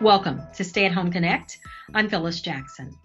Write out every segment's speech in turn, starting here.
Welcome to Stay at Home Connect. I'm Phyllis Jackson.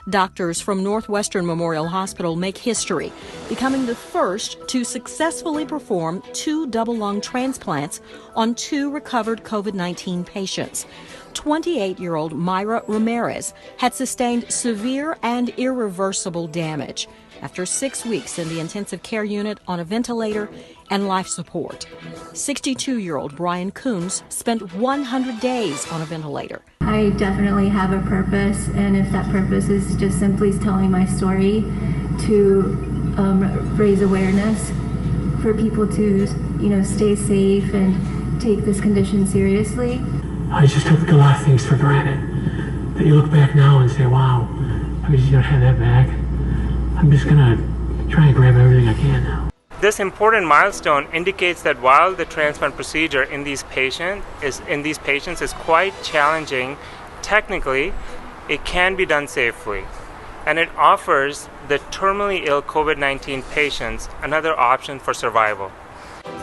Doctors from Northwestern Memorial Hospital make history, becoming the first to successfully perform 2 double lung transplants on 2 recovered COVID-19 patients. 28-year-old Mayra Ramirez had sustained severe and irreversible damage after 6 weeks in the intensive care unit on a ventilator and life support. 62-year-old Brian Coons spent 100 days on a ventilator. I definitely have a purpose, and if that purpose is just simply telling my story to raise awareness for people to, stay safe and take this condition seriously. I just took a lot of things for granted. That you look back now and say, wow, I just don't have that back. I'm just gonna try and grab everything I can now. This important milestone indicates that while the transplant procedure in these patients is quite challenging, technically, it can be done safely. And it offers the terminally ill COVID-19 patients another option for survival.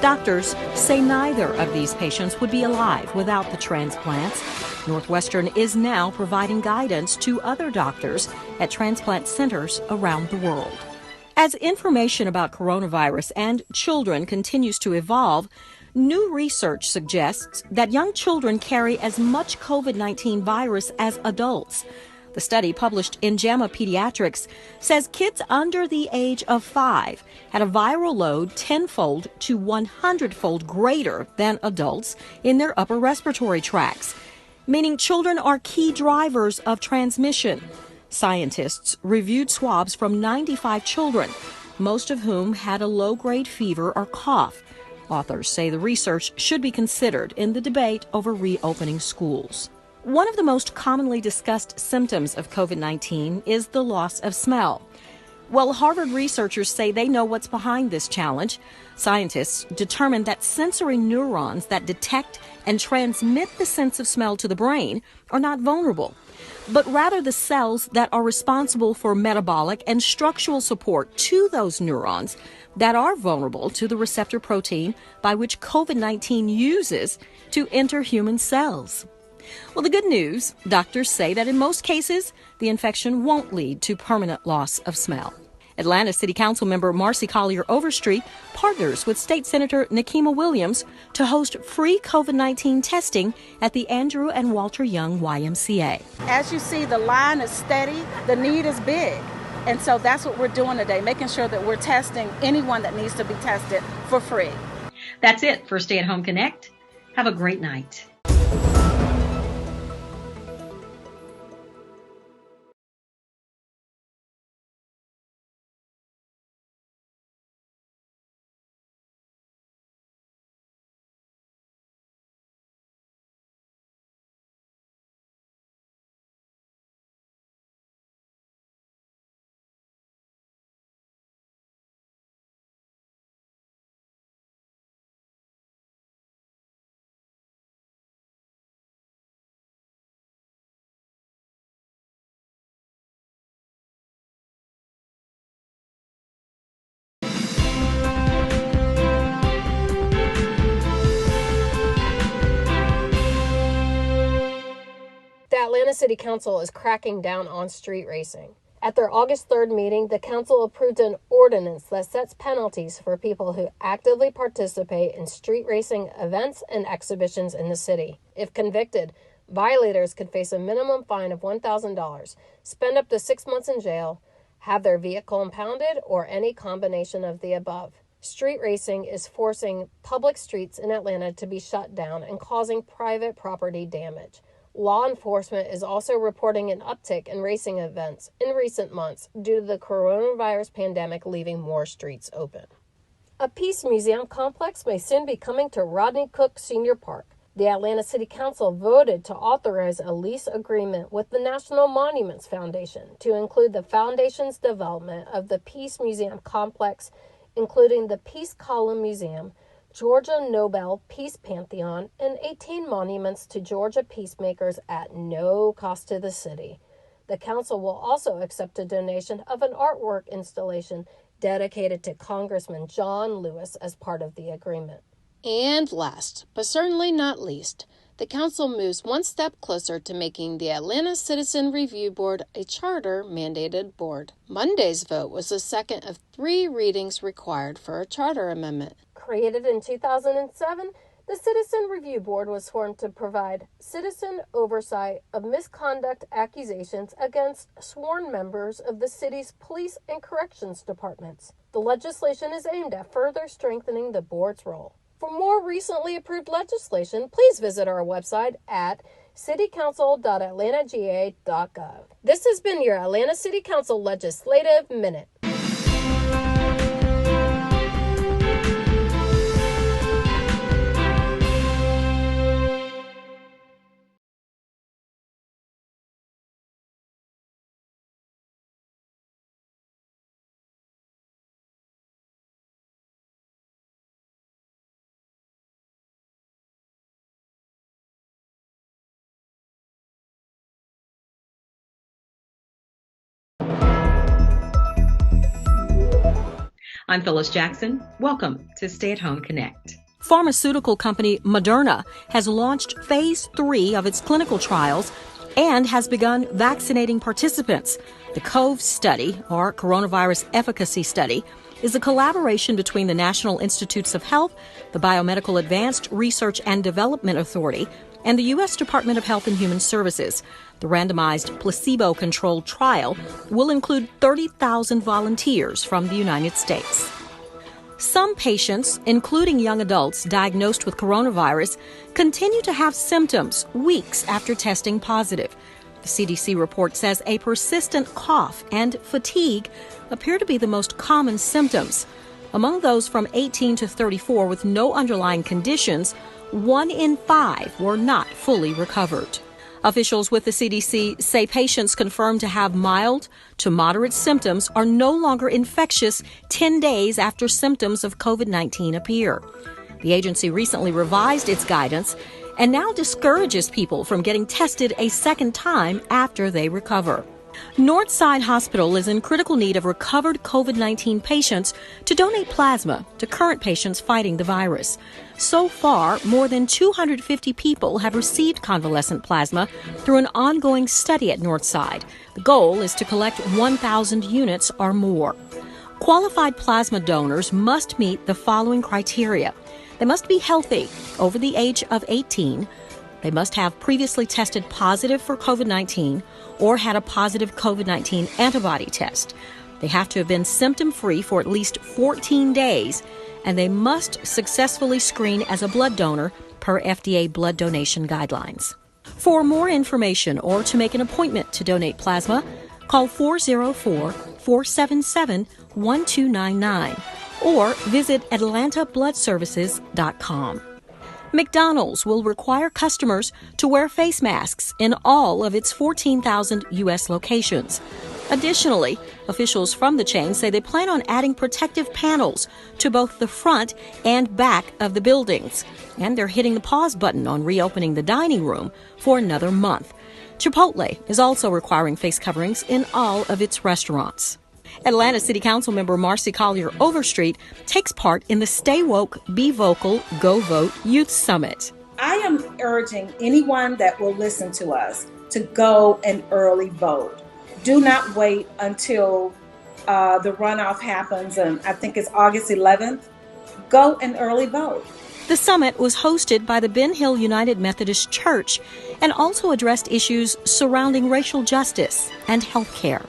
Doctors say neither of these patients would be alive without the transplants. Northwestern is now providing guidance to other doctors at transplant centers around the world. As information about coronavirus and children continues to evolve, new research suggests that young children carry as much COVID-19 virus as adults. The study published in JAMA Pediatrics says kids under the age of 5 had a viral load 10-fold to 100-fold greater than adults in their upper respiratory tracts, meaning children are key drivers of transmission. Scientists reviewed swabs from 95 children, most of whom had a low-grade fever or cough. Authors say the research should be considered in the debate over reopening schools. One of the most commonly discussed symptoms of COVID-19 is the loss of smell. Well, Harvard researchers say they know what's behind this challenge. Scientists determined that sensory neurons that detect and transmit the sense of smell to the brain are not vulnerable, but rather the cells that are responsible for metabolic and structural support to those neurons that are vulnerable to the receptor protein by which COVID-19 uses to enter human cells. Well, the good news, doctors say that in most cases, the infection won't lead to permanent loss of smell. Atlanta City Council member Marcy Collier Overstreet partners with State Senator Nikema Williams to host free COVID-19 testing at the Andrew and Walter Young YMCA. As you see, the line is steady, the need is big. And so that's what we're doing today, making sure that we're testing anyone that needs to be tested for free. That's it for Stay at Home Connect. Have a great night. The Atlanta City Council is cracking down on street racing. At their August 3rd meeting, the council approved an ordinance that sets penalties for people who actively participate in street racing events and exhibitions in the city. If convicted, violators could face a minimum fine of $1,000, spend up to 6 months in jail, have their vehicle impounded, or any combination of the above. Street racing is forcing public streets in Atlanta to be shut down and causing private property damage. Law enforcement is also reporting an uptick in racing events in recent months due to the coronavirus pandemic leaving more streets open. A Peace Museum complex may soon be coming to Rodney Cook Senior Park. The Atlanta City Council voted to authorize a lease agreement with the National Monuments Foundation to include the foundation's development of the Peace Museum complex, including the Peace Column Museum, Georgia Nobel Peace Pantheon, and 18 monuments to Georgia peacemakers at no cost to the city. The council will also accept a donation of an artwork installation dedicated to Congressman John Lewis as part of the agreement. And last, but certainly not least, the council moves one step closer to making the Atlanta Citizen Review Board a charter-mandated board. Monday's vote was the second of 3 readings required for a charter amendment. Created in 2007, the Citizen Review Board was formed to provide citizen oversight of misconduct accusations against sworn members of the city's police and corrections departments. The legislation is aimed at further strengthening the board's role. For more recently approved legislation, please visit our website at citycouncil.atlantagA.gov. This has been your Atlanta City Council Legislative Minute. I'm Phyllis Jackson. Welcome to Stay at Home Connect. Pharmaceutical company Moderna has launched phase 3 of its clinical trials and has begun vaccinating participants. The COVE study, or Coronavirus Efficacy Study, is a collaboration between the National Institutes of Health, the Biomedical Advanced Research and Development Authority, and the U.S. Department of Health and Human Services. The randomized placebo-controlled trial will include 30,000 volunteers from the United States. Some patients, including young adults diagnosed with coronavirus, continue to have symptoms weeks after testing positive. The CDC report says a persistent cough and fatigue appear to be the most common symptoms. Among those from 18 to 34 with no underlying conditions, 1 in 5 were not fully recovered. Officials with the CDC say patients confirmed to have mild to moderate symptoms are no longer infectious 10 days after symptoms of COVID-19 appear. The agency recently revised its guidance and now discourages people from getting tested a second time after they recover. Northside Hospital is in critical need of recovered COVID-19 patients to donate plasma to current patients fighting the virus. So far, more than 250 people have received convalescent plasma through an ongoing study at Northside. The goal is to collect 1,000 units or more. Qualified plasma donors must meet the following criteria. They must be healthy, over the age of 18. They must have previously tested positive for COVID-19 or had a positive COVID-19 antibody test. They have to have been symptom-free for at least 14 days, and they must successfully screen as a blood donor per FDA blood donation guidelines. For more information or to make an appointment to donate plasma, call 404-477-1299 or visit atlantabloodservices.com. McDonald's will require customers to wear face masks in all of its 14,000 U.S. locations. Additionally, officials from the chain say they plan on adding protective panels to both the front and back of the buildings, and they're hitting the pause button on reopening the dining room for another month. Chipotle is also requiring face coverings in all of its restaurants. Atlanta City Council member Marcy Collier Overstreet takes part in the Stay Woke, Be Vocal, Go Vote Youth Summit. I am urging anyone that will listen to us to go and early vote. Do not wait until the runoff happens, and I think it's August 11th. Go and early vote. The summit was hosted by the Ben Hill United Methodist Church and also addressed issues surrounding racial justice and health care.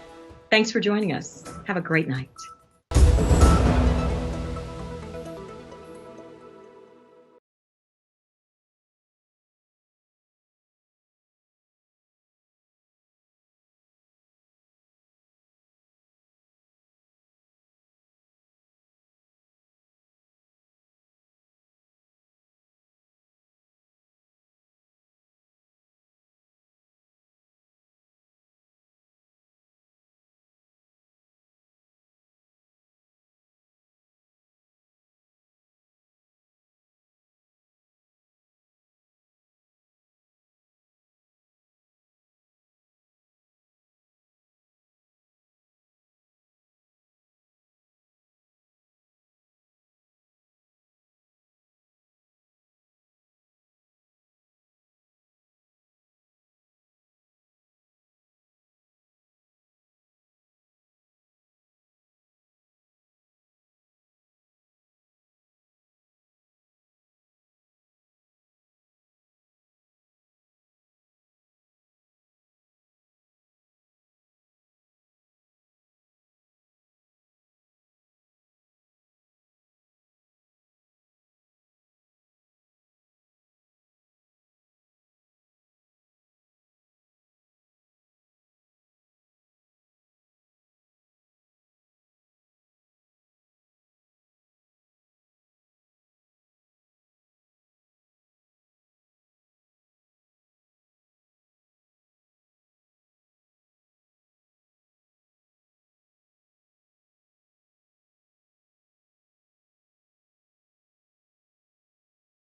Thanks for joining us. Have a great night.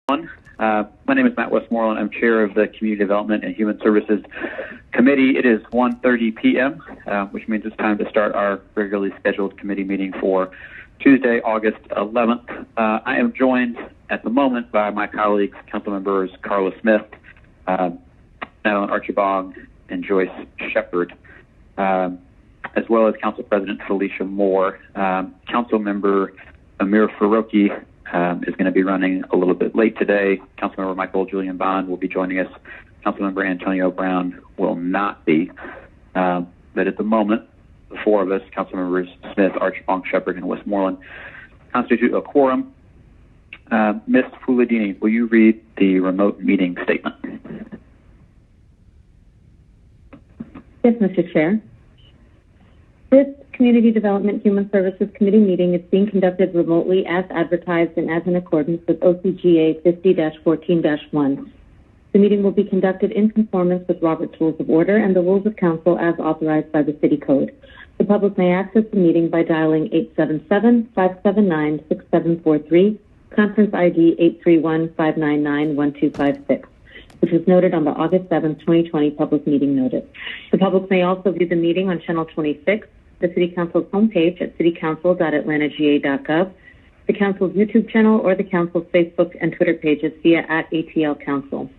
My name is Matt Westmoreland. I'm chair of the Community Development and Human Services Committee. It is 1:30 p.m., which means it's time to start our regularly scheduled committee meeting for Tuesday, August 11th. I am joined at the moment by my colleagues, council members Carla Smith, Madeline Archibong, and Joyce Shepard, as well as Council President Felicia Moore. Council Member Amir Faroqi is going to be running a little bit late today. Councilmember Michael Julian Bond will be joining us. Councilmember Antonio Brown will not be. But at the moment, the four of us, Councilmembers Smith, Archibong, Shepard, and Westmoreland, constitute a quorum. Ms. Fuladini, will you read the remote meeting statement? Yes, Mr. Chair. This Community Development Human Services Committee meeting is being conducted remotely as advertised and as in accordance with OCGA 50-14-1. The meeting will be conducted in conformance with Robert's Rules of Order and the Rules of Council as authorized by the City Code. The public may access the meeting by dialing 877-579-6743, conference ID 831-599-1256. which was noted on the August 7, 2020 public meeting notice. The public may also view the meeting on Channel 26, the City Council's homepage at citycouncil.atlantagA.gov, the Council's YouTube channel, or the Council's Facebook and Twitter pages via @ATL Council.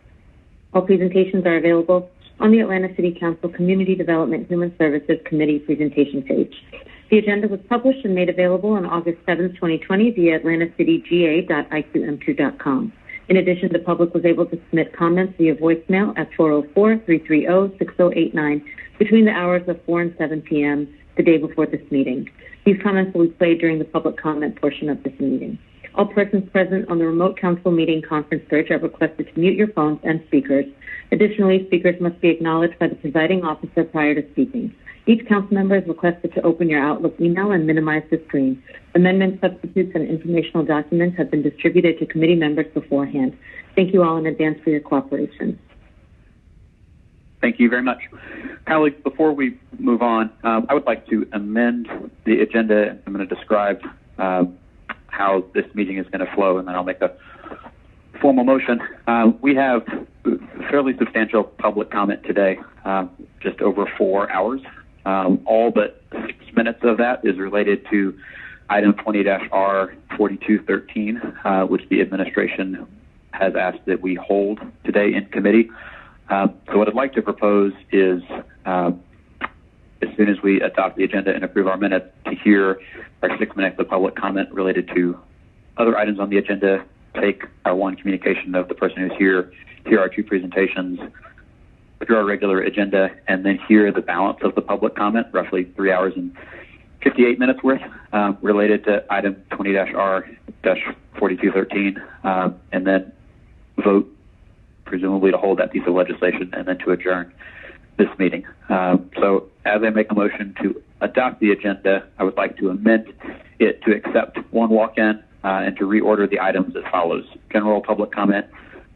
All presentations are available on the Atlanta City Council Community Development Human Services Committee presentation page. The agenda was published and made available on August 7, 2020 via atlantacitygA.iqm2.com. In addition, the public was able to submit comments via voicemail at 404-330-6089 between the hours of 4 and 7 p.m. the day before this meeting. These comments will be played during the public comment portion of this meeting. All persons present on the remote council meeting conference bridge are requested to mute your phones and speakers. Additionally, speakers must be acknowledged by the presiding officer prior to speaking. Each council member is requested to open your Outlook email and minimize the screen. Amendments, substitutes, and informational documents have been distributed to committee members beforehand. Thank you all in advance for your cooperation. Thank you very much. Colleagues, before we move on, I would like to amend the agenda. I'm going to describe how this meeting is going to flow, and then I'll make a formal motion. We have fairly substantial public comment today, just over 4 hours. All but 6 minutes of that is related to item 20-R4213, which the administration has asked that we hold today in committee. So what I'd like to propose is, as soon as we adopt the agenda and approve our minutes, to hear our 6 minutes of public comment related to other items on the agenda, take our one communication of the person who's here, hear our 2 presentations, through our regular agenda, and then hear the balance of the public comment, roughly 3 hours and 58 minutes worth, related to item 20-R-4213, and then vote, presumably to hold that piece of legislation, and then to adjourn this meeting. So as I make a motion to adopt the agenda, I would like to amend it to accept one walk-in and to reorder the items as follows: general public comment,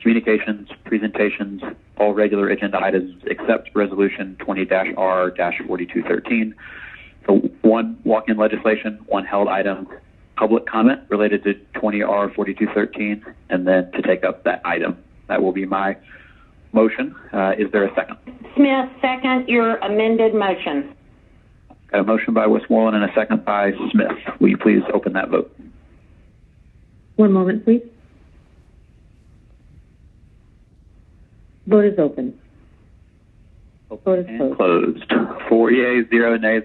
communications, presentations, all regular agenda items except resolution 20-R-4213. So one walk-in legislation, one held item, public comment related to 20-R-4213, and then to take up that item. That will be my motion. Is there a second? Smith, second your amended motion. Got a motion by Westmoreland and a second by Smith. Will you please open that vote? One moment, please. Vote is open. Vote is closed. 4 yeas, 0 nays.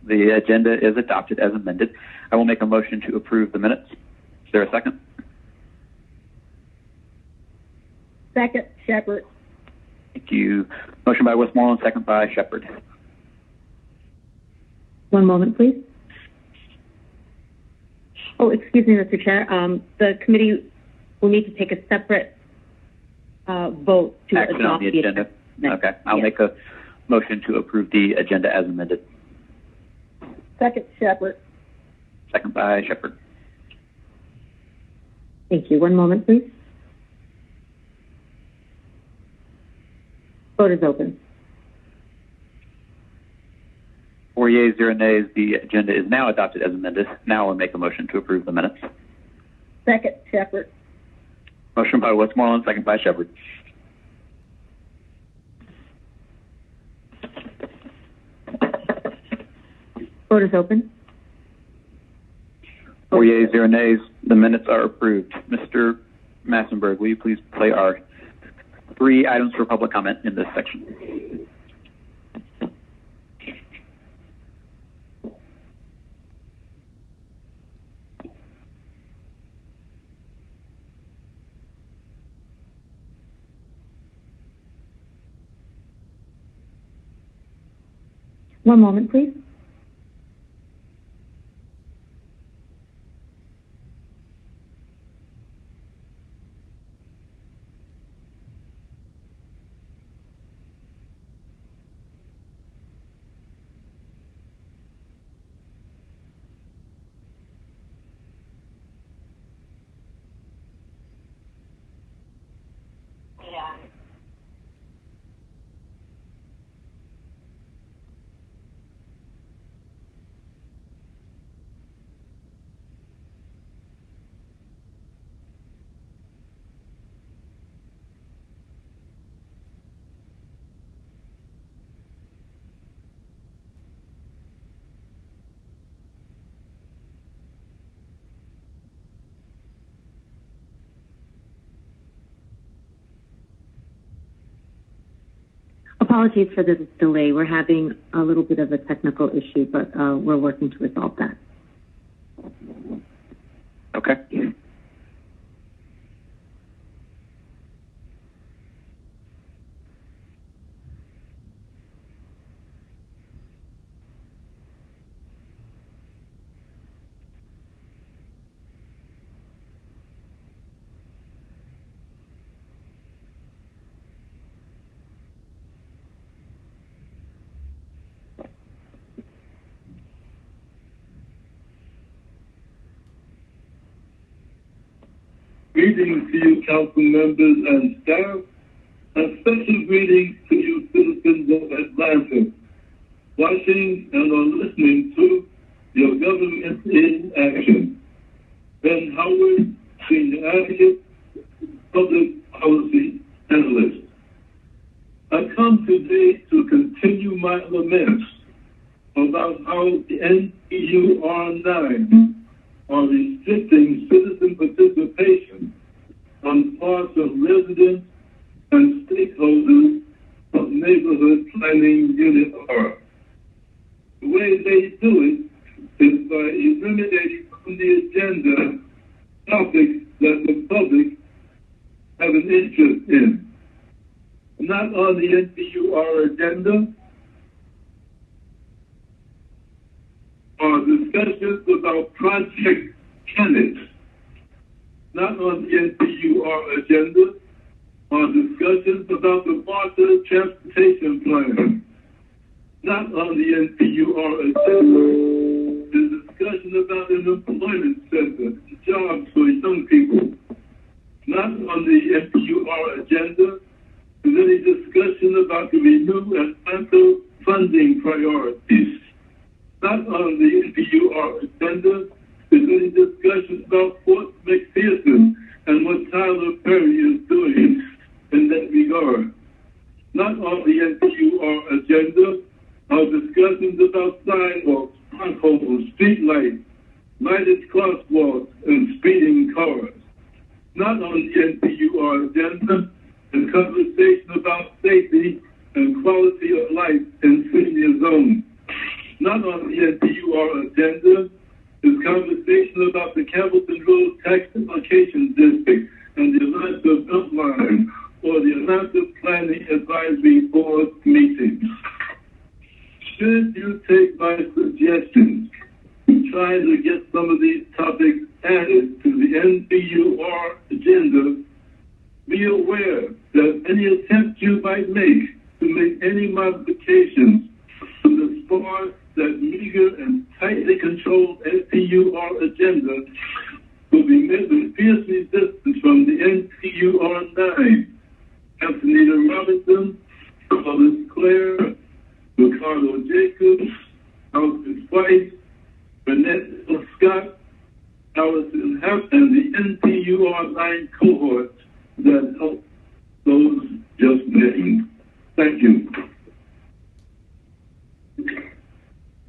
The agenda is adopted as amended. I will make a motion to approve the minutes. Is there a second? Second, Shepard. Thank you. Motion by Westmoreland, second by Shepard. One moment, please. Oh, excuse me, Mr. Chair. The committee will need to take a separate vote to action adopt on the agenda. Okay. I'll make a motion to approve the agenda as amended. Second, Shepard. Second by Shepard. Thank you. One moment, please. Vote is open. 4 yeas, 0 nays. The agenda is now adopted as amended. Now I'll make a motion to approve the minutes. Second, Shepard. Motion by Westmoreland, second by Shepard. Vote is open. 4 yeas, 0 nays. The minutes are approved. Mr. Massenberg, will you please play our 3 items for public comment in this section? One moment, please. Apologies for the delay. We're having a little bit of a technical issue, but we're working to resolve that. Okay. Greetings to you, council members and staff, and special greetings to you, citizens of Atlanta, watching and or listening to your government in action. Ben Howard, Senior Advocate, Public Policy Analyst. I come today to continue my laments about how the NPUR9 are restricting citizen participation on parts of residents and stakeholders of Neighborhood Planning Unit R. The way they do it is by eliminating from the agenda topics that the public have an interest in. Not on the NPUR agenda are discussions about Project Kenneth. Not on the NPUR agenda are discussions about the Barter Transportation Plan. Not on the NPUR agenda is discussion about an employment center, jobs for young people. Not on the NPUR agenda is any discussion about the Renew Atlanta funding priorities. Not on the NPUR agenda is any discussion about Fort McPherson and what Tyler Perry is doing in that regard. Not on the NPUR agenda are discussions about sidewalks, potholes, streetlights, lighted crosswalks, and speeding cars. Not on the NPUR agenda is conversation about safety and quality of life in senior zones. Not on the NPUR agenda is conversation about the Campbellton Road Tax Allocation District and the Atlanta Beltline or the Atlanta Planning Advisory Board meetings. Should you take my suggestions to try to get some of these topics added to the NPUR agenda, be aware that any attempt you might make to make any modifications to the sparse, that meager and tightly controlled NPUR agenda will be met with fierce resistance from the NPUR9. Antonita Robinson, Lois Claire, Ricardo Jacobs, Alfred White, Renette Scott, Allison Hepp, and the NPUR9 cohort that help those just named. Thank you.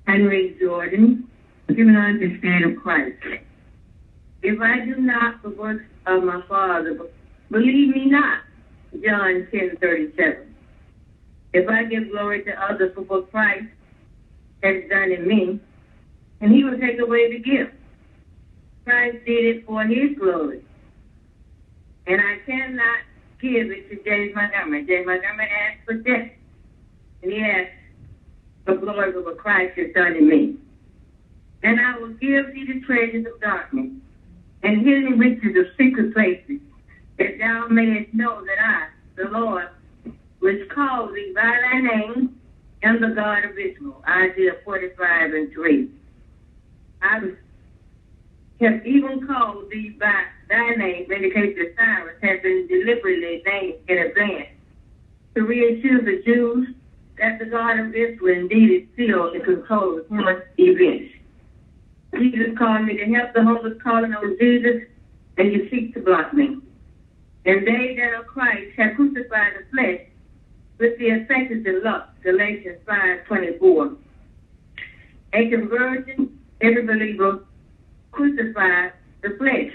Henry Jordan, given unto the stand of Christ. If I do not the works of my Father, believe me not. John 10:37. If I give glory to others for what Christ has done in me, and he will take away the gift. Christ did it for his glory. And I cannot give it to James Montgomery. James Montgomery asked for death. And he asked for glory for what Christ has done in me. And I will give thee the treasures of darkness and hidden riches of secret places, that thou mayest know that I, the Lord, which called thee by thy name, am the God of Israel. Isaiah 45:3. I have even called thee by thy name, indicates that Cyrus has been deliberately named in advance to reassure the Jews that the God of Israel indeed is still in control of human events. Jesus called me to help the homeless calling on Jesus, and you seek to block me. And they that are Christ have crucified the flesh with the affections and lust. Galatians 5:24. A conversion, every believer crucified the flesh.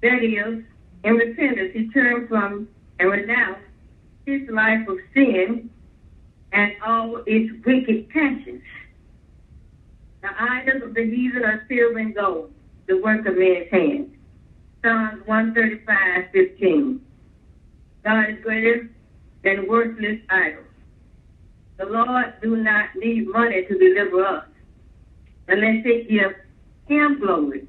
That is, in repentance, he turned from and renounced his life of sin and all its wicked passions. The idols of the heathen are silver and gold, the work of man's hands. Psalms 135:15. God is greater than worthless idols. The Lord do not need money to deliver us, unless it gives him glory.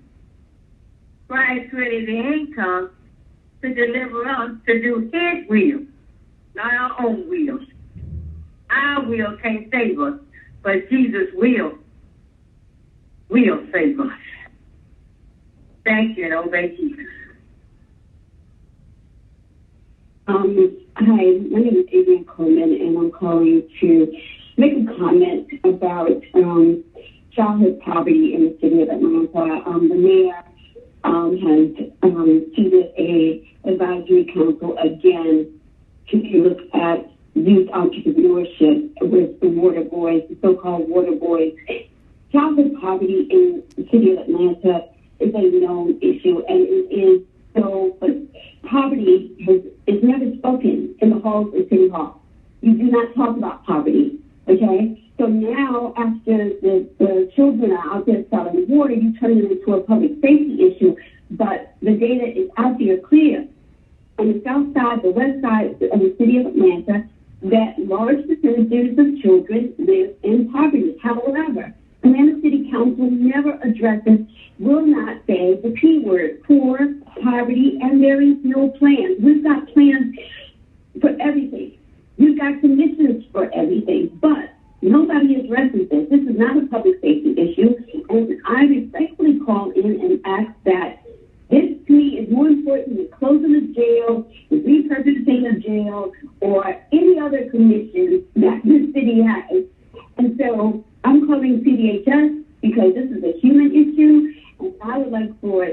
Christ created the income to deliver us to do his will, not our own will. Our will can't save us, but Jesus' will save us. Thank you, and obey Jesus. Hi, my name is Adrienne Coleman, and I'm calling to make a comment about childhood poverty in the city of Atlanta. The mayor has seated a advisory council again to look at youth entrepreneurship with the water boys, the so-called water boys. Childhood poverty in the city of Atlanta is a known issue, and it is so, but poverty is never spoken in the halls of City Hall. You do not talk about poverty, okay? So now, after the children are out there selling water, you turn it into a public safety issue, but the data is out there clear. On the south side, the west side of the city of Atlanta, that large percentages of children live in poverty. However, Atlanta City Council never addresses, will not say the P word, poor, poverty, and there is no plan. We've got plans for everything. We've got commissions for everything, but nobody addresses this. This is not a public safety issue, and I respectfully call in and ask that this, to me, is more important than closing a jail, the repurposing of jail, or any other commission that this city has. And so I'm calling CDHS because this is a human issue, and I would like for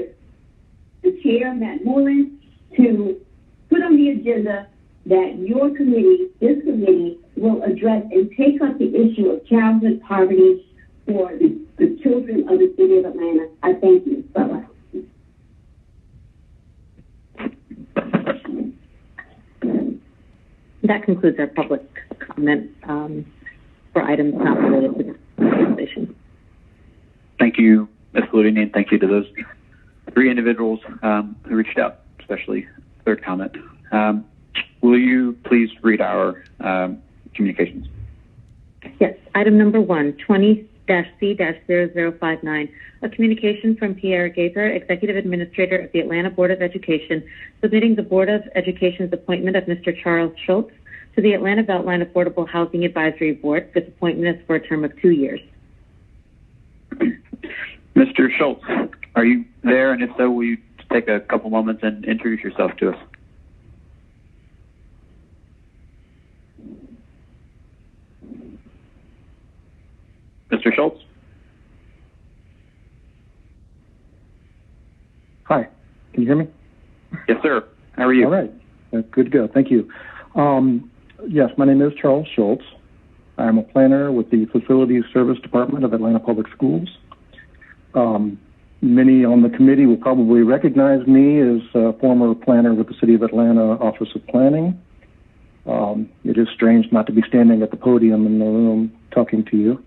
the chair, Matt Moreland, to put on the agenda that your committee, this committee, will address and take up the issue of childhood poverty for the children of the city of Atlanta. I thank you. Bye-bye. That concludes our public comment for items not related to the legislation. Thank you, Ms. Glutini, and thank you to those three individuals who reached out, especially third comment. Will you please read our communications? Yes. Item number 1, 20-C-0059, a communication from Pierre Gaither, Executive Administrator of the Atlanta Board of Education, submitting the Board of Education's appointment of Mr. Charles Schultz to the Atlanta Beltline Affordable Housing Advisory Board. This appointment is for a term of 2 years. Mr. Schultz, are you there? And if so, will you take a couple moments and introduce yourself to us? Mr. Schultz? Hi, can you hear me? Yes, sir. How are you? All right. Good to go. Thank you. Yes, my name is Charles Schultz. I'm a planner with the Facilities Service Department of Atlanta Public Schools. Many on the committee will probably recognize me as a former planner with the City of Atlanta Office of Planning. It is strange not to be standing at the podium in the room talking to you.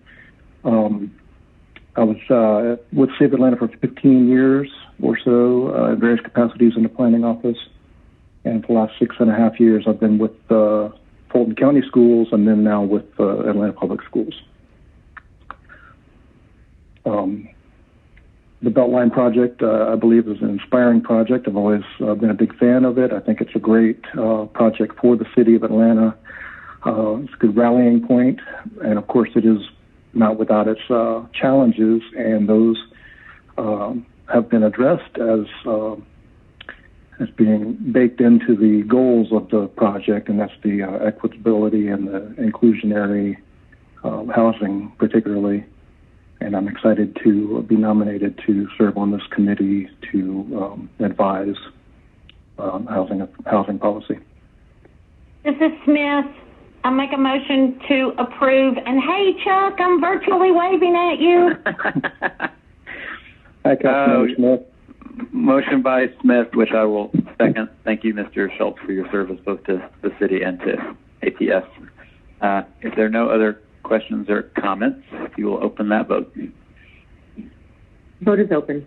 I was with City of Atlanta for 15 years or so in various capacities in the planning office. And for the last 6.5 years, I've been with Fulton County Schools and then now with Atlanta Public Schools. The Beltline project, I believe, is an inspiring project. I've always been a big fan of it. I think it's a great project for the City of Atlanta. It's a good rallying point, and of course it is not without its challenges, and those have been addressed as being baked into the goals of the project, and that's the equitability and the inclusionary housing particularly. And I'm excited to be nominated to serve on this committee to advise housing policy. This is Smith. I make a motion to approve. And hey, Chuck, I'm virtually waving at you. Hi, Councilmember Smith. Motion by Smith, which I will second. Thank you, Mr. Schultz, for your service both to the city and to APS. If there are no other questions or comments, if you will open that vote. Vote is open.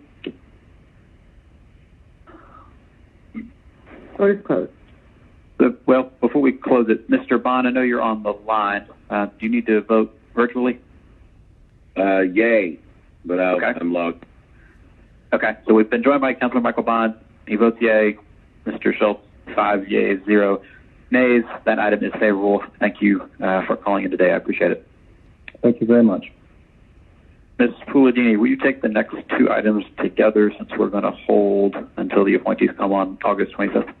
Vote is closed. Well, before we close it, Mr. Bond, I know you're on the line. Do you need to vote virtually? Yay, but I'm logged. Okay, so we've been joined by Councilman Michael Bond. He votes yay. Mr. Schultz, 5 yays, 0 nays. That item is favorable. Thank you for calling in today. I appreciate it. Thank you very much. Ms. Pouladini, will you take the next two items together since we're going to hold until the appointees come on August 25th?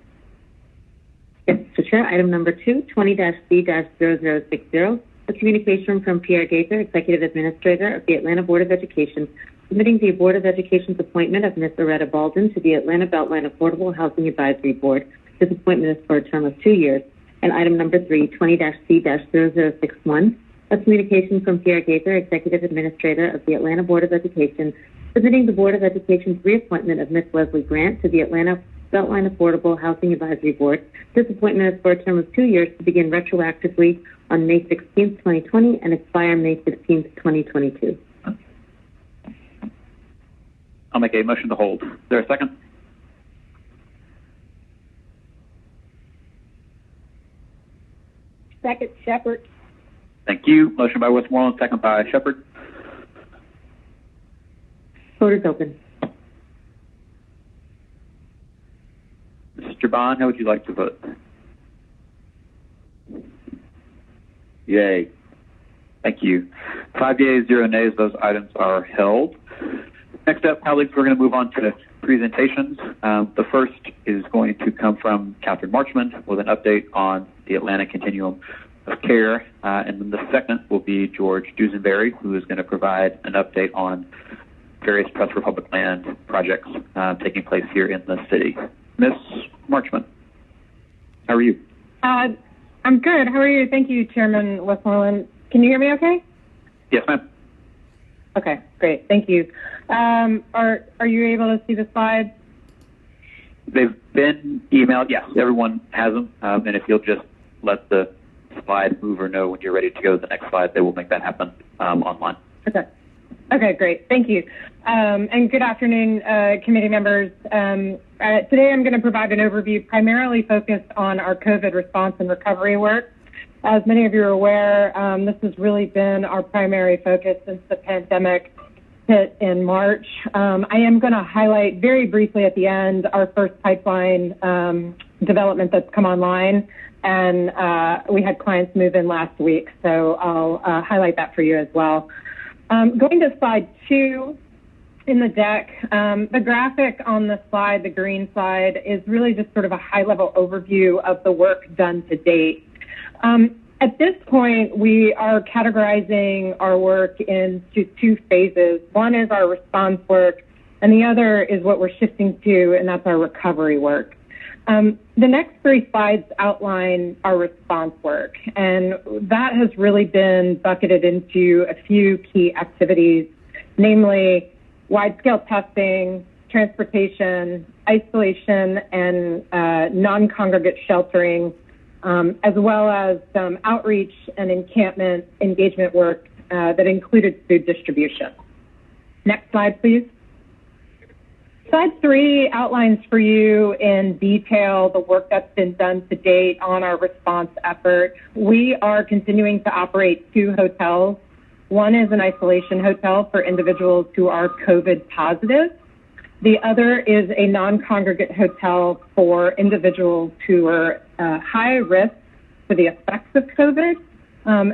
Yes, Mr. Chair. Item number 2, 20-C-0060, a communication from Pierre Gaither, Executive Administrator of the Atlanta Board of Education, submitting the Board of Education's appointment of Ms. Loretta Baldwin to the Atlanta Beltline Affordable Housing Advisory Board. This appointment is for a term of 2 years. And item number 3, 20-C-0061, a communication from Pierre Gaither, Executive Administrator of the Atlanta Board of Education, submitting the Board of Education's reappointment of Ms. Leslie Grant to the Atlanta Beltline Affordable Housing Advisory Board. This appointment is for a term of 2 years to begin retroactively on May 16, 2020 and expire May 16, 2022. I'll make a motion to hold. Is there a second? Second, Shepard. Thank you. Motion by Westmoreland, second by Shepard. Vote is open. Mr. Bond, how would you like to vote? Yay. Thank you. 5 yeas, 0 nays. Those items are held. Next up, colleagues, we're going to move on to presentations. The first is going to come from Catherine Marchman with an update on the Atlanta Continuum of Care. And then the second will be George Dusenberry, who is going to provide an update on various Press for Public Land projects taking place here in the city. Ms. Marchman, how are you? I'm good. How are you? Thank you, Chairman Westmoreland. Can you hear me okay? Yes, ma'am. Okay, great. Thank you. Are you able to see the slides? They've been emailed. Yes, everyone has them. And if you'll just let the slide mover know when you're ready to go to the next slide, they will make that happen online. Okay. Okay, great. Thank you. And good afternoon, committee members. Today I'm going to provide an overview primarily focused on our COVID response and recovery work. As many of you are aware, this has really been our primary focus since the pandemic hit in March. I am going to highlight very briefly at the end our first pipeline development that's come online, and we had clients move in last week, so I'll highlight that for you as well. Going to slide 2 in the deck, the graphic on the slide, the green slide, is really just sort of a high-level overview of the work done to date. At this point, we are categorizing our work into 2 phases. One is our response work, and the other is what we're shifting to, and that's our recovery work. The next 3 slides outline our response work, and that has really been bucketed into a few key activities, namely wide-scale testing, transportation, isolation, and non-congregate sheltering, as well as some outreach and encampment engagement work that included food distribution. Next slide, please. Slide 3 outlines for you in detail the work that's been done to date on our response effort. We are continuing to operate 2 hotels. One is an isolation hotel for individuals who are COVID positive. The other is a non-congregate hotel for individuals who are high risk for the effects of COVID.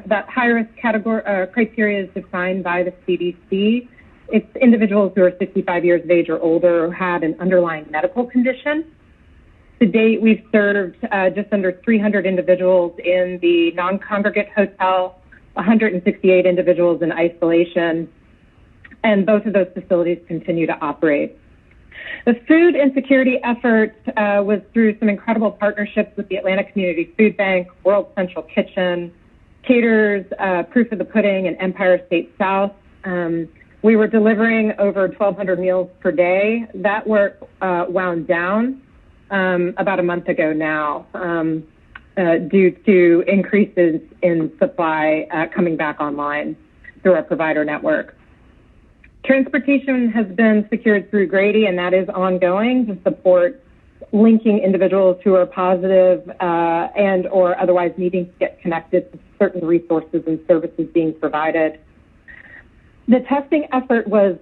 That high risk category criteria is defined by the CDC. It's individuals who are 65 years of age or older who had an underlying medical condition. To date, we've served just under 300 individuals in the non-congregate hotel, 168 individuals in isolation, and both of those facilities continue to operate. The food insecurity effort was through some incredible partnerships with the Atlanta Community Food Bank, World Central Kitchen, Caterers, Proof of the Pudding, and Empire State South. We were delivering over 1,200 meals per day. That work wound down about a month ago now due to increases in supply coming back online through our provider network. Transportation has been secured through Grady, and that is ongoing to support linking individuals who are positive and or otherwise needing to get connected to certain resources and services being provided. The testing effort was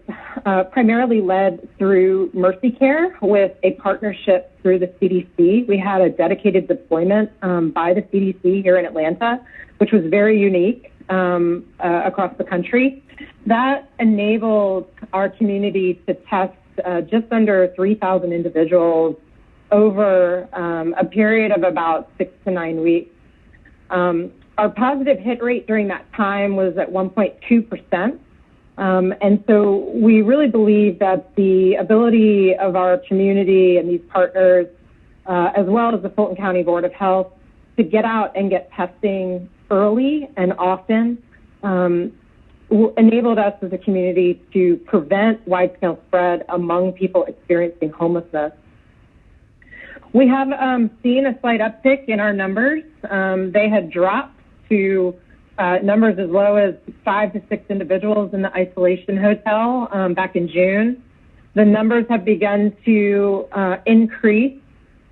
primarily led through Mercy Care with a partnership through the CDC. We had a dedicated deployment by the CDC here in Atlanta, which was very unique across the country. That enabled our community to test just under 3,000 individuals over a period of about 6 to 9 weeks. Our positive hit rate during that time was at 1.2%. And so we really believe that the ability of our community and these partners, as well as the Fulton County Board of Health, to get out and get testing early and often enabled us as a community to prevent wide-scale spread among people experiencing homelessness. We have seen a slight uptick in our numbers. They had dropped to numbers as low as 5 to 6 individuals in the isolation hotel back in June. The numbers have begun to increase,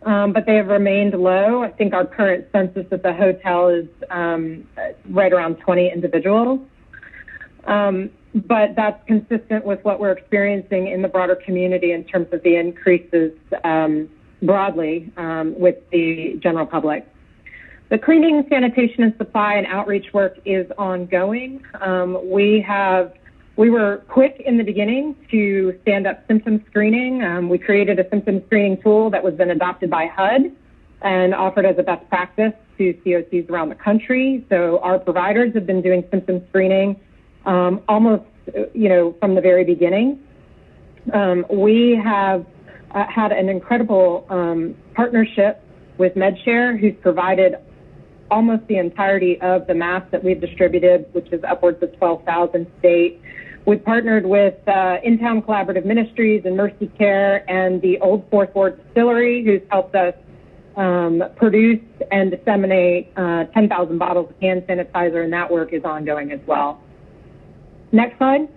but they have remained low. I think our current census at the hotel is right around 20 individuals. But that's consistent with what we're experiencing in the broader community in terms of the increases broadly with the general public. The cleaning, sanitation, and supply and outreach work is ongoing. We were quick in the beginning to stand up symptom screening. We created a symptom screening tool that was then adopted by HUD and offered as a best practice to COCs around the country. So our providers have been doing symptom screening almost, from the very beginning. We have had an incredible partnership with MedShare, who's provided almost the entirety of the masks that we've distributed, which is upwards of 12,000 to date. We've partnered with In-Town Collaborative Ministries and Mercy Care and the Old Fourth Ward Distillery, who's helped us produce and disseminate 10,000 bottles of hand sanitizer, and that work is ongoing as well. Next slide.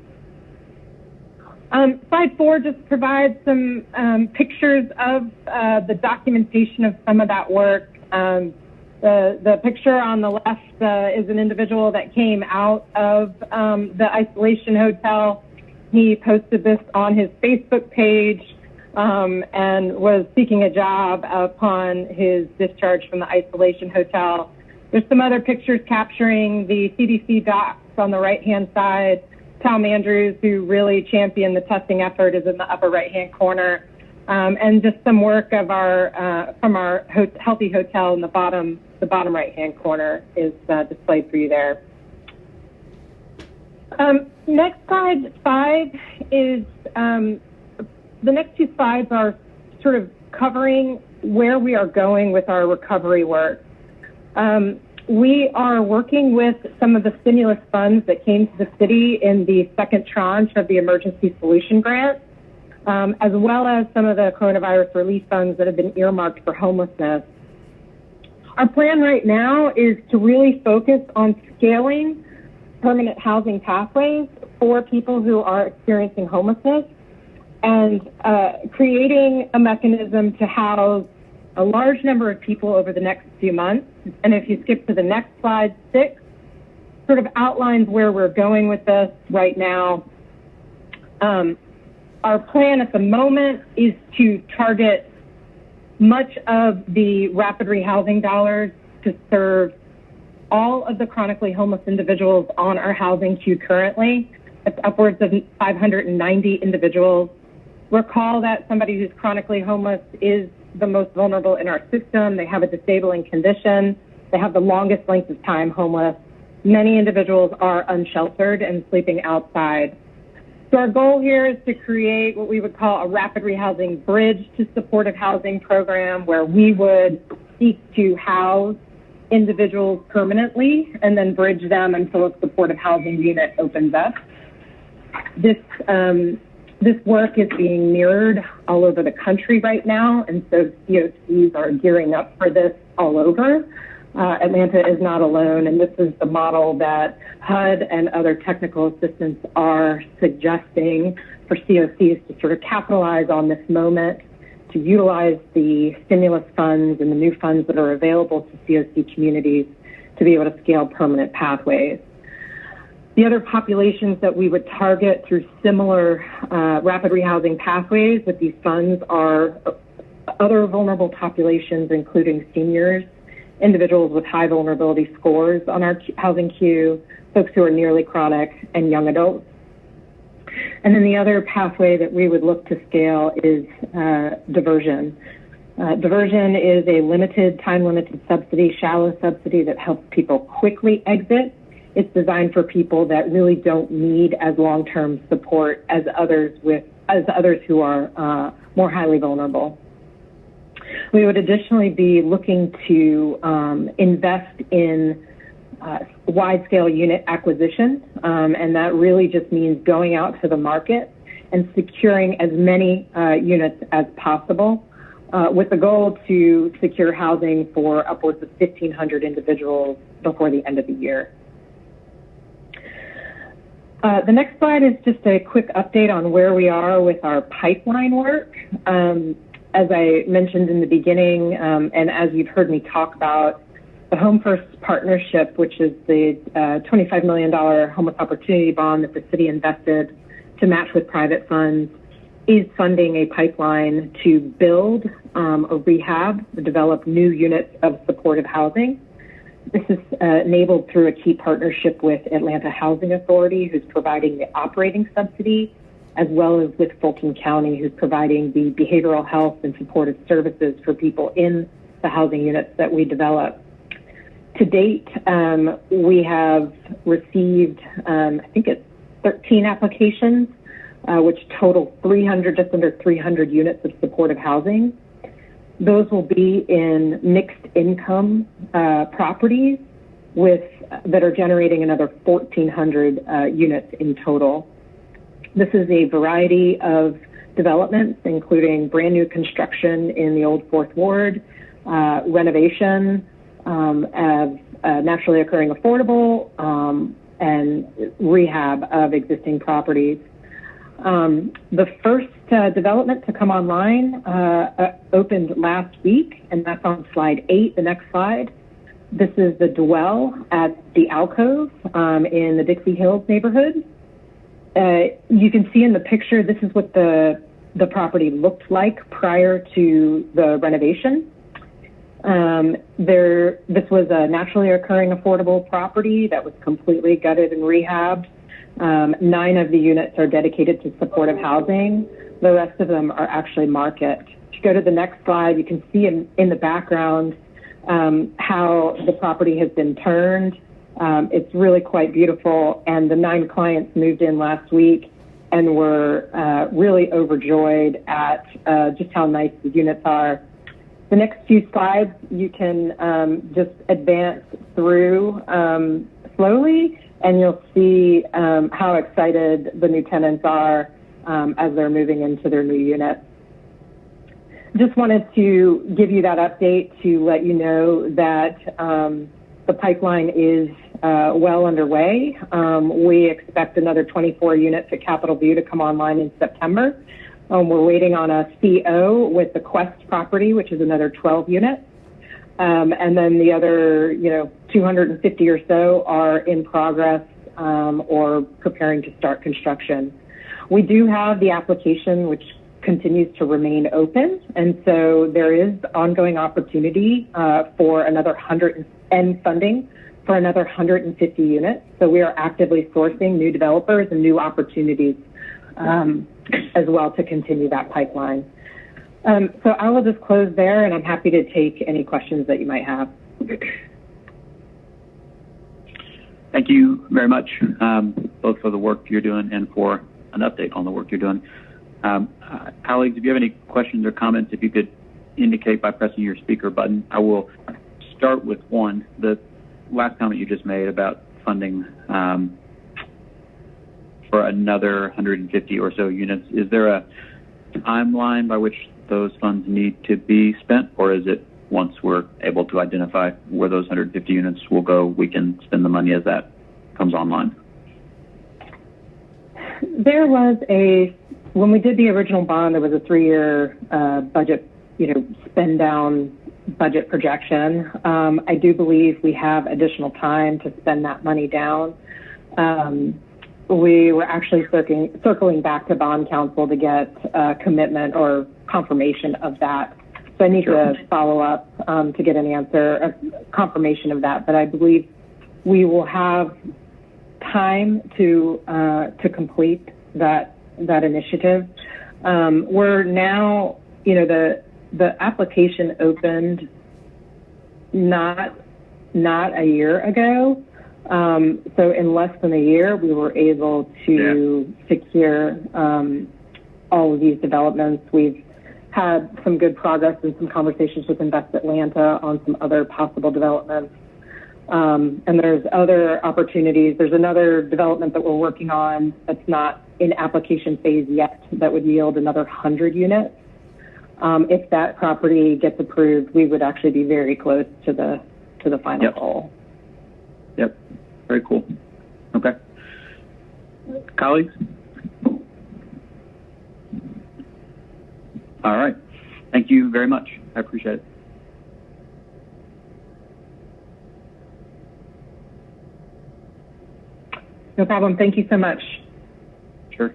Slide 4 just provides some pictures of the documentation of some of that work. The picture on the left is an individual that came out of the isolation hotel. He posted this on his Facebook page and was seeking a job upon his discharge from the isolation hotel. There's some other pictures capturing the CDC docs on the right-hand side. Tom Andrews, who really championed the testing effort, is in the upper right-hand corner. And just some work of our from our Healthy Hotel in the bottom right-hand corner is displayed for you there. Next slide 5 is the next 2 slides are sort of covering where we are going with our recovery work. We are working with some of the stimulus funds that came to the city in the second tranche of the Emergency Solution Grant, as well as some of the coronavirus relief funds that have been earmarked for homelessness. Our plan right now is to really focus on scaling permanent housing pathways for people who are experiencing homelessness and creating a mechanism to house a large number of people over the next few months. And if you skip to the next slide, 6, sort of outlines where we're going with this right now. Our plan at the moment is to target much of the rapid rehousing dollars to serve all of the chronically homeless individuals on our housing queue currently. It's upwards of 590 individuals. Recall that somebody who's chronically homeless is the most vulnerable in our system. They have a disabling condition. They have the longest length of time homeless. Many individuals are unsheltered and sleeping outside. So our goal here is to create what we would call a rapid rehousing bridge to supportive housing program, where we would seek to house individuals permanently and then bridge them until a supportive housing unit opens up. This work is being mirrored all over the country right now, and so COCs are gearing up for this all over. Atlanta is not alone, and this is the model that HUD and other technical assistants are suggesting for COCs to sort of capitalize on this moment, to utilize the stimulus funds and the new funds that are available to COC communities to be able to scale permanent pathways. The other populations that we would target through similar rapid rehousing pathways with these funds are other vulnerable populations, including seniors, individuals with high vulnerability scores on our housing queue, folks who are nearly chronic, and young adults. And then the other pathway that we would look to scale is diversion. Diversion is a time-limited subsidy, shallow subsidy that helps people quickly exit. It's designed for people that really don't need as long-term support as others who are more highly vulnerable. We would additionally be looking to invest in wide-scale unit acquisition, and that really just means going out to the market and securing as many units as possible, with the goal to secure housing for upwards of 1,500 individuals before the end of the year. The next slide is just a quick update on where we are with our pipeline work. As I mentioned in the beginning, and as you've heard me talk about, the Home First Partnership, which is the $25 million homeless opportunity bond that the city invested to match with private funds, is funding a pipeline to build a rehab, develop new units of supportive housing. This is enabled through a key partnership with Atlanta Housing Authority, who's providing the operating subsidy, as well as with Fulton County, who's providing the behavioral health and supportive services for people in the housing units that we develop. To date, we have received, I think it's 13 applications, which total just under 300 units of supportive housing. Those will be in mixed income properties that are generating another 1,400 units in total. This is a variety of developments, including brand new construction in the Old Fourth Ward, renovation of naturally occurring affordable, and rehab of existing properties. The first development to come online opened last week, and that's on slide 8, the next slide. This is the Dwell at the Alcove in the Dixie Hills neighborhood. You can see in the picture, this is what the property looked like prior to the renovation. This was a naturally occurring affordable property that was completely gutted and rehabbed. 9 of the units are dedicated to supportive housing. The rest of them are actually market. If you go to the next slide, you can see in the background how the property has been turned. It's really quite beautiful, and the 9 clients moved in last week and were really overjoyed at just how nice the units are. The next few slides, you can just advance through slowly, and you'll see how excited the new tenants are as they're moving into their new units. Just wanted to give you that update to let you know that the pipeline is well underway. We expect another 24 units at Capitol View to come online in September. We're waiting on a CO with the Quest property, which is another 12 units. And then the other, 250 or so are in progress or preparing to start construction. We do have the application, which continues to remain open. And so there is ongoing opportunity for another 100 and funding for another 150 units. So we are actively sourcing new developers and new opportunities as well to continue that pipeline. So I will just close there, and I'm happy to take any questions that you might have. Thank you very much, both for the work you're doing and for an update on the work you're doing. Colleagues, if you have any questions or comments, if you could indicate by pressing your speaker button. I will start with one. The last comment you just made about funding for another 150 or so units. Is there a timeline by which those funds need to be spent, or is it once we're able to identify where those 150 units will go, we can spend the money as that comes online? There was when we did the original bond, there was a 3-year budget, spend down budget projection. I do believe we have additional time to spend that money down. We were actually circling back to bond counsel to get commitment or confirmation of that. So I need to follow up to get an answer, a confirmation of that. But I believe we will have time to complete that initiative. We're now, the application opened not a year ago. So in less than a year, we were able to secure all of these developments. We've had some good progress and some conversations with Invest Atlanta on some other possible developments. And there's other opportunities. There's another development that we're working on that's not in application phase yet that would yield another 100 units. If that property gets approved, we would actually be very close to the final goal. Yep. Very cool. Okay. Colleagues? All right. Thank you very much. I appreciate it. No problem. Thank you so much. Sure.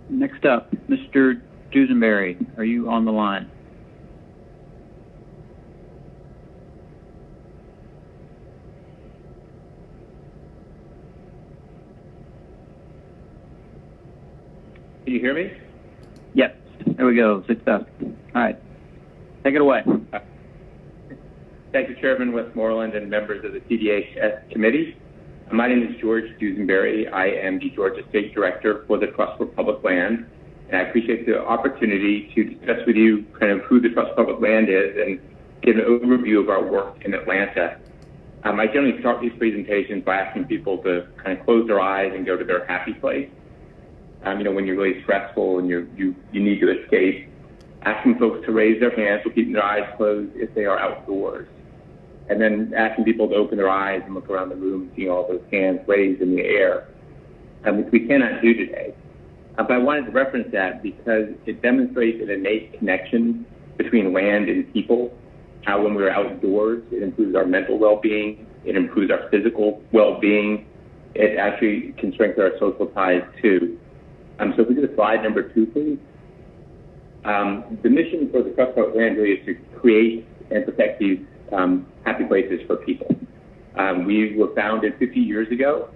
Next up, Mr. Dusenberry, are you on the line? Can you hear me? Yes. There we go. Success. All right. Take it away. Thank you, Chairman Westmoreland and members of the CDHS committee. My name is George Dusenberry. I am the Georgia State Director for the Trust for Public Land, and I appreciate the opportunity to discuss with you kind of who the Trust for Public Land is and give an overview of our work in Atlanta. I generally start these presentations by asking people to kind of close their eyes and go to their happy place. When you're really stressful and you need to escape, asking folks to raise their hands or keeping their eyes closed if they are outdoors. And then asking people to open their eyes and look around the room, seeing all those hands raised in the air, which we cannot do today. But I wanted to reference that because it demonstrates an innate connection between land and people. How when we're outdoors, it improves our mental well-being, it improves our physical well-being, it actually can strengthen our social ties too. So if we go to slide number 2, please. The mission for the Trust for Public Land really is to create and protect these happy places for people. We were founded 50 years ago,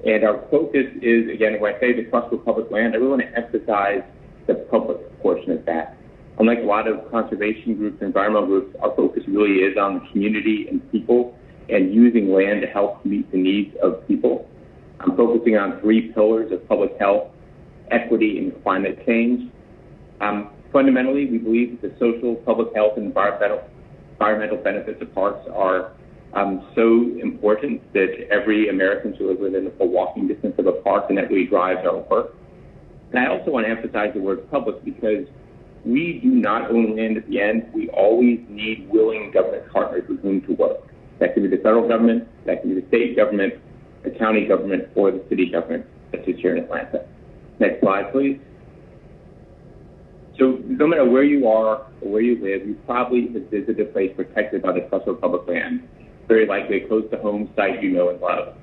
and our focus is, again, when I say the Trust for Public Land, I really want to emphasize the public portion of that. Unlike a lot of conservation groups and environmental groups, our focus really is on the community and people and using land to help meet the needs of people. I'm focusing on 3 pillars of public health, equity, and climate change. Fundamentally, we believe that the social, public health, and environmental benefits of parks are so important that every American should live within a walking distance of a park, and that really drives our work. And I also want to emphasize the word public because we do not own land at the end. We always need willing government partners with whom to work. That can be the federal government, that can be the state government, the county government, or the city government, such as here in Atlanta. Next slide, please. So no matter where you are or where you live, you probably have visited a place protected by the Trust for Public Land, very likely a close-to-home site you know and love.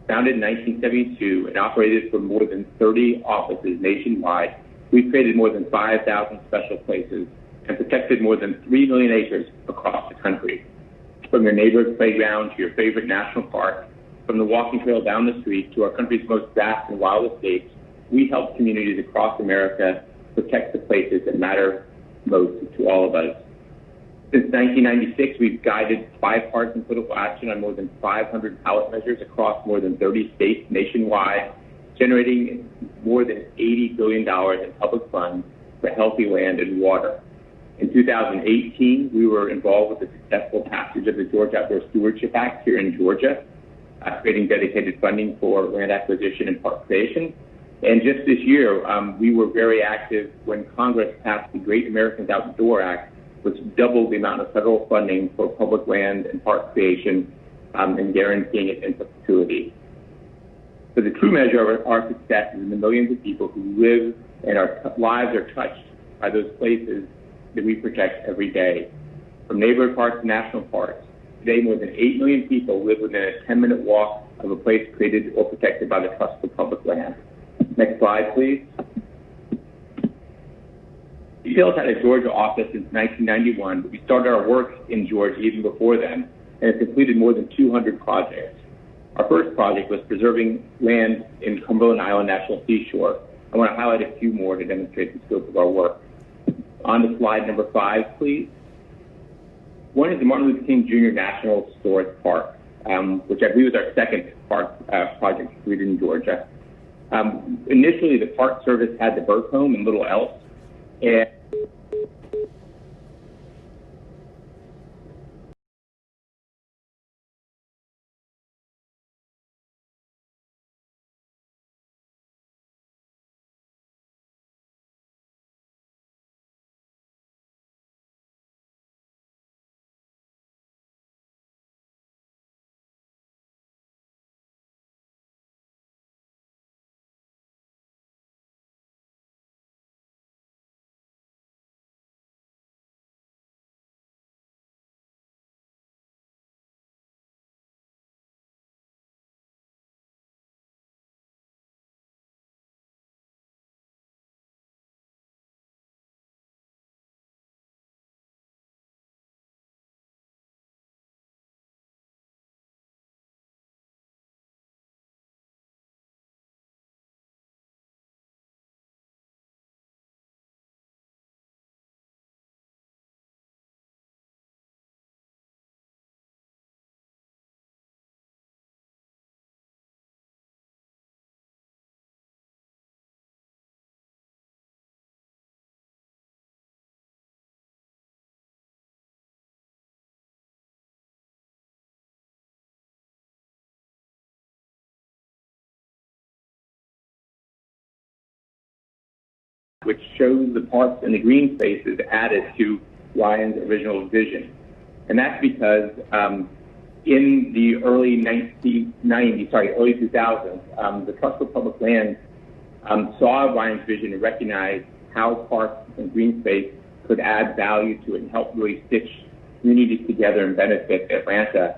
Founded in 1972 and operated from more than 30 offices nationwide, we've created more than 5,000 special places and protected more than 3 million acres across the country. From your neighborhood playground to your favorite national park, from the walking trail down the street to our country's most vast and wild estates, we help communities across America protect the places that matter most to all of us. Since 1996, we've guided bipartisan political action on more than 500 ballot measures across more than 30 states nationwide, generating more than $80 billion in public funds for healthy land and water. In 2018, we were involved with the successful passage of the Georgia Outdoor Stewardship Act here in Georgia, creating dedicated funding for land acquisition and park creation. And just this year, we were very active when Congress passed the Great Americans Outdoor Act, which doubled the amount of federal funding for public land and park creation and guaranteeing it in perpetuity. So the true measure of our success is in the millions of people who live and our lives are touched by those places that we protect every day. From neighborhood parks to national parks, today more than 8 million people live within a 10-minute walk of a place created or protected by the Trust for Public Land. Next slide, please. DPL's had a Georgia office since 1991, but we started our work in Georgia even before then, and have completed more than 200 projects. Our first project was preserving land in Cumberland Island National Seashore. I want to highlight a few more to demonstrate the scope of our work. On to slide number 5, please. One is the Martin Luther King Jr. National Historic Park, which I believe is our second park project completed in Georgia. Initially, the Park Service had the Burke Home and Little Elf, and which shows the parks and the green spaces added to Ryan's original vision. And that's because in the early 2000s, the Trust for Public Land saw Ryan's vision and recognized how parks and green space could add value to it and help really stitch communities together and benefit Atlanta.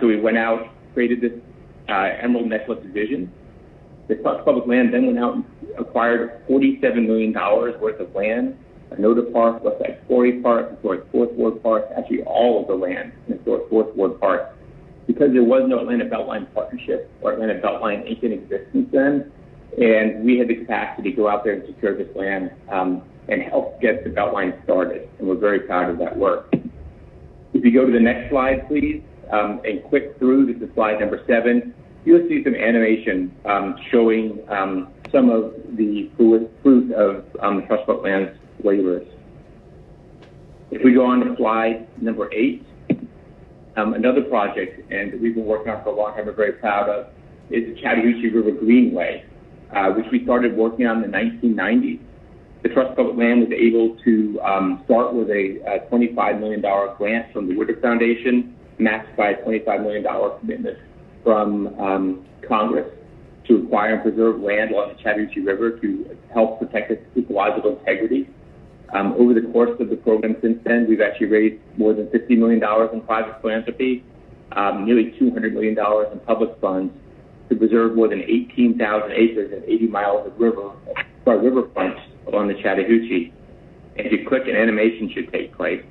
So we went out, created this Emerald Necklace vision. The Trust for Public Land then went out and acquired $47 million worth of land, Noda Park, Westside Quarry Park, Historic Fourth Ward Park, actually all of the land in Historic Fourth Ward Park. Because there was no Atlanta Beltline Partnership or Atlanta Beltline Inc. in existence then, and we had the capacity to go out there and secure this land and help get the Beltline started, and we're very proud of that work. If you go to the next slide, please, and click through, this is slide number 7, you'll see some animation showing some of the fruit of the Trust for Public Land's waivers. If we go on to slide number 8, another project, and we've been working on for a long time, we're very proud of, is the Chattahoochee River Greenway, which we started working on in the 1990s. The Trust Public Land was able to start with a $25 million grant from the Woodard Foundation, matched by a $25 million commitment from Congress to acquire and preserve land along the Chattahoochee River to help protect its ecological integrity. Over the course of the program since then, we've actually raised more than $50 million in private philanthropy, nearly $200 million in public funds to preserve more than 18,000 acres and 80 miles of riverfront along the Chattahoochee. And if you click, an animation should take place.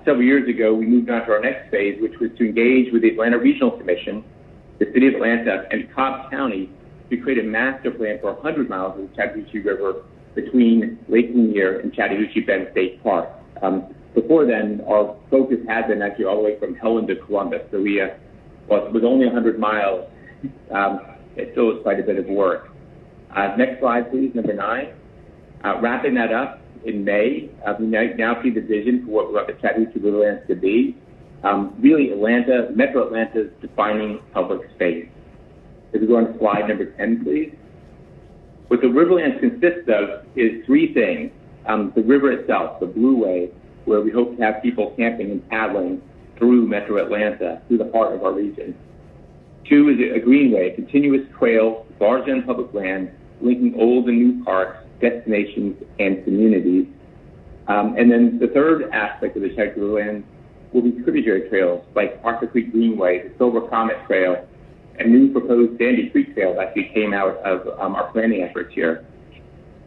Several years ago, we moved on to our next phase, which was to engage with the Atlanta Regional Commission, the City of Atlanta, and Cobb County to create a master plan for 100 miles of the Chattahoochee River between Lake Lanier and Chattahoochee Bend State Park. Before then, our focus had been actually all the way from Helen to Columbus. So well, it was only 100 miles. It still was quite a bit of work. Next slide, please, number 9. Wrapping that up, in May, we now see the vision for what we want the Chattahoochee Riverlands to be. Really, Metro Atlanta's defining public space. If we go on to slide number 10, please. What the Riverlands consists of is 3 things. The river itself, the Blueway, where we hope to have people camping and paddling through Metro Atlanta, through the heart of our region. 2 is a greenway, a continuous trail, largely on public land, linking old and new parks, destinations, and communities. And then the third aspect of the Chattahoochee Riverlands will be tributary trails like Arthur Creek Greenway, the Silver Comet Trail, and new proposed Sandy Creek Trail that actually came out of our planning efforts here.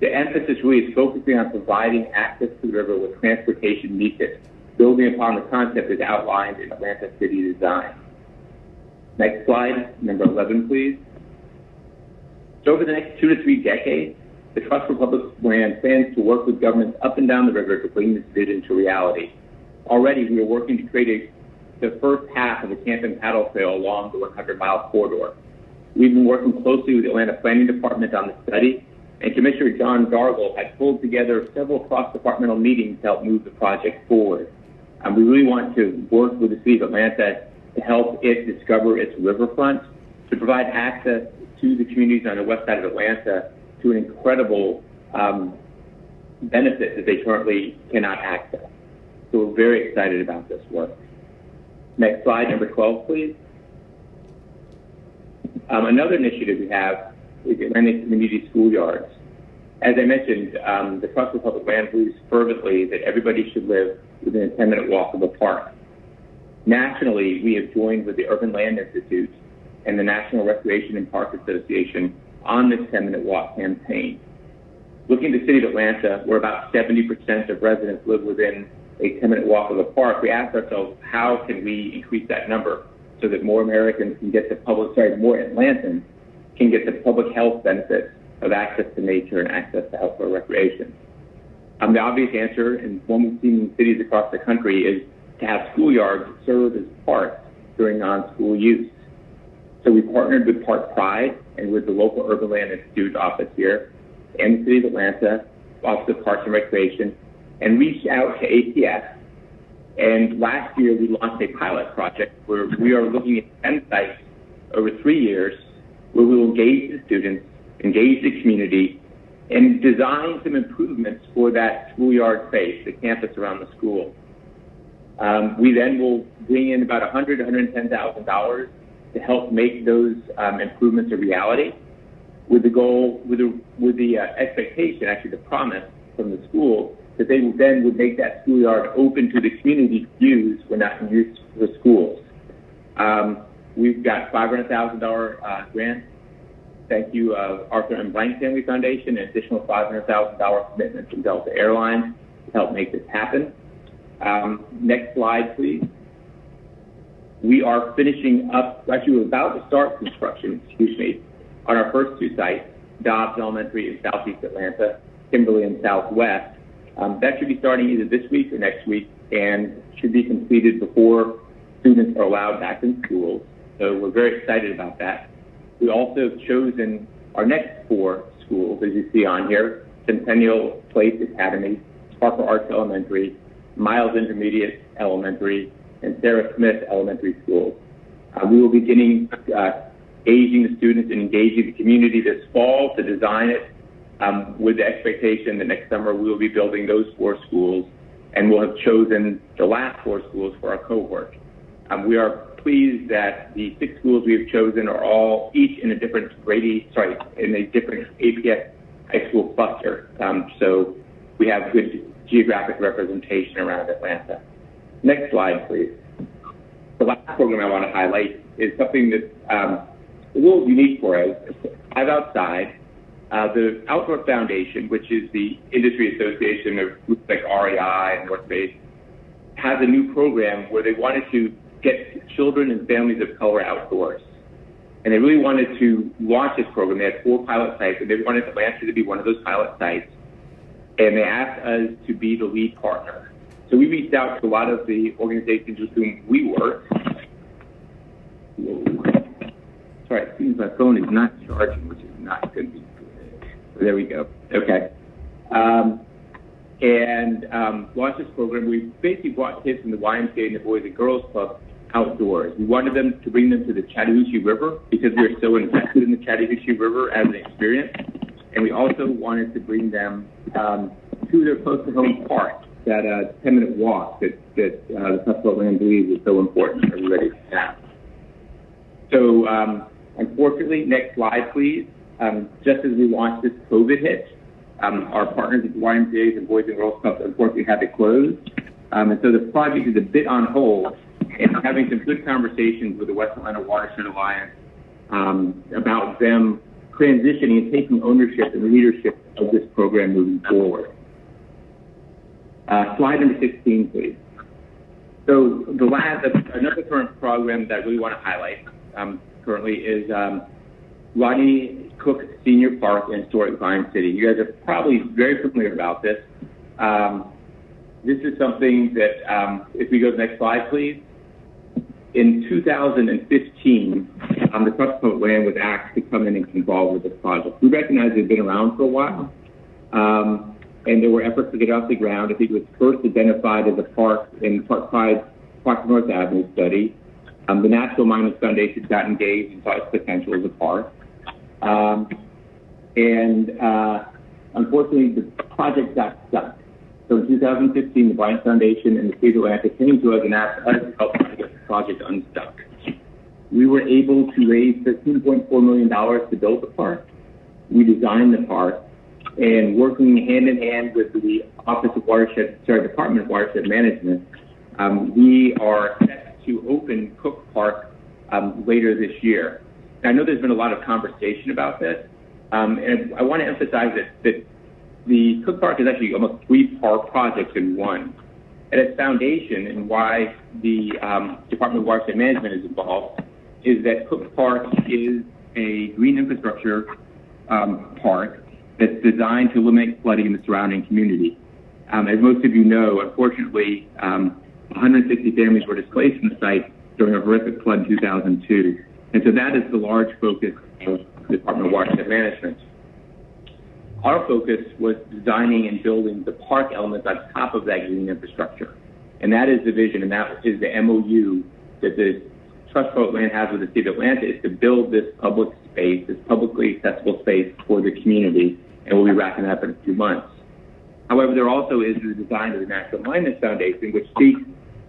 The emphasis really is focusing on providing access to the river with transportation meets it, building upon the concept as outlined in Atlanta City Design. Next slide, number 11, please. So over the next 2 to 3 decades, the Trust for Public Land plans to work with governments up and down the river to bring this vision to reality. Already, we are working to create the first half of the camp and paddle trail along the 100-mile corridor. We've been working closely with the Atlanta Planning Department on the study, and Commissioner John Dargle had pulled together several cross-departmental meetings to help move the project forward. We really want to work with the City of Atlanta to help it discover its riverfront, to provide access to the communities on the west side of Atlanta to an incredible benefit that they currently cannot access. So we're very excited about this work. Next slide, number 12, please. Another initiative we have is the Atlanta Community Schoolyards. As I mentioned, the Trust for Public Land believes fervently that everybody should live within a 10-minute walk of a park. Nationally, we have joined with the Urban Land Institute and the National Recreation and Park Association on this 10-minute walk campaign. Looking at the City of Atlanta, where about 70% of residents live within a 10-minute walk of a park, we asked ourselves, how can we increase that number so that more Americans can get more Atlantans can get the public health benefits of access to nature and access to outdoor recreation? The obvious answer, and one we've seen in cities across the country, is to have schoolyards serve as parks during non-school use. So we partnered with Park Pride and with the local Urban Land Institute office here and the City of Atlanta, Office of Parks and Recreation, and reached out to APS. And last year we launched a pilot project where we are looking at 10 sites over 3 years where we will engage the students, engage the community, and design some improvements for that schoolyard space, the campus around the school. We then will bring in about $100,000 to $110,000 to help make those improvements a reality, with the goal, with the expectation, actually the promise from the school, that they then would make that schoolyard open to the community to use when not in use for schools. We've got $500,000 grant. Thank you, Arthur M. Blank Family Foundation, an additional $500,000 commitment from Delta Airlines to help make this happen. Next slide, please. We are finishing up, actually we're about to start construction, on our first 2 sites, Dobbs Elementary in Southeast Atlanta, Kimberly in Southwest. That should be starting either this week or next week and should be completed before students are allowed back in schools. So we're very excited about that. We also have chosen our next 4 schools, as you see on here, Centennial Place Academy, Harper Arts Elementary, Miles Intermediate Elementary, and Sarah Smith Elementary Schools. We will be beginning engaging the students and engaging the community this fall to design it with the expectation that next summer we will be building those 4 schools, and we'll have chosen the last 4 schools for our cohort. We are pleased that the 6 schools we have chosen are all each in a different different APS high school cluster. So we have good geographic representation around Atlanta. Next slide, please. The last program I want to highlight is something that's a little unique for us. Live Outside, the Outdoor Foundation, which is the industry association of groups like REI and North Face, has a new program where they wanted to get children and families of color outdoors. And they really wanted to launch this program. They had 4 pilot sites, and they wanted Atlanta to be one of those pilot sites. And they asked us to be the lead partner. So we reached out to a lot of the organizations with whom we work. Sorry, it seems my phone is not charging, which is not going to be good. So there we go. Okay. Launched this program. We basically brought kids from the YMCA and the Boys and Girls Club outdoors. We wanted them to bring them to the Chattahoochee River because we're so invested in the Chattahoochee River as an experience. And we also wanted to bring them to their close-to-home park, that 10-minute walk that the Festival of Land believes is so important for everybody to have. So, unfortunately, next slide, please. Just as we launched this, COVID hit. Our partners at the YMCA's and Boys and Girls Clubs unfortunately had to close. And so the project is a bit on hold, and we're having some good conversations with the West Atlanta Watershed Alliance about them transitioning and taking ownership and leadership of this program moving forward. Slide number 16, please. So another current program that I really want to highlight currently is Rodney Cook Senior Park in historic Vine City. You guys are probably very familiar about this. This is something that, if we go to the next slide, please. In 2015, the Trust Public Land was asked to come in and get involved with this project. We recognize it had been around for a while, and there were efforts to get it off the ground. I think it was first identified as a park in Park North Avenue study. The National Monuments Foundation got engaged and saw its potential as a park. Unfortunately, the project got stuck. So in 2015, the Bryant Foundation and the State of Atlanta came to us and asked us to help get the project unstuck. We were able to raise $13.4 million to build the park. We designed the park, and working hand in hand with the Department of Watershed Management, we are set to open Cook Park later this year. Now, I know there's been a lot of conversation about this, and I want to emphasize that the Cook Park is actually almost 3 projects in one. At its foundation, and why the Department of Watershed Management is involved, is that Cook Park is a green infrastructure park that's designed to eliminate flooding in the surrounding community. As most of you know, unfortunately, 160 families were displaced from the site during a horrific flood in 2002. And so that is the large focus of the Department of Watershed Management. Our focus was designing and building the park elements on top of that green infrastructure. And that is the vision, and that is the MOU that the Trust Public Land has with the State of Atlanta, is to build this public space, this publicly accessible space for the community, and we'll be wrapping that up in a few months. However, there also is the design of the National Monuments Foundation, which seeks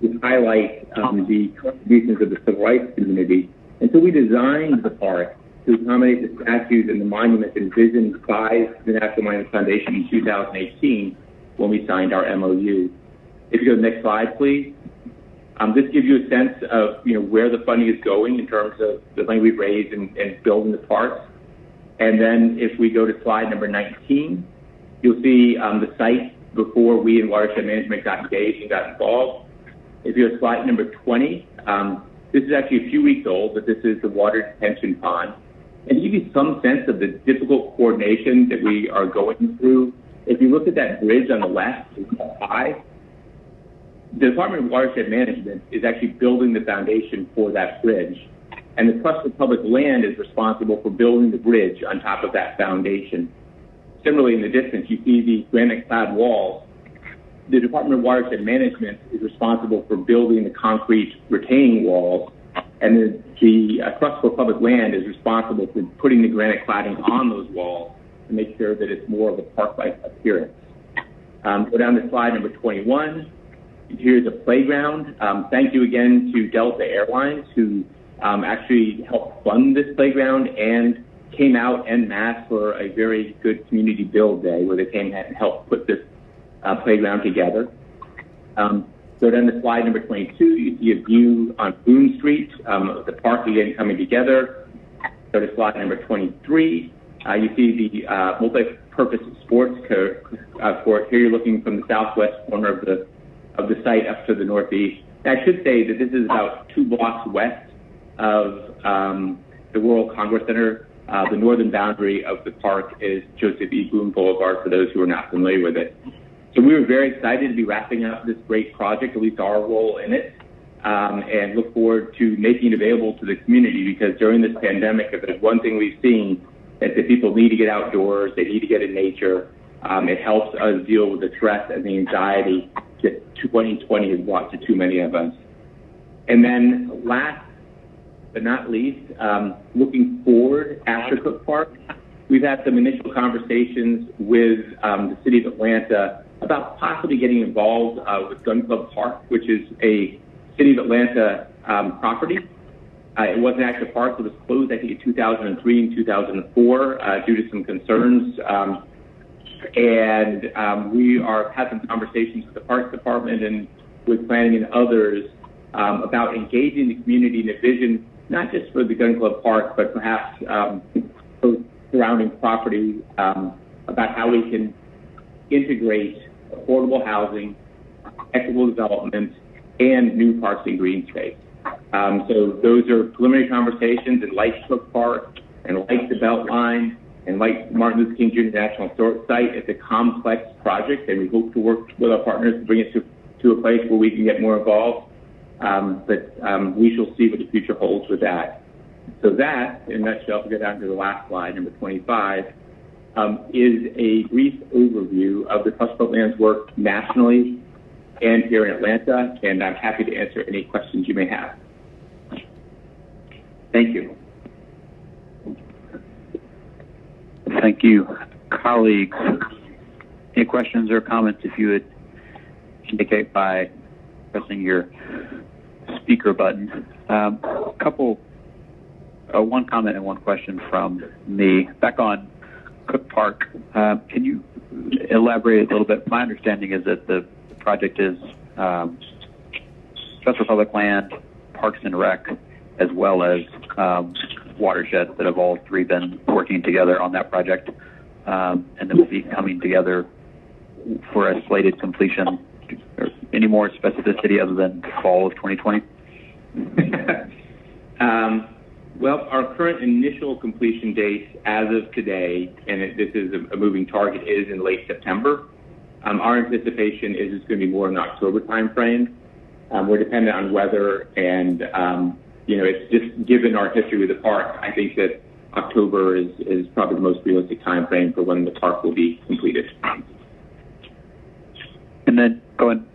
to highlight the contributions of the civil rights community. And so we designed the park to accommodate the statues and the monuments envisioned by the National Monuments Foundation in 2018 when we signed our MOU. If you go to the next slide, please. This gives you a sense of where the funding is going in terms of the money we've raised and building the parks. And then if we go to slide number 19, you'll see the site before we in Watershed Management got engaged and got involved. If you go to slide number 20, this is actually a few weeks old, but this is the water detention pond. And to give you some sense of the difficult coordination that we are going through, if you look at that bridge on the left, high, the Department of Watershed Management is actually building the foundation for that bridge. And the Trust for Public Land is responsible for building the bridge on top of that foundation. Similarly, in the distance, you see the granite-clad walls. The Department of Watershed Management is responsible for building the concrete retaining walls, and the Trust for Public Land is responsible for putting the granite cladding on those walls to make sure that it's more of a park-like appearance. Go down to slide number 21. Here's a playground. Thank you again to Delta Airlines, who actually helped fund this playground and came out en masse for a very good community build day where they came and helped put this playground together. Go down to slide number 22. You see a view on Boone Street, the park again coming together. Go to slide number 23. You see the multi-purpose sports court. Here you're looking from the southwest corner of the site up to the northeast. And I should say that this is about 2 blocks west of the World Congress Center. The northern boundary of the park is Joseph E. Boone Boulevard, for those who are not familiar with it. So we were very excited to be wrapping up this great project, at least our role in it, and look forward to making it available to the community, because during this pandemic, if there's one thing we've seen, is that people need to get outdoors, they need to get in nature. It helps us deal with the stress and the anxiety that 2020 has brought to too many of us. And then last but not least, looking forward after Cook Park, we've had some initial conversations with the City of Atlanta about possibly getting involved with Gun Club Park, which is a City of Atlanta property. It wasn't actually a park. It was closed, I think, in 2003 and 2004 due to some concerns. We are having conversations with the Parks Department and with planning and others about engaging the community in a vision, not just for the Gun Club Park, but perhaps for surrounding property, about how we can integrate affordable housing, equitable development, and new parks and green space. So those are preliminary conversations, and like Cook Park, and like the Beltline, and like Martin Luther King Jr. National Historic Site, it's a complex project, and we hope to work with our partners to bring it to a place where we can get more involved. But we shall see what the future holds with that. So that, in a nutshell, to go down to the last slide, number 25, is a brief overview of the Trust for Land's work nationally and here in Atlanta, and I'm happy to answer any questions you may have. Thank you. Thank you, colleagues. Any questions or comments, if you would indicate by pressing your speaker button. One comment and one question from me. Back on Cook Park, can you elaborate a little bit? My understanding is that the project is Trust for Public Land, Parks and Rec, as well as Watershed, that have all three been working together on that project, and that will be coming together for a slated completion. Any more specificity other than fall of 2020? Well, our current initial completion date as of today, and this is a moving target, is in late September. Our anticipation is it's going to be more in the October timeframe. We're dependent on weather, and it's just given our history with the park, I think that October is probably the most realistic timeframe for when the park will be completed. And then going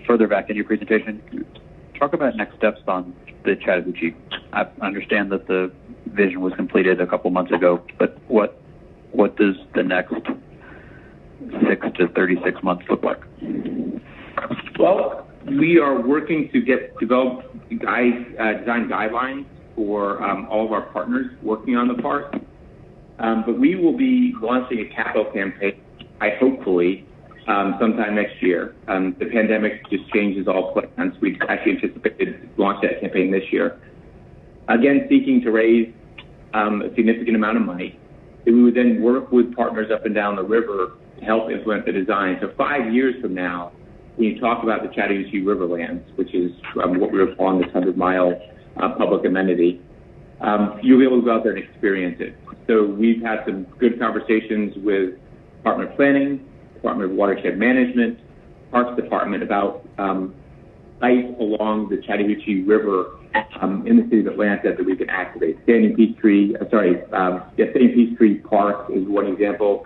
further back in your presentation, talk about next steps on the Chattahoochee. I understand that the vision was completed a couple months ago, but what does the next 6 to 36 months look like? Well, we are working to develop design guidelines for all of our partners working on the park. But we will be launching a capital campaign, hopefully, sometime next year. The pandemic just changes all plans. We actually anticipated to launch that campaign this year. Again, seeking to raise a significant amount of money. We would then work with partners up and down the river to help implement the design. So 5 years from now, when you talk about the Chattahoochee Riverlands, which is what we were calling this 100-mile public amenity, you'll be able to go out there and experience it. So we've had some good conversations with Department of Planning, Department of Watershed Management, Parks Department about sites along the Chattahoochee River in the city of Atlanta that we can activate. Standing Peachtree Park is one example.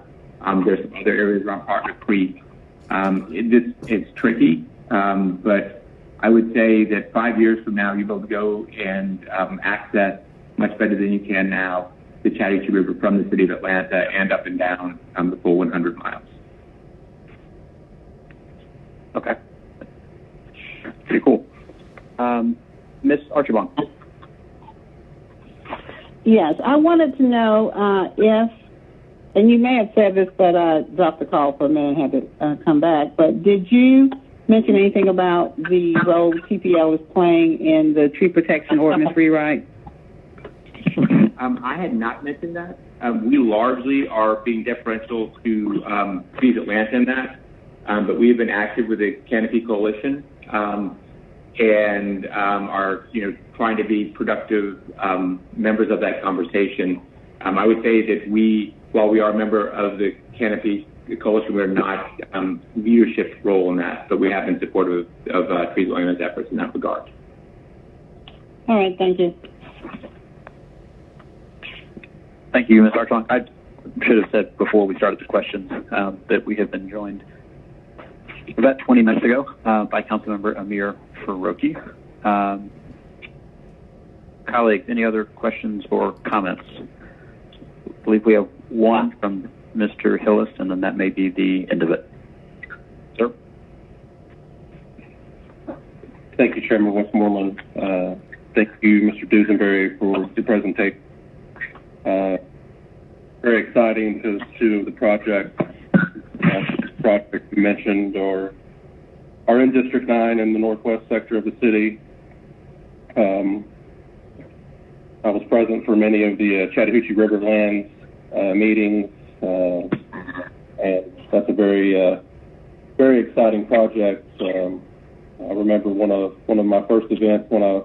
There's some other areas around Partner Creek. It's tricky, but I would say that 5 years from now, you'll be able to go and access much better than you can now the Chattahoochee River from the city of Atlanta and up and down the full 100 miles. Okay. Pretty cool. Ms. Archibong. Yes, I wanted to know if, and you may have said this, but I dropped the call for a minute and had to come back, but did you mention anything about the role TPO is playing in the tree protection ordinance rewrite? I had not mentioned that. We largely are being deferential to Trees Atlanta in that, but we have been active with the Canopy Coalition and are trying to be productive members of that conversation. I would say that while we are a member of the Canopy Coalition, we're not leadership role in that, but we have been supportive of Trees Atlanta's efforts in that regard. All right, thank you. Thank you, Ms. Archibong. I should have said before we started the questions that we have been joined about 20 minutes ago by Councilmember Amir Faroqi. Colleagues, any other questions or comments? I believe we have one from Mr. Hillis, and then that may be the end of it. Sir? Thank you, Chairman Westmoreland. Thank you, Mr. Dusenberry, for the presentation. Very exciting to see the project you mentioned are in District 9 in the northwest sector of the city. I was present for many of the Chattahoochee Riverlands meetings, and that's a very exciting project. I remember one of my first events when I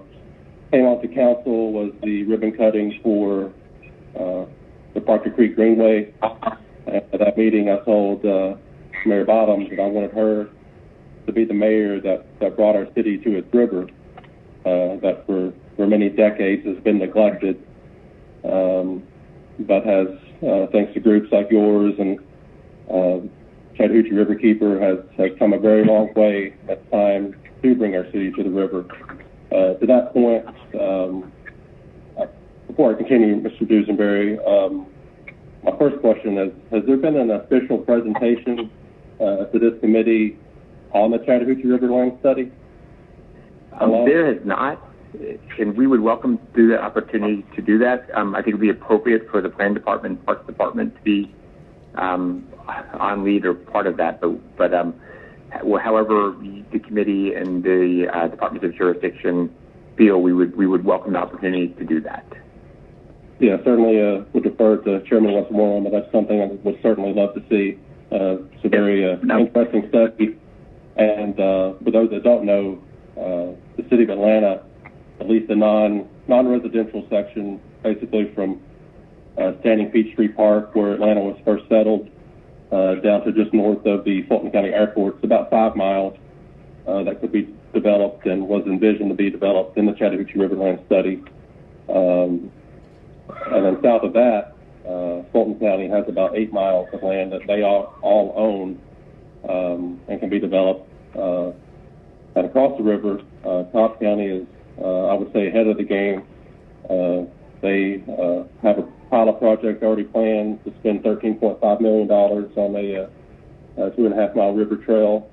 came onto council was the ribbon cutting for the Partner Creek Greenway. At that meeting, I told Mayor Bottoms that I wanted her to be the mayor that brought our city to its river, that for many decades has been neglected, but has, thanks to groups like yours and Chattahoochee Riverkeeper, has come a very long way at time to bring our city to the river. To that point, before I continue, Mr. Dusenberry, my first question is, has there been an official presentation to this committee on the Chattahoochee Riverland study? There has not, and we would welcome the opportunity to do that. I think it would be appropriate for the Planning Department and Parks Department to be on lead or part of that, but however the committee and the Departments of Jurisdiction feel, we would welcome the opportunity to do that. Yeah, certainly would defer to Chairman Westmoreland, but that's something I would certainly love to see. It's a very interesting study. And for those that don't know, the city of Atlanta, at least the non-residential section, basically from Standing Peachtree Park, where Atlanta was first settled, down to just north of the Fulton County Airport, it's about 5 miles that could be developed and was envisioned to be developed in the Chattahoochee Riverland study. And then south of that, Fulton County has about 8 miles of land that they all own and can be developed. And across the river, Cobb County is, I would say, ahead of the game. They have a pilot project already planned to spend $13.5 million on a 2.5-mile river trail.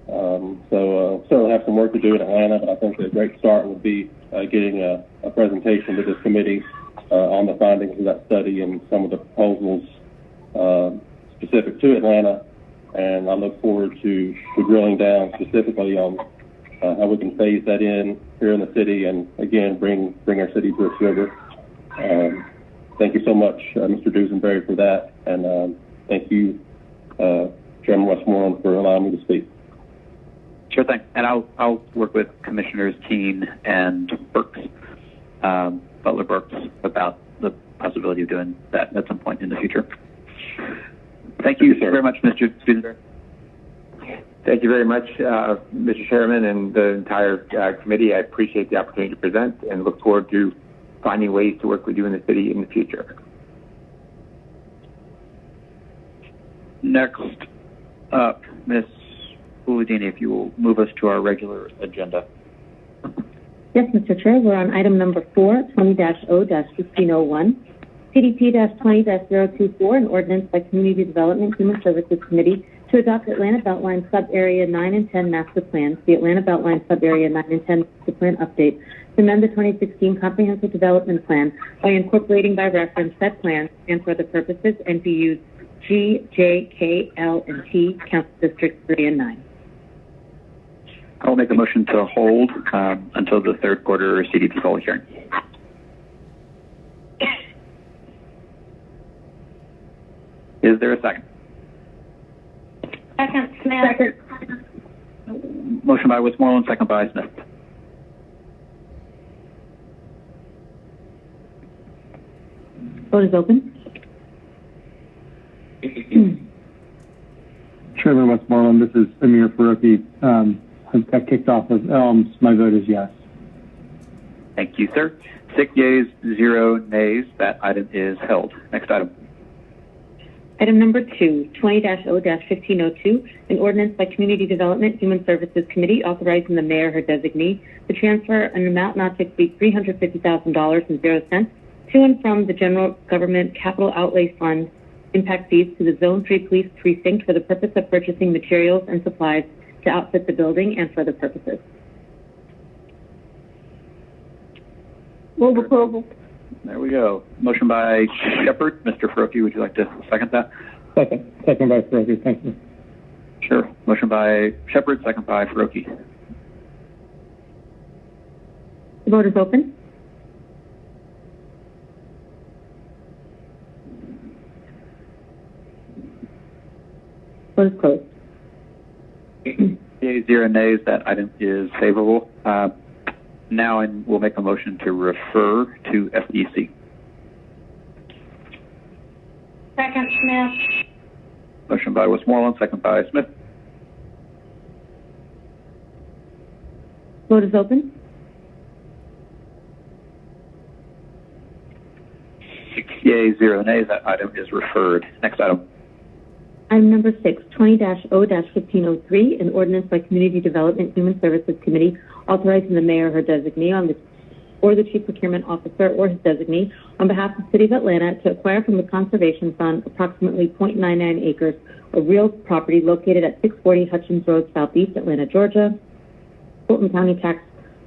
So certainly have some work to do in Atlanta, but I think a great start would be getting a presentation to this committee on the findings of that study and some of the proposals specific to Atlanta. And I look forward to drilling down specifically on how we can phase that in here in the city and, again, bring our city to its river. Thank you so much, Mr. Dusenberry, for that. And thank you, Chairman Westmoreland, for allowing me to speak. Sure thing. And I'll work with Commissioners Keene and Butler Burks about the possibility of doing that at some point in the future. Thank you very much, Mr. Dusenberry. Thank you very much, Mr. Chairman and the entire committee. I appreciate the opportunity to present and look forward to finding ways to work with you in the city in the future. Next up, Ms. Uladini, if you will move us to our regular agenda. Yes, Mr. Chair, we're on item number 4, 20-0-1501, CDP-20-024, an ordinance by Community Development Human Services Committee to adopt Atlanta Beltline Sub-Area 9 and 10 Master Plans, the Atlanta Beltline Sub-Area 9 and 10 Master Plan Update, to amend the 2016 Comprehensive Development Plan by incorporating by reference said plans and for the purposes and to use G, J, K, L, and T Council Districts 3 and 9. I will make a motion to hold until the third quarter CDP public hearing. Is there a second? Second, Smith. Motion by Westmoreland, second by Smith. Vote is open. Chairman Westmoreland, this is Amir Faruqi. I got kicked off of ELMS. My vote is yes. Thank you, sir. 6 yeas, 0 nays. That item is held. Next item. Item number 2, 20-0-1502, an ordinance by Community Development Human Services Committee authorizing the mayor or her designee to transfer an amount not to exceed $350,000.00 to and from the General Government Capital Outlay Fund impact fees to the Zone 3 Police Precinct for the purpose of purchasing materials and supplies to outfit the building and for other purposes. Move approval. There we go. Motion by Shepard. Mr. Faruqi, would you like to second that? Second by Faruqi. Thank you. Sure. Motion by Shepard, second by Faruqi. The vote is open. Vote is closed. Yeas, 0 nays. That item is favorable. Now we'll make a motion to refer to FEC. Second, Smith. Motion by Westmoreland, second by Smith. Vote is open. 6 yeas, 0 nays. That item is referred. Next item. Item number 6, 20-0-1503, an ordinance by Community Development Human Services Committee authorizing the mayor or her designee or the chief procurement officer or his designee on behalf of the City of Atlanta to acquire from the Conservation Fund approximately 0.99 acres of real property located at 640 Hutchins Road, Southeast Atlanta, Georgia. Fulton County Tax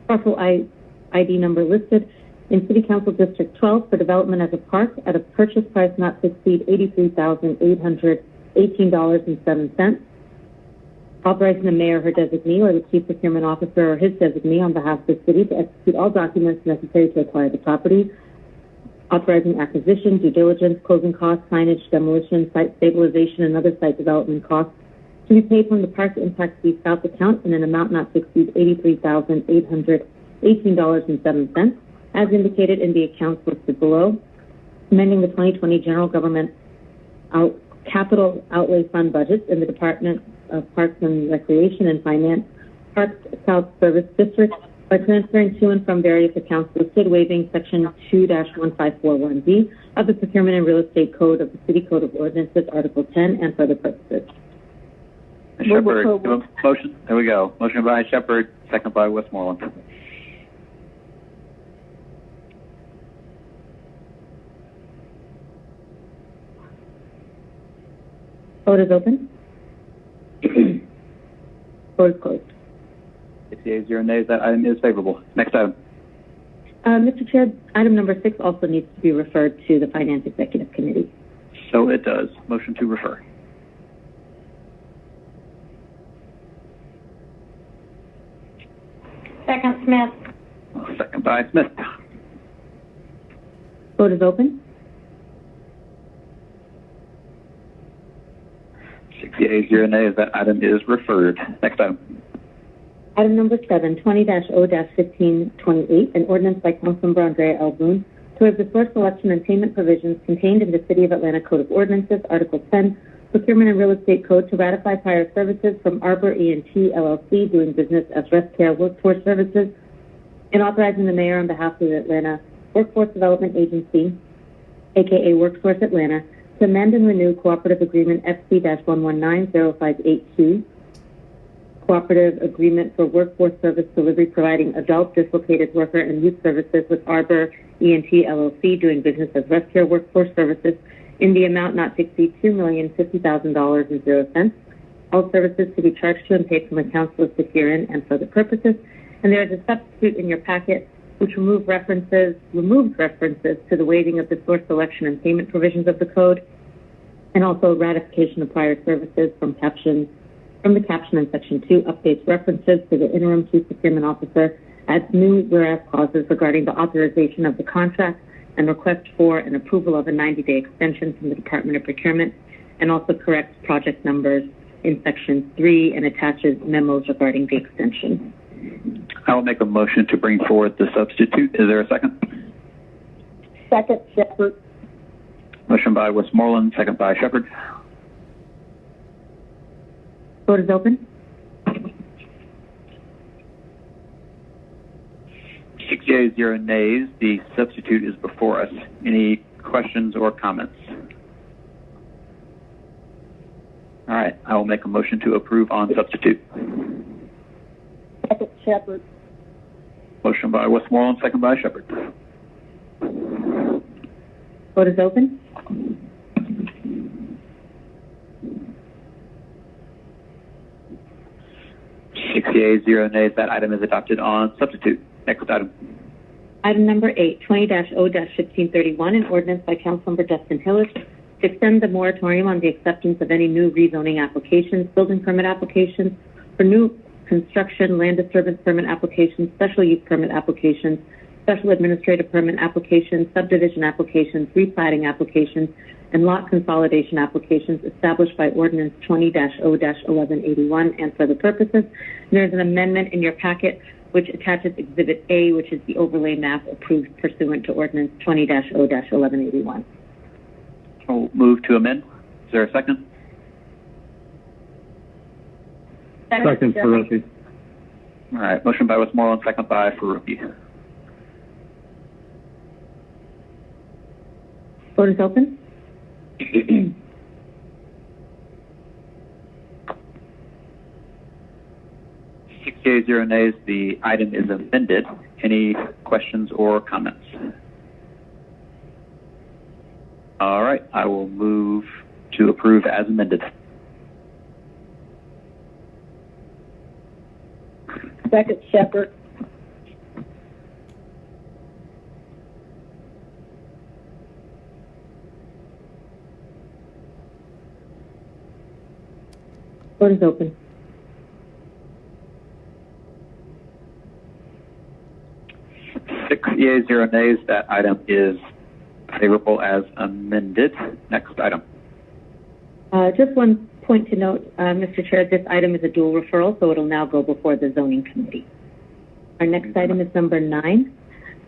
Parcel ID number listed in City Council District 12 for development as a park at a purchase price not to exceed $83,818.07. Authorizing the mayor or her designee or the chief procurement officer or his designee on behalf of the city to execute all documents necessary to acquire the property. Authorizing acquisition, due diligence, closing costs, signage, demolition, site stabilization, and other site development costs to be paid from the Park Impact Fee South account in an amount not to exceed $83,818.07, as indicated in the accounts listed below. Amending the 2020 General Government Capital Outlay Fund budgets in the Department of Parks and Recreation and Finance, Parks South Service District, by transferring to and from various accounts listed, waiving Section 2-1541B of the Procurement and Real Estate Code of the City Code of Ordinances, Article 10, and for other purposes. Shepard, motion. There we go. Motion by Shepard, second by Westmoreland. Vote is open. Vote is closed. 6 yeas, 0 nays. That item is favorable. Next item. Mr. Chair, item number 6 also needs to be referred to the Finance Executive Committee. So it does. Motion to refer. Second, Smith. Second by Smith. Vote is open. 6 yeas, 0 nays. That item is referred. Next item. Item number 7, 20-0-1528, an ordinance by Councilmember Andrea L. Boone to waive the source selection and payment provisions contained in the City of Atlanta Code of Ordinances, Article 10, Procurement and Real Estate Code to ratify prior services from Arbor E&T LLC doing business as Rest Care Workforce Services, and authorizing the mayor on behalf of the Atlanta Workforce Development Agency, aka Workforce Atlanta, to amend and renew Cooperative Agreement FC-119058 Cooperative Agreement for Workforce Service Delivery providing adult dislocated worker and youth services with Arbor ENT LLC doing business as Rescare Workforce Services in the amount not to exceed $2,050,000.00. All services to be charged to and paid from accounts listed herein and for the purposes. And there is a substitute in your packet which removes references to the waiving of the source selection and payment provisions of the code, and also ratification of prior services from the caption in Section 2 updates references to the interim chief procurement officer, adds new whereas clauses regarding the authorization of the contract and request for and approval of a 90-day extension from the Department of Procurement, and also corrects project numbers in Section 3 and attaches memos regarding the extension. I will make a motion to bring forward the substitute. Is there a second? Second, Shepard. Motion by Westmoreland, second by Shepard. Vote is open. 6 yeas, 0 nays. The substitute is before us. Any questions or comments? All right. I will make a motion to approve on substitute. Second, Shepard. Motion by Westmoreland, second by Shepard. Vote is open. Six yeas, 0 nays. That item is adopted on substitute. Next item. Item number 8, 20-0-1531, an ordinance by Councilmember Justin Hillis to extend the moratorium on the acceptance of any new rezoning applications, building permit applications, for new construction, land disturbance permit applications, special use permit applications, special administrative permit applications, subdivision applications, replatting applications, and lot consolidation applications established by Ordinance 20-0-1181 and for the purposes. There's an amendment in your packet which attaches Exhibit A, which is the overlay map approved pursuant to Ordinance 20-0-1181. I'll move to amend. Is there a second? Second, Faruqi. All right. Motion by Westmoreland, second by Faruqi. Vote is open. 6 yeas, 0 nays. The item is amended. Any questions or comments? All right. I will move to approve as amended. Second, Shepard. Vote is open. Six yeas, 0 nays. That item is favorable as amended. Next item. Just one point to note, Mr. Chair, this item is a dual referral, so it'll now go before the Zoning Committee. Our next item is number 9,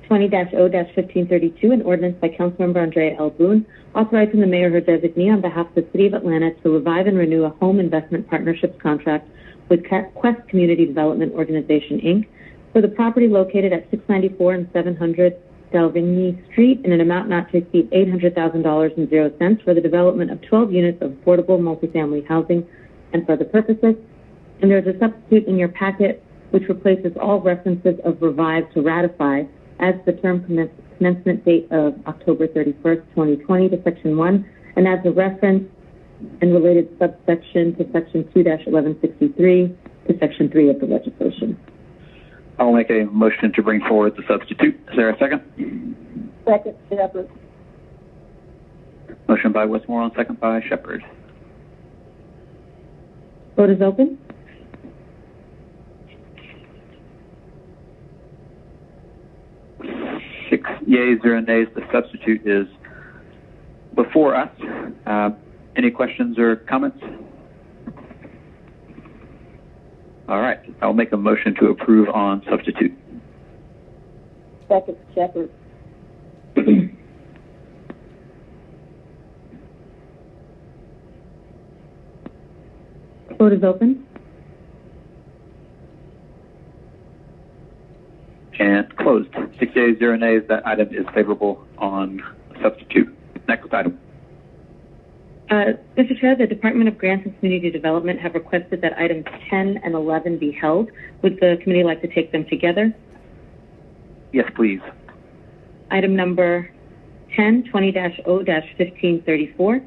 20-0-1532, an ordinance by Councilmember Andrea L. Boone, authorizing the mayor or designee on behalf of the City of Atlanta to revive and renew a home investment partnerships contract with Quest Community Development Organization, Inc., for the property located at 694 and 700 Dalvigny Street in an amount not to exceed $800,000.00 for the development of 12 units of affordable multifamily housing and for the purposes. And there's a substitute in your packet which replaces all references of revive to ratify as the term commencement date of October 31st, 2020 to Section 1, and adds a reference and related subsection to Section 2-1163 to Section 3 of the legislation. I'll make a motion to bring forward the substitute. Is there a second? Second, Shepard. Motion by Westmoreland, second by Shepard. Vote is open. Six yeas, 0 nays. The substitute is before us. Any questions or comments? All right. I'll make a motion to approve on substitute. Second, Shepard. Vote is open. And closed. 6 yeas, 0 nays. That item is favorable on substitute. Next item. Mr. Chair, the Department of Grants and Community Development have requested that items 10 and 11 be held. Would the committee like to take them together? Yes, please. Item number 10, 20-0-1534,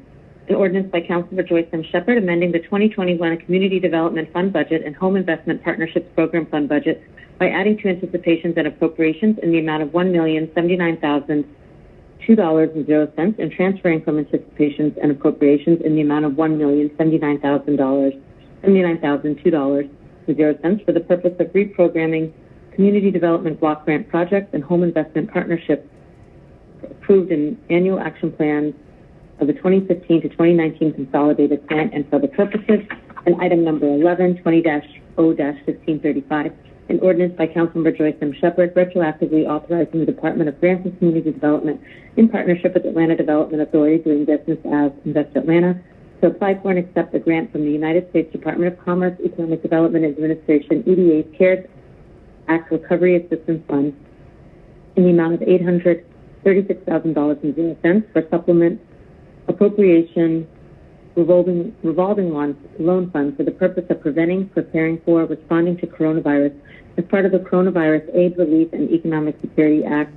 an ordinance by Councilmember Joyce M. Shepherd amending the 2021 Community Development Fund budget and Home Investment Partnerships Program Fund budget by adding to anticipations and appropriations in the amount of $1,079,002.00 and transferring from anticipations and appropriations in the amount of $1,079,002.00 for the purpose of reprogramming community development block grant projects and home investment partnerships approved in annual action plans of the 2015 to 2019 consolidated plan and for the purposes. And item number 11, 20-0-1535, an ordinance by Councilmember Joyce M. Shepherd retroactively authorizing the Department of Grants and Community Development in partnership with Atlanta Development Authority doing business as Invest Atlanta to apply for and accept a grant from the United States Department of Commerce, Economic Development Administration, EDA's CARES Act Recovery Assistance Fund in the amount of $836,000.00 for supplement appropriation revolving loan fund for the purpose of preventing, preparing for, responding to coronavirus as part of the Coronavirus Aid, Relief, and Economic Security Act,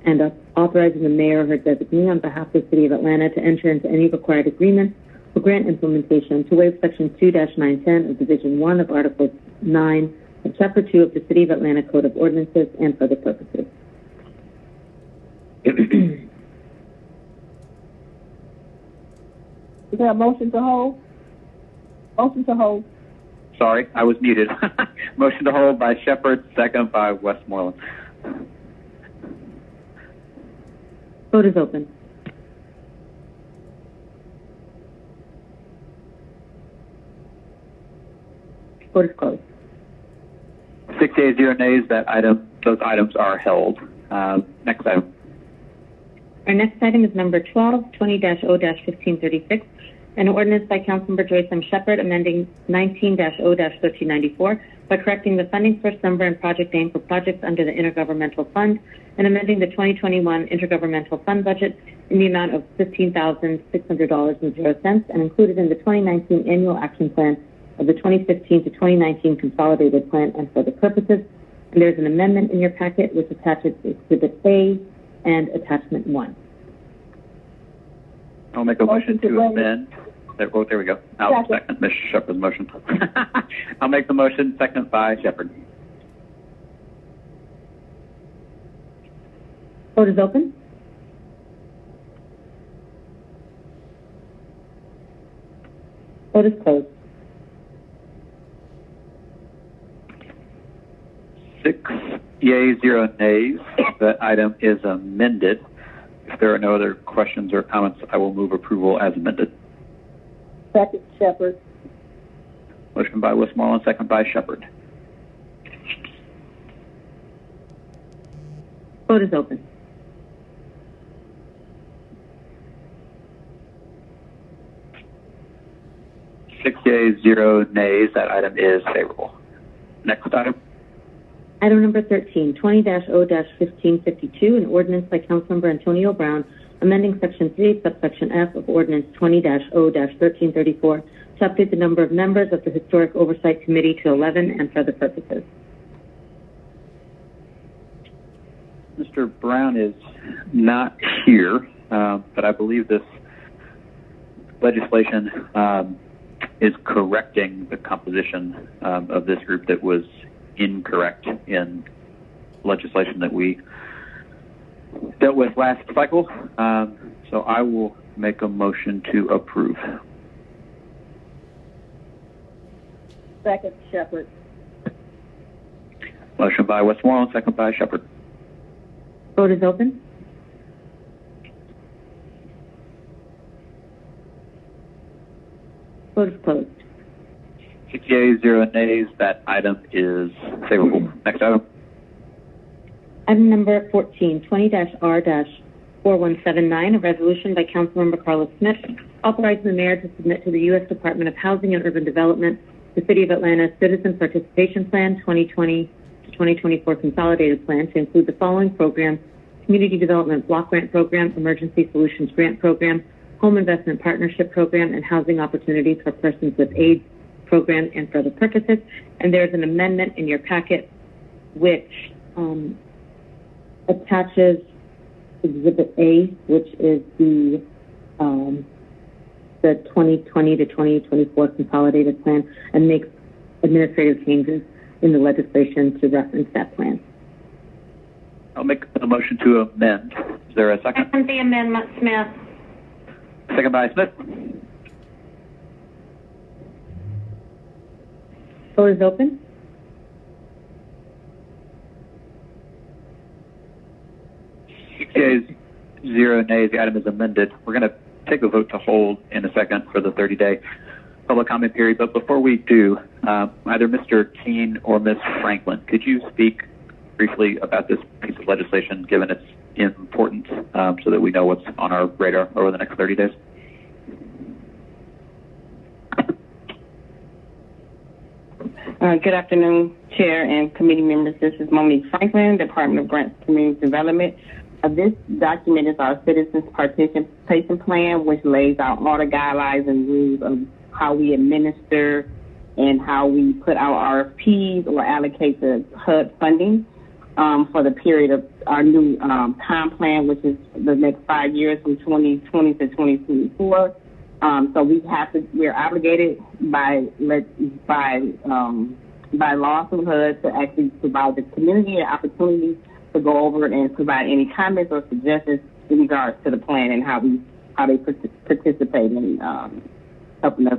and authorizing the mayor or her designee on behalf of the City of Atlanta to enter into any required agreements for grant implementation to waive Section 2-910 of Division 1 of Article 9 of Chapter 2 of the City of Atlanta Code of Ordinances and for the purposes. Is there a motion to hold? Motion to hold. Sorry, I was muted. Motion to hold by Shepherd, second by Westmoreland. Vote is open. Vote is closed. 6 yeas, 0 nays. Those items are held. Next item. Our next item is number 12, 20-0-1536, an ordinance by Councilmember Joyce M. Shepherd amending 19-0-1394 by correcting the funding source number and project name for projects under the Intergovernmental Fund and amending the 2021 Intergovernmental Fund budget in the amount of $15,600.00 and included in the 2019 Annual Action Plan of the 2015 to 2019 Consolidated Plan and for the purposes. And there's an amendment in your packet which attaches Exhibit A and Attachment 1. I'll make a motion to amend. There we go. I'll second Ms. Shepherd's motion. I'll make the motion, second by Shepherd. Vote is open. Vote is closed. 6 yeas, 0 nays. That item is amended. If there are no other questions or comments, I will move approval as amended. Second, Shepherd. Motion by Westmoreland, second by Shepherd. Vote is open. Six yeas, 0 nays. That item is favorable. Next item. Item number 13, 20-0-1552, an ordinance by Councilmember Antonio Brown amending Section 3, Subsection F of Ordinance 20-0-1334 to update the number of members of the Historic Oversight Committee to 11 and for other purposes. Mr. Brown is not here, but I believe this legislation is correcting the composition of this group that was incorrect in legislation that we dealt with last cycle. So I will make a motion to approve. Second, Shepherd. Motion by Westmoreland, second by Shepherd. Vote is open. Vote is closed. 6 yeas, 0 nays. That item is favorable. Next item. Item number 14, 20-R-4179, a resolution by Councilmember Carlos Smith authorizing the mayor to submit to the U.S. Department of Housing and Urban Development the City of Atlanta's Citizen Participation Plan 2020 to 2024 Consolidated Plan to include the following programs: Community Development Block Grant Program, Emergency Solutions Grant Program, Home Investment Partnership Program, and Housing Opportunities for Persons with AIDS Program and for other purposes. And there's an amendment in your packet which attaches Exhibit A, which is the 2020 to 2024 consolidated plan, and makes administrative changes in the legislation to reference that plan. I'll make a motion to amend. Is there a second? Second the amendment, Smith. Second by Smith. Vote is open. Yeas, 0 nays. The item is amended. We're going to take a vote to hold in a second for the 30-day public comment period. But before we do, either Mr. Keene or Ms. Franklin, could you speak briefly about this piece of legislation, given its importance, so that we know what's on our radar over the next 30 days? Good afternoon, Chair and committee members. This is Monique Franklin, Department of Grants and Community Development. This document is our Citizens Participation Plan, which lays out all the guidelines and rules of how we administer and how we put out RFPs or allocate the HUD funding for the period of our new time plan, which is the next 5 years from 2020 to 2024. So we're obligated by law from HUD to actually provide the community an opportunity to go over and provide any comments or suggestions in regards to the plan and how they participate in helping us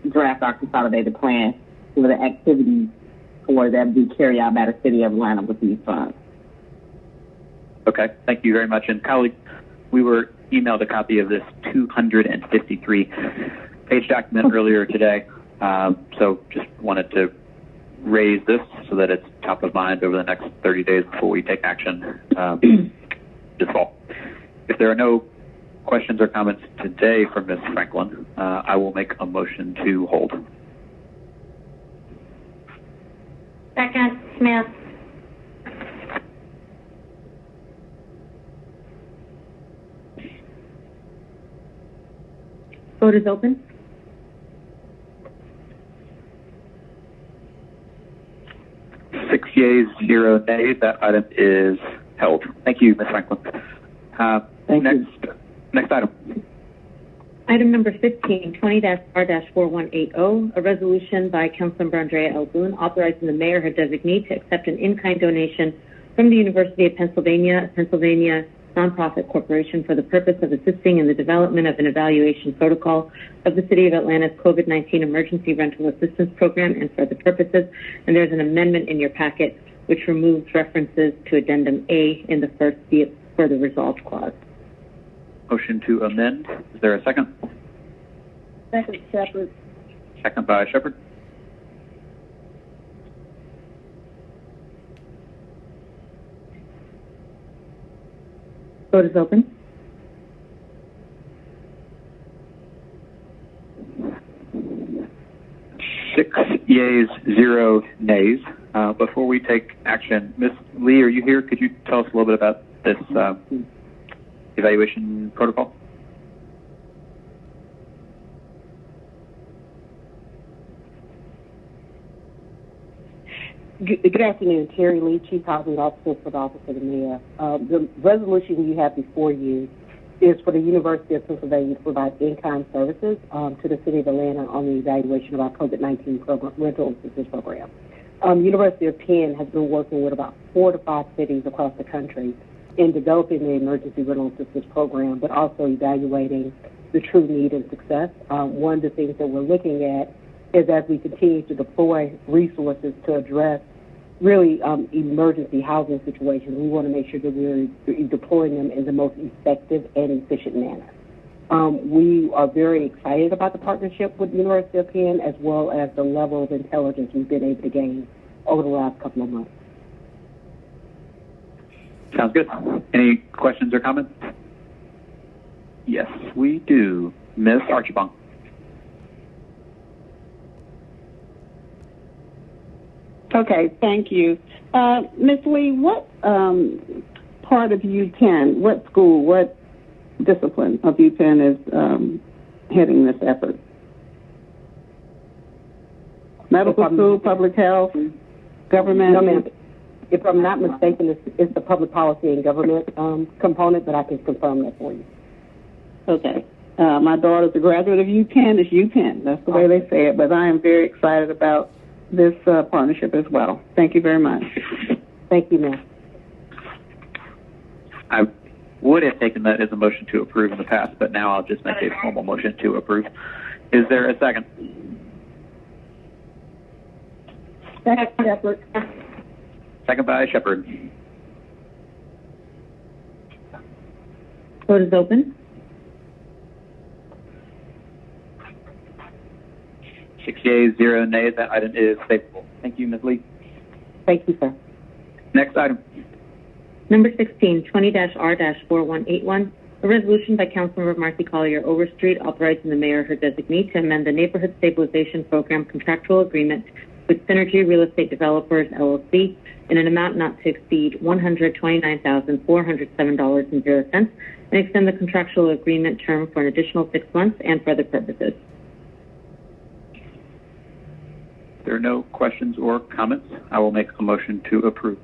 draft our consolidated plan for the activities that be carried out by the City of Atlanta with these funds. Okay, thank you very much. And colleague, we were emailed a copy of this 253-page document earlier today. So just wanted to raise this so that it's top of mind over the next 30 days before we take action this fall. If there are no questions or comments today from Ms. Franklin, I will make a motion to hold. Second, Smith. Vote is open. Six yeas, 0 nays. That item is held. Thank you, Ms. Franklin. Next item. Item number 15, 20-R-4180, a resolution by Councilmember Andrea L. Boone authorizing the mayor, her designee, to accept an in-kind donation from the University of Pennsylvania, nonprofit corporation, for the purpose of assisting in the development of an evaluation protocol of the City of Atlanta's COVID-19 Emergency Rental Assistance Program and for the purposes. And there's an amendment in your packet which removes references to Addendum A in the first be it further resolved clause. Motion to amend. Is there a second? Second, Shepard. Second by Shepard. Vote is open. Six yeas, 0 nays. Before we take action, Ms. Lee, are you here? Could you tell us a little bit about this evaluation protocol? Good afternoon. Terry Lee, Chief Housing Officer for the Office of the Mayor. The resolution you have before you is for the University of Pennsylvania to provide in-kind services to the City of Atlanta on the evaluation of our COVID-19 program, rental assistance program. University of Penn has been working with about 4 to 5 cities across the country in developing the emergency rental assistance program, but also evaluating the true need and success. One of the things that we're looking at is as we continue to deploy resources to address really emergency housing situations, we want to make sure that we're deploying them in the most effective and efficient manner. We are very excited about the partnership with the University of Penn, as well as the level of intelligence we've been able to gain over the last couple of months. Sounds good. Any questions or comments? Yes, we do. Ms. Archibong. Okay, thank you. Ms. Lee, what part of U10, what school, what discipline of UPenn is heading this effort? Medical school, public health, government? No, ma'am. If I'm not mistaken, it's the public policy and government component, but I can confirm that for you. Okay. My daughter's a graduate of UPenn. It's UPenn. That's the way they say it. But I am very excited about this partnership as well. Thank you very much. Thank you, ma'am. I would have taken that as a motion to approve in the past, but now I'll just make a formal motion to approve. Is there a second? Second, Shepard. Second by Shepard. Vote is open. 6 yeas, 0 nays. That item is favorable. Thank you, Ms. Lee. Thank you, sir. Next item. Number 16, 20-R-4181, a resolution by Councilmember Marcy Collier Overstreet authorizing the mayor or her designee to amend the Neighborhood Stabilization Program contractual agreement with Synergy Real Estate Developers, LLC, in an amount not to exceed $129,407.00 and extend the contractual agreement term for an additional 6 months and for other purposes. If there are no questions or comments, I will make a motion to approve.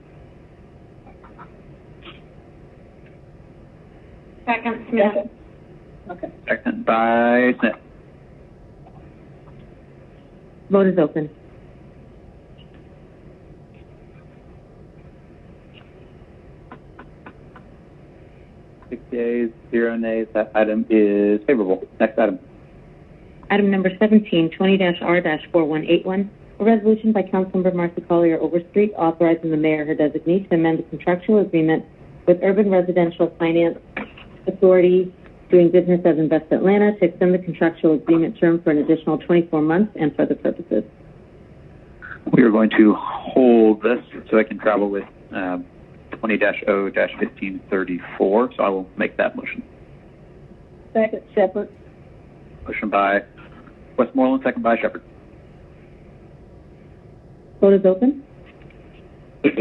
Second, Smith. Okay. Second by Smith. Vote is open. Six yeas, 0 nays. That item is favorable. Next item. Item number 17, 20-R-4181, a resolution by Councilmember Marcy Collier Overstreet authorizing the mayor or her designee to amend the contractual agreement with Urban Residential Finance Authority doing business as Invest Atlanta to extend the contractual agreement term for an additional 24 months and for other purposes. We are going to hold this so I can travel with 20-0-1534, so I will make that motion. Second, Shepard. Motion by Westmoreland, second by Shepard. Vote is open. 6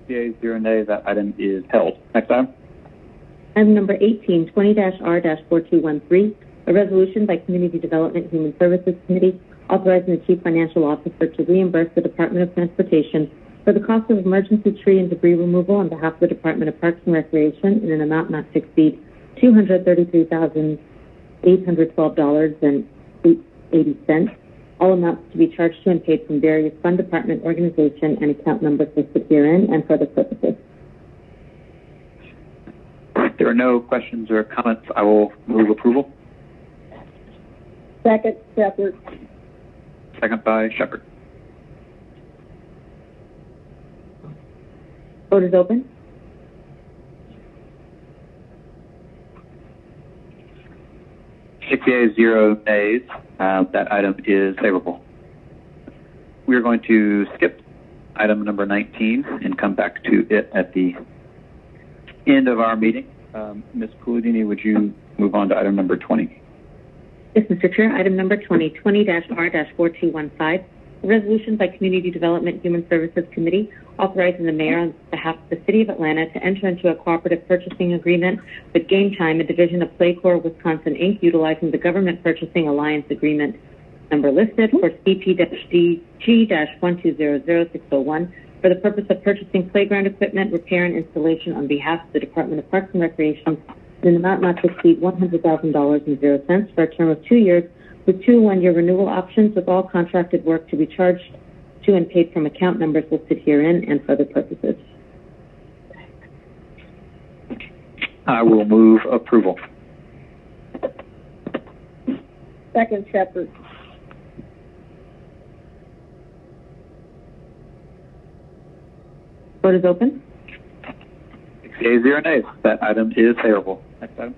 yeas, 0 nays. That item is held. Next item. Item number 18, 20-R-4213, a resolution by Community Development Human Services Committee authorizing the Chief Financial Officer to reimburse the Department of Transportation for the cost of emergency tree and debris removal on behalf of the Department of Parks and Recreation in an amount not to exceed $233,812.80. All amounts to be charged to and paid from various fund department, organization, and account numbers listed herein and for other purposes. If there are no questions or comments, I will move approval. Second, Shepard. Second by Shepard. Vote is open. Six yeas, 0 nays. That item is favorable. We are going to skip item number 19 and come back to it at the end of our meeting. Ms. Palladini, would you move on to item number 20? Yes, Mr. Chair. Item number 20, 20-R-4215, a resolution by Community Development Human Services Committee authorizing the mayor on behalf of the City of Atlanta to enter into a cooperative purchasing agreement with Game Time, a division of Playcore Wisconsin, Inc., utilizing the Government Purchasing Alliance Agreement number listed for CP-G-1200601 for the purpose of purchasing playground equipment, repair, and installation on behalf of the Department of Parks and Recreation in an amount not to exceed $100,000.00 for a term of 2 years with 2 one-year renewal options, with all contracted work to be charged to and paid from account numbers listed herein and for other purposes. I will move approval. Second, Shepard. Vote is open. 6 yeas, 0 nays. That item is favorable. Next item.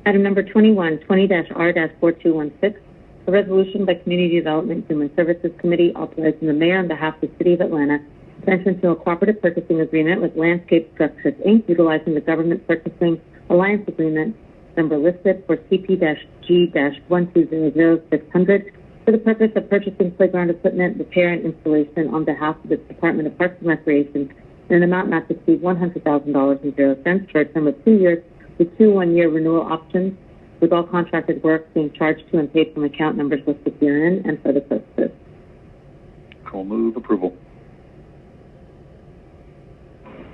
Item number 21, 20-R-4216, a resolution by Community Development Human Services Committee authorizing the mayor on behalf of the City of Atlanta to enter into a cooperative purchasing agreement with Landscape Structures, Inc., utilizing the Government Purchasing Alliance Agreement number listed for CP-G-1200600 for the purpose of purchasing playground equipment, repair, and installation on behalf of the Department of Parks and Recreation in an amount not to exceed $100,000.00 for a term of 2 years with 2 one-year renewal options, with all contracted work being charged to and paid from account numbers listed herein and for the purposes. I will move approval.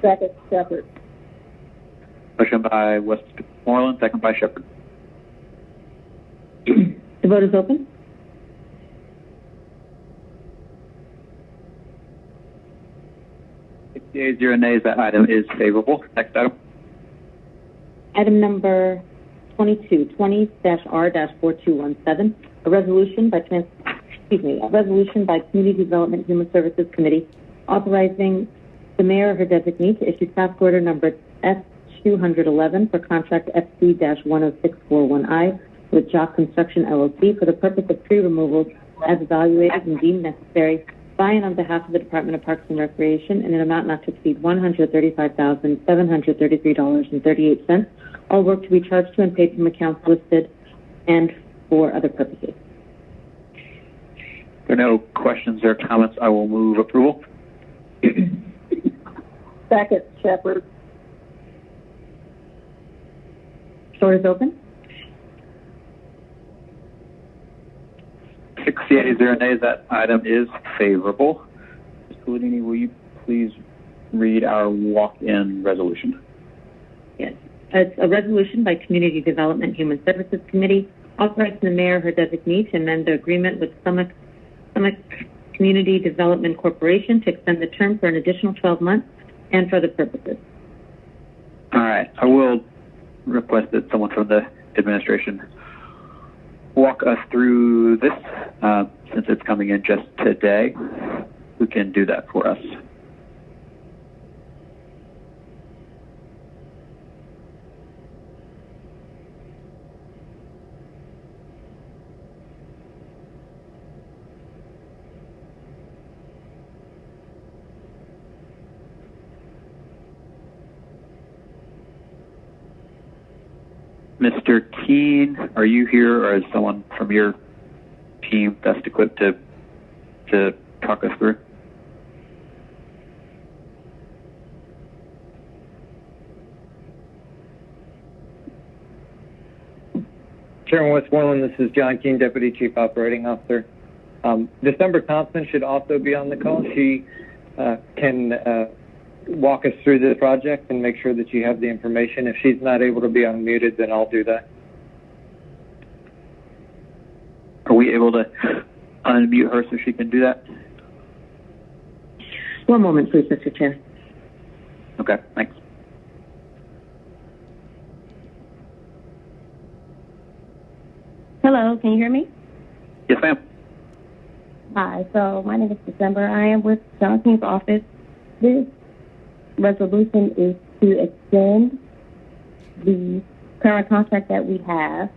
Second, Shepherd. Motion by Westmoreland, second by Shepherd. The vote is open. Yeas, 0 nays, that item is favorable. Next item. Item number 2220-R-4217, a resolution by Community Development Human Services Committee authorizing the mayor or her designee to issue task order number S211 for contract FC-10641I with Jock Construction LLC for the purpose of tree removals as evaluated and deemed necessary by and on behalf of the Department of Parks and Recreation in an amount not to exceed $135,733.38. All work to be charged to and paid from accounts listed and for other purposes. If there are no questions or comments, I will move approval. Second, Shepherd. Floor is open. 6 yeas, 0 nays, that item is favorable. Ms. Palladini, will you please read our walk-in resolution? Yes. It's a resolution by Community Development Human Services Committee authorizing the mayor or her designee to amend the agreement with Summit Community Development Corporation to extend the term for an additional 12 months and for other purposes. All right. I will request that someone from the administration walk us through this, since it's coming in just today. Who can do that for us? Mr. Keene, are you here, or is someone from your team best equipped to talk us through? Chairman Westmoreland, this is John Keene, Deputy Chief Operating Officer. December Thompson should also be on the call. She can walk us through the project and make sure that you have the information. If she's not able to be unmuted, then I'll do that. Are we able to unmute her so she can do that? One moment, please, Mr. Chair. Okay, thanks. Hello, can you hear me? Yes, ma'am. Hi, so my name is December. I am with John Keene's office. This resolution is to extend the current contract that we have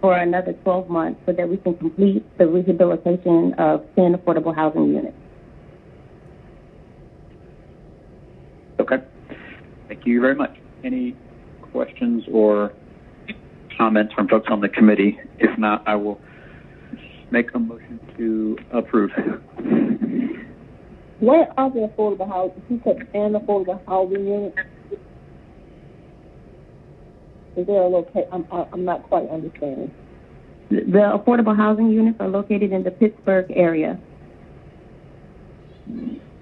for another 12 months so that we can complete the rehabilitation of 10 affordable housing units. Okay. Thank you very much. Any questions or comments from folks on the committee? If not, I will make a motion to approve. Where are the affordable housing? He said an affordable housing unit. Is there a location? I'm not quite understanding. The affordable housing units are located in the Pittsburgh area.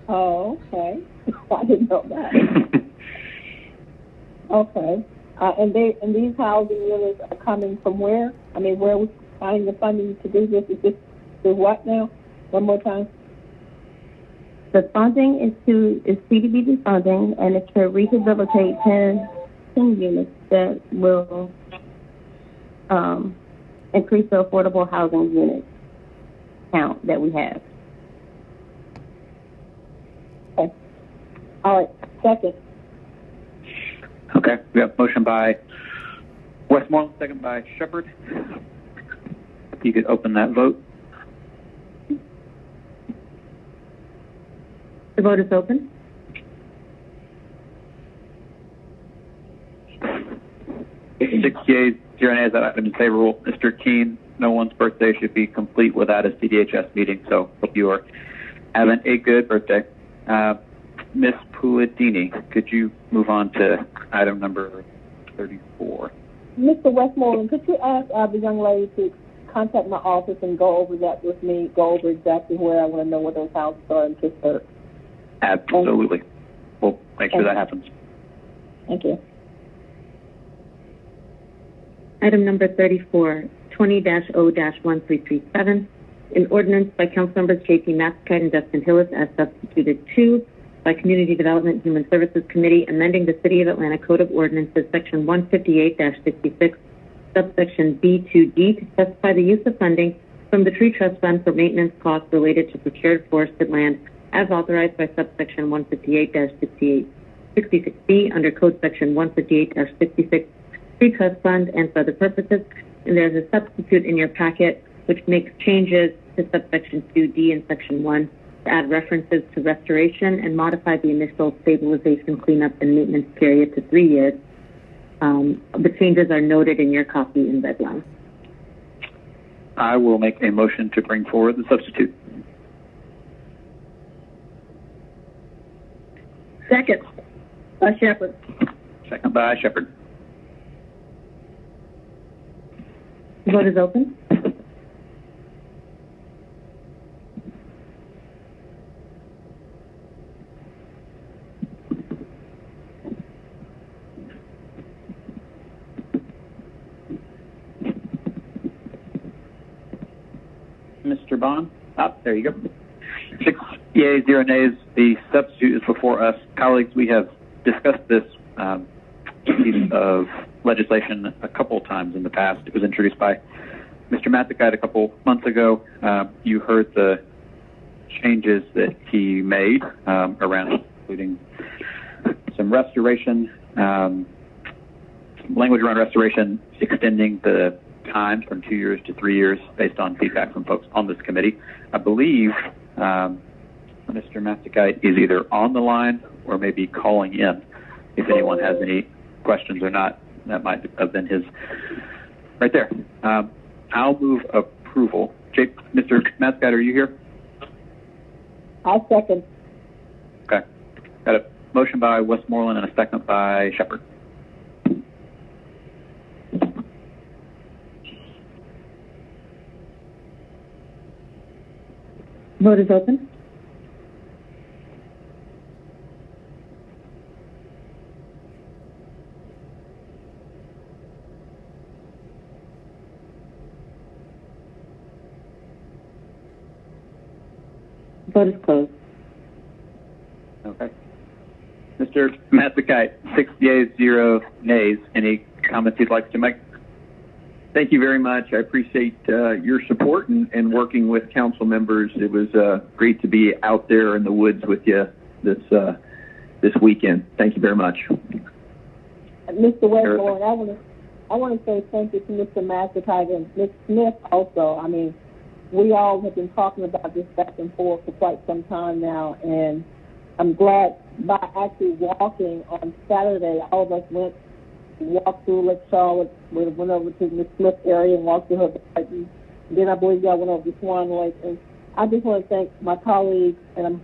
Oh, okay. I didn't know that. Okay. And these housing units are coming from where? I mean, where are we finding the funding to do this? Is this through what now? One more time. The funding is CDBG funding, and it's to rehabilitate 10 units that will increase the affordable housing unit count that we have. Okay. All right. Second. Okay. We have motion by Westmoreland, second by Shepherd. You could open that vote. The vote is open. Six yeas, 0 nays, that item is favorable. Mr. Keene, no one's birthday should be complete without a CDHS meeting, so hope you are having a good birthday. Ms. Puladini, could you move on to item number 34? Mr. Westmoreland, could you ask the young lady to contact my office and go over that with me, go over exactly where I want to know where those houses are in Pittsburgh? Absolutely. We'll make sure that happens. Thank you. Item number 34, 20-0-1337, an ordinance by Councilmembers J.P. Matzkeit and Justin Hillis as substituted 2 by Community Development and Human Services Committee, amending the City of Atlanta Code of Ordinances, Section 158-66, subsection B2D, to specify the use of funding from the Tree Trust Fund for maintenance costs related to procured forested land as authorized by subsection 158-66B under Code Section 158-66, Tree Trust Fund, and for other purposes. And there's a substitute in your packet which makes changes to subsection 2D and section 1 to add references to restoration and modify the initial stabilization, cleanup, and maintenance period to 3 years. The changes are noted in your copy in red line. I will make a motion to bring forward the substitute. Second, by Shepherd. Second by Shepherd. The vote is open. Mr. Bond? There you go. 6 yeas, 0 nays. The substitute is before us. Colleagues, we have discussed this piece of legislation a couple times in the past. It was introduced by Mr. Matzkeit a couple months ago. You heard the changes that he made around including some restoration, some language around restoration, extending the time from 2 years to 3 years based on feedback from folks on this committee. I believe Mr. Matzkeit is either on the line or maybe calling in. If anyone has any questions or not, that might have been his right there. I'll move approval. Mr. Matzkeit, are you here? I'll second. Okay. Got a motion by Westmoreland and a second by Shepherd. Vote is open. Vote is closed. Okay. Mr. Matzkeit, 6 yeas, 0 nays. Any comments you'd like to make? Thank you very much. I appreciate your support and working with council members. It was great to be out there in the woods with you this weekend. Thank you very much. Mr. Westmoreland, I want to say thank you to Mr. Matzkeit and Ms. Smith also. I mean, we all have been talking about this back and forth for quite some time now, and I'm glad by actually walking on Saturday, all of us walked through Lake Charlotte. We went over to Ms. Smith area and walked through her garden. Then I believe y'all went over to Swan Lake. And I just want to thank my colleagues and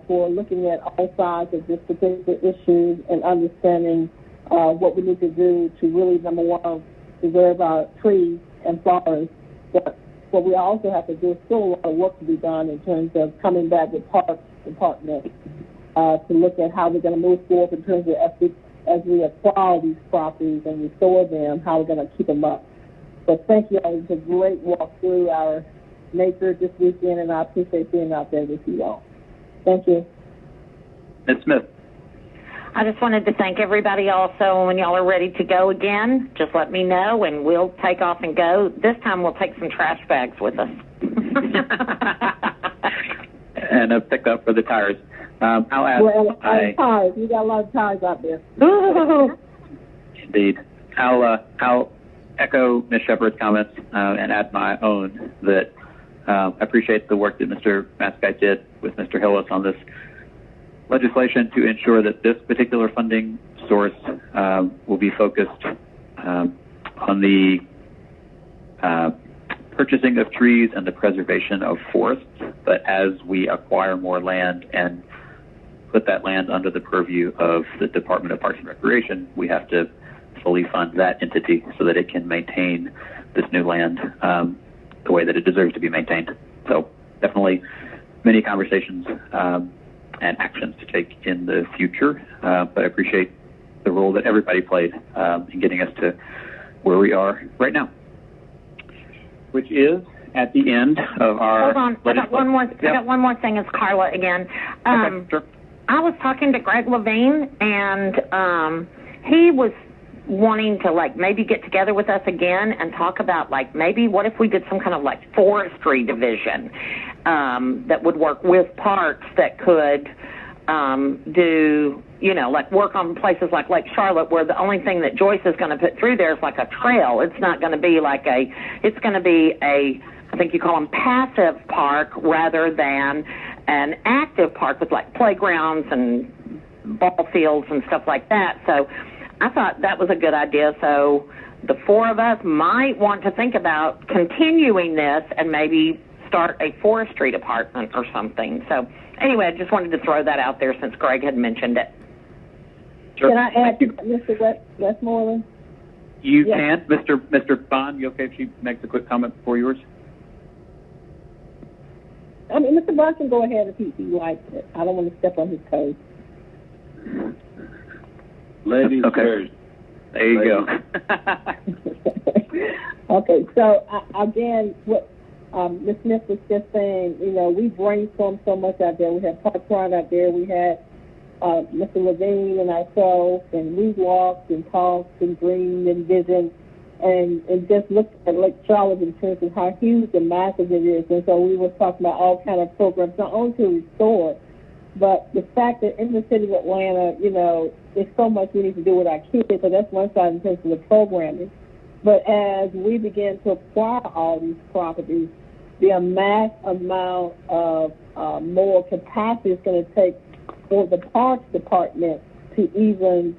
for looking at all sides of this particular issue and understanding what we need to do to really, number one, preserve our trees and flowers. But what we also have to do is still a lot of work to be done in terms of coming back with Parks Department to look at how we're going to move forward in terms of as we acquire these properties and restore them, how we're going to keep them up. So thank you all. It was a great walk through our nature this weekend, and I appreciate being out there with you all. Thank you. Ms. Smith. I just wanted to thank everybody also. When y'all are ready to go again, just let me know and we'll take off and go. This time we'll take some trash bags with us. And a pickup for the tires. I'll ask. Tires. You got a lot of tires out there. Indeed. I'll echo Ms. Shepherd's comments and add my own that I appreciate the work that Mr. Matzkeit did with Mr. Hillis on this legislation to ensure that this particular funding source will be focused on the purchasing of trees and the preservation of forests. But as we acquire more land and put that land under the purview of the Department of Parks and Recreation, we have to fully fund that entity so that it can maintain this new land the way that it deserves to be maintained. So definitely many conversations and actions to take in the future, but I appreciate the role that everybody played in getting us to where we are right now, which is at the end of our... Hold on, I got one more thing. It's Carla again. Okay, sure. I was talking to Greg Levine, and he was wanting to, like, maybe get together with us again and talk about, like, maybe what if we did some kind of, like, forestry division that would work with parks that could do, you know, like work on places like Lake Charlotte, where the only thing that Joyce is going to put through there is like a trail. It's not going to be like it's going to be a, I think you call them passive park rather than an active park with like playgrounds and ball fields and stuff like that. So I thought that was a good idea. So the four of us might want to think about continuing this and maybe start a forestry department or something. So anyway, I just wanted to throw that out there since Greg had mentioned it. Sure. Can I add to Mr. Westmoreland? You can. Mr. Bond, you okay if she makes a quick comment before yours? I mean, Mr. Bond can go ahead if he likes it. I don't want to step on his toes. Ladies first. There you go. Okay, so again, what Ms. Smith was just saying, you know, we brainstormed so much out there. We had Park Pride out there. We had Mr. Levine and ourselves, and we walked and talked and dreamed and visioned and just looked at Lake Charlotte in terms of how huge and massive it is. And so we were talking about all kind of programs, not only to restore, but the fact that in the city of Atlanta, you know, there's so much we need to do with our kids. So that's one side in terms of the programming. But as we begin to acquire all these properties, the mass amount of more capacity is going to take for the Parks Department to even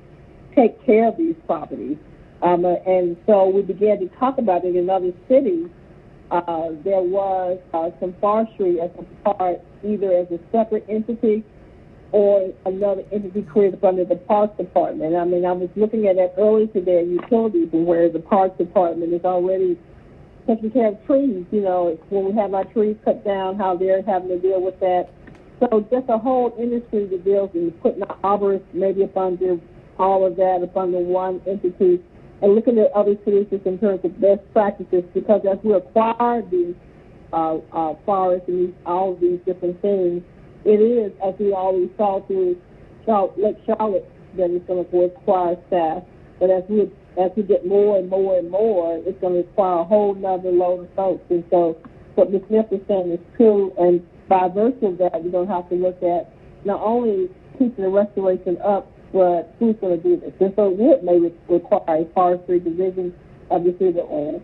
take care of these properties. And so we began to talk about it in other cities. There was some forestry as a part, either as a separate entity or another entity created under the Parks Department. I mean, I was looking at that earlier today, utilities, where the Parks Department is already taking care of trees. You know, when we have our trees cut down, how they're having to deal with that. So just a whole industry that deals in putting the arborists maybe up under all of that, up under one entity, and looking at other cities just in terms of best practices, because as we acquire these forests and all of these different things, it is, as we always saw through Lake Charlotte, that it's going to require staff. But as we get more and more and more, it's going to require a whole nother load of folks. And so what Ms. Smith is saying is true, and by virtue of that, we're going to have to look at not only keeping the restoration up, but who's going to do this. And so it may require a forestry division of the city of Atlanta,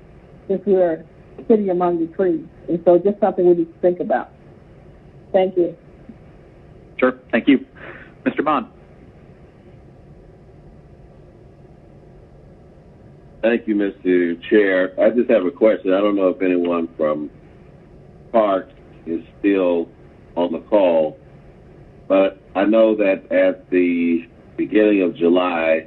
since we're a city among the trees. And so just something we need to think about. Thank you. Sure. Thank you. Mr. Bond. Thank you, Mr. Chair. I just have a question. I don't know if anyone from Parks is still on the call, but I know that at the beginning of July,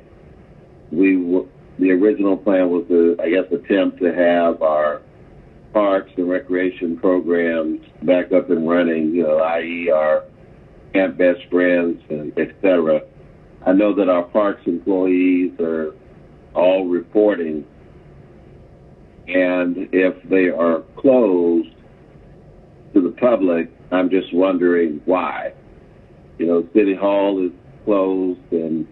the original plan was to, I guess, attempt to have our parks and recreation programs back up and running, you know, i.e. our Camp Best Friends, and et cetera. I know that our parks employees are all reporting, and if they are closed to the public, I'm just wondering why. You know, City Hall is closed and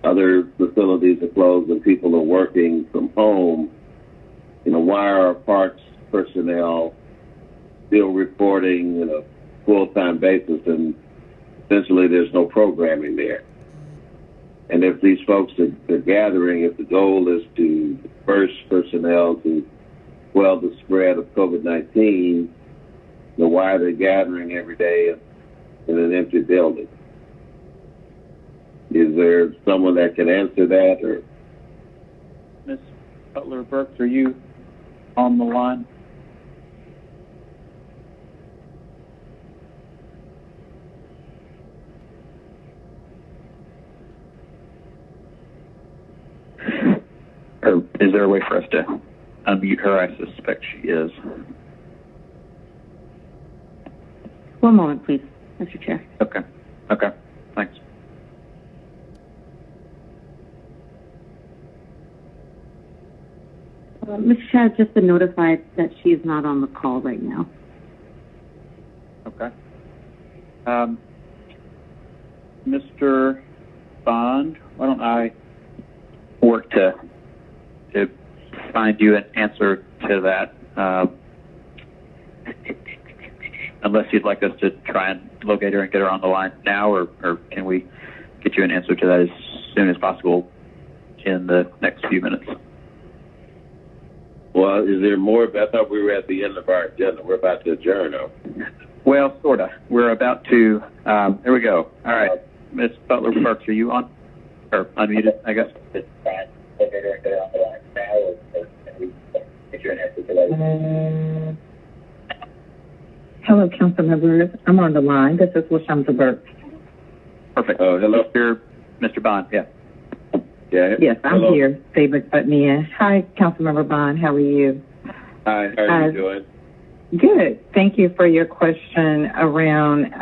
other facilities are closed and people are working from home. You know, why are our parks personnel still reporting on a full-time basis and essentially there's no programming there? And if these folks are gathering, if the goal is to disperse personnel to quell the spread of COVID-19, then why are they gathering every day in an empty building? Is there someone that can answer that? Or Ms. Butler-Burks, are you on the line? or is there a way for us to unmute her? I suspect she is. One moment, please, Mr. Chair. Okay. Okay. Thanks. Mr. Chair, I've just been notified that she is not on the call right now. Okay. Mr. Bond, why don't I work to find you an answer to that? Unless you'd like us to try and locate her and get her on the line now, or can we get you an answer to that as soon as possible in the next few minutes? Well, is there more? I thought we were at the end of our agenda. We're about to adjourn now. Well, sort of. We're about to, there we go. All right. Ms. Butler-Parks, are you on? Or unmuted, I guess? Hello, council members. I'm on the line. This is LaShonda Burke. Perfect. Oh, hello. Mr. Bond, yeah. Yeah. Yes, I'm hello. here. David put me in. Hi, Councilmember Bond. How are you? Hi, how are you doing? Good. Thank you for your question around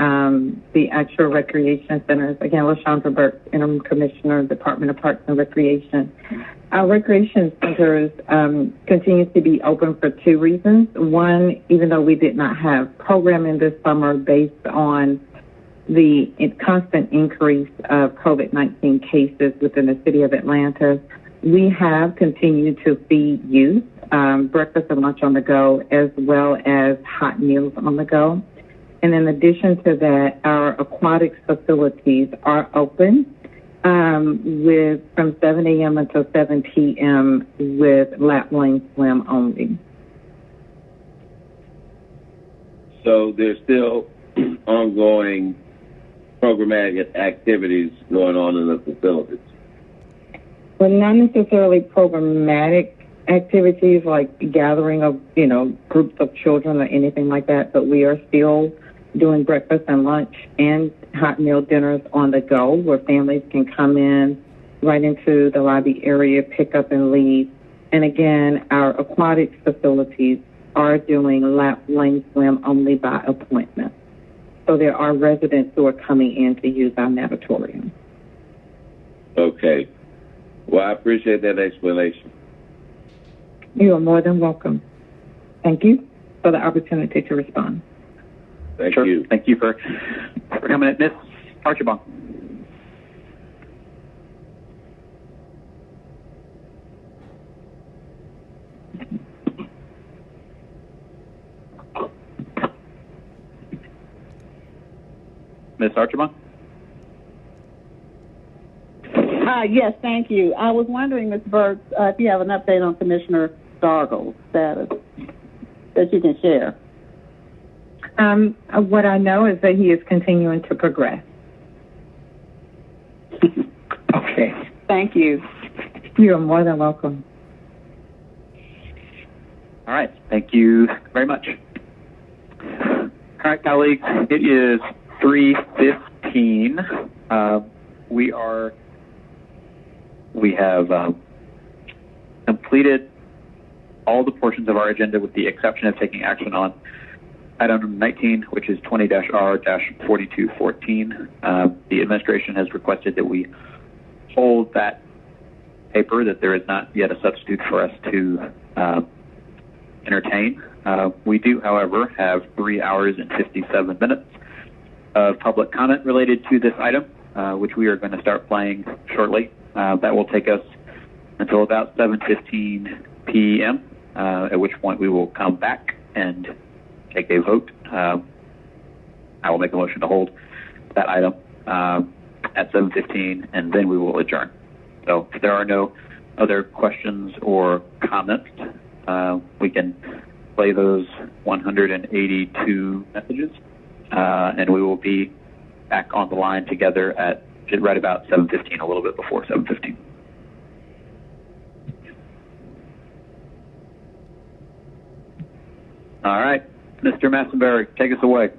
the actual recreation centers. Again, LaShonda Burke, Interim Commissioner, Department of Parks and Recreation. Our recreation centers continue to be open for two reasons. One, even though we did not have programming this summer based on the constant increase of COVID-19 cases within the city of Atlanta, we have continued to feed youth breakfast and lunch on the go, as well as hot meals on the go. And in addition to that, our aquatics facilities are open from 7 a.m. until 7 p.m. with lap lane swim only. So there's still ongoing programmatic activities going on in the facilities. Well, not necessarily programmatic activities like gathering of, groups of children or anything like that, but we are still doing breakfast and lunch and hot meal dinners on the go where families can come in right into the lobby area, pick up and leave. And again, our aquatics facilities are doing lap lane swim only by appointment. So there are residents who are coming in to use our natatorium. Okay. Well, I appreciate that explanation. You are more than welcome. Thank you for the opportunity to respond. Thank you. Thank you for coming in. Ms. Archibald. Ms. Archibald? Yes, thank you. I was wondering, Ms. Burke, if you have an update on Commissioner Dargle's status that you can share. What I know is that he is continuing to progress. Okay. Thank you. You are more than welcome. All right. Thank you very much. All right, colleagues, it is 3:15. We have completed all the portions of our agenda with the exception of taking action on item 19, which is 20-R-4214. The administration has requested that we hold that paper, that there is not yet a substitute for us to entertain. We do, however, have 3 hours and 57 minutes of public comment related to this item, which we are going to start playing shortly. That will take us until about 7:15 p.m., at which point we will come back and take a vote. I will make a motion to hold that item at 7:15, and then we will adjourn. So if there are no other questions or comments, we can play those 182 messages, and we will be back on the line together at right about 7:15, a little bit before 7:15. All right, Mr. Massenberg, take us away.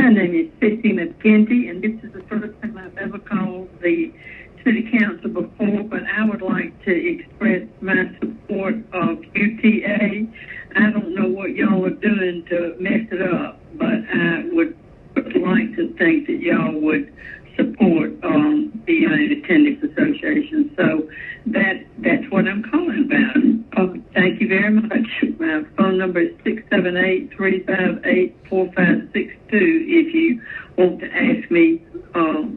My name is Cissy McKenzie, and this is the first time I've ever called the City Council before, but I would like to express my support of UTA. I don't know what y'all are doing to mess it up, but I would like to think that y'all would support the United Tennis Association. So that's what I'm calling about. Thank you very much. My phone number is 678-358-4562 if you want to ask me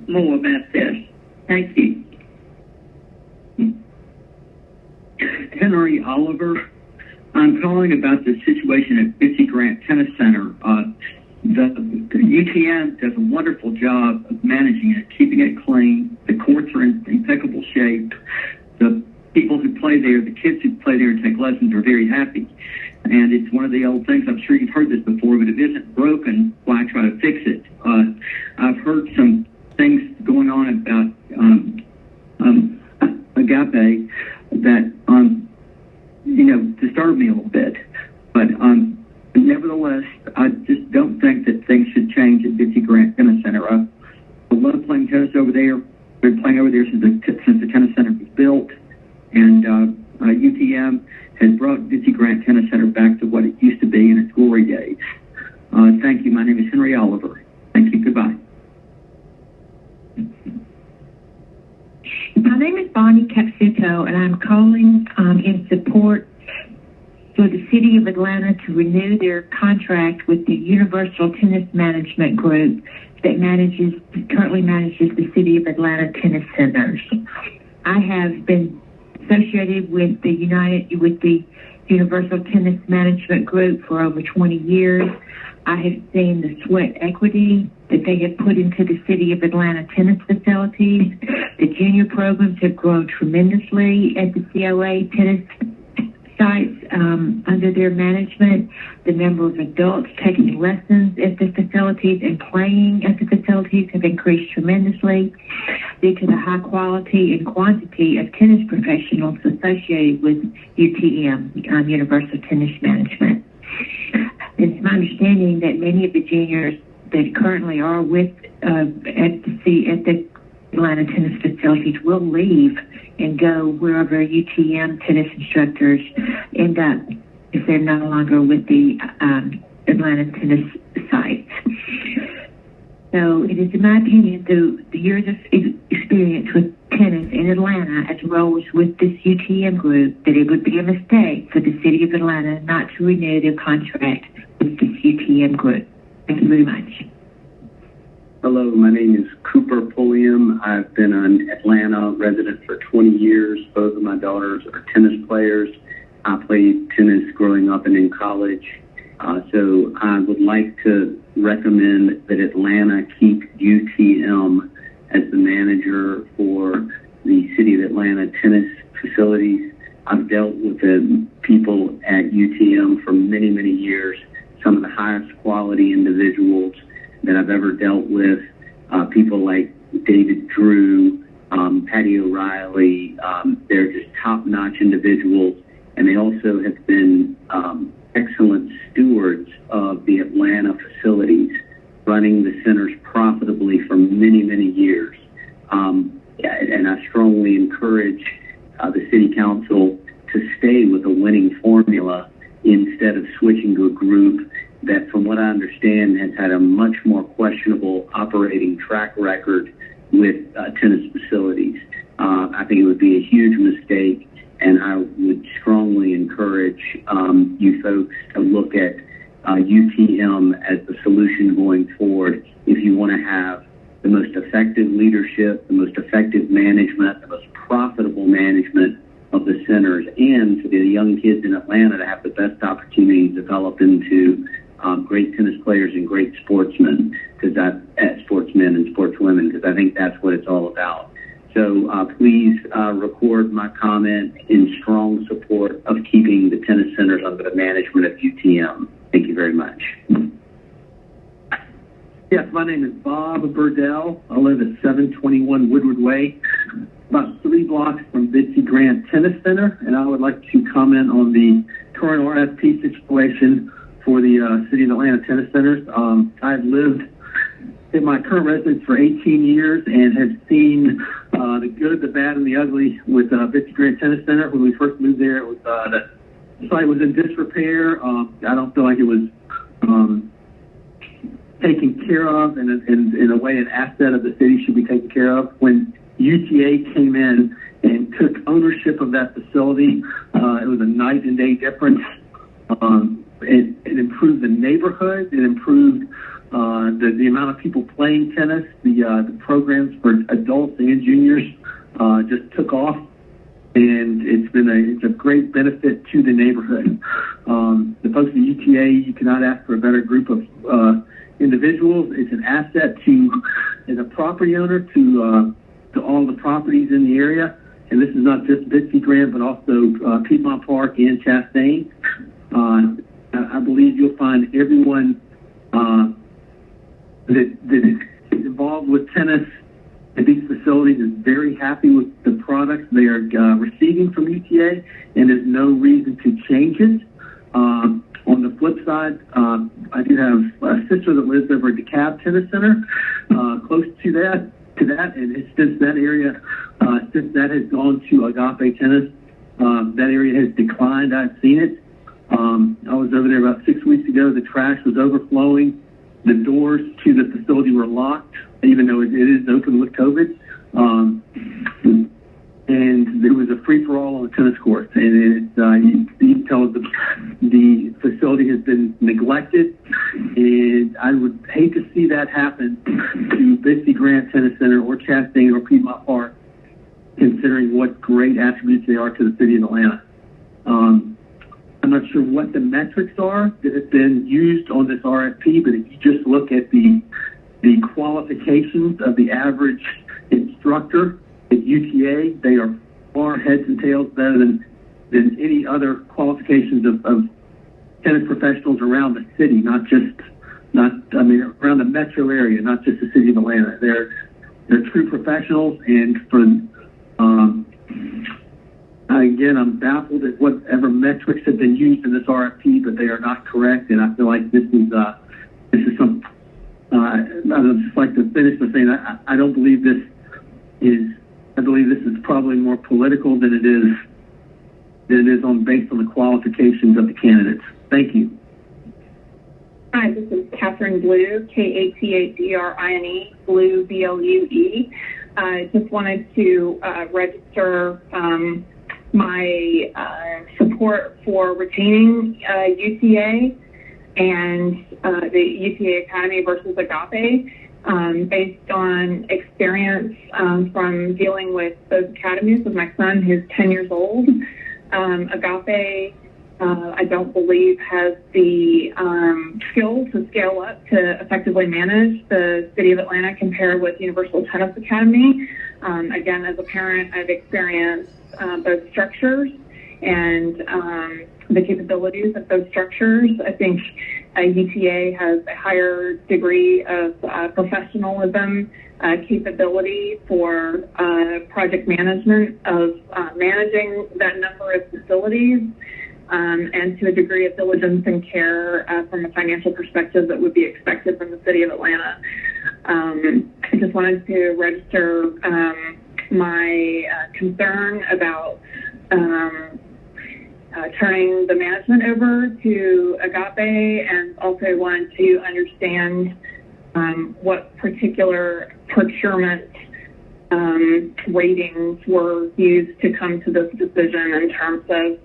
more about this. Thank you. Henry Oliver. I'm calling about the situation at Bitsy Grant Tennis Center. The UTM does a wonderful job of managing it, keeping it clean. The courts are in impeccable shape. The people who play there, the kids who play there and take lessons are very happy. And it's one of the old things, I'm sure you've heard this before, but if it isn't broken, why try to fix it? I've heard some things going on about Agape that, disturb me a little bit. But nevertheless, I just don't think that things should change at Bitsy Grant Tennis Center. I love playing tennis over there. Been playing over there since the tennis center was built. And UTM has brought Bitsy Grant Tennis Center back to what it used to be in its glory days. Thank you. My name is Henry Oliver. Thank you. Goodbye. My name is Bonnie Capsito, and I'm calling in support for the City of Atlanta to renew their contract with the Universal Tennis Management Group that currently manages the City of Atlanta Tennis Centers. I have been associated with the Universal Tennis Management Group for over 20 years. I have seen the sweat equity that they have put into the City of Atlanta tennis facilities. The junior programs have grown tremendously at the COA tennis sites under their management. The number of adults taking lessons at the facilities and playing at the facilities have increased tremendously due to the high quality and quantity of tennis professionals associated with UTM, Universal Tennis Management. It's my understanding that many of the juniors that currently are with at the Atlanta tennis facilities will leave and go wherever UTM tennis instructors end up if they're no longer with the Atlanta tennis sites. So it is, in my opinion, the years of experience with tennis in Atlanta as well as with this UTM group, that it would be a mistake for the City of Atlanta not to renew their contract with this UTM group. Thank you very much. Hello, my name is Cooper Pulliam. I've been an Atlanta resident for 20 years. Both of my daughters are tennis players. I played tennis growing up and in college. So I would like to recommend that Atlanta keep UTM as the manager for the City of Atlanta tennis facilities. I've dealt with the people at UTM for many, many years, some of the highest quality individuals that I've ever dealt with, people like David Drew, Patty O'Reilly. They're just top-notch individuals, and they also have been excellent stewards of the Atlanta facilities, running the centers profitably for many, many years. And I strongly encourage the City Council to stay with a winning formula instead of switching to a group that, from what I understand, has had a much more questionable operating track record with tennis facilities. I think it would be a huge mistake, and I would strongly encourage you folks to look at UTM as the solution going forward if you want to have the most effective leadership, the most effective management, the most profitable management of the centers, and for the young kids in Atlanta to have the best opportunity to develop into great tennis players and great sportsmen, sportsmen and sportswomen, because I think that's what it's all about. So please record my comment in strong support of keeping the tennis centers under the management of UTM. Thank you very much. Yes, my name is Bob Burdell. I live at 721 Woodward Way, about 3 blocks from Bitsy Grant Tennis Center, and I would like to comment on the current RFP situation for the City of Atlanta Tennis Centers. I've lived been my current residence for 18 years and have seen the good, the bad, and the ugly with Bitsy Grant Tennis Center. When we first moved there, it was the site was in disrepair. I don't feel like it was taken care of, and in a way, an asset of the city should be taken care of. When UTA came in and took ownership of that facility, it was a night and day difference. It improved the neighborhood. It improved the amount of people playing tennis. The programs for adults and juniors just took off, and it's a great benefit to the neighborhood. The folks at UTA, you cannot ask for a better group of individuals. It's an asset as a property owner to all the properties in the area. And this is not just Bitsy Grant, but also Piedmont Park and Chastain. I believe you'll find everyone that is involved with tennis at these facilities is very happy with the products they are receiving from UTA, and there's no reason to change it. On the flip side, I do have a sister that lives over at DeKalb Tennis Center, close to that, and since that has gone to Agape Tennis, that area has declined. I've seen it. I was over there about 6 weeks ago. The trash was overflowing. The doors to the facility were locked, even though it is open with COVID. And there was a free-for-all on the tennis courts. And you can tell the facility has been neglected. And I would hate to see that happen to Bitsy Grant Tennis Center or Chastain or Piedmont Park, considering what great attributes they are to the city of Atlanta. I'm not sure what the metrics are that have been used on this RFP, but if you just look at the qualifications of the average instructor at UTA, they are far heads and tails better than any other qualifications of tennis professionals around the city, around the metro area, not just the city of Atlanta. They're true professionals, and again, I'm baffled at whatever metrics have been used in this RFP, but they are not correct, and I feel like this is some. I'd just like to finish by saying I don't believe this is. I believe this is probably more political than it is based on the qualifications of the candidates. Thank you. Hi, this is Catherine Blue, Kathadrine, Blue, BLUE. I just wanted to register my support for retaining UTA and the UTA Academy versus Agape, based on experience from dealing with those academies with my son, who's 10 years old. Agape, I don't believe, has the skill to scale up to effectively manage the city of Atlanta compared with Universal Tennis Academy. Again, as a parent, I've experienced both structures and the capabilities of those structures. I think UTA has a higher degree of professionalism, capability for project management of managing that number of facilities, and to a degree of diligence and care from a financial perspective that would be expected from the city of Atlanta. I just wanted to register my concern about turning the management over to Agape, and also want to understand what particular procurement ratings were used to come to this decision in terms of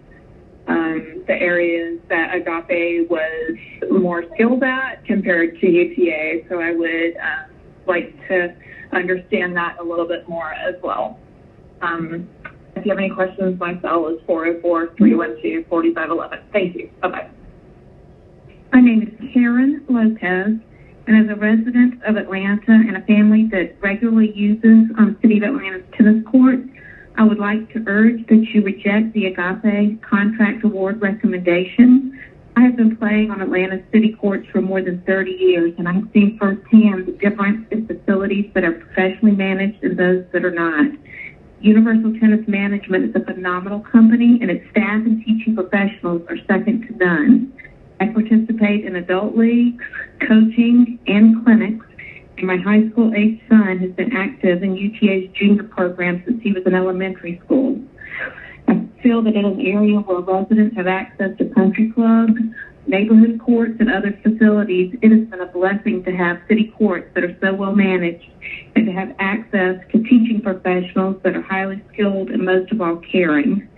the areas that Agape was more skilled at compared to UTA. So I would like to understand that a little bit more as well. If you have any questions, my cell is 404-312-4511. Thank you. Bye-bye. My name is Sharon Lopez, and as a resident of Atlanta and a family that regularly uses City of Atlanta's tennis courts, I would like to urge that you reject the Agape contract award recommendation. I have been playing on Atlanta city courts for more than 30 years, and I've seen firsthand the difference in facilities that are professionally managed and those that are not. Universal Tennis Management is a phenomenal company, and its staff and teaching professionals are second to none. I participate in adult leagues, coaching, and clinics, and my high school-age son has been active in UTA's junior program since he was in elementary school. I feel that in an area where residents have access to country clubs, neighborhood courts, and other facilities, it has been a blessing to have city courts that are so well managed and to have access to teaching professionals that are highly skilled and most of all caring.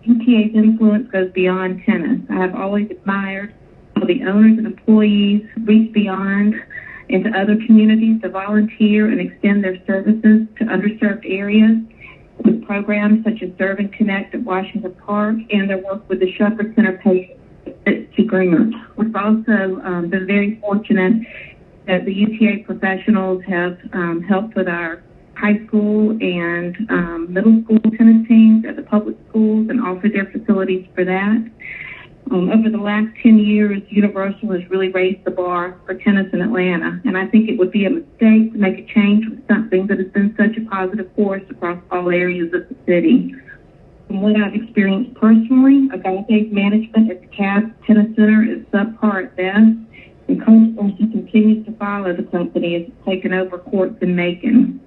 UTA's influence goes beyond tennis. I have always admired how the owners and employees reach beyond into other communities to volunteer and extend their services to underserved areas with programs such as Serve and Connect at Washington Park and their work with the Shepherd Center patients at Greener. We've also been very fortunate that the UTA professionals have helped with our high school and middle school tennis teams at the public schools and offered their facilities for that. Over the last 10 years, Universal has really raised the bar for tennis in Atlanta, and I think it would be a mistake to make a change with something that has been such a positive force across all areas of the city. From what I've experienced personally, Agape's management at the Cavs Tennis Center is subpar at best, and Coach Orsi continues to follow the company as it's taken over courts in Macon.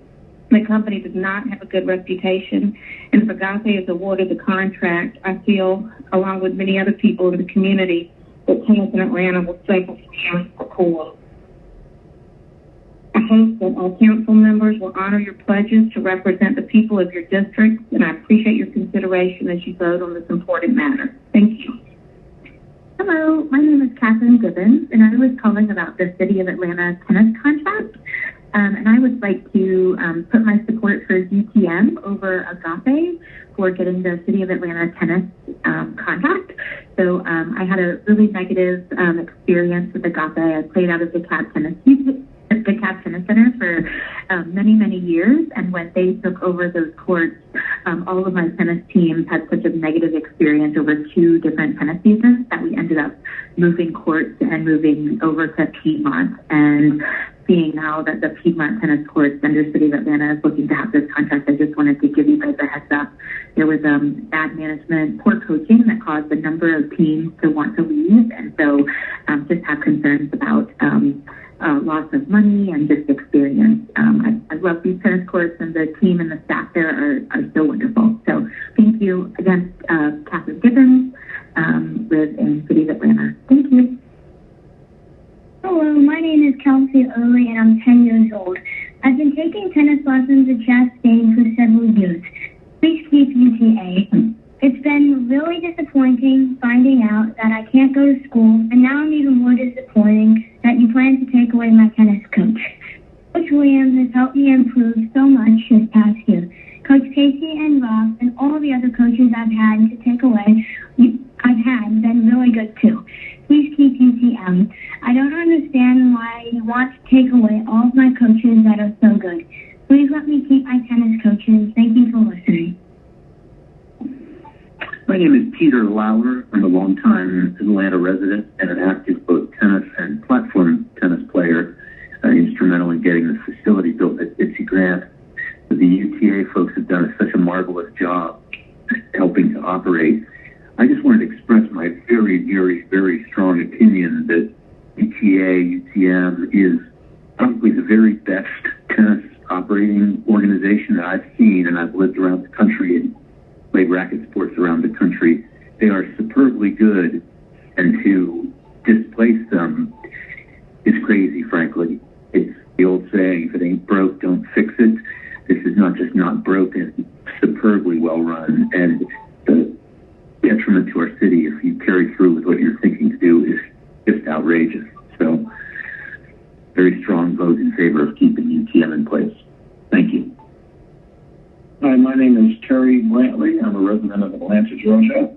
The company does not have a good reputation, and if Agape is awarded the contract, I feel, along with many other people in the community, that tennis in Atlanta will save us for cool. I hope that all council members will honor your pledges to represent the people of your districts, and I appreciate your consideration as you vote on this important matter. Thank you. Hello, my name is Catherine Gibbons, and I was calling about the City of Atlanta tennis contract. And I would like to put my support for UTM over Agape for getting the City of Atlanta tennis contract. So I had a really negative experience with Agape. I played out of the Cavs Tennis Center for many, many years. And when they took over those courts, all of my tennis teams had such a negative experience over 2 different tennis seasons that we ended up moving courts and moving over to Piedmont. And seeing now that the Piedmont Tennis Courts under City of Atlanta is looking to have this contract, I just wanted to give you guys a heads up. There was bad management, poor coaching that caused a number of teams to want to leave, and so just have concerns about loss of money and just experience. I love these tennis courts, and the team and the staff there are so wonderful. So thank you again, Catherine Gibbons, live in City of Atlanta. Thank you. Hello, my name is Kelsey Early, and I'm 10 years old. I've been taking tennis lessons at Chastain for several years. Please keep UTA. It's been really disappointing finding out that I can't go to school, and now I'm even more disappointed that you plan to take away my tennis coach. Coach Williams has helped me improve so much this past year. Coach Casey and Rob and all the other coaches I've had to take away, have been really good too. Please keep UTM. I don't understand why you want to take away all of my coaches that are so good. Please let me keep my tennis coaches. Thank you for listening. My name is Peter Lauer. I'm a longtime Atlanta resident and an active both tennis and platform tennis player, instrumental in getting the facility built at Bitsy Grant. The UTA folks have done such a marvelous job helping to operate. I just wanted to express my very, very, very strong opinion that UTA, UTM is probably the very best tennis operating organization that I've seen, and I've lived around the country and played racket sports around the country. They are superbly good, and to displace them is crazy, frankly. It's the old saying, if it ain't broke, don't fix it. This is not just not broken, superbly well run, and the detriment to our city if you carry through with what you're thinking to do is just outrageous. So, very strong vote in favor of keeping UTM in place. Thank you. Hi, my name is Terry Brantley. I'm a resident of Atlanta, Georgia.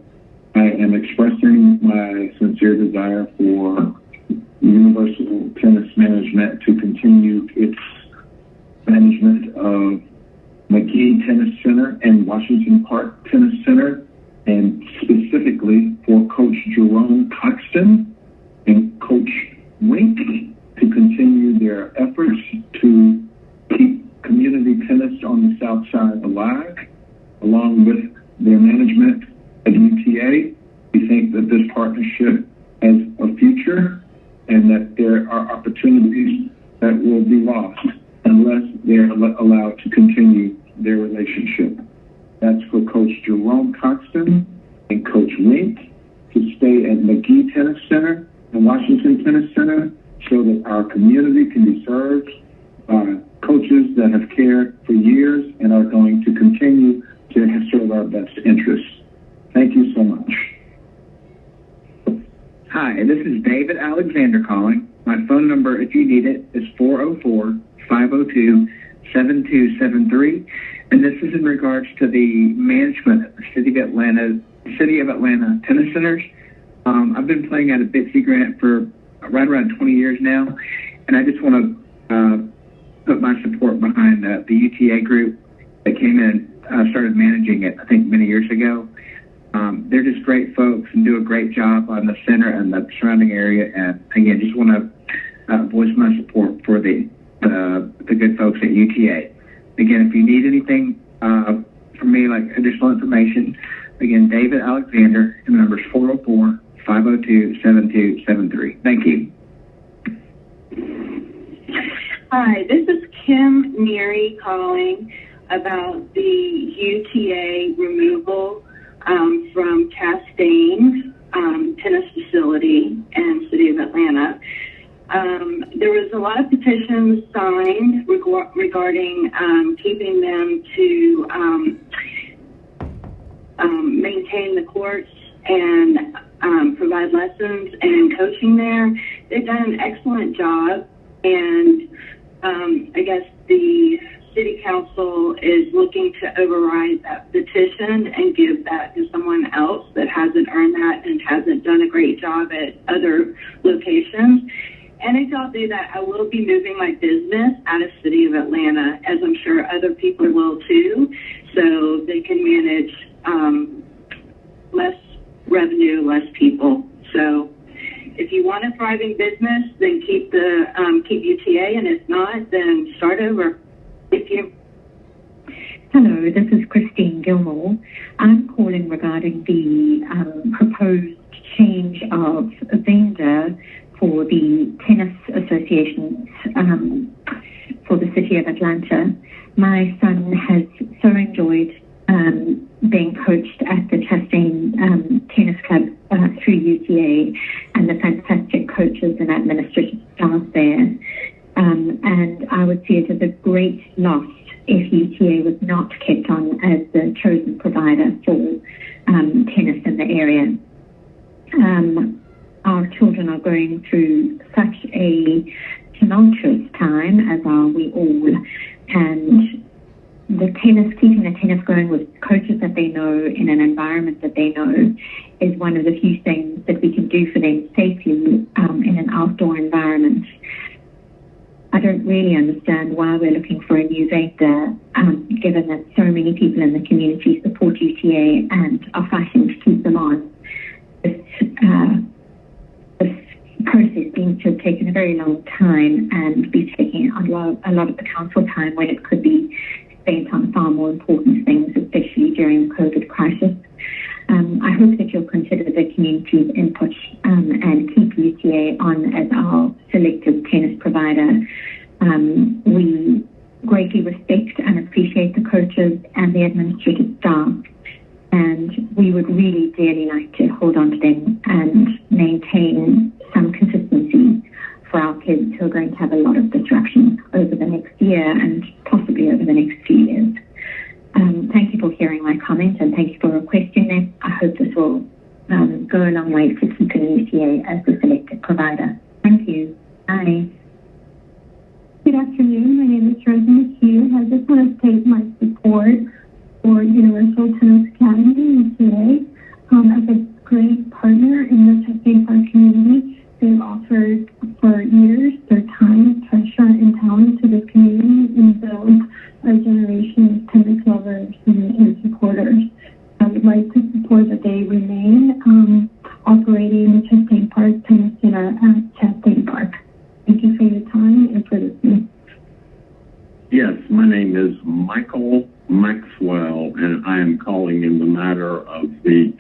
I am expressing my sincere desire for Universal Tennis Management to continue its management of McGee Tennis Center and Washington Park Tennis Center, and specifically for Coach Jerome Coxton and Coach Wink to continue their efforts to keep community tennis on the South Side alive, along with their management at UTA. We think that this partnership has a future and that there are opportunities that will will be lost unless they are allowed to continue their relationship. That's for Coach Jerome Coxton and Coach Link to stay at McGee Tennis Center and Washington Tennis Center so that our community can be served by coaches that have cared for years and are going to continue to serve our best interests. Thank you so much. Hi, this is David Alexander calling. My phone number, if you need it, is 404-502-7273. And this is in regards to the management of the City of Atlanta tennis centers. I've been playing at a Bitsy Grant for right around 20 years now, and I just want to put my support behind the UTA group that came in and started managing it, I think, many years ago. They're just great folks and do a great job on the center and the surrounding area. And again, just want to voice my support for the good folks at UTA. Again, if you need anything from me, like additional information, again, David Alexander, and the number is 404-502-7273. Thank you. Hi, this is Kim Neary calling about the UTA removal from Chastain tennis facility in City of Atlanta. There was a lot of petitions signed regarding keeping them to maintain the courts and provide lessons and coaching there. They've done an excellent job, and I guess the City Council is looking to override that petition and give that to someone else that hasn't earned that and hasn't done a great job at other locations. And until I do that, I will be moving my business out of City of Atlanta, as I'm sure other people will too, so they can manage less revenue, less people. So if you want a thriving business, then keep UTA, and if not, then start over. Thank you. Hello, this is Christine Gilmore. I'm calling regarding the proposed change of vendor for the tennis associations for the City of Atlanta. My son has so enjoyed being coached at the Chastain Tennis Club through UTA and the fantastic coaches and administrative staff there. And I would see it as a great loss if UTA was not kept on as the chosen provider for tennis in the area. Our children are going through such a tumultuous time, as are we all, and keeping the tennis going with coaches that they know in an environment that they know is one of the few things that we can do for them safely in an outdoor environment. I don't really understand why we're looking for a new vendor, given that so many people in the community support UTA and are fighting to keep them on. This process seems to have taken a very long time and be taking a lot of the council time when it could be spent on far more important things, especially during the COVID crisis. I hope that you'll consider the community's input and keep UTA on as our selected tennis provider. We greatly respect and appreciate the coaches and the administrative staff, and we would really dearly like to hold on to them and maintain some consistency for our kids who are going to have a lot of disruption over the next year and possibly over the next few years. Thank you for hearing my comment, and thank you for requesting that. I hope this will go a long way for keeping UTA as the selected provider. Thank you. Bye. Good afternoon. My name is Rosa McHugh. I just want to state my support for Universal Tennis Academy UTA as a great partner in the Chastain Park community. They've offered for years their time, treasure, and talent to this community and build a generation of tennis lovers and supporters. I would like to support that they remain operating the Chastain Park Tennis Center at Chastain Park. Thank you for your time and for listening. Yes, my name is Michael Maxwell, and I am calling in the matter of the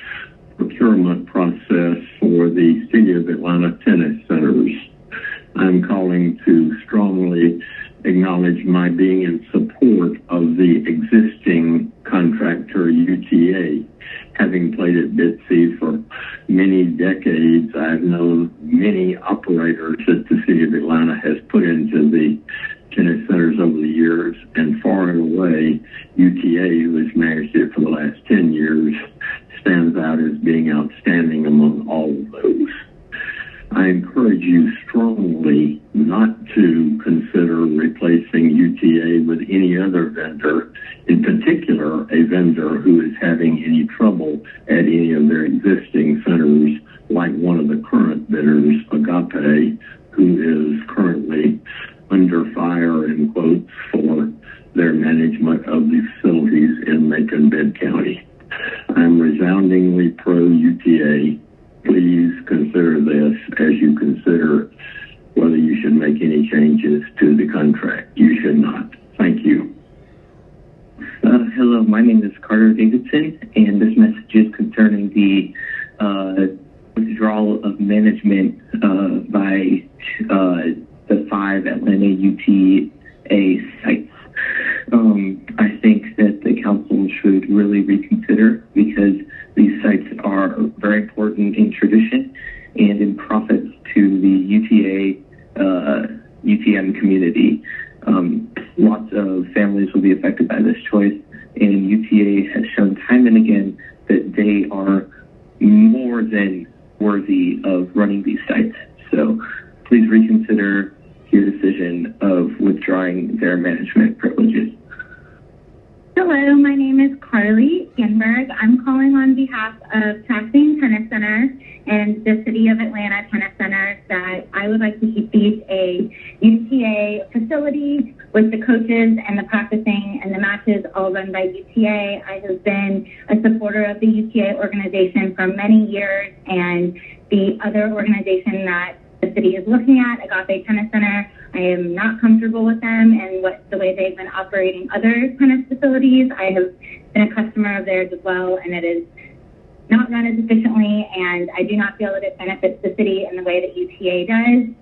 procurement process for the City of Atlanta tennis centers. I'm calling to strongly acknowledge my being in support of the existing contractor, UTA. Having played at Bitsy for many decades, I've known many operators that the City of Atlanta has put into the tennis centers over the years, and far and away, UTA, who has managed it for the last 10 years, stands out as being outstanding among all of those. I encourage you strongly not to consider replacing UTA with any other vendor, in particular a vendor who is having any trouble at any of their existing centers, like one of the current bidders, Agape, who is currently under fire, in quotes, for their management of the facilities in Macon-Bed County. I'm resoundingly pro-UTA. Please consider this as you consider whether you should make any changes to the contract. You should not. Thank you. Hello, my name is Carter Davidson, and this message is concerning the withdrawal of management by the 5 Atlanta UTA sites. I think that the council should really reconsider, because these sites are very important in tradition and in profits to the UTA, UTM community. Lots of families will be affected by this choice, and UTA has shown time and again that they are more than worthy of running these sites. So please reconsider your decision of withdrawing their management privileges. Hello, my name is Carly Ginberg. I'm calling on behalf of Chastain Tennis Center and the City of Atlanta Tennis Center that I would like to keep these a UTA facility with the coaches and the practicing and the matches all run by UTA. I have been a supporter of the UTA organization for many years, and the other organization that the city is looking at, Agape Tennis Center, I am not comfortable with them and the way they've been operating other tennis facilities. I have been a customer of theirs as well, and it is not run as efficiently, and I do not feel that it benefits the city in the way that UTA does.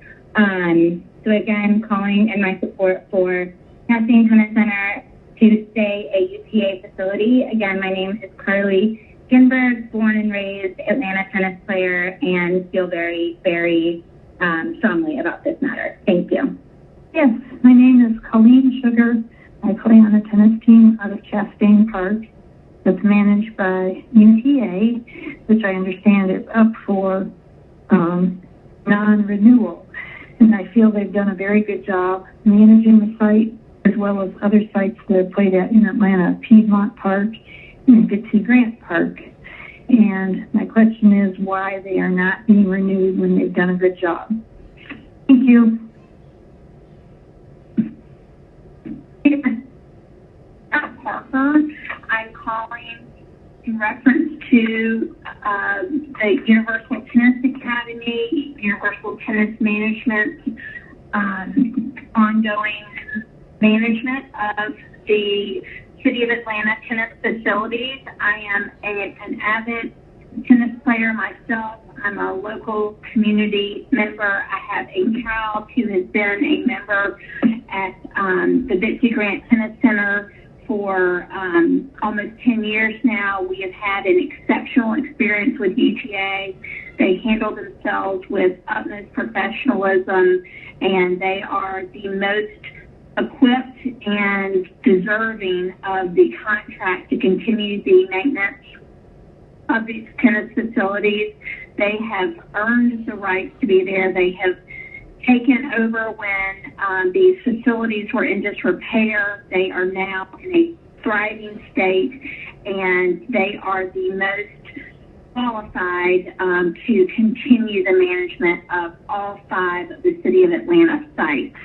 So again, calling in my support for Chastain Tennis Center to stay a UTA facility. Again, my name is Carly Ginberg, born and raised Atlanta tennis player, and feel very, very strongly about this matter. Thank you. Yes, my name is Colleen Sugar. I play on a tennis team out of Chastain Park that's managed by UTA, which I understand is up for non-renewal. And I feel they've done a very good job managing the site, as well as other sites that I've played at in Atlanta, Piedmont Park and Bitsy Grant Park. And my question is why they are not being renewed when they've done a good job. Thank you. I'm calling in reference to the Universal Tennis Academy, Universal Tennis Management, ongoing management of the City of Atlanta tennis facilities. I am an avid tennis player myself. I'm a local community member. I have a child who has been a member at the Bitsy Grant Tennis Center for almost 10 years now. We have had an exceptional experience with UTA. They handle themselves with utmost professionalism, and they are the most equipped and deserving of the contract to continue the maintenance of these tennis facilities. They have earned the right to be there. They have taken over when these facilities were in disrepair. They are now in a thriving state, and they are the most qualified to continue the management of all 5 of the City of Atlanta sites.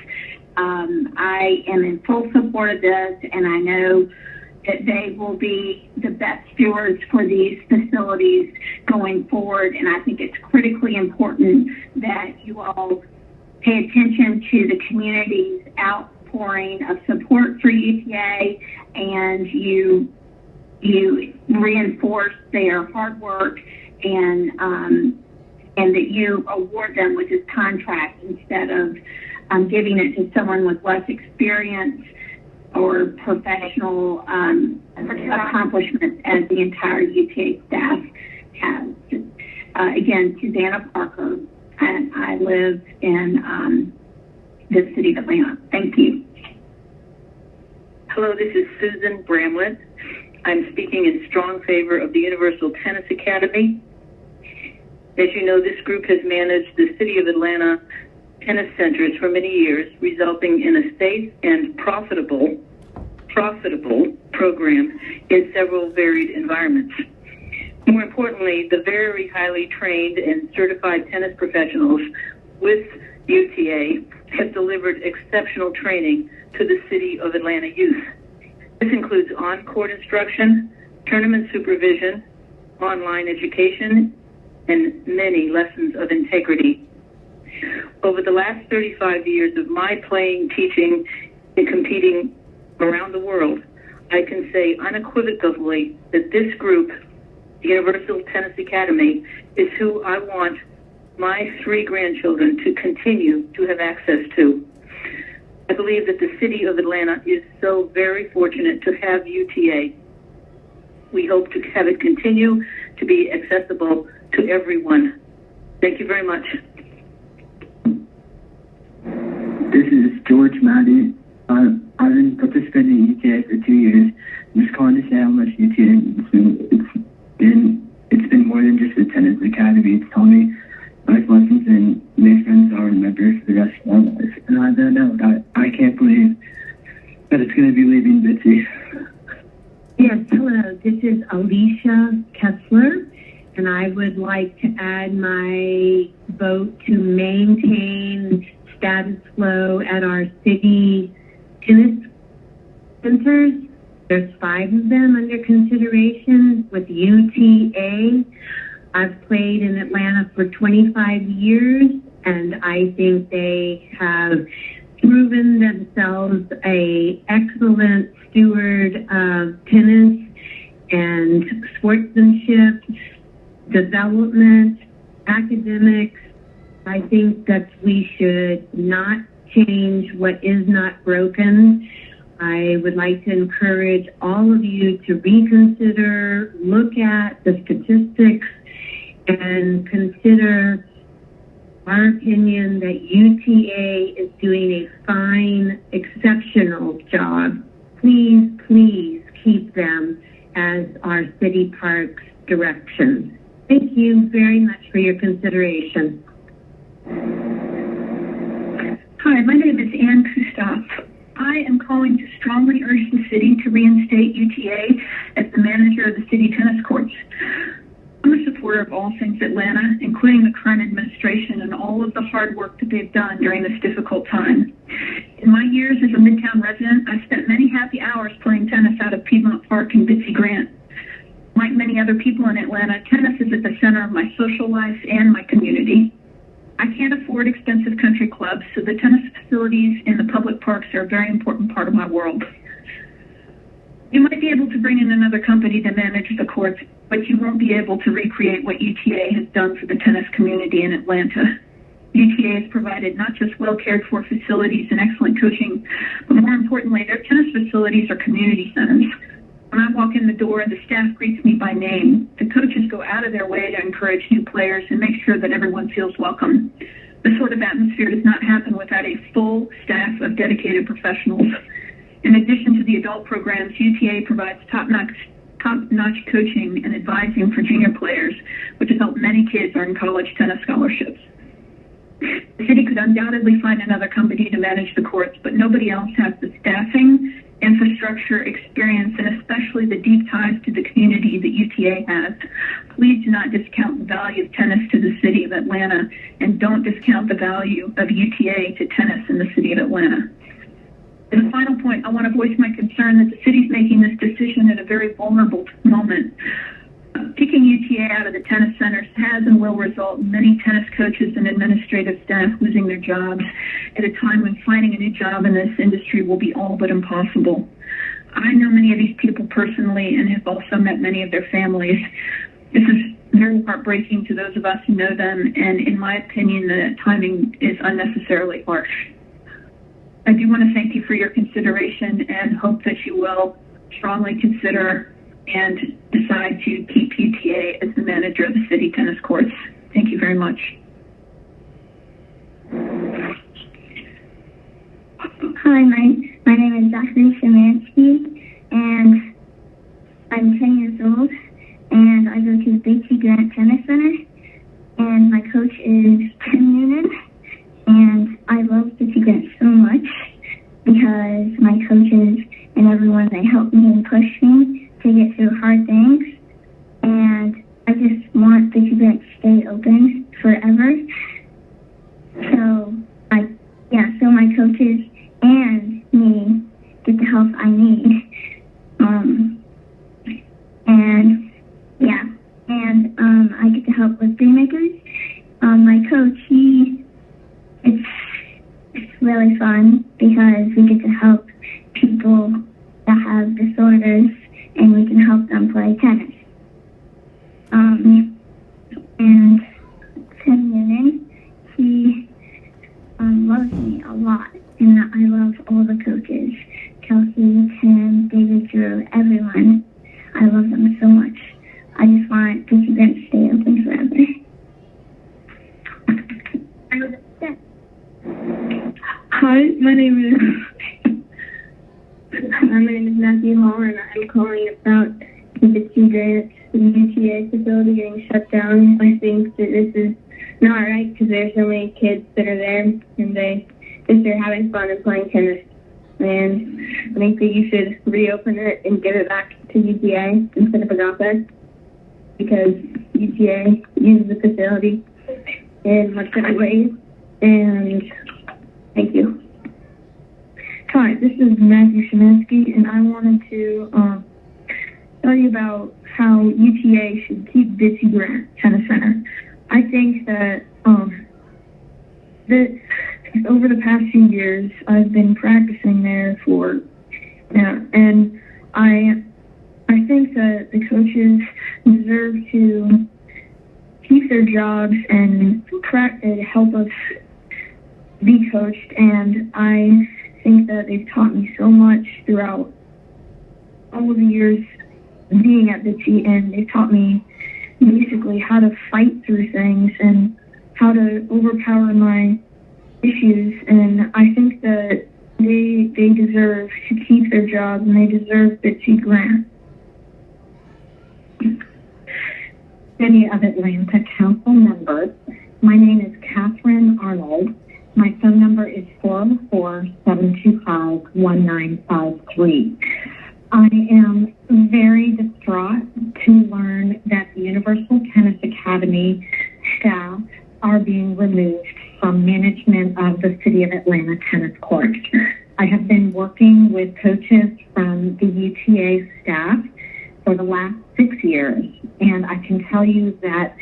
I am in full support of this, and I know that they will be the best stewards for these facilities going forward, and I think it's critically important that you all pay attention to the community's outpouring of support for UTA, and you reinforce their hard work and that you award them with this contract instead of giving it to someone with less experience or professional accomplishments as the entire UTA staff has. Again, Susanna Parker, and I live in the city of Atlanta. Thank you. Hello, this is Susan Bramlett. I'm speaking in strong favor of the Universal Tennis Academy. As you know, this group has managed the City of Atlanta tennis centers for many years, resulting in a safe and profitable program in several varied environments. More importantly, the very highly trained and certified tennis professionals with UTA have delivered exceptional training to the City of Atlanta youth. This includes on-court instruction, tournament supervision, online education, and many lessons of integrity. Over the last 35 years of my playing, teaching, and competing around the world, I can say unequivocally that this group, the Universal Tennis Academy, is who I want my 3 grandchildren to continue to have access to. I believe that the City of Atlanta is so very fortunate to have UTA. We hope to have it continue to be accessible to everyone. Thank you very much. This is George Maddy. I've been participating in UTA for 2 years. I'm just calling to say how much UTA it's been more than just a tennis academy. It's taught me life lessons and made friends I remember for the rest of my life. And I don't know, I can't believe that it's going to be leaving Bitsy. Yes, hello. This is Alicia Kessler, and I would like to add my vote to maintain status quo at our city tennis centers. There's 5 of them under consideration with UTA. I've played in Atlanta for 25 years, and I think they have proven themselves an excellent steward of tennis and sportsmanship, development, academics. I think that we should not change what is not broken. I would like to encourage all of you to reconsider, look at the statistics, and consider our opinion that UTA is doing a fine, exceptional job. Please, please keep them as our city parks direction. Thank you very much for your consideration. Hi, my name is Ann Kustoff. I am calling to strongly urge the city to reinstate UTA as the manager of the city tennis courts. I'm a supporter of all things Atlanta, including the current administration and all of the hard work that they've done during this difficult time. In my years as a Midtown resident, I've spent many happy hours playing tennis out of Piedmont Park and Bitsy Grant. Like many other people in Atlanta, tennis is at the center of my social life and my community. I can't afford expensive country clubs, so the tennis facilities in the public parks are a very important part of my world. You might be able to bring in another company to manage the courts, but you won't be able to recreate what UTA has done for the tennis community in Atlanta. UTA has provided not just well cared for facilities and excellent coaching, but more importantly, their tennis facilities are community centers. When I walk in the door, the staff greets me by name. The coaches go out of their way to encourage new players and make sure that everyone feels welcome. This sort of atmosphere does not happen without a full staff of dedicated professionals. In addition to the adult programs, UTA provides top-notch coaching and advising for junior players, which has helped many kids earn college tennis scholarships. The city could undoubtedly find another company to manage the courts, but nobody else has the staffing, infrastructure, experience, and especially the deep ties to the community that UTA has. Please do not discount the value of tennis to the city of Atlanta, and don't discount the value of UTA to tennis in the city of Atlanta. As a final point, I want to voice my concern that the city's making this decision at a very vulnerable moment. Kicking UTA out of the tennis centers has and will result in many tennis coaches and administrative staff losing their jobs at a time when finding a new job in this industry will be all but impossible. I know many of these people personally and have also met many of their families. This is very heartbreaking to those of us who know them, and in my opinion, the timing is unnecessarily harsh. I do want to thank you for your consideration and hope that you will strongly consider and decide to keep UTA as the manager of the city tennis courts. Thank you very much. Hi, my name is Zachary Szymanski, and I'm 10 years old, and I go to the Betsy Grant Tennis Center, and my coach is Tim Noonan, and I love Betsy Grant so much because my coaches and everyone, they help me and push me to get through hard things, and I just want Betsy Grant to stay open forever. So my coaches and me get the help I need. I get to help with Dreammakers. My coach, it's really fun because we get to help people that have disorders and we can help them play tennis. And Tim Noonan, he loves me a lot, and I love all the coaches, Kelsey, Tim, David, Drew, everyone. I love them so much. I just want Betsy Grant to stay open forever. Hi, my name is Matthew Hall, and I'm calling about the Betsy Grant UTA facility getting shut down. I think that this is not right because there's so many kids that are there, and they're having fun and playing tennis. And I think that you should reopen it and give it back to UTA instead of Agape, because UTA uses the facility in much better ways. And thank you. Hi, this is Matthew Szymanski, and I wanted to tell you about how UTA should keep Betsy Grant Tennis Center. I think that over the past few years, I've been practicing there and I think that the coaches deserve to keep their jobs and help us be coached, and I think that they've taught me so much throughout all of the years being at Betsy, and they've taught me basically how to fight through things and how to overpower my issues, and I think that they deserve to keep their jobs, and they deserve Betsy Grant. City of Atlanta Council members, my name is Catherine Arnold. My phone number is 404-725-1953. I am very distraught to learn that the Universal Tennis Academy staff are being removed from management of the City of Atlanta tennis courts. I have been working with coaches from the UTA staff for the last 6 years, and I can tell you that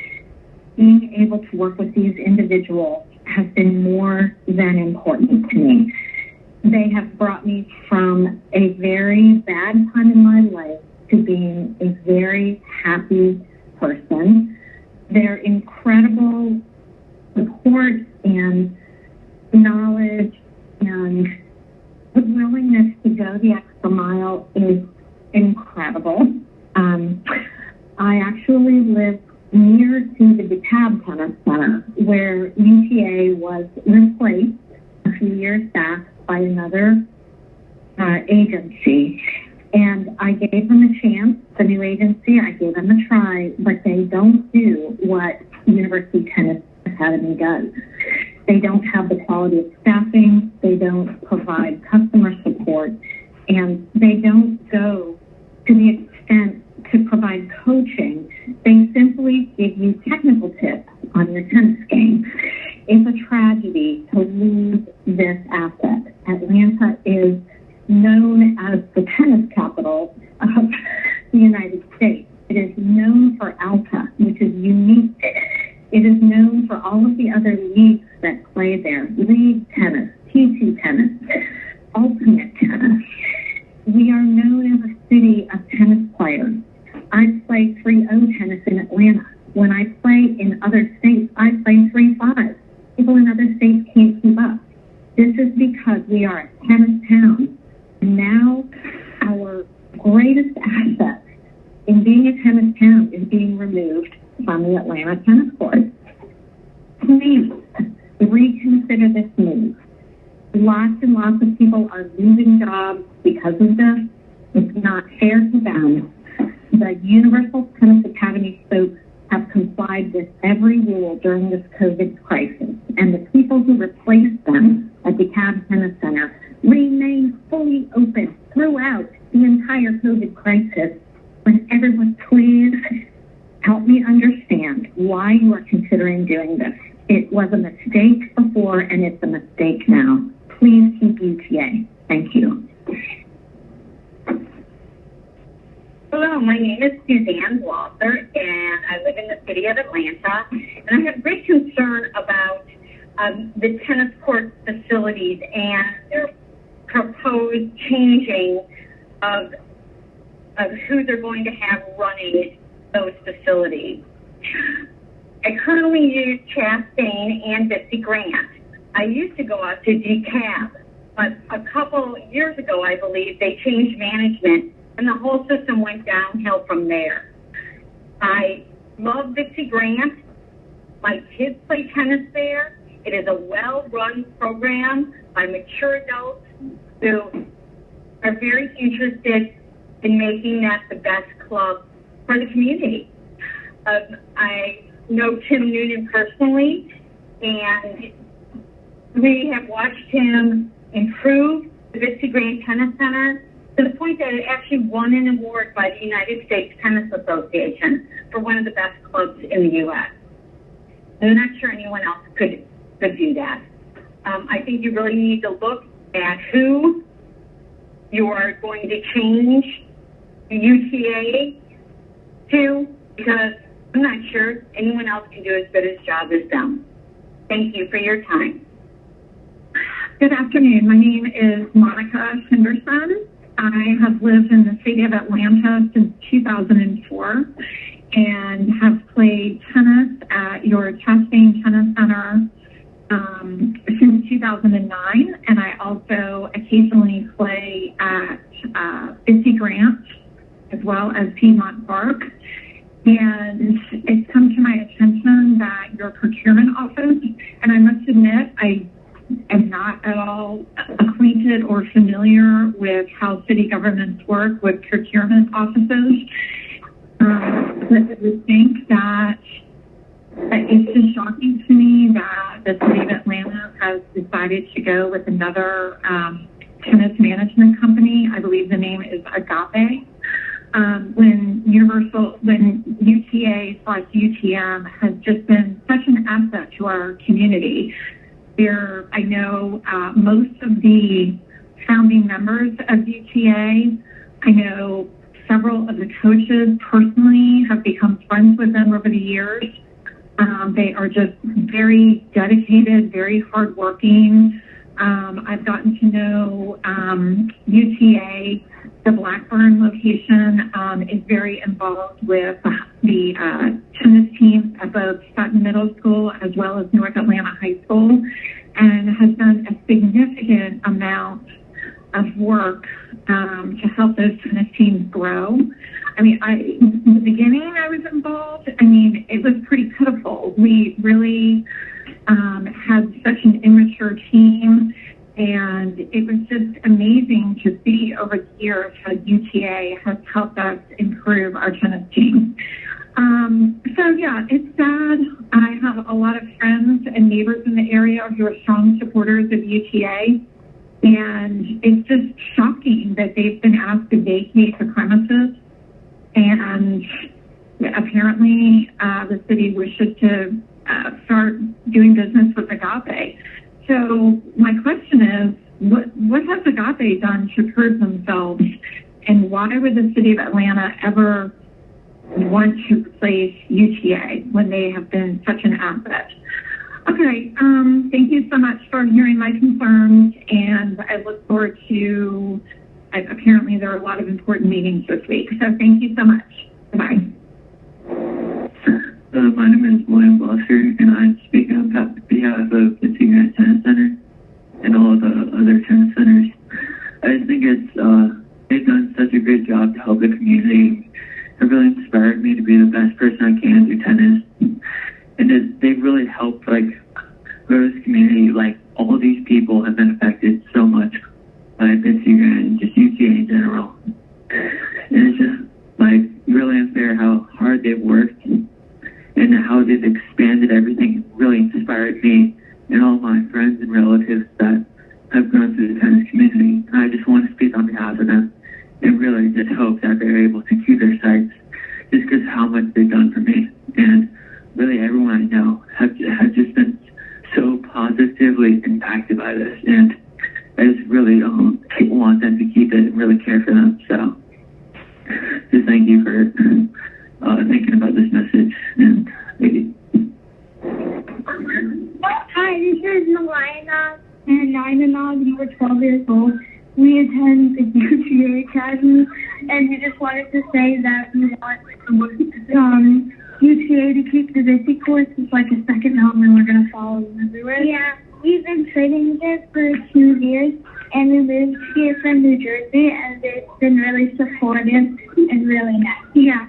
being able to work with these individuals has been more than important to me. They have brought me from a very bad time in my life to being a very happy person. Their incredible support and knowledge and the willingness to go the extra mile is incredible. I actually live near to the DeKalb Tennis Center, where UTA was replaced a few years back by another agency. And I gave them a chance, the new agency, I gave them a try, but they don't do what University Tennis Academy does. They don't have the quality of staffing, they don't provide customer support, and they don't go to the extent to provide coaching. They simply give you technical tips on your tennis game. It's a tragedy to lose this asset. Atlanta is known as the tennis capital of the United States. It is known for ALTA, which is unique. It is known for all of the other leagues that play there. League tennis, T2 tennis, ultimate tennis. We are known as a city of tennis players. I play 3-0 tennis in Atlanta. When I play in other states, I play 3-5. People in other states can't keep up. This is because we are a on the Atlanta tennis courts. Please reconsider this move. Lots and lots of people are losing jobs because of this. It's not fair to them. The Universal Tennis Academy folks have complied with every rule during this COVID crisis, and the people who replaced them at the Cab Tennis Center remain fully open throughout the entire COVID crisis. When everyone, please help me understand why you are considering doing this. It was a mistake before, and it's a mistake now. Please keep UTA. Thank you. Hello, my name is Suzanne Walther, and I live in the city of Atlanta. And I have great concern about the tennis court facilities and their proposed changing of who they're going to have running those facilities. I currently use Chastain and Bitsy Grant. I used to go out to DeKalb, but a couple years ago, I believe, they changed management, and the whole system went downhill from there. I love Bitsy Grant. My kids play tennis there. It is a well-run program by mature adults who are very interested in making that the best club for the community. I know Tim Noonan personally, and we have watched him improve the Bitsy Grant Tennis Center to the point that it actually won an award by the United States Tennis Association for one of the best clubs in the U.S. I'm not sure anyone else could do that. I think you really need to look at who you are going to change the UTA to, because I'm not sure anyone else can do as good a job as them. Thank you for your time. Good afternoon. My name is Monica Henderson. I have lived in the city of Atlanta since 2004 and have played tennis at your Chastain Tennis Center since 2009, and I also occasionally play at Bitsy Grant as well as Piedmont Park. And it's come to my attention that your procurement office, and I must admit, I am not at all acquainted or familiar with how city governments work with procurement offices. But I would think that it's just shocking to me that the city of Atlanta has decided to go with another tennis management company. I believe the name is Agape. When UTA/UTM has just been such an asset to our community. I know most of the founding members of UTA. I know several of the coaches personally, have become friends with them over the years. They are just very dedicated, very hardworking. I've gotten to know UTA. The Blackburn location is very involved with the tennis teams at both Sutton Middle School as well as North Atlanta High School, and has done a significant amount of work to help those tennis teams grow. I mean, in the beginning I was involved. I mean, it was pretty pitiful. We really had such an immature team, and it was just amazing to see over the years how UTA has helped us improve our tennis team. So yeah, it's sad. I have a lot of friends and neighbors in the area who are strong supporters of UTA, and it's just shocking that they've been asked to vacate the premises, and apparently the city wishes to start doing business with Agape. So my question is, what has Agape done to prove themselves, and why would the city of Atlanta ever want to replace UTA when they have been such an asset? Okay, thank you so much for hearing my concerns, and I look forward to, apparently there are a lot of important meetings this week, so thank you so much. Bye. My name is William Gloucester, and I'm speaking on behalf of the Bitsy Grant Tennis Center and all of the other tennis centers. I just think they've done such a great job to help the community. It really inspired me to be the best person I can do tennis. and they've really helped like grow this community. Like all of these people have been affected so much by Bitsy Grant and just UTA in general. And it's just like really unfair how hard they've worked and how they've expanded everything. It really inspired me and all my friends and relatives that have grown through the tennis community. And I just want to speak on behalf of them and really just hope that they're able to keep their sights just because how much they've done for me. And really everyone I know have just been so positively impacted by this. And I just really want them to keep it and really care for them. So just thank you for thinking about this message. And maybe. Hi, this is Malina and Nainanog. We were 12 years old. We attend the UTA Academy, and we just wanted to say that we want UTA to keep the Bitsy course. It's like a second home, and we're going to follow them everywhere. Yeah, we've been training there for 2 years, and we moved here from New Jersey, and they've been really supportive and really nice. Yeah,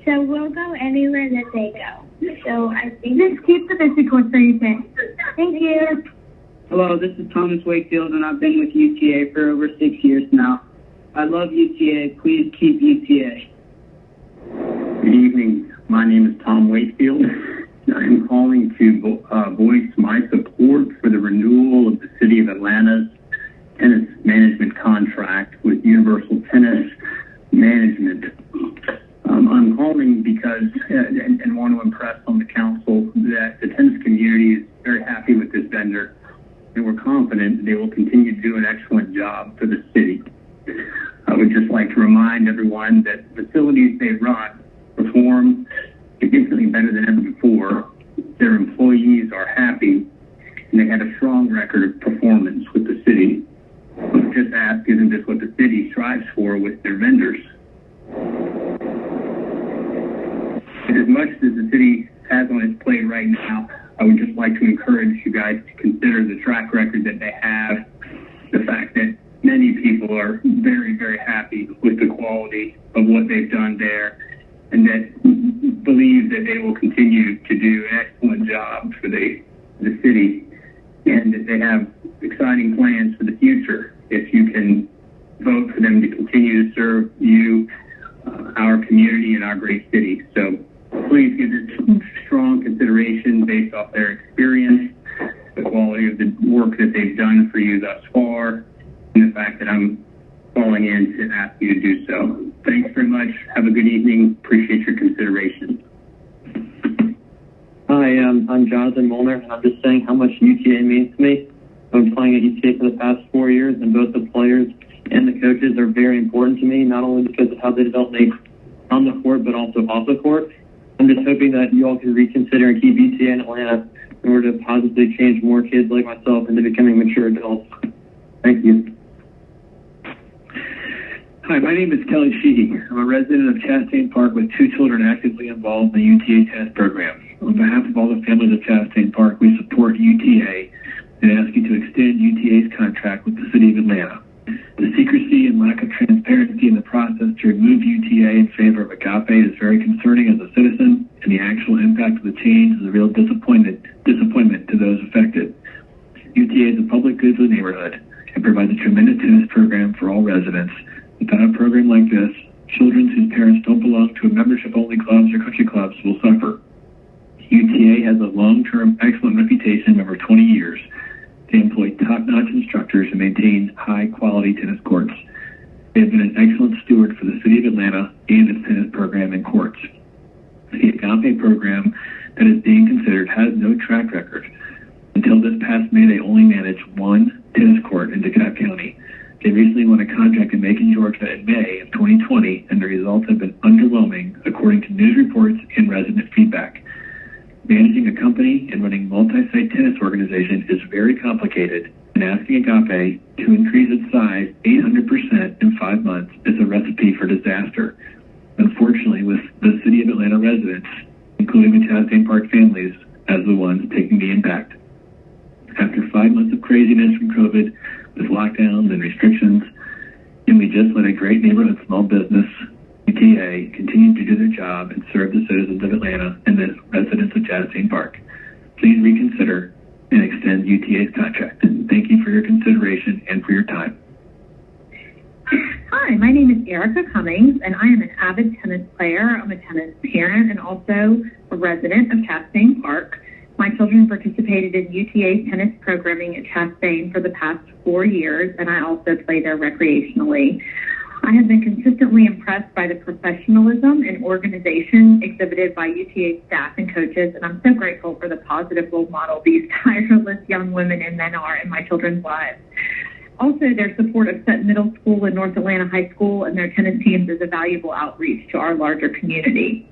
so we'll go anywhere that they go. So I think just keep the Bitsy course for you. Thank you. Hello, this is Thomas Wakefield, and I've been with UTA for over 6 years now. I love UTA. Please keep UTA. Good evening. My name is Tom Wakefield. I'm calling to voice my support for the renewal of the City of Atlanta's tennis management contract with Universal Tennis Management. I'm calling because, and want to impress on the council that the tennis community is very happy with this vendor, and we're confident that they will continue to do an excellent job for the city. I would just like to remind everyone that facilities they run perform significantly better than ever before. Their employees are happy, and they have a strong record of performance with the city. Just ask, isn't this what the city strives for with their vendors? And as much as the city has on its plate right now, I would just like to encourage you guys to consider the track record that they have, the fact that many people are very, very happy with the quality of what they've done there, and that believe that they will continue to do an excellent job for the city, and that they have exciting plans for the future if you can vote for them to continue to serve you, our community, and our great city. So please give this strong consideration based off their experience, the quality of the work that they've done for you thus far, and the fact that I'm calling in to ask you to do so. Thanks very much. Have a good evening. Appreciate your consideration. Hi, I'm Jonathan Molnar, and I'm just saying how much UTA means to me. I've been playing at UTA for the past 4 years, and both the players and the coaches are very important to me, not only because of how they develop me on the court, but also off the court. I'm just hoping that you all can reconsider and keep UTA in Atlanta in order to positively change more kids like myself into becoming mature adults. Thank you. Hi, my name is Kelly Sheehy. I'm a resident of Chastain Park with 2 children actively involved in the UTA tennis program. On behalf of all the families of Chastain Park, we support UTA and ask you to extend UTA's contract with the City of Atlanta. The secrecy and lack of transparency in the process to remove UTA in favor of Agape is very concerning as a citizen, and the actual impact of the change is a real disappointment to those affected. UTA is a public good for the neighborhood and provides a tremendous tennis program for all residents. Without a program like this, children whose parents don't belong to a membership-only clubs or country clubs will suffer. UTA has a long-term excellent reputation of over 20 years. They employ top-notch instructors and maintain high-quality tennis courts. They have been an excellent steward for the City of Atlanta and its tennis program and courts. The Agape program that is being considered has no track record. Until this past May, they only managed 1 tennis court in DeKalb County. They recently won a contract in Macon, Georgia in May of 2020, and the results have been underwhelming, according to news reports and resident feedback. Managing a company and running multi-site tennis organization is very complicated, and asking Agape to increase its size 800% in 5 months is a recipe for disaster. Unfortunately, with the City of Atlanta residents, including the Chastain Park families, as the ones taking the impact. After 5 months of craziness from COVID, with lockdowns and restrictions, and we just let a great neighborhood small business, UTA, continue to do their job and serve the citizens of Atlanta and the residents of Chastain Park. Please reconsider and extend UTA's contract. Thank you for your consideration and for your time. Hi, my name is Erica Cummings, and I am an avid tennis player. I'm a tennis parent and also a resident of Chastain Park. My children participated in UTA's tennis programming at Chastain for the past 4 years, and I also play there recreationally. I have been consistently impressed by the professionalism and organization exhibited by UTA staff and coaches, and I'm so grateful for the positive role model these tireless young women and men are in my children's lives. Also, their support of Sutton Middle School and North Atlanta High School and their tennis teams is a valuable outreach to our larger community.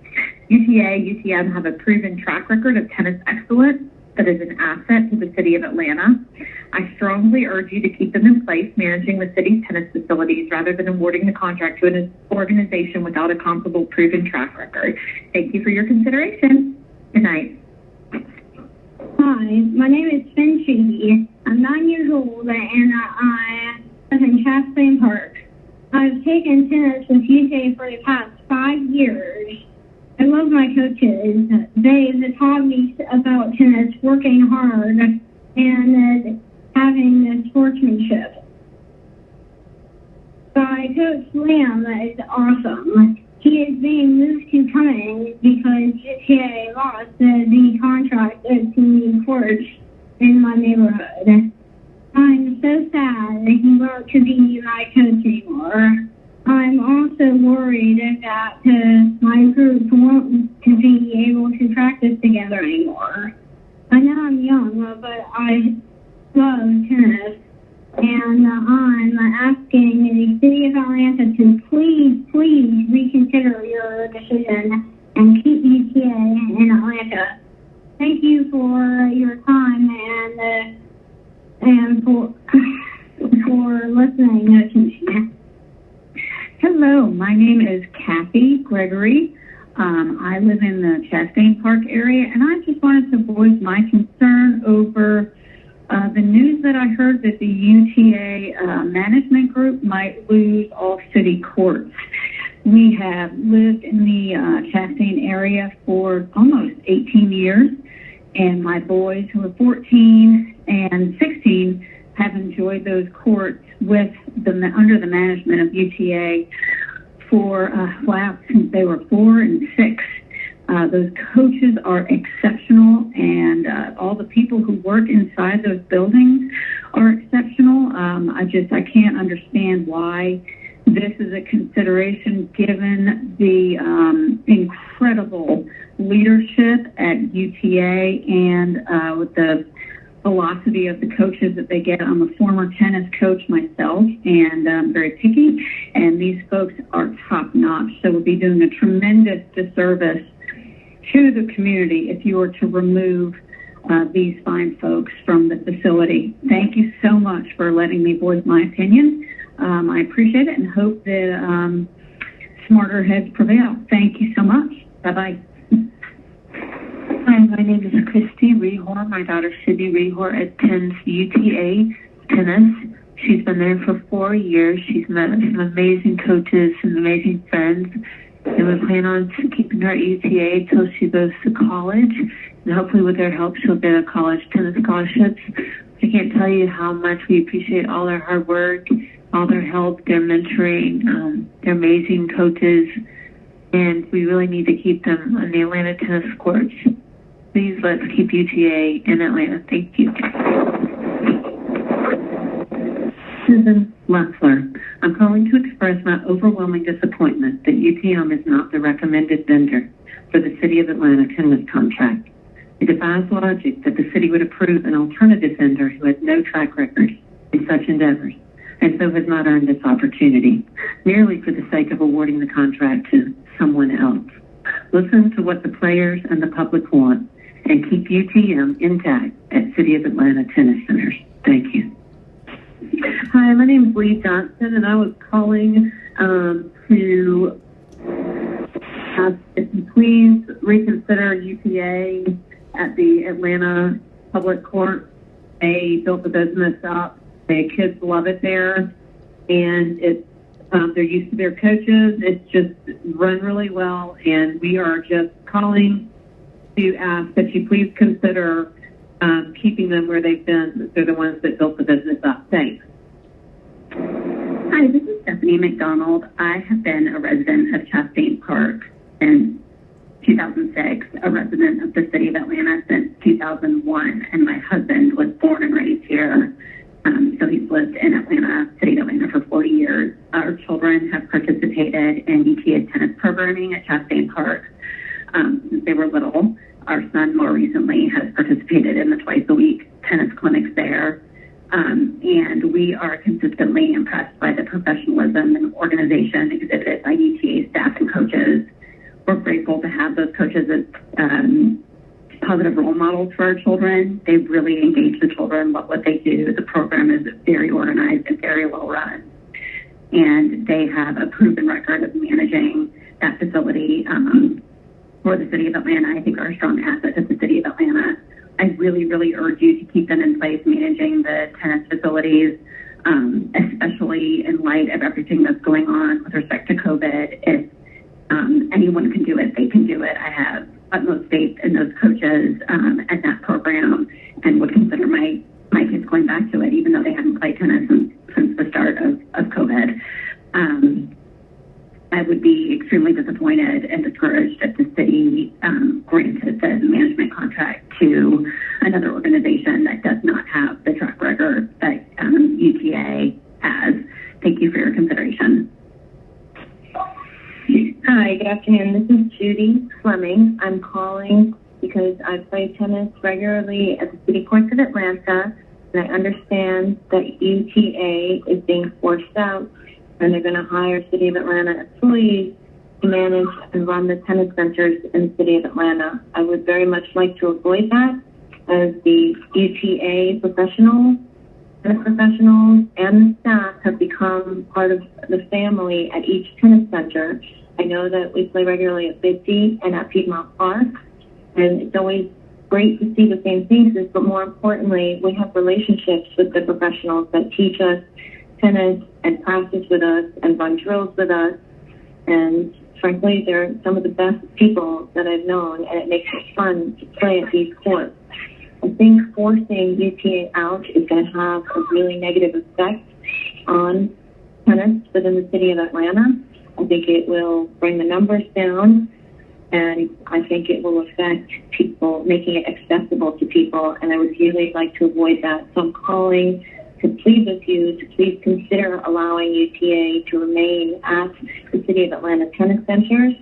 UTA, UTM have a proven track record of tennis excellence that is an asset to the city of Atlanta. I strongly urge you to keep them in place managing the city's tennis facilities rather than awarding the contract to an organization without a comparable proven track record. Thank you for your consideration. Good night. Hi, my name is Finn Sheehy. I'm 9 years old and I live in Chastain Park. I've taken tennis with UTA for the past 5 years. I love my coaches. They've taught me about tennis, working hard, and having sportsmanship. My coach, Liam, is awesome. He is being moved to Cummings because UTA lost the contract at the courts in my neighborhood. I'm so sad that he won't to be my coach anymore. I'm also worried that my group won't to be able to practice together anymore. I know I'm young, but I love tennis. And I'm asking the city of Atlanta to please reconsider your decision and keep UTA in Atlanta. Thank you for your time and for listening to me. Hello, my name is Kathy Gregory. I live in the Chastain Park area, and I just wanted to voice my concern over the news that I heard that the UTA management group might lose all city courts. We have lived in the Chastain area for almost 18 years, and my boys who are 14 and 16 have enjoyed those courts with under the management of UTA for since they were 4 and 6. Those coaches are exceptional, and all the people who work inside those buildings are exceptional. I can't understand why this is a consideration given the incredible leadership at UTA and with the velocity of the coaches that they get. I'm a former tennis coach myself, and I'm very picky, and these folks are top-notch, so we'll be doing a tremendous disservice to the community if you were to remove these fine folks from the facility. Thank you so much for letting me voice my opinion. I appreciate it and hope that smarter heads prevail. Thank you so much. Bye-bye. Hi, my name is Christy Rehor. My daughter, Sydney Rehor, attends UTA tennis. She's been there for 4 years. She's met some amazing coaches, some amazing friends, and we plan on keeping her at UTA until she goes to college. And hopefully with their help, she'll get a college tennis scholarship. I can't tell you how much we appreciate all their hard work, all their help, their mentoring, their amazing coaches, and we really need to keep them on the Atlanta tennis courts. Please let's keep UTA in Atlanta. Thank you. Susan Leffler. I'm calling to express my overwhelming disappointment that UTM is not the recommended vendor for the City of Atlanta tennis contract. It defies logic that the city would approve an alternative vendor who has no track record in such endeavors and so has not earned this opportunity, merely for the sake of awarding the contract to someone else. Listen to what the players and the public want and keep UTM intact at City of Atlanta tennis centers. Thank you. Hi, my name is Lee Johnson, and I was calling to ask if you please reconsider UTA at the Atlanta Public Court. They built the business up. The kids love it there, and it's they're used to their coaches. It's just run really well, and we are just calling to ask that you please consider keeping them where they've been. They're the ones that built the business up. Thanks. Hi, this is Stephanie McDonald. I have been a resident of Chastain Park since 2006, a resident of the city of Atlanta since 2001, and my husband was born and raised here. So he's lived in Atlanta, city of Atlanta for 40 years. Our children have participated in UTA's tennis programming at Chastain Park since they were little. Our son more recently has participated in the twice-a-week tennis clinics there. And we are consistently impressed by the professionalism and organization exhibited by UTA staff and coaches. We're grateful to have those coaches as positive role models for our children. They really engage the children, love what they do. The program is very organized and very well run. And they have a proven record of managing that facility for the city of Atlanta. I think are a strong asset to the city of Atlanta. I really, really urge you to keep them in place managing the tennis facilities, especially in light of everything that's going on with respect to COVID. If anyone can do it, they can do it. I have utmost faith in those coaches and that program, and would consider my kids going back to it, even though they haven't played tennis since the start of COVID. I would be extremely disappointed and discouraged if the city granted the management contract to another organization that does not have the track record that UTA has. Thank you for your consideration. Hi, good afternoon. This is Judy Fleming. I'm calling because I play tennis regularly at the City Courts of Atlanta, and I understand that UTA is being forced out, and they're going to hire City of Atlanta employees to manage and run the tennis centers in the City of Atlanta. I would very much like to avoid that, as the UTA tennis professionals and the staff have become part of the family at each tennis center. I know that we play regularly at Bitsy and at Piedmont Park, and it's always great to see the same faces, but more importantly, we have relationships with the professionals that teach us tennis and practice with us and run drills with us. And frankly, they're some of the best people that I've known, and it makes it fun to play at these courts. I think forcing UTA out is going to have a really negative effect on tennis within the city of Atlanta. I think it will bring the numbers down, and I think it will affect people, making it accessible to people, and I would really like to avoid that. So I'm calling to plead with you to please consider allowing UTA to remain at the City of Atlanta tennis centers,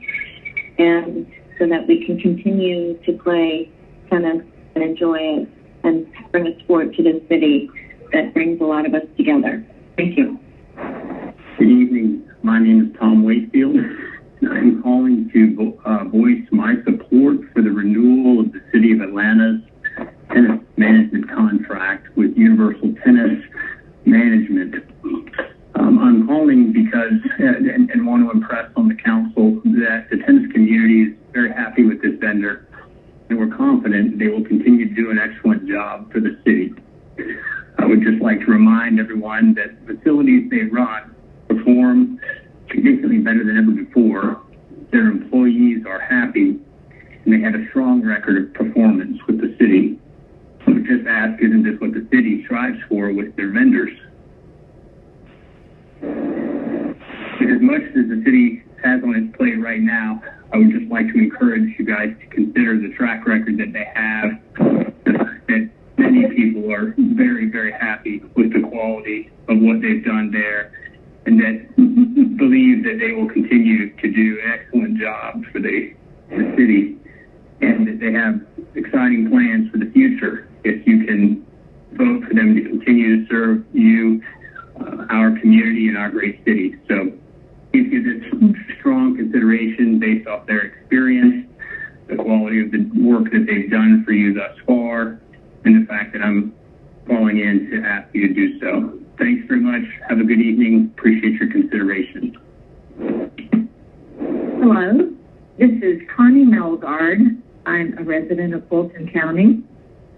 and so that we can continue to play tennis and enjoy it and bring a sport to this city that brings a lot of us together. Thank you. Good evening. My name is Tom Wakefield, and I'm calling to voice my support for the renewal of the City of Atlanta's tennis management contract with Universal Tennis Management. I'm calling because, and want to impress on the council that the tennis community is very happy with this vendor, and we're confident they will continue to do an excellent job for the city. I would just like to remind everyone that the facilities they run perform significantly better than ever before. Their employees are happy, and they have a strong record of performance with the city. I would just ask, isn't this what the city strives for with their vendors? As much as the city has on its plate right now, I would just like to encourage you guys to consider the track record that they have. That many people are very, very happy with the quality of what they've done there, and that believe that they will continue to do an excellent job for the city, and that they have exciting plans for the future if you can vote for them to continue to serve you, our community, and our great city. So give you this strong consideration based off their experience, the quality of the work that they've done for you thus far, and the fact that I'm calling in to ask you to do so. Thanks very much. Have a good evening. Appreciate your consideration. Hello, this is Connie Melgard. I'm a resident of Fulton County,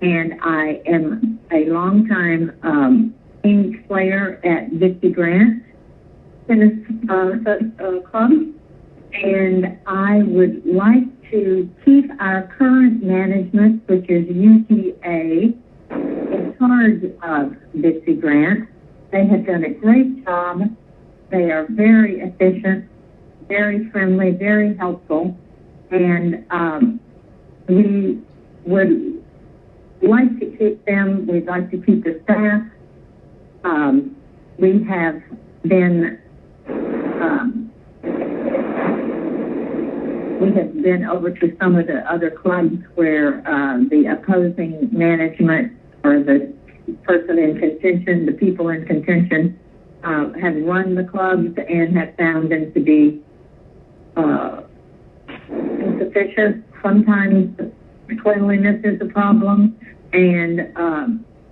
and I am a longtime team player at Dixie Grant Tennis Club. And I would like to keep our current management, which is UTA, in charge of Bitsy Grant. They have done a great job. They are very efficient, very friendly, very helpful. And we would like to keep them. We'd like to keep the staff. We have been over to some of the other clubs where the opposing management or the person in contention, the people in contention, have run the clubs and have found them to be insufficient. Sometimes cleanliness is a problem, and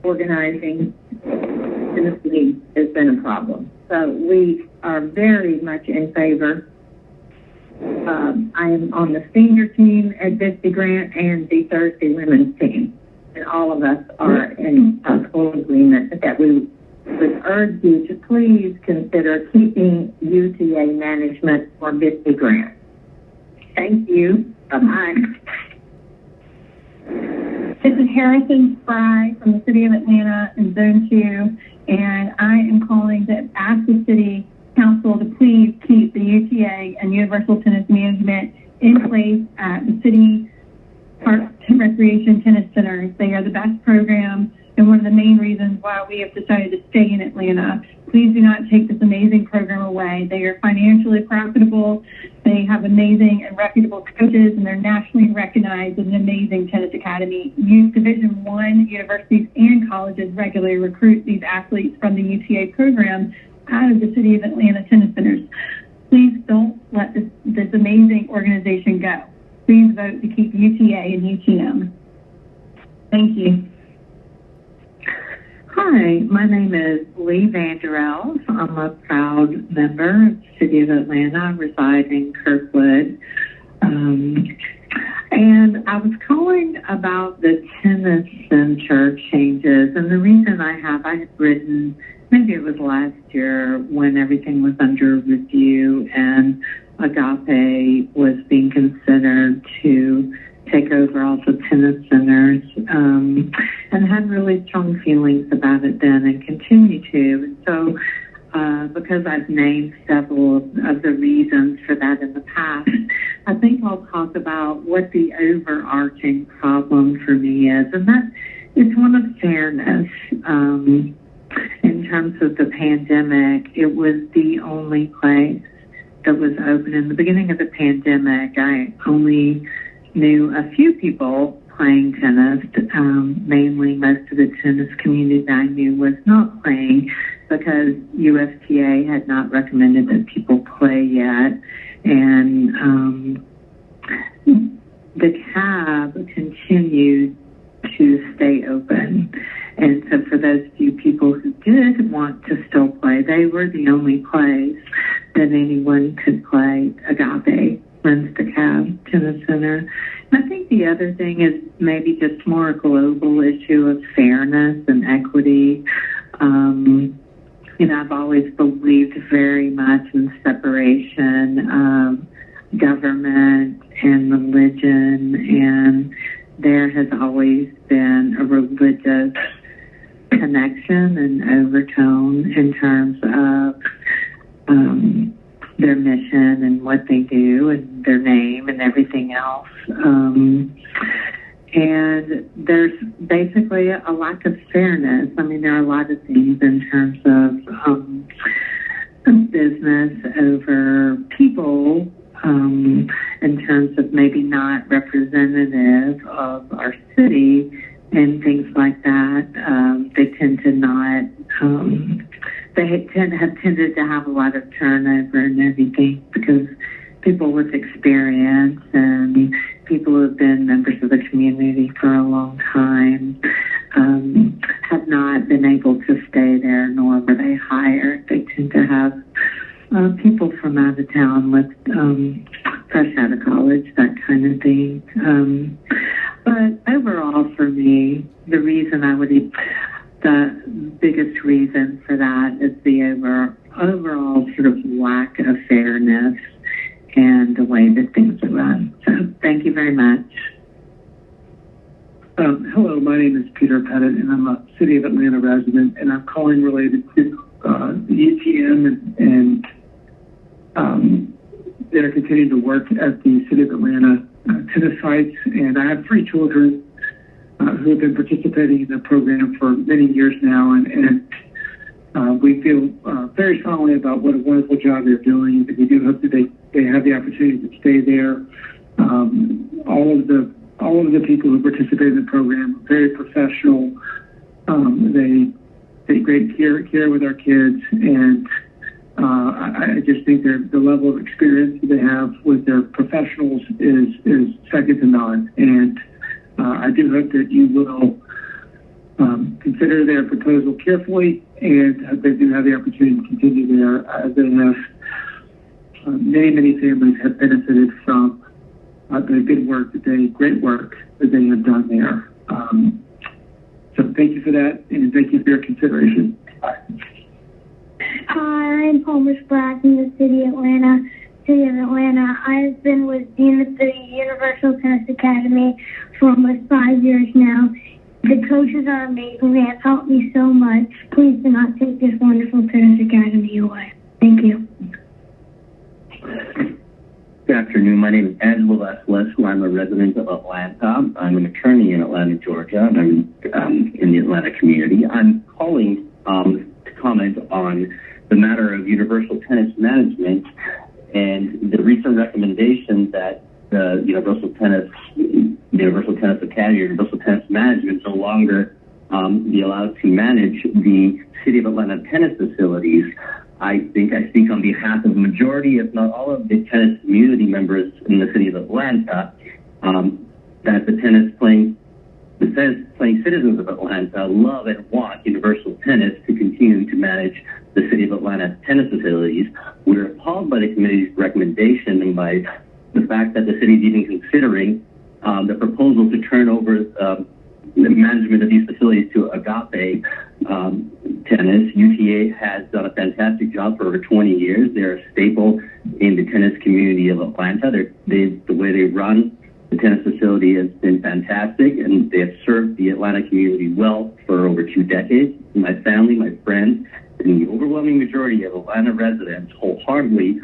organizing in the city has been a problem. So we are very much in favor. I am on the senior team at Bitsy Grant and the Thursday women's team, and all of us are in full agreement that we would urge you to please consider keeping UTA management for Bitsy Grant. Thank you. Bye-bye. This is Harrison Fry from the City of Atlanta in Zone 2, and I am calling to ask the City Council to please keep the UTA and Universal Tennis Management in place at the City Park Recreation Tennis Centers. They are the best program and one of the main reasons why we have decided to stay in Atlanta. Please do not take this amazing program away. They are financially profitable. They have amazing and reputable coaches, and they're nationally recognized as an amazing tennis academy. Youth Division I universities and colleges regularly recruit these athletes from the UTA program out of the City of Atlanta Tennis Centers. Please don't let this amazing organization go. Please vote to keep UTA and UTM. Thank you. Hi, my name is Lee Vanderells. I'm a proud member of the City of Atlanta, reside in Kirkwood. And I was calling about the tennis center changes. And the reason I had written, maybe it was last year when everything was under review and Agape was being considered to take over all the tennis centers, and had really strong feelings about it then and continue to. And so because I've named several of the reasons for that in the past, I think I'll talk about what the overarching problem for me is, and that is one of fairness. In terms of the pandemic, it was the only place that was open. In the beginning of the pandemic, I only knew a few people playing tennis. Mainly, most of the tennis community that I knew was not playing because USTA had not recommended that people play yet. And the CAB continued to stay open. And so for those few people who did want to still play, they were the only place that anyone could play. Agape runs the CAB Tennis Center. And I think the other thing is maybe just more a global issue of fairness and equity. I've always believed very much in separation of government and religion, and there has always been a religious connection and overtone in terms of their mission and what they do and their name and everything else. And there's basically a lack of fairness. I mean, there are a lot of things in terms of business over people, in terms of maybe not representative of our city and things like that. They tend to not, have tended to have a lot of turnover and everything because people with experience and people who have been members of the community for a long time have not been able to stay there, nor were they hired. They tend to have people from out of town with fresh out of college, that kind of thing. But overall, for me, the biggest reason for that is the overall sort of lack of fairness and the way that things are run. So thank you very much. Hello, my name is Peter Pettit, and I'm a City of Atlanta resident, and I'm calling related to the UTM and they're continuing to work at the City of Atlanta tennis sites. And I have 3 children who have been participating in the program for many years now, and we feel very strongly about what a wonderful job they're doing. We do hope that they have the opportunity to stay there. All of the people who participate in the program are very professional. They take great care with our kids, and I just think the level of experience that they have with their professionals is second to none. And I do hope that you will consider their proposal carefully, and they do have the opportunity to continue there. They have many families have benefited from the great work that they have done there. So thank you for that, and thank you for your consideration. Hi, I'm Palmer Spratt from the City of Atlanta. I've been with Dean of the Universal Tennis Academy for almost 5 years now. The coaches are amazing. They have taught me so much. Please do not take this wonderful tennis academy away. Thank you. Good afternoon. My name is Angela Leslie. I'm a resident of Atlanta. I'm an attorney in Atlanta, Georgia, and I'm in the Atlanta community. I'm calling to comment on the matter of universal tennis management and the recent recommendation that the Universal Tennis Academy, Universal Tennis Management, no longer be allowed to manage the City of Atlanta tennis facilities. I think I speak on behalf of the majority, if not all, of the tennis community members in the City of Atlanta, that the tennis playing citizens of Atlanta love and want Universal Tennis to continue to manage the City of Atlanta tennis facilities. We're appalled by the committee's recommendation and by the fact that the city is even considering the proposal to turn over the management of these facilities to Agape Tennis. UTA has done a fantastic job for over 20 years. They're a staple in the tennis community of Atlanta. The way they run the tennis facility has been fantastic, and they have served the Atlanta community well for over 2 decades. My family, my friends, and the overwhelming majority of Atlanta residents wholeheartedly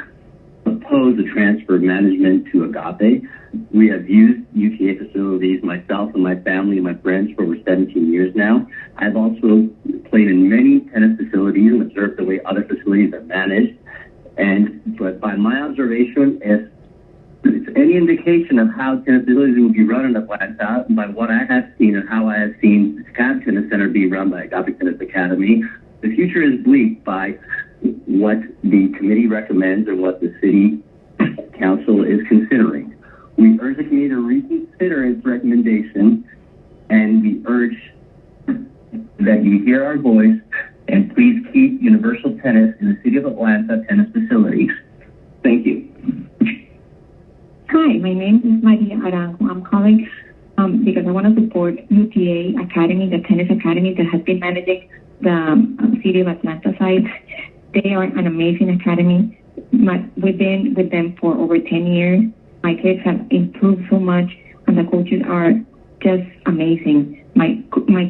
oppose the transfer of management to Agape. We have used UTA facilities, myself and my family and my friends, for over 17 years now. I've also played in many tennis facilities and observed the way other facilities are managed. But by my observation, if it's any indication of how tennis facilities will be run in Atlanta, by what I have seen and how I have seen Cab Tennis Center be run by Agape Tennis Academy, the future is bleak by what the committee recommends and what the city council is considering. We urge the committee to reconsider its recommendation, and we urge that you hear our voice and please keep Universal Tennis in the City of Atlanta tennis facilities. Thank you. Hi, my name is Maria Arango. I'm calling because I want to support UTA Academy, the tennis academy that has been managing the City of Atlanta site. They are an amazing academy. We've been with them for over 10 years. My kids have improved so much, and the coaches are just amazing. My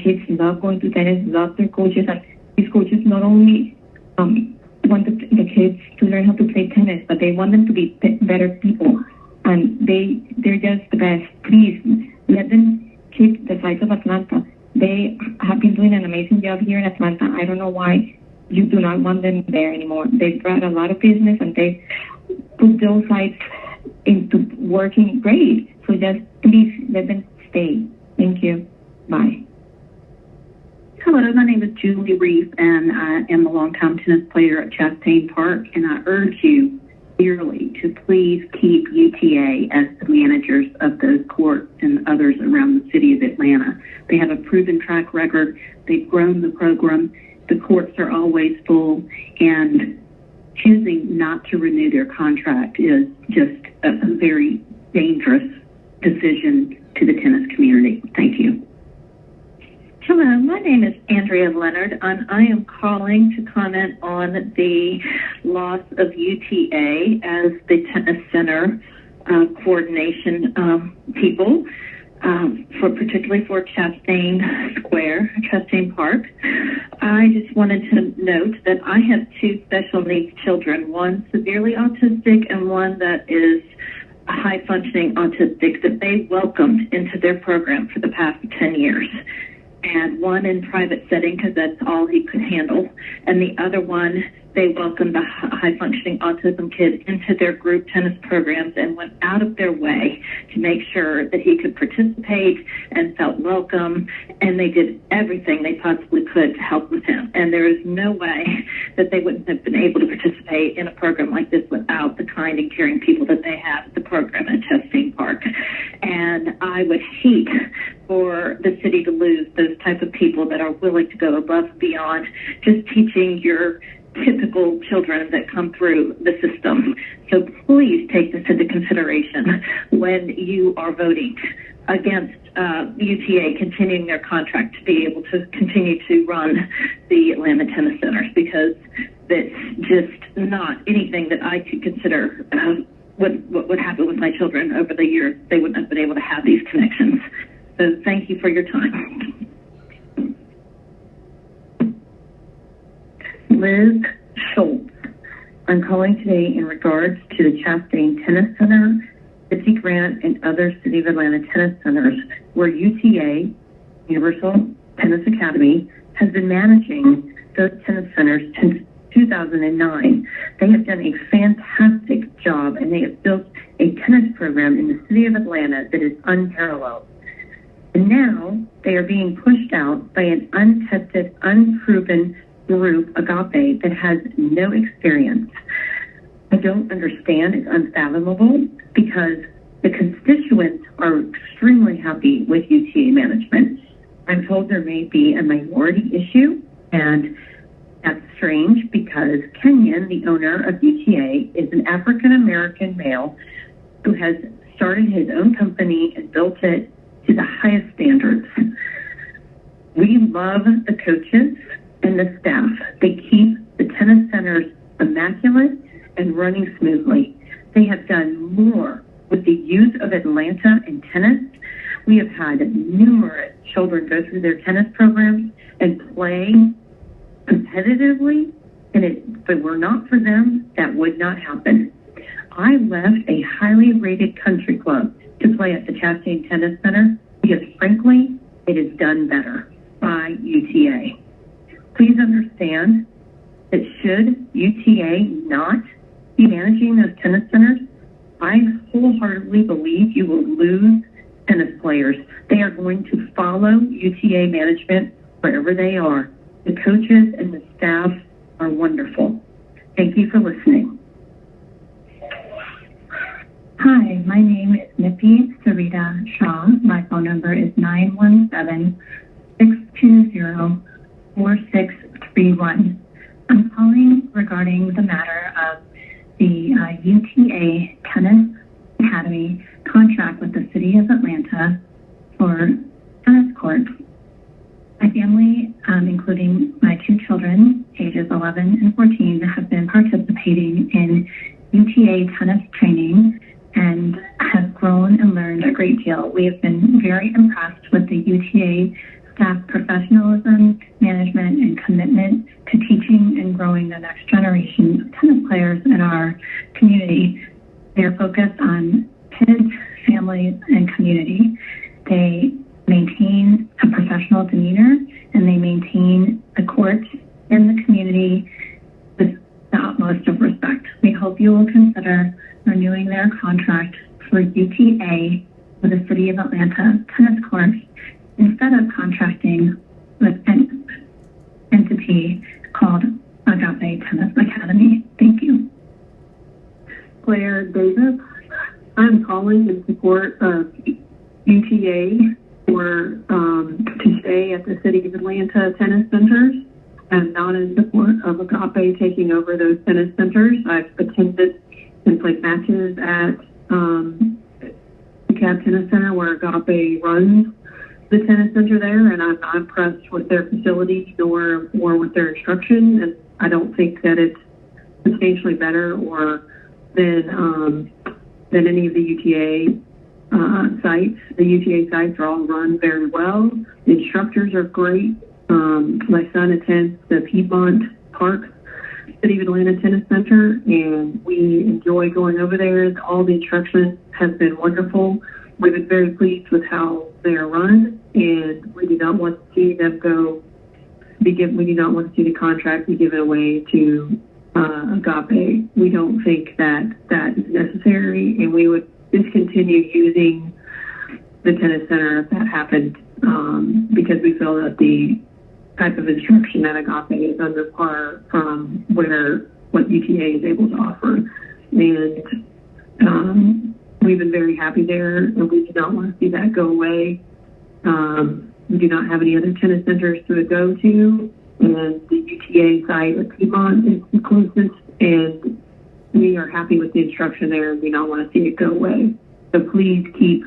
kids love going to tennis, love their coaches, and these coaches not only want the kids to learn how to play tennis, but they want them to be better people. And they're just the best. Please let them keep the sites of Atlanta. They have been doing an amazing job here in Atlanta. I don't know why you do not want them there anymore. They've brought a lot of business, and they put those sites into working great. So just please let them stay. Thank you. Bye. Hello, my name is Julie Reef, and I am a longtime tennis player at Chastain Park, and I urge you dearly to please keep UTA as the managers of those courts and others around the city of Atlanta. They have a proven track record. They've grown the program. The courts are always full, and choosing not to renew their contract is just a very dangerous decision to the tennis community. Thank you. Hello, my name is Andrea Leonard, and I am calling to comment on the loss of UTA as the tennis center coordination people, particularly for Chastain Square, Chastain Park. I just wanted to note that I have two special needs children, one severely autistic and one that is high-functioning autistic, that they welcomed into their program for the past 10 years. And one in private setting because that's all he could handle. And the other one, they welcomed the high-functioning autism kid into their group tennis programs and went out of their way to make sure that he could participate and felt welcome. And they did everything they possibly could to help with him. And there is no way that they wouldn't have been able to participate in a program like this without the kind and caring people that they have at the program at Chastain Park. And I would hate for the city to lose those type of people that are willing to go above and beyond just teaching your typical children that come through the system. So please take this into consideration when you are voting against UTA continuing their contract to be able to continue to run the Atlanta Tennis Centers, because it's just not anything that I could consider what would happen with my children over the years. They wouldn't have been able to have these connections. So thank you for your time. Liz Schultz. I'm calling today in regards to the Chastain Tennis Center, Fitzy Grant, and other City of Atlanta tennis centers where UTA, Universal Tennis Academy, has been managing those tennis centers since 2009. They have done a fantastic job, and they have built a tennis program in the City of Atlanta that is unparalleled. And now they are being pushed out by an untested, unproven group, Agape, that has no experience. I don't understand. It's unfathomable because the constituents are extremely happy with UTA management. I'm told there may be a minority issue, and that's strange because Kenyon, the owner of UTA, is an African-American male who has started his own company and built it to the highest standards. We love the coaches and the staff. They keep the tennis centers immaculate and running smoothly. They have done more with the youth of Atlanta in tennis. We have had numerous children go through their tennis programs and play competitively, and if it were not for them, that would not happen. I left a highly rated country club to play at the Chastain Tennis Center because, frankly, it is done better by UTA. Please understand that should UTA not be managing those tennis centers, I wholeheartedly believe you will lose tennis players. They are going to follow UTA management wherever they are. The coaches and the staff are wonderful. Thank you for listening. Hi, my name is Nippy Sarita Shaw. My phone number is 917-620-4631. I'm calling regarding the matter of the UTA Tennis Academy contract with the City of Atlanta for tennis courts. My family, including my two children, ages 11 and 14, have been participating in UTA tennis training and have grown and learned a great deal. We have been very impressed with the UTA staff professionalism, management, and commitment to teaching and growing the next generation of tennis players in our community. They are focused on kids, families, and community. They maintain a professional demeanor, and they maintain the court and the community with the utmost of respect. We hope you will consider renewing their contract for UTA with the City of Atlanta tennis courts instead of contracting with an entity called Agape Tennis Academy. Thank you. Claire Davis. I'm calling in support of UTA for to stay at the City of Atlanta tennis centers and not in support of Agape taking over those tennis centers. I've attended and played matches at the Cab Tennis Center where Agape runs the tennis center there, and I'm not impressed with their facilities or with their instruction. And I don't think that it's substantially better or than any of the UTA sites. The UTA sites are all run very well. The instructors are great. My son attends the Piedmont Park City of Atlanta Tennis Center, and we enjoy going over there. All the instruction has been wonderful. We've been very pleased with how they are run, and we do not want to see them we do not want to see the contract be given away to Agape. We don't think that is necessary, and we would discontinue using the tennis center if that happened, because we feel that the type of instruction at Agape is under par from what UTA is able to offer. And we've been very happy there, and we do not want to see that go away. We do not have any other tennis centers to go to, and the UTA site at Piedmont is the closest, and we are happy with the instruction there and we don't want to see it go away. So please keep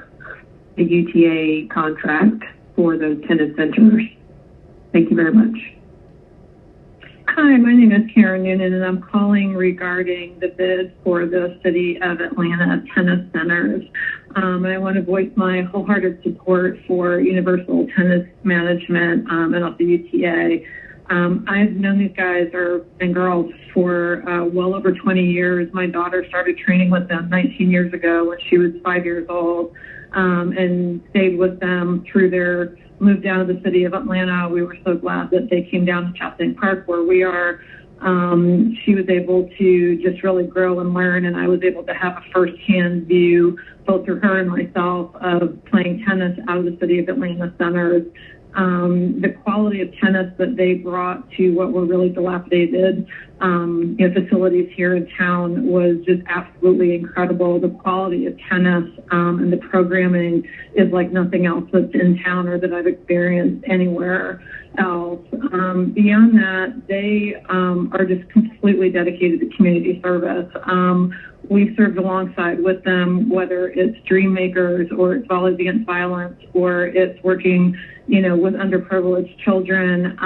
the UTA contract for those tennis centers. Thank you very much. Hi, my name is Karen Noonan, and I'm calling regarding the bid for the City of Atlanta tennis centers. And I want to voice my wholehearted support for Universal Tennis Management and also UTA. I've known these guys and girls for well over 20 years. My daughter started training with them 19 years ago when she was 5 years old, and stayed with them through their move down to the City of Atlanta. We were so glad that they came down to Chastain Park where we are. She was able to just really grow and learn, and I was able to have a firsthand view, both through her and myself, of playing tennis out of the City of Atlanta centers. The quality of tennis that they brought to what were really dilapidated facilities here in town was just absolutely incredible. The quality of tennis and the programming is like nothing else that's in town or that I've experienced anywhere else. Beyond that, they are just completely dedicated to community service. We've served alongside with them, whether it's Dream Makers or it's Volleys Against Violence or it's working, with underprivileged children,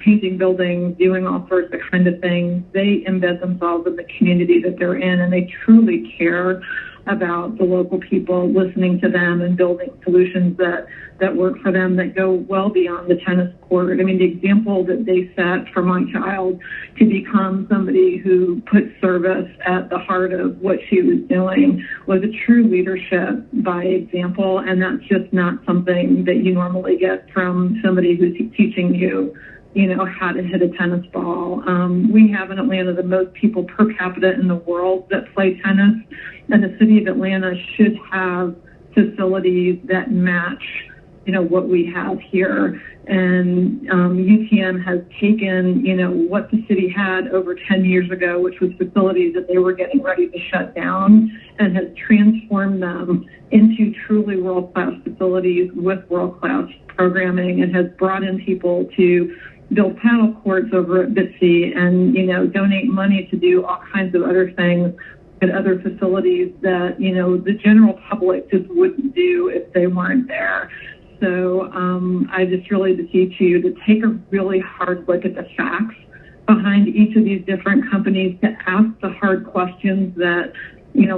painting buildings, doing all sorts of kind of things. They embed themselves in the community that they're in, and they truly care about the local people, listening to them and building solutions that work for them that go well beyond the tennis court. I mean, the example that they set for my child to become somebody who put service at the heart of what she was doing was a true leadership by example, and that's just not something that you normally get from somebody who's teaching you how to hit a tennis ball. We have in Atlanta the most people per capita in the world that play tennis, and the City of Atlanta should have facilities that match, what we have here. And UTM has taken, what the city had over 10 years ago, which was facilities that they were getting ready to shut down, and has transformed them into truly world-class facilities with world-class programming, and has brought in people to build paddle courts over at Bitsy and, donate money to do all kinds of other things at other facilities that, the general public just wouldn't do if they weren't there. So I just really beseech you to take a really hard look at the facts behind each of these different companies, to ask the hard questions that,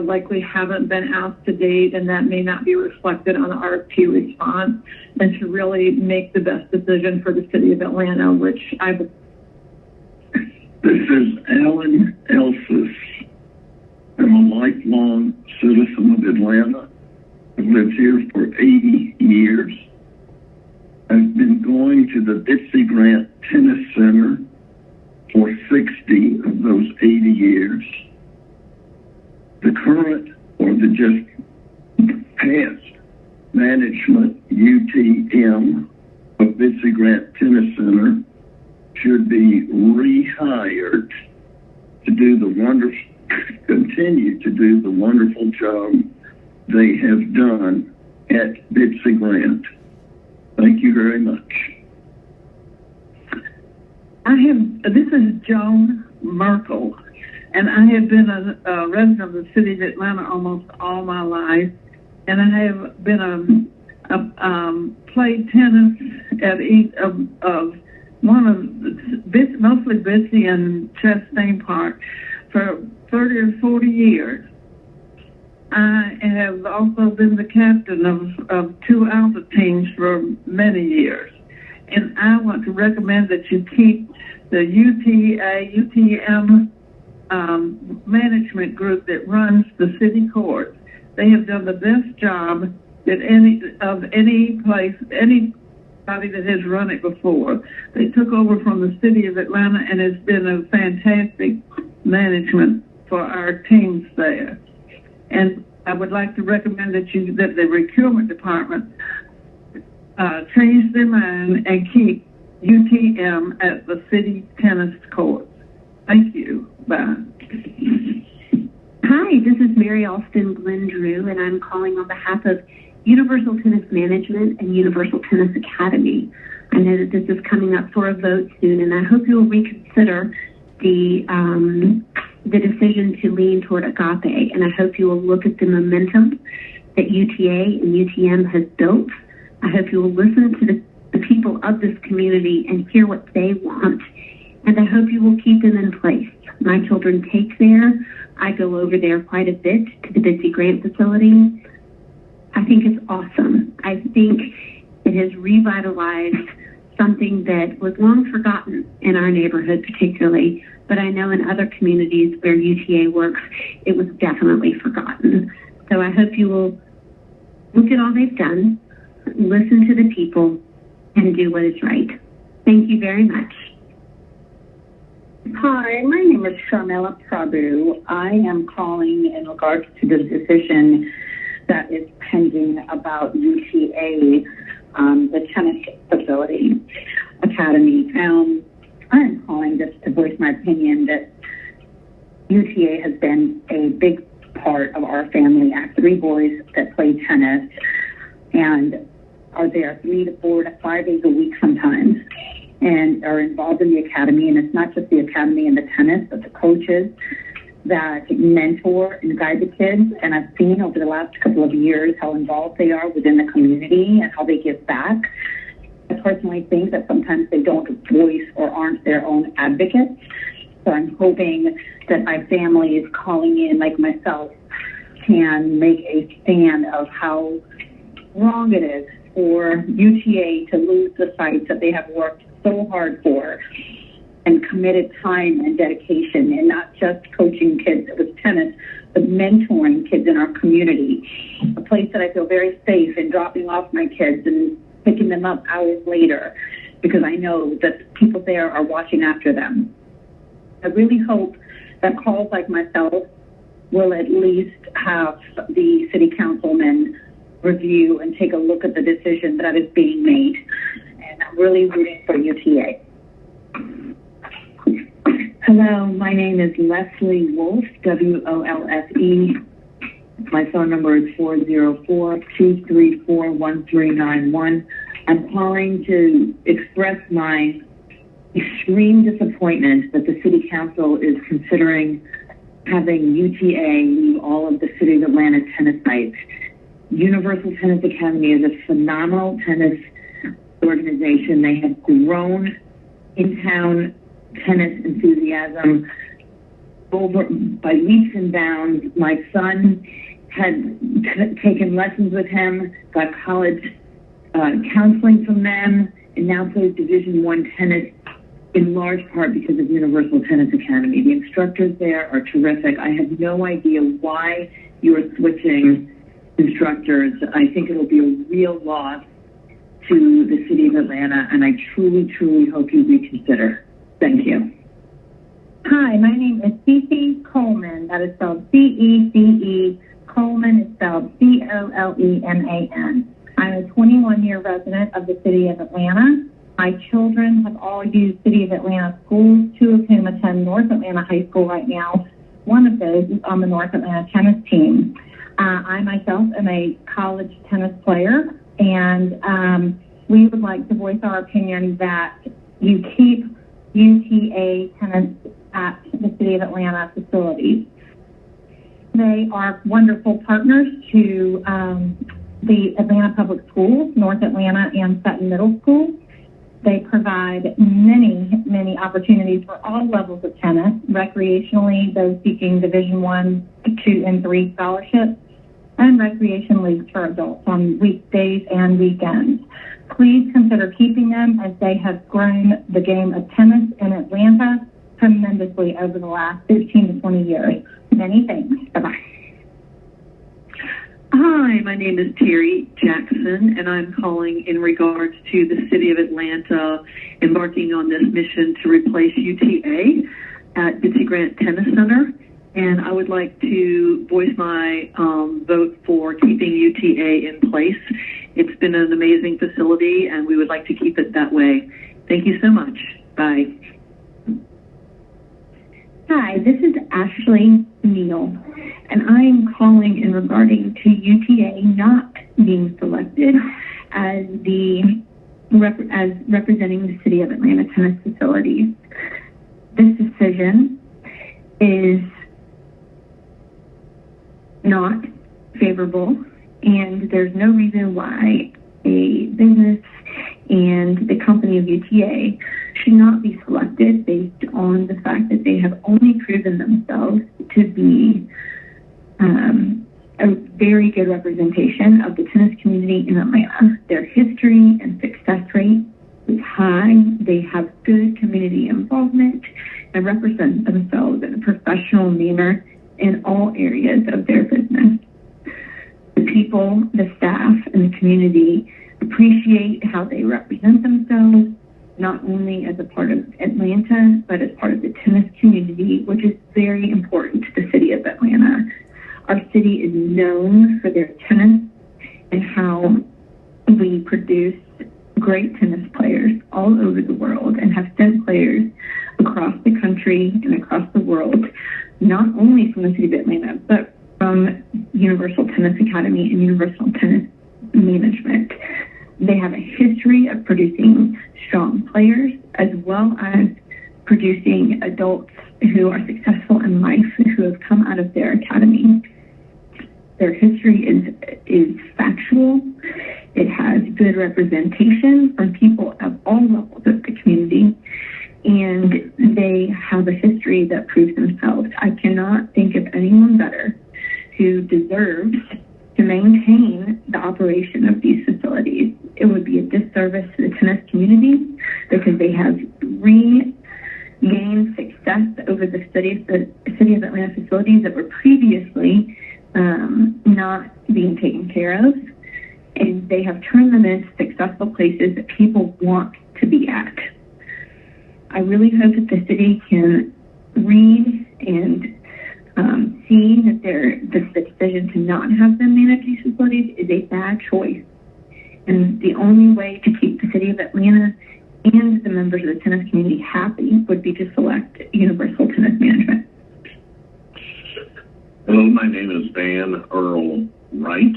likely haven't been asked to date and that may not be reflected on the RFP response, and to really make the best decision for the City of Atlanta, which I... This is Alan Elsis. I'm a lifelong citizen of Atlanta. I've lived here for 80 years. I've been going to the Bitsy Grant Tennis Center for 60 of those 80 years. The current or the just past management, UTM, of Bitsy Grant Tennis Center should be rehired to do continue to do the wonderful job they have done at Bitsy Grant. Thank you very much. This is Joan Merkel, and I have been a resident of the City of Atlanta almost all my life, and I have been played tennis at mostly Bitsy and Chastain Park for 30 or 40 years. I have also been the captain of two alpha teams for many years. And I want to recommend that you keep the UTM management group that runs the city courts. They have done the best job that anybody that has run it before. They took over from the city of Atlanta, and it's been a fantastic management for our teams there. And I would like to recommend that the procurement department change their mind and keep UTM at the city tennis courts. Thank you. Bye. Hi, this is Mary Alston Glenn Drew, and I'm calling on behalf of Universal Tennis Management and Universal Tennis Academy. I know that this is coming up for a vote soon, and I hope you'll reconsider the decision to lean toward Agape, and I hope you will look at the momentum that UTA and UTM has built. I hope you will listen to the people of this community and hear what they want, and I hope you will keep them in place. My children take there. I go over there quite a bit to the Bitsy Grant facility. I think it's awesome. I think it has revitalized something that was long forgotten in our neighborhood particularly, but I know in other communities where UTA works, it was definitely forgotten. So I hope you will look at all they've done, listen to the people, and do what is right. Thank you very much. Hi, my name is Sharmila Prabhu. I am calling in regards to the decision that is pending about UTA, the tennis facility academy. I am calling just to voice my opinion that UTA has been a big part of our family. I have 3 boys that play tennis and are there 3 to 4 to 5 days a week sometimes, and are involved in the academy. And it's not just the academy and the tennis, but the coaches that mentor and guide the kids. And I've seen over the last couple of years how involved they are within the community and how they give back. I personally think that sometimes they don't voice or aren't their own advocates. So I'm hoping that my family is calling in, like myself, can make a stand of how wrong it is for UTA to lose the sites that they have worked so hard for and committed time and dedication, and not just coaching kids with tennis, but mentoring kids in our community. A place that I feel very safe in dropping off my kids and picking them up hours later, because I know that people there are watching after them. I really hope that calls like myself will at least have the city councilmen review and take a look at the decision that is being made. And I'm really rooting for UTA. Hello, my name is Leslie Wolfe, W-O-L-F-E. My phone number is 404-234-1391. I'm calling to express my extreme disappointment that the City Council is considering having UTA leave all of the City of Atlanta tennis sites. Universal Tennis Academy is a phenomenal tennis organization. They have grown in-town tennis enthusiasm over by leaps and bounds. My son had taken lessons with him, got college counseling from them, and now plays Division I tennis in large part because of Universal Tennis Academy. The instructors there are terrific. I have no idea why you are switching instructors. I think it will be a real loss to the City of Atlanta, and I truly, truly hope you reconsider. Thank you. Hi, my name is Cece Coleman. That is spelled C-E-C-E. Coleman is spelled C-O-L-E-M-A-N. I'm a 21-year resident of the City of Atlanta. My children have all used City of Atlanta schools, 2 of whom attend North Atlanta High School right now. One of those is on the North Atlanta tennis team. I myself am a college tennis player, and we would like to voice our opinion that you keep UTA tennis at the City of Atlanta facilities. They are wonderful partners to the Atlanta Public Schools, North Atlanta, and Sutton Middle School. They provide many opportunities for all levels of tennis, recreationally, those seeking Division I, II, and III scholarships, and recreation leagues for adults on weekdays and weekends. Please consider keeping them, as they have grown the game of tennis in Atlanta tremendously over the last 15 to 20 years. Many thanks. Bye-bye. Hi, my name is Terry Jackson, and I'm calling in regards to the City of Atlanta embarking on this mission to replace UTA at Bitsy Grant Tennis Center. And I would like to voice my vote for keeping UTA in place. It's been an amazing facility, and we would like to keep it that way. Thank you so much. Bye. Hi, this is Ashley Neal, and I am calling in regarding to UTA not being selected as representing the City of Atlanta tennis facilities. This decision is not favorable, and there's no reason why a business and the company of UTA should not be selected based on the fact that they have only proven themselves to be a very good representation of the tennis community in Atlanta. Their history and success rate is high. They have good community involvement and represent themselves in a professional manner in all areas of their business. The people, the staff, and the community appreciate how they represent themselves, not only as a part of Atlanta, but as part of the tennis community, which is very important to the City of Atlanta. Our city is known for their tennis and how we produce great tennis players all over the world and have sent players across the country and across the world, not only from the City of Atlanta, but from Universal Tennis Academy and Universal Tennis Management. They have a history of producing strong players as well as producing adults who are successful in life who have come out of their academy. Their history is factual. It has good representation from people of all levels of the community, and they have a history that proves themselves. I cannot think of anyone better who deserves to maintain the operation of these facilities. It would be a disservice to the tennis community because they have regained success over the City of Atlanta facilities that were previously not being taken care of, and they have turned them into successful places that people want to be at. I really hope that the city can read and see that the decision to not have them manage these facilities is a bad choice. And the only way to keep the City of Atlanta and the members of the tennis community happy would be to select Universal Tennis Management. Hello, my name is Van Earl Wright.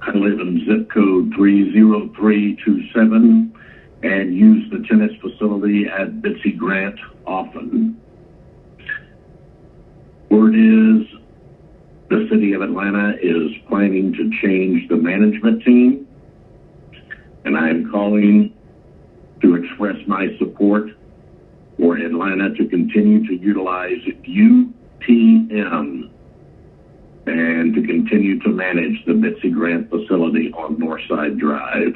I live in zip code 30327 and use the tennis facility at Bitsy Grant often. Word is the City of Atlanta is planning to change the management team, and I am calling to express my support for Atlanta to continue to utilize UTM and to continue to manage the Bitsy Grant facility on Northside Drive.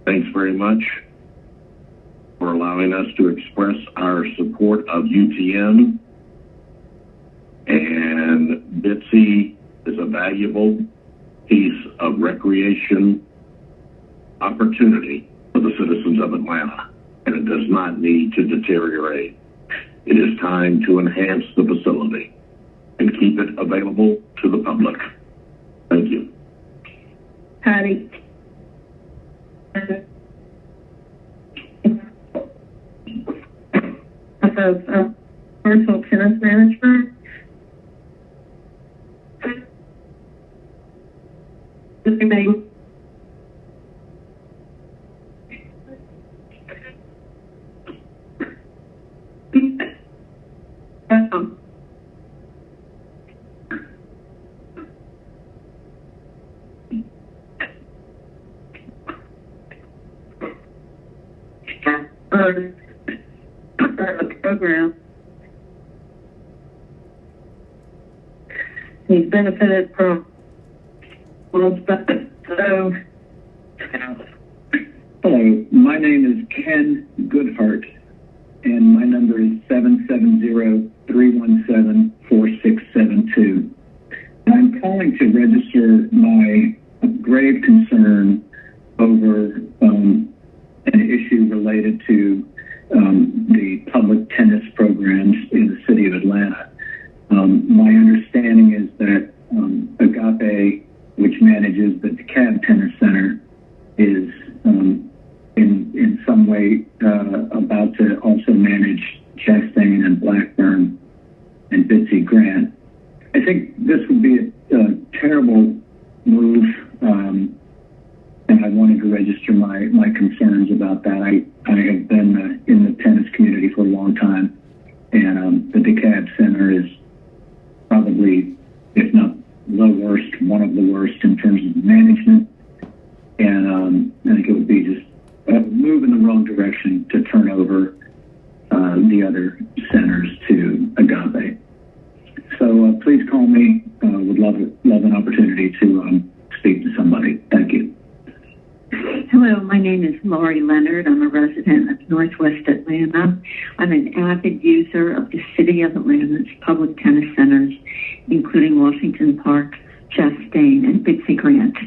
Thanks very much for allowing us to express our support of UTM. And Bitsy is a valuable piece of recreation opportunity for the citizens of Atlanta, and it does not need to deteriorate. It is time to enhance the facility and keep it available to the public. Thank you. Patty. Universal Tennis Management. He's benefited from world's best. So, hello, my name is Ken Goodhart, and my number is 770-317-4672. I'm calling to register my grave concern over an issue related to the public tennis programs in the city of Atlanta. My understanding is that Agape, which manages the DeKalb Tennis Center, is in some way about to also manage Chastain and Blackburn and Bitsy Grant. I think this would be a terrible move, and I wanted to register my concerns about that. I have been in the tennis community for a long time, and the DeKalb Center is probably, if not the worst, one of the worst in terms of management. And I think it would be just a move in the wrong direction to turn over the other centers to Agape. So please call me. Would love an opportunity to speak to somebody. Thank you. Hello, my name is Laurie Leonard. I'm a resident of Northwest Atlanta. I'm an avid user of the City of Atlanta's public tennis centers, including Washington Park, Chastain, and Bitsy Grant.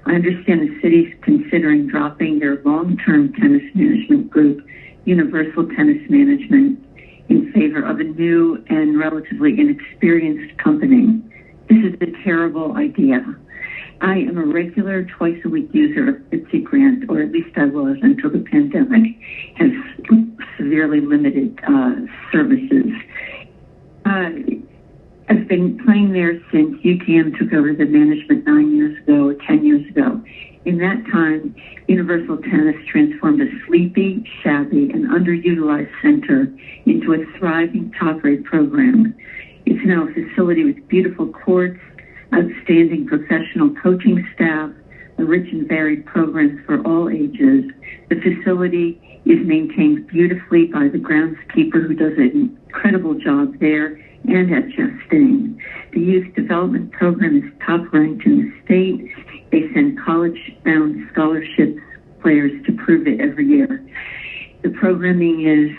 I understand the city is considering dropping their long-term tennis management group, Universal Tennis Management, in favor of a new and relatively inexperienced company. This is a terrible idea. I am a regular twice-a-week user of Bitsy Grant, or at least I was until the pandemic has severely limited services. I've been playing there since UTM took over the management 9 years ago or 10 years ago. In that time, Universal Tennis transformed a sleepy, shabby, and underutilized center into a thriving top-rate program. It's now a facility with beautiful courts, outstanding professional coaching staff, a rich and varied programs for all ages. The facility is maintained beautifully by the groundskeeper who does an incredible job there and at Chastain. The youth development program is top ranked in the state. They send college-bound scholarship players to prove it every year. The programming is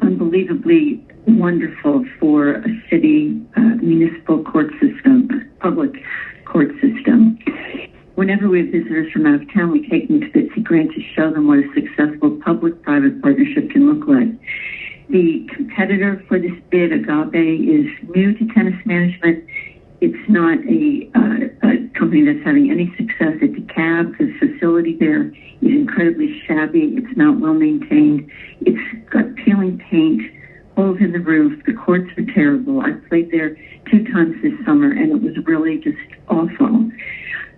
unbelievably wonderful for a city municipal court system, public court system. Whenever we have visitors from out of town, we take them to Bitsy Grant to show them what a successful public-private partnership can look like. The competitor for this bid, Agape, is new to tennis management. It's not a company that's having any success at DeKalb. The facility there is incredibly shabby. It's not well maintained. It's got peeling paint, holes in the roof. The courts are terrible. I played there 2 times this summer, and it was really just awful.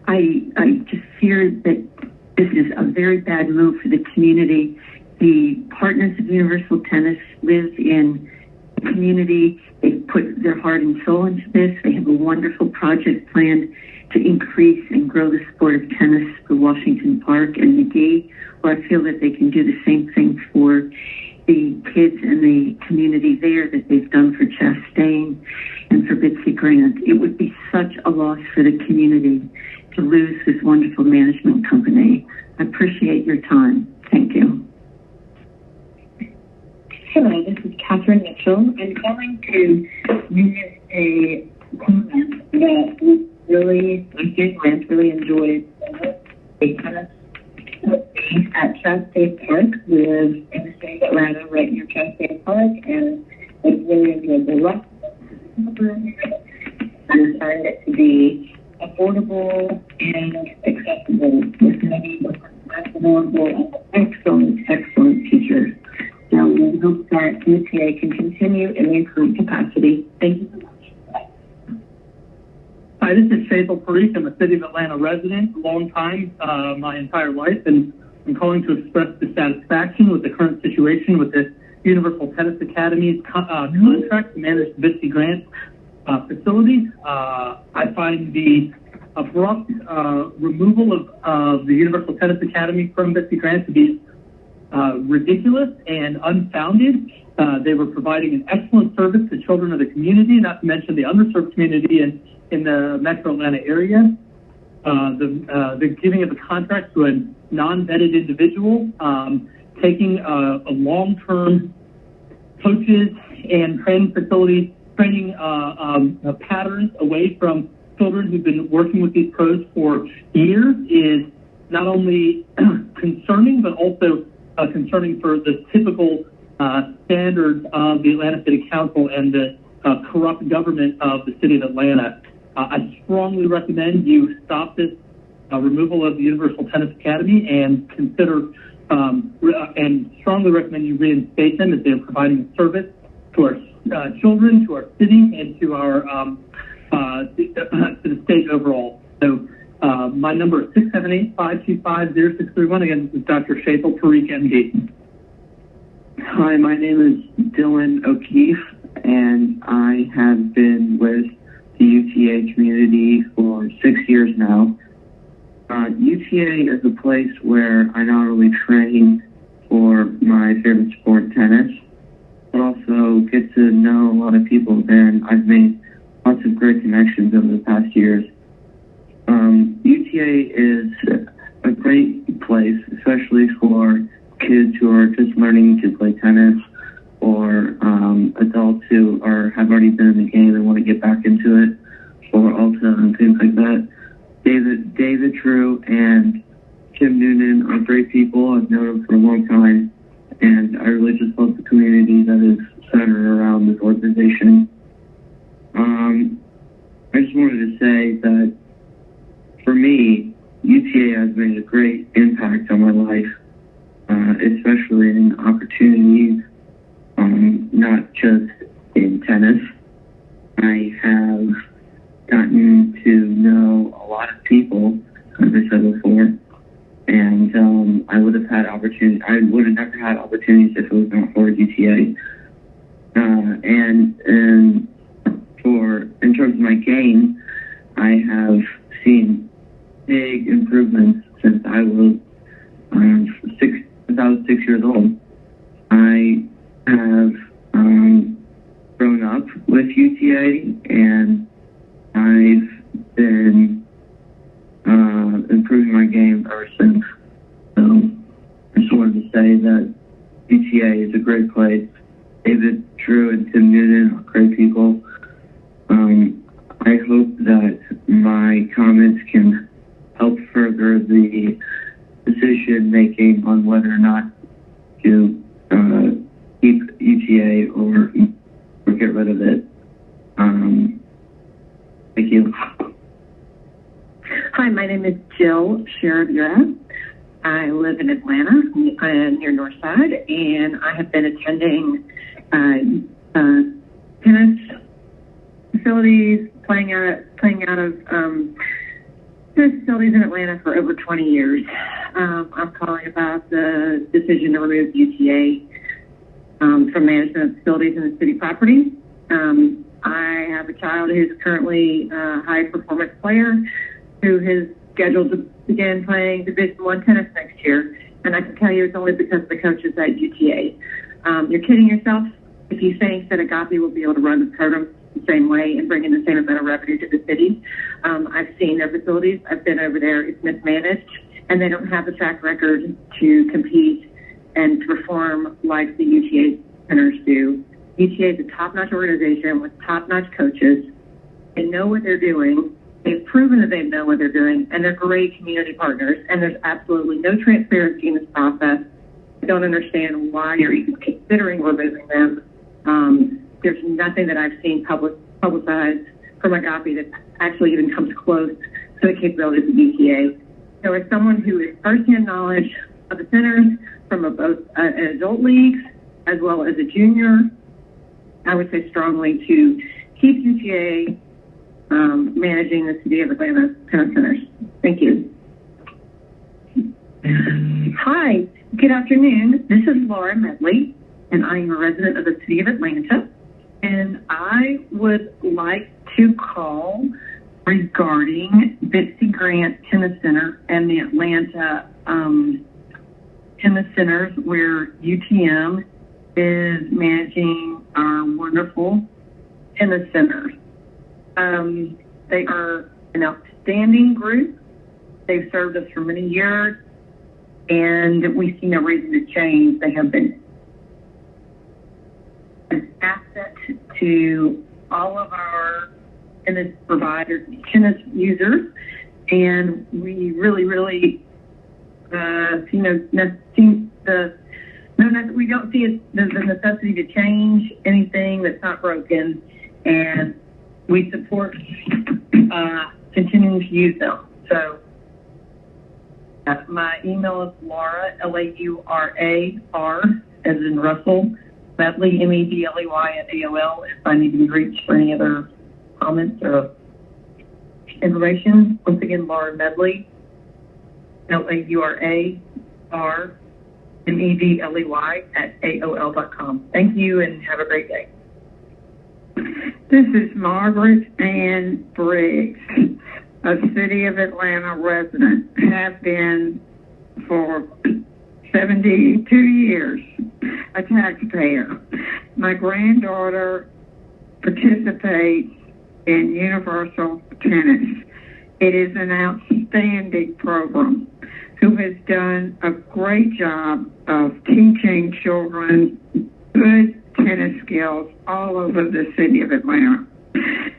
I just fear that this is a very bad move for the community. The partners of Universal Tennis live in the community. They've put their heart and soul into this. They have a wonderful project planned to increase and grow the sport of tennis for Washington Park and McGee, where I feel that they can do the same thing for the kids and the community there that they've done for Chastain and for Bitsy Grant. It would be such a loss for the community to lose this wonderful management company. I appreciate your time. Thank you. Hello, this is Catherine Mitchell. I'm calling to make a comment that really enjoyed a tennis at Chastain Park. We live in the state of Atlanta, right near Chastain Park, and it's really enjoyed the rest of the room. I find it to be affordable and accessible with many affordable and excellent teachers. Now, we hope that UTA can continue in their current capacity. Thank you so much. Hi, this is Faisal Parikh. I'm a City of Atlanta resident, a long time, my entire life, and I'm calling to express dissatisfaction with the current situation with the Universal Tennis Academy's contract to manage the Bitsy Grant facility. I find the abrupt removal of the Universal Tennis Academy from Bitsy Grant to be ridiculous and unfounded. They were providing an excellent service to children of the community, not to mention the underserved community in the Metro Atlanta area. The giving of a contract to a non-vetted individual, taking a long-term coaches and training facilities, training patterns away from children who've been working with these pros for years is not only concerning, but also concerning for the typical standards of the Atlanta City Council and the corrupt government of the city of Atlanta. I strongly recommend you stop this removal of the Universal Tennis Academy and consider and strongly recommend you reinstate them as they are providing a service to our children, to our city, and to our to the state overall. So my number is 678-525-0631. Again, this is Dr. Shafel Parikh, MD. Hi, my name is Dylan O'Keefe, and I have been with the UTA community for 6 years now. UTA is a place where I not only train for my favorite sport, tennis, but also get to know a lot of people, and I've made lots of great connections over the past years. UTA is a great place, especially for kids who are just learning to play tennis, or adults who have already been in the game and want to get back into it, or Alta and things like that. David True and Kim Noonan are great people. I've known them for a long time, and I really just love the community that is centered around this organization. I just wanted to say that for me, UTA has made a great impact on my life, especially in opportunities, not just in tennis. I have gotten to know a lot of people, as I said before, and I would have never had opportunities if it was not for UTA. In terms of my game, I have seen big improvements since I was 6 years old. I have grown up with UTA, and I've been improving my game ever since. So I just wanted to say that UTA is a great place. David True and Tim Noonan are great people. I hope that my comments can help further the decision making on whether or not to keep UTA or get rid of it. Thank you. Hi, my name is Jill Sheridan. I live in Atlanta, near Northside, and I have been attending tennis facilities, playing out of tennis facilities in Atlanta for over 20 years. I'm calling about the decision to remove UTA from management of facilities in the city property. I have a child who's currently a high performance player who is scheduled to begin playing Division I tennis next year, and I can tell you it's only because of the coaches at UTA. You're kidding yourself if you think that Agape will be able to run the program the same way and bring in the same amount of revenue to the city. I've seen their facilities. I've been over there. It's mismanaged, and they don't have the track record to compete and to perform like the UTA centers do. UTA is a top-notch organization with top-notch coaches. They know what they're doing. They've proven that they know what they're doing, and they're great community partners, and there's absolutely no transparency in this process. I don't understand why you're even considering removing them. There's nothing that I've seen publicized from Agape that actually even comes close to the capabilities of UTA. So as someone who has firsthand knowledge of the centers from both adult leagues as well as a junior, I would say strongly to keep UTA managing the City of Atlanta tennis centers. Thank you. Hi, good afternoon. This is Laura Medley, and I am a resident of the City of Atlanta. And I would like to call regarding Bitsy Grant Tennis Center and the Atlanta tennis centers where UTM is managing our wonderful tennis centers. They are an outstanding group. They've served us for many years, and we see no reason to change. They have been an asset to all of our tennis providers, tennis users, and we really we don't see the necessity to change anything that's not broken, and we support continuing to use them. So my email is Laura, Laurar, as in Russell, Medley, Medley at AOL, if I need to be reached for any other comments or information. Once again, Laura Medley, Laurar, Medley at AOL.com. Thank you and have a great day. This is Margaret Ann Briggs, a City of Atlanta resident, have been for 72 years, a taxpayer. My granddaughter participates in Universal Tennis. It is an outstanding program who has done a great job of teaching children good tennis skills all over the City of Atlanta.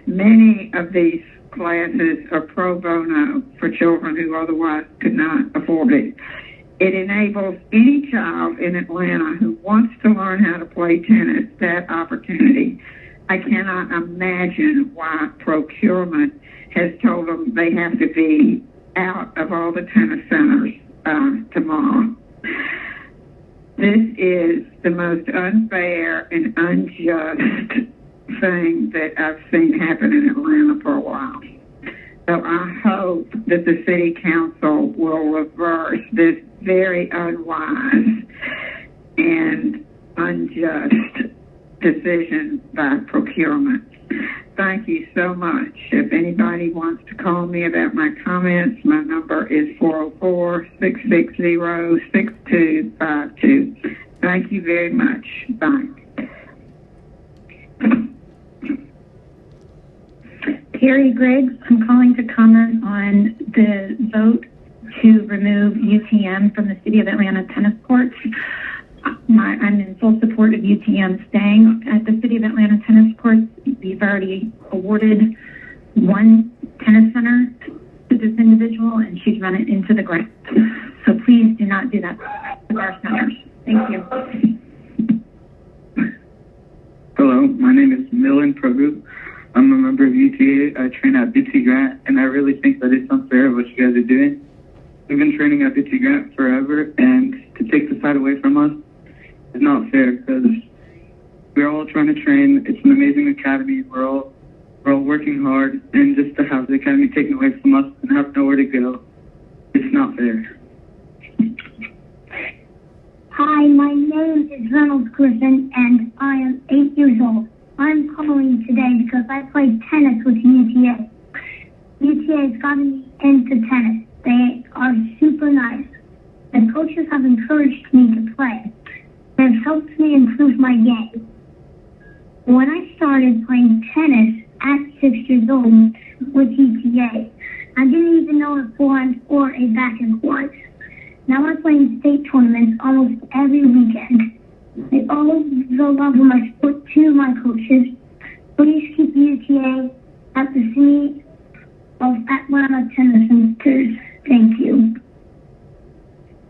Many of these classes are pro bono for children who otherwise could not afford it. It enables any child in Atlanta who wants to learn how to play tennis that opportunity. I cannot imagine why procurement has told them they have to be out of all the tennis centers tomorrow. This is the most unfair and unjust thing that I've seen happen in Atlanta for a while. So I hope that the City Council will reverse this very unwise and unjust decision by procurement. Thank you so much. If anybody wants to call me about my comments, my number is 404-660-6252. Thank you very much. Bye. Terry Griggs, I'm calling to comment on the vote to remove UTM from the City of Atlanta tennis courts. I'm in full support of UTM staying at the City of Atlanta tennis courts. We've already awarded one tennis center to this individual, and she's run it into the ground. So please do not do that with our centers. Thank you. Hello, my name is Milan Prabhu. I'm a member of UTA. I train at BT Grant, and I really think that it's unfair what you guys are doing. We've been training at BT Grant forever, and to take the side away from us is not fair because we're all trying to train. It's an amazing academy. We're all working hard, and just to have the academy taken away from us and have nowhere to go, it's not fair. Hi, my name is Reynolds Griffin, and I am 8 years old. I'm calling today because I played tennis with UTA. UTA has gotten me into tennis. They are super nice. The coaches have encouraged me to play. They've helped me improve my game. When I started playing tennis at 6 years old with UTA, I didn't even know a forehand or a backhand was. Now I'm playing state tournaments almost every weekend. I always love my sport to my coaches. Please keep UTA at the City of Atlanta Tennis Centers. Thank you.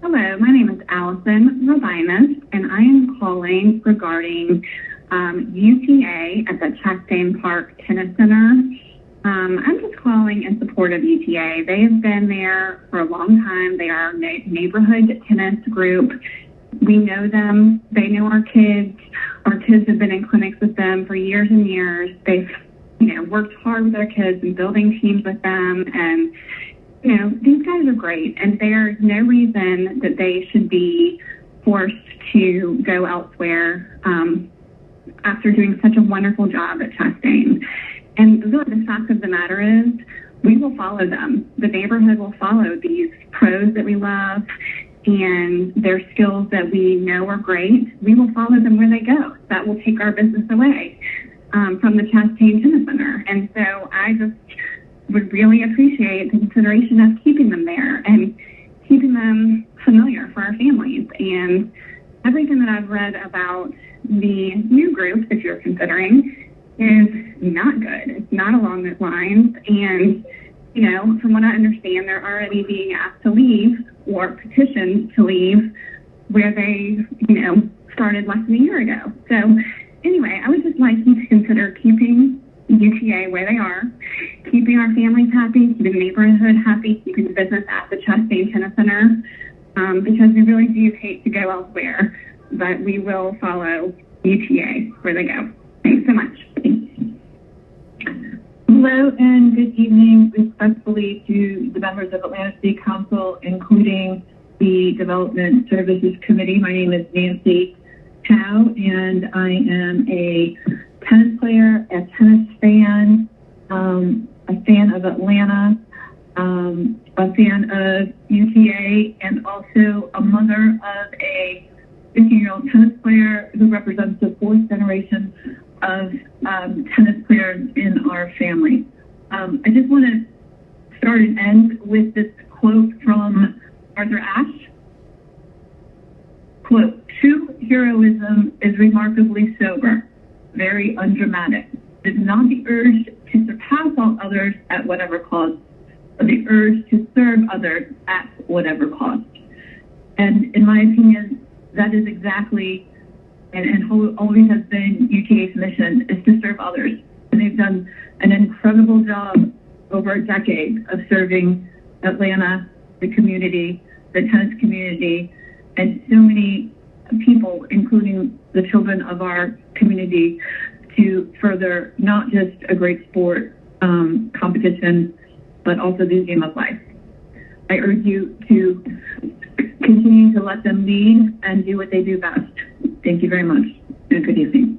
Hello, my name is Allison Robinas, and I am calling regarding UTA at the Chastain Park Tennis Center. I'm just calling in support of UTA. They have been there for a long time. They are a neighborhood tennis group. We know them. They know our kids. Our kids have been in clinics with them for years and years. They've, worked hard with our kids and building teams with them. And, these guys are great. And there's no reason that they should be forced to go elsewhere after doing such a wonderful job at Chastain. And really the fact of the matter is we will follow them. The neighborhood will follow these pros that we love. and their skills that we know are great, we will follow them where they go. That will take our business away from the Chastain Tennis Center. And so I just would really appreciate the consideration of keeping them there and keeping them familiar for our families. And everything that I've read about the new group that you're considering is not good. It's not along those lines. And, you know, from what I understand, they're already being asked to leave or petitioned to leave where they, you know, started less than a year ago. So anyway, I would just like you to consider keeping UTA where they are, keeping our families happy, keeping the neighborhood happy, keeping the business at the Chastain Tennis Center, because we really do hate to go elsewhere, but we will follow UTA where they go. Thanks so much. Hello and good evening, respectfully to the members of Atlanta City Council, including the Development Services Committee. My name is Nancy Chow, and I am a tennis player, a tennis fan, a fan of Atlanta, a fan of UTA, and also a mother of a 15-year-old tennis player who represents the fourth generation of tennis players in our family. I just want to start and end with this quote from Arthur Ashe. Quote, "True heroism is remarkably sober, very undramatic. It is not the urge to surpass all others at whatever cost, but the urge to serve others at whatever cost." And in my opinion, that is exactly and always has been UTA's mission, is to serve others. And they've done an incredible job over a decade of serving Atlanta, the community, the tennis community, and so many people, including the children of our community, to further not just a great sport competition, but also the game of life. I urge you to continue to let them lead and do what they do best. Thank you very much, and good evening.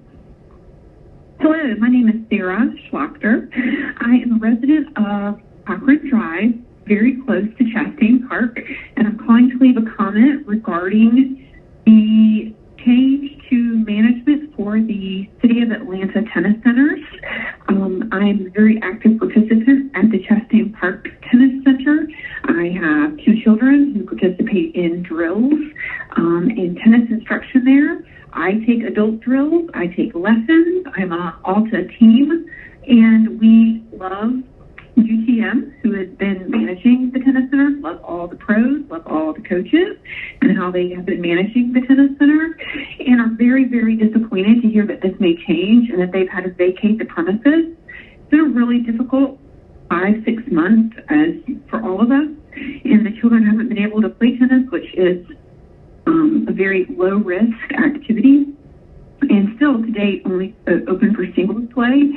Hello, my name is Sarah Schlachter. I am a resident of Cochran Drive, very close to Chastain Park, and I'm calling to leave a comment regarding the change to management for the City of Atlanta Tennis Centers. I'm a very active participant at the Chastain Park Tennis Center. I have two children who participate in drills and tennis instruction there. I take adult drills. I take lessons. I'm on Alta team, and we love UTM, who has been managing the tennis center, love all the pros, love all the coaches, and how they have been managing the tennis center, and are very, very disappointed to hear that this may change and that they've had to vacate the premises. It's been a really difficult 5-6 months as for all of us, and the children haven't been able to play tennis, which is a very low-risk activity, and still to date only open for singles play.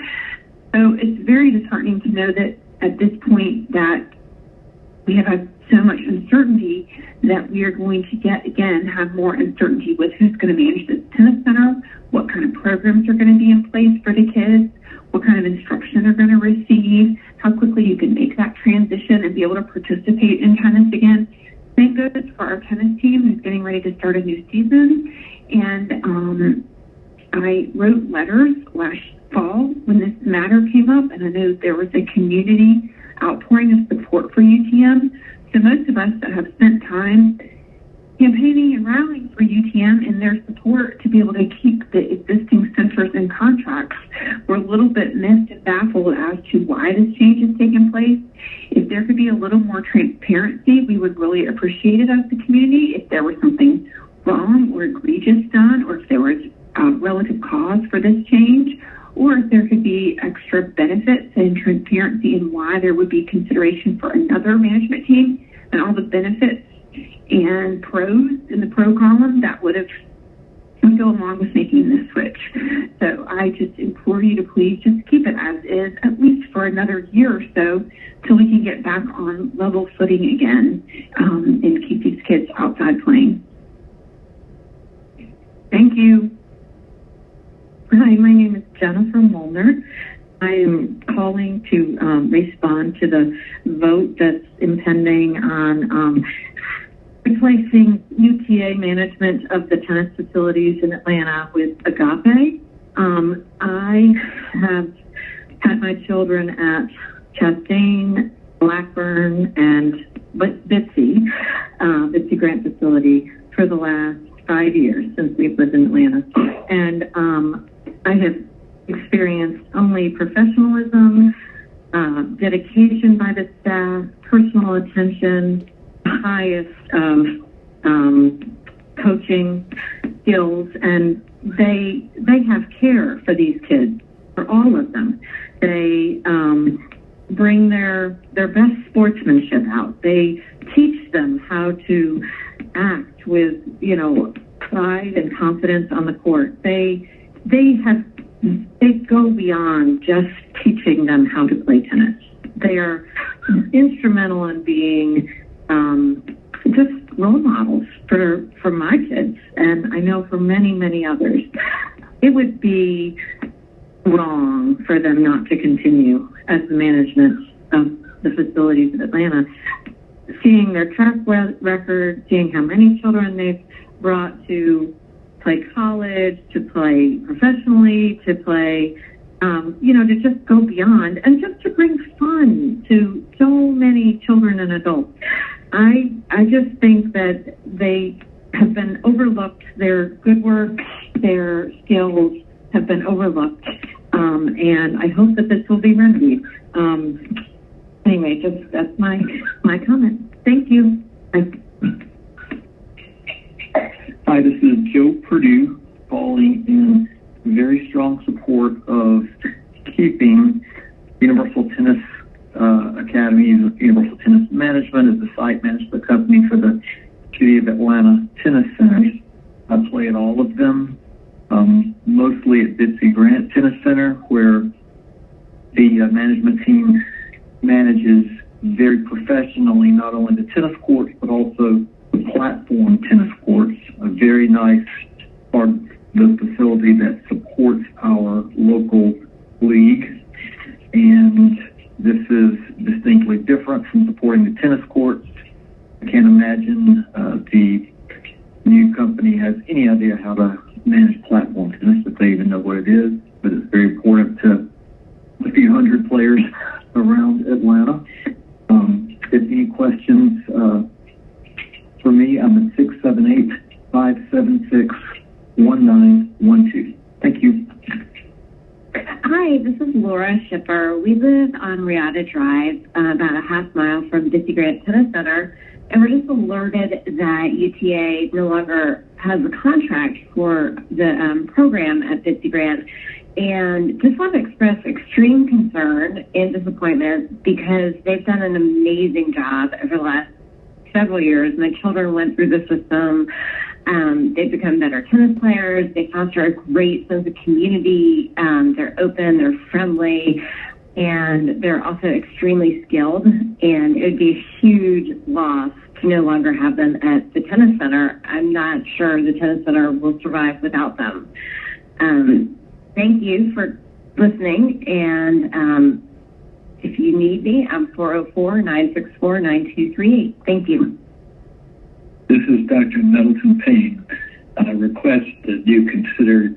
So it's very disheartening to know that at this point that we have had so much uncertainty that we are going to have more uncertainty with who's going to manage this tennis center, what kind of programs are going to be in place for the kids, what kind of instruction they're going to receive, how quickly you can make that transition and be able to participate in tennis again. Thank goodness for our tennis team who's getting ready to start a new season. And I wrote letters last fall when this matter came up, and I know there was a community outpouring of support for UTM. So most of us that have spent time campaigning and rallying for UTM and their support to be able to keep the existing centers and contracts were a little bit missed and baffled as to why this change has taken place. If there could be a little more transparency, we would really appreciate it as the community. If there was something wrong or egregious done, or if there was a relative cause for this change, or if there could be extra benefits and transparency in why there would be consideration for another management team and all the benefits and pros in the pro column that would go along with making this switch. So I just implore you to please just keep it as is, at least for another year or so, till we can get back on level footing again and keep these kids outside playing. Thank you. Hi, my name is Jennifer Molnar. I am calling to respond to the vote that's impending on replacing UTA management of the tennis facilities in Atlanta with Agape. I have had my children at Chastain, Blackburn, and Bitsy Grant facility for the last 5 years since we've lived in Atlanta. And I have experienced only professionalism, dedication by the staff, personal attention, highest of coaching skills, and they have care for these kids, for all of them. They bring their best sportsmanship out. They teach them how to act with, pride and confidence on the court. They go beyond just teaching them how to play tennis. They are instrumental in being just role models for my kids, and I know for many, many others. It would be wrong for them not to continue as the management of the facilities of Atlanta. Seeing their track record, seeing how many children they've brought to play college, to play professionally, to play, to just go beyond and just to bring fun to so many children and adults. I just think that they have been overlooked. Their good work, their skills have been overlooked, and I hope that this will be remedied. Anyway, that's my comment. Thank you. Hi, this is Joe Purdue calling in very strong support of keeping Universal Tennis Academy, Universal Tennis Management as the site management company for the City of Atlanta tennis centers. I play at all of them, mostly at Bitsy Grant Tennis Center, where the management team manages very professionally not only the tennis courts but also the platform tennis courts, a very nice part of the facility that supports our local league. And this is distinctly different from supporting the tennis courts. I can't imagine the new company has any idea how to manage platform tennis, if they even know what it is. But it's very important to a few hundred players around Atlanta. If any questions for me, I'm at 678-576-1912. Thank you. Hi, this is Laura Shipper. We live on Riata Drive, about a half mile from Bitsy Grant Tennis Center, and we're just alerted that UTA no longer has a contract for the program at Bitsy Grant. And just want to express extreme concern and disappointment because they've done an amazing job over the last several years. My children went through the system. They've become better tennis players. They foster a great sense of community. They're open, they're friendly, and they're also extremely skilled. And it would be a huge loss to no longer have them at the tennis center. I'm not sure the tennis center will survive without them. Thank you for listening, and if you need me, I'm 404-964-9238. Thank you. This is Dr. Nettleton Payne. I request that you consider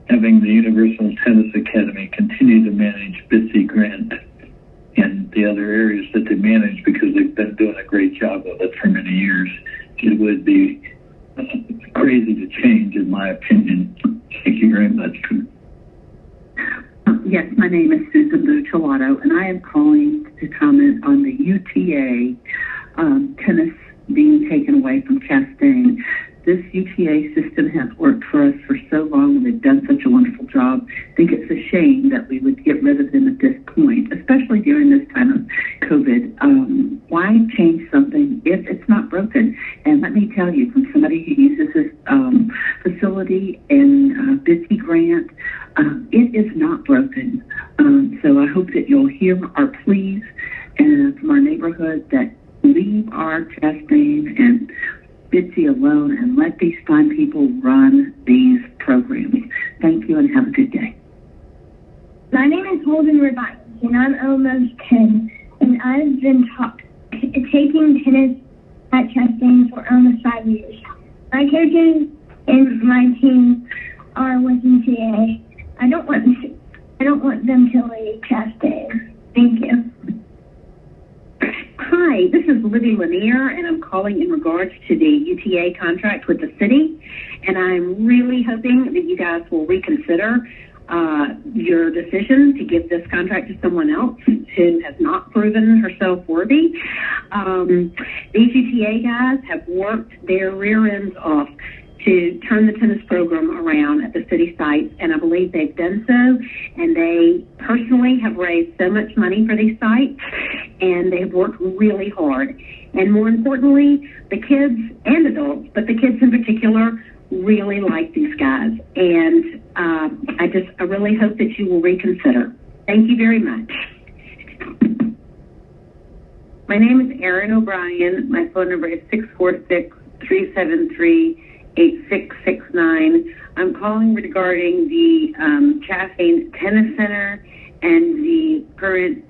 having the Universal Tennis Academy continue to manage Bitsy Grant and the other areas that they manage because they've been doing a great job of it for many years. It would be crazy to change, in my opinion. Thank you very much. Yes, my name is Susan Bucciolato, and I am calling to comment on the UTA tennis being taken away from Chastain. This UTA system has worked for us for so long, and they've done such a wonderful job. I think it's a shame that we would get rid of them at this point, especially during this time of COVID. Why change something if it's not broken? And let me tell you, from somebody who uses this facility in Bitsy Grant, it is not broken. So I hope that you'll hear our pleas from our neighborhood that leave our Chastain and Bitsy alone and let these fine people run these programs. Thank you and have a good day. My name is Holden Revine, and I'm almost 10, and I've been taking tennis at Chastain for almost 5 years. My coaches and my team are with UTA. I don't want them to leave Chastain. Thank you. Hi, this is Libby Lanier, and I'm calling in regards to the UTA contract with the city. And I'm really hoping that you guys will reconsider your decision to give this contract to someone else who has not proven herself worthy. These UTA guys have worked their rear ends off to turn the tennis program around at the city sites, and I believe they've done so. And they personally have raised so much money for these sites, and they've worked really hard. And more importantly, the kids and adults, but the kids in particular, really like these guys. And I really hope that you will reconsider. Thank you very much. My name is Erin O'Brien. My phone number is 646-373-8669. I'm calling regarding the Chastain Tennis Center and the current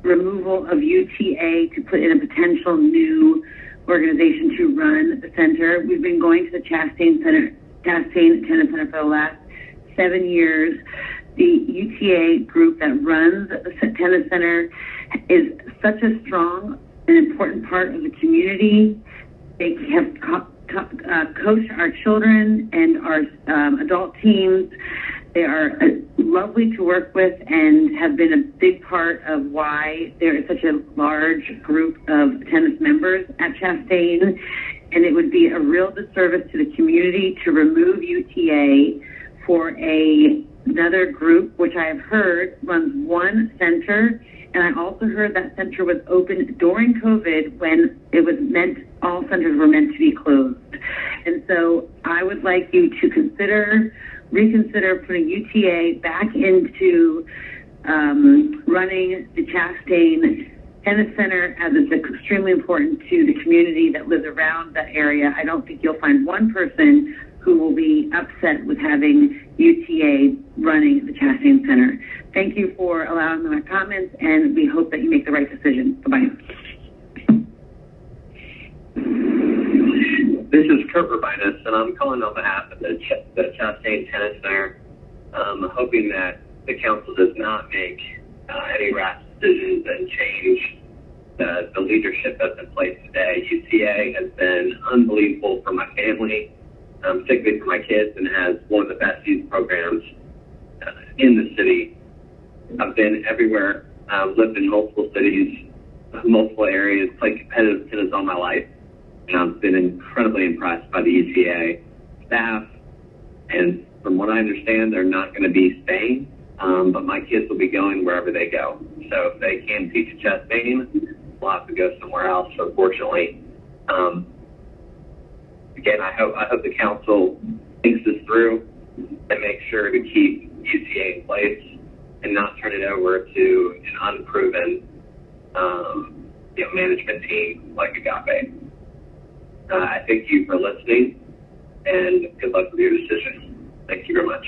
removal of UTA to put in a potential new organization to run the center. We've been going to the Chastain Tennis Center for the last 7 years. The UTA group that runs the tennis center is such a strong and important part of the community. They have coached our children and our adult teams. They are lovely to work with and have been a big part of why there is such a large group of tennis members at Chastain. And it would be a real disservice to the community to remove UTA for another group, which I have heard runs one center. And I also heard that center was open during COVID when it was all centers were meant to be closed. And so I would like you to reconsider putting UTA back into running the Chastain Tennis Center, as it's extremely important to the community that lives around that area. I don't think you'll find one person who will be upset with having UTA running the Chastain Center. Thank you for allowing my comments, and we hope that you make the right decision. Bye-bye. This is Kurt Rubinus, and I'm calling on behalf of the Chastain Tennis Center, hoping that the council does not make any rash decisions and change the leadership that's in place today. UTA has been unbelievable for my family, particularly for my kids, and has one of the best youth programs in the city. I've been everywhere, lived in multiple cities, multiple areas, played competitive tennis all my life. And I've been incredibly impressed by the UTA staff. And from what I understand, they're not going to be staying, but my kids will be going wherever they go. So if they can teach at Chastain, we'll have to go somewhere else, unfortunately. Again, I hope the council thinks this through and makes sure to keep UTA in place and not turn it over to an unproven management team like Agape. I thank you for listening, and good luck with your decision. Thank you very much.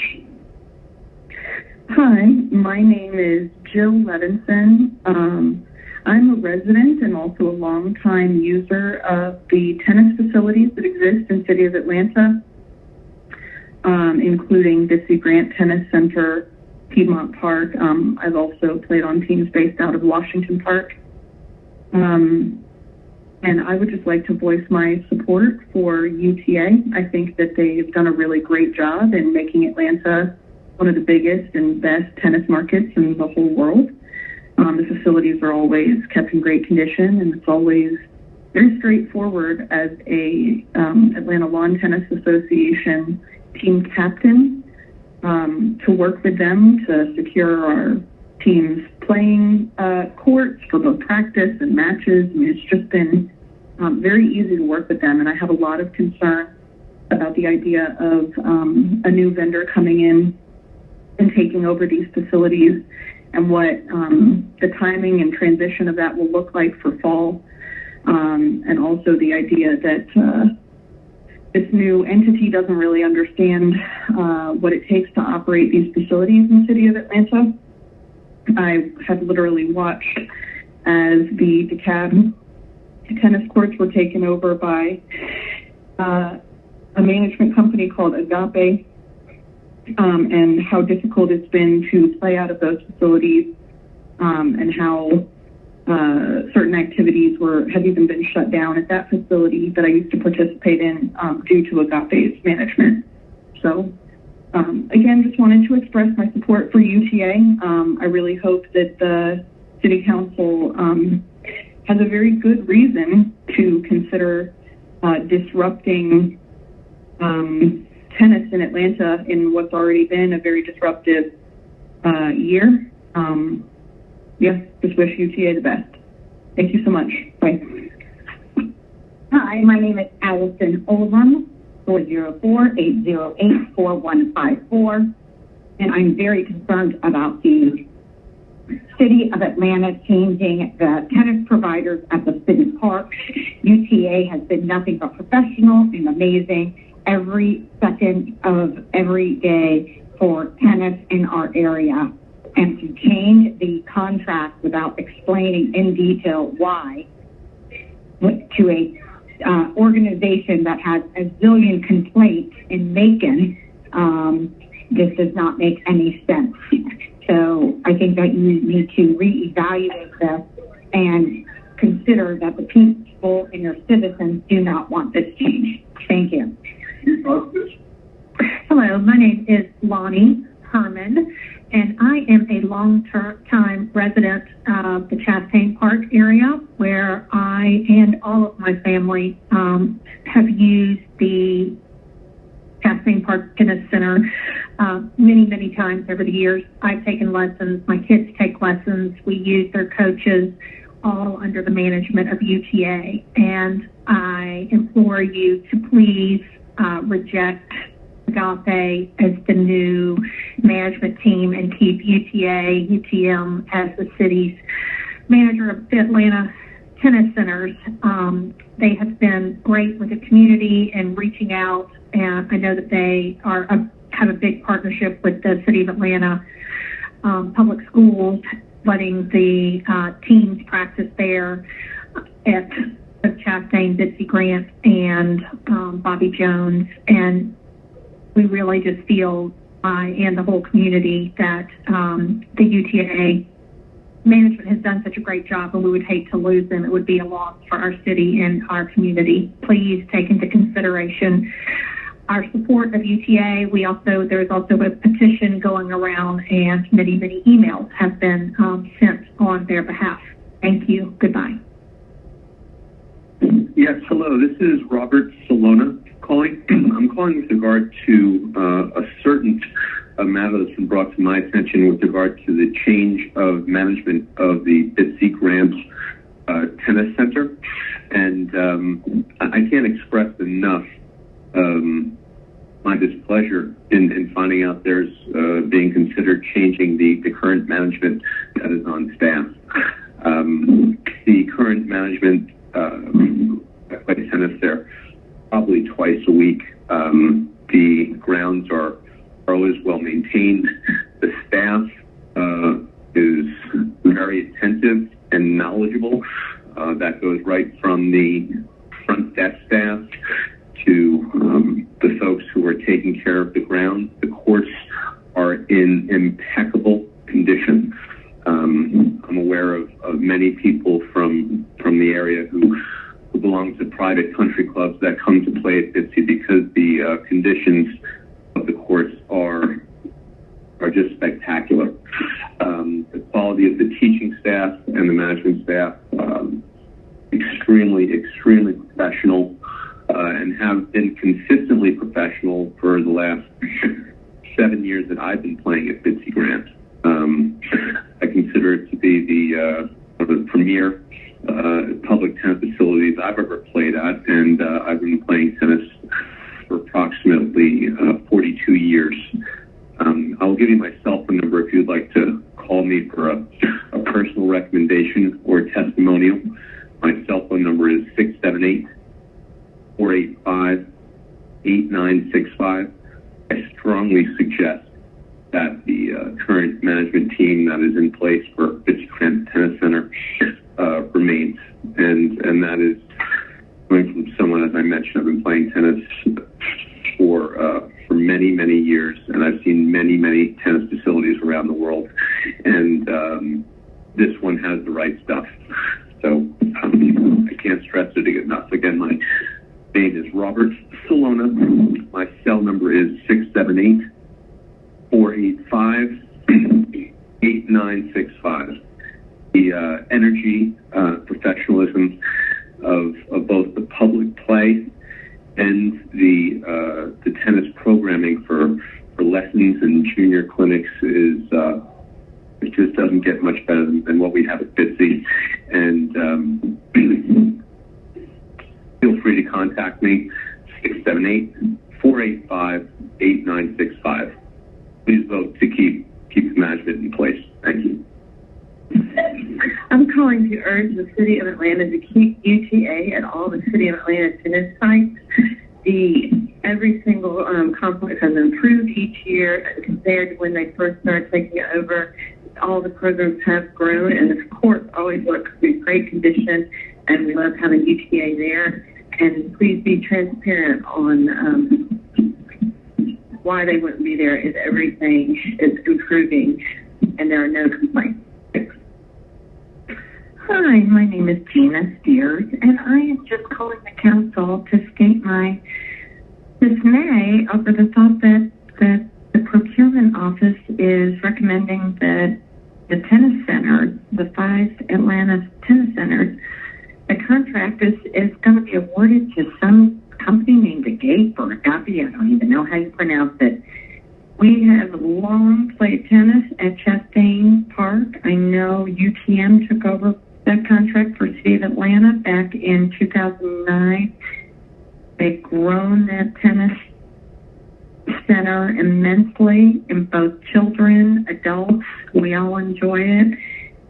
Hi, my name is Jill Levinson. I'm a resident and also a longtime user of the tennis facilities that exist in the city of Atlanta, including Dissy Grant Tennis Center, Piedmont Park. I've also played on teams based out of Washington Park. And I would just like to voice my support for UTA. I think that they've done a really great job in making Atlanta one of the biggest and best tennis markets in the whole world. The facilities are always kept in great condition, and it's always very straightforward as a Atlanta Lawn Tennis Association team captain to work with them to secure our team's playing courts for both practice and matches. I mean, it's just been very easy to work with them, and I have a lot of concern about the idea of a new vendor coming in and taking over these facilities, and what the timing and transition of that will look like for fall, and also the idea that this new entity doesn't really understand what it takes to operate these facilities in the city of Atlanta. I have literally watched as the DeKalb tennis courts were taken over by a management company called Agape, and how difficult it's been to play out of those facilities, and how certain activities have even been shut down at that facility that I used to participate in due to Agape's management. So, again, just wanted to express my support for UTA. I really hope that the City Council has a very good reason to consider disrupting tennis in Atlanta in what's already been a very disruptive year. Just wish UTA the best. Thank you so much. Bye. Hi, my name is Allison Olam, 404-808-4154, and I'm very concerned about the City of Atlanta changing the tennis providers at the city park. UTA has been nothing but professional and amazing every second of every day for tennis in our area. And to change the contract without explaining in detail why to a organization that has a zillion complaints in Macon, this does not make any sense. So I think that you need to reevaluate this and consider that the people and your citizens do not want this change. Thank you. Hello, my name is Lonnie Herman, and I am a long-time resident of the Chastain Park area, where I and all of my family have used the Chastain Park Tennis Center many, many times over the years. I've taken lessons. My kids take lessons. We use their coaches, all under the management of UTA. And I implore you to please reject Agape as the new management team and keep UTA, UTM as the city's manager of the Atlanta tennis centers. They have been great with the community and reaching out, and I know that they have a big partnership with the City of Atlanta public schools, letting the teams practice there at Chastain, Bitsy Grant, and Bobby Jones. And we really just feel, I and the whole community, that the UTA management has done such a great job, and we would hate to lose them. It would be a loss for our city and our community. Please take into consideration our support of UTA. There's also a petition going around, and many, many emails have been sent on their behalf. Thank you. Goodbye. Yes, hello. This is Robert Salona calling. I'm calling with regard to a certain matter that's been brought to my attention with regard to the change of management of the Bitsy Grant Tennis Center. And I can't express enough my displeasure in finding out there's being considered changing the current management that is on staff. The current management play tennis there probably twice a week. The grounds are always well maintained. The staff is very attentive and knowledgeable. That goes right from the front desk staff to the folks who are taking care of the ground. The courts are in impeccable condition. I'm aware of many people from the area who belong to private country clubs that come to play at Bitsy because the conditions of the courts are just spectacular. The quality of the teaching staff and the management staff, extremely professional, and have been consistently professional for the last 7 years that I've been playing at Bitsy Grant. I consider it to be the premier public tennis facilities I've ever played at, and I've been playing tennis for approximately 42 years. I'll give you my cell phone number if you'd like to call me for a personal recommendation or a testimonial. My cell phone number is 678-485-8965. I strongly suggest that the current management team that is in place for Bitsy Grant Tennis Center remains, and that is coming from someone, as I mentioned, I've been playing tennis for many years, and I've seen many tennis facilities around the world, and this one has the right stuff. So I can't stress it enough. Again, my name is Robert Salona. My cell number is 678-485-8965. The energy, professionalism of both the public play and the tennis programming for lessons and junior clinics is it just doesn't get much better than what we have at Bitsy. And feel free to contact me, 678-485-8965. Please vote to keep the management in place. Thank you. I'm calling to urge the City of Atlanta to keep UTA at all the City of Atlanta tennis sites. Every single complex has improved each year compared to when they first started taking it over. All the programs have grown, and the courts always look in great condition, and we love having UTA there. And please be transparent on why they wouldn't be there if everything is improving and there are no complaints. Hi, my name is Gina Steers, and I am just calling the council to state my dismay over the thought that the procurement office is recommending that the tennis center, the 5 Atlanta tennis centers, the contract is going to be awarded to some company named Agape or Agape. I don't even know how you pronounce it. We have long played tennis at Chastain Park. I know UTM took over that contract for City of Atlanta back in 2009. They've grown that tennis center immensely in both children, adults. We all enjoy it.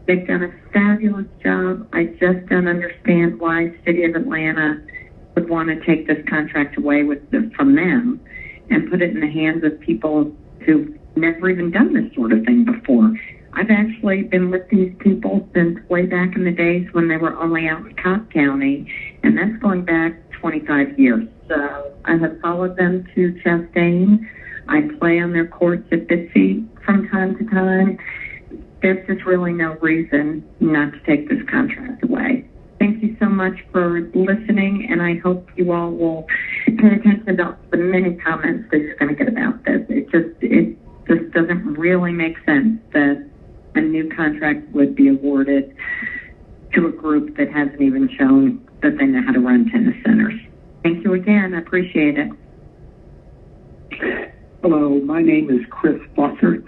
They've done a fabulous job. I just don't understand why City of Atlanta would want to take this contract away from them and put it in the hands of people who've never even done this sort of thing before. I've actually been with these people since way back in the days when they were only out in Cobb County, and that's going back 25 years. So I have followed them to Chastain. I play on their courts at Bitsy from time to time. There's just really no reason not to take this contract away. Thank you so much for listening, and I hope you all will pay attention to the many comments that you're going to get about this. It just doesn't really make sense that a new contract would be awarded to a group that hasn't even shown that they know how to run tennis centers. Thank you again. I appreciate it. Hello, my name is Chris Bussert.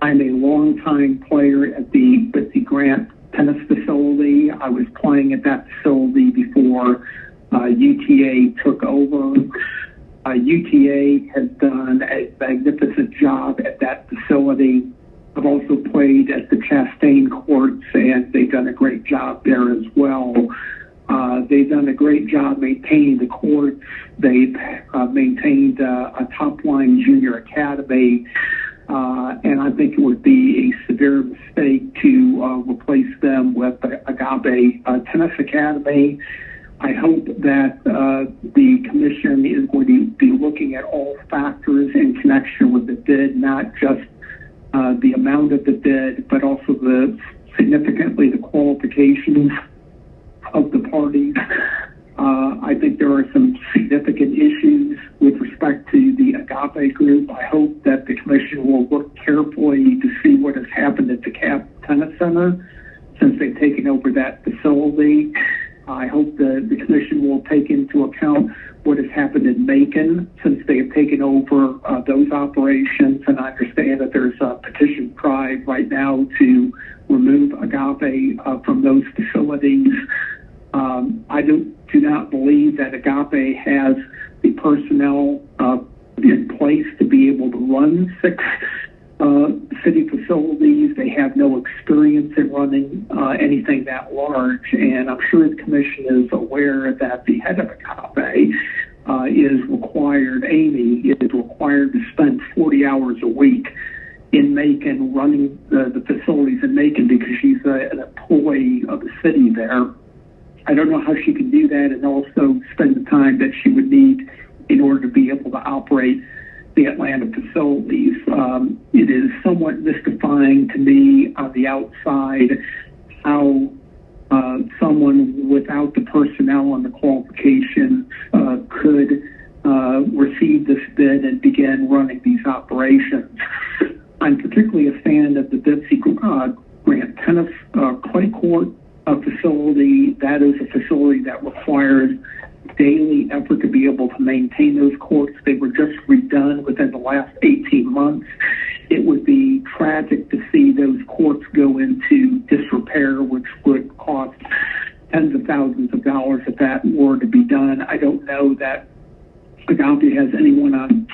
I'm a longtime player at the Bitsy Grant tennis facility. I was playing at that facility before UTA took over. UTA has done a magnificent job at that facility. I've also played at the Chastain courts, and they've done a great job there as well. They've done a great job maintaining the courts. They've maintained a top-line junior academy, and I think it would be a severe mistake to replace them with Agape Tennis Academy. I hope that the commission is going to be looking at all factors in connection with the bid, not just the amount of the bid, but also significantly the qualifications of the parties. I think there are some significant issues with respect to the Agape group. I hope that the commission will look carefully to see what has happened at the CAP Tennis Center since they've taken over that facility. I hope the commission will take into account what has happened in Macon since they have taken over those operations. And I understand that there's a petition tried right now to remove Agape from those facilities. I do not believe that Agape has the personnel in place to be able to run 6 city facilities. They have no experience in running anything that large, and I'm sure the commission is aware that the head of Agape is required, Amy, is required to spend 40 hours a week in Macon, running the facilities in Macon because she's an employee of the city there. I don't know how she can do that and also spend the time that she would need in order to be able to operate the Atlanta facilities. It is somewhat mystifying to me on the outside how someone without the personnel and the qualifications could receive this bid and begin running these operations. I'm particularly a fan of the Bitsy Grant tennis clay court facility. That is a facility that requires daily effort to be able to maintain those courts. They were just redone within the last 18 months. It would be tragic to see those courts go into disrepair, which would cost tens of thousands of dollars if that were to be done. I don't know that Agape has anyone on.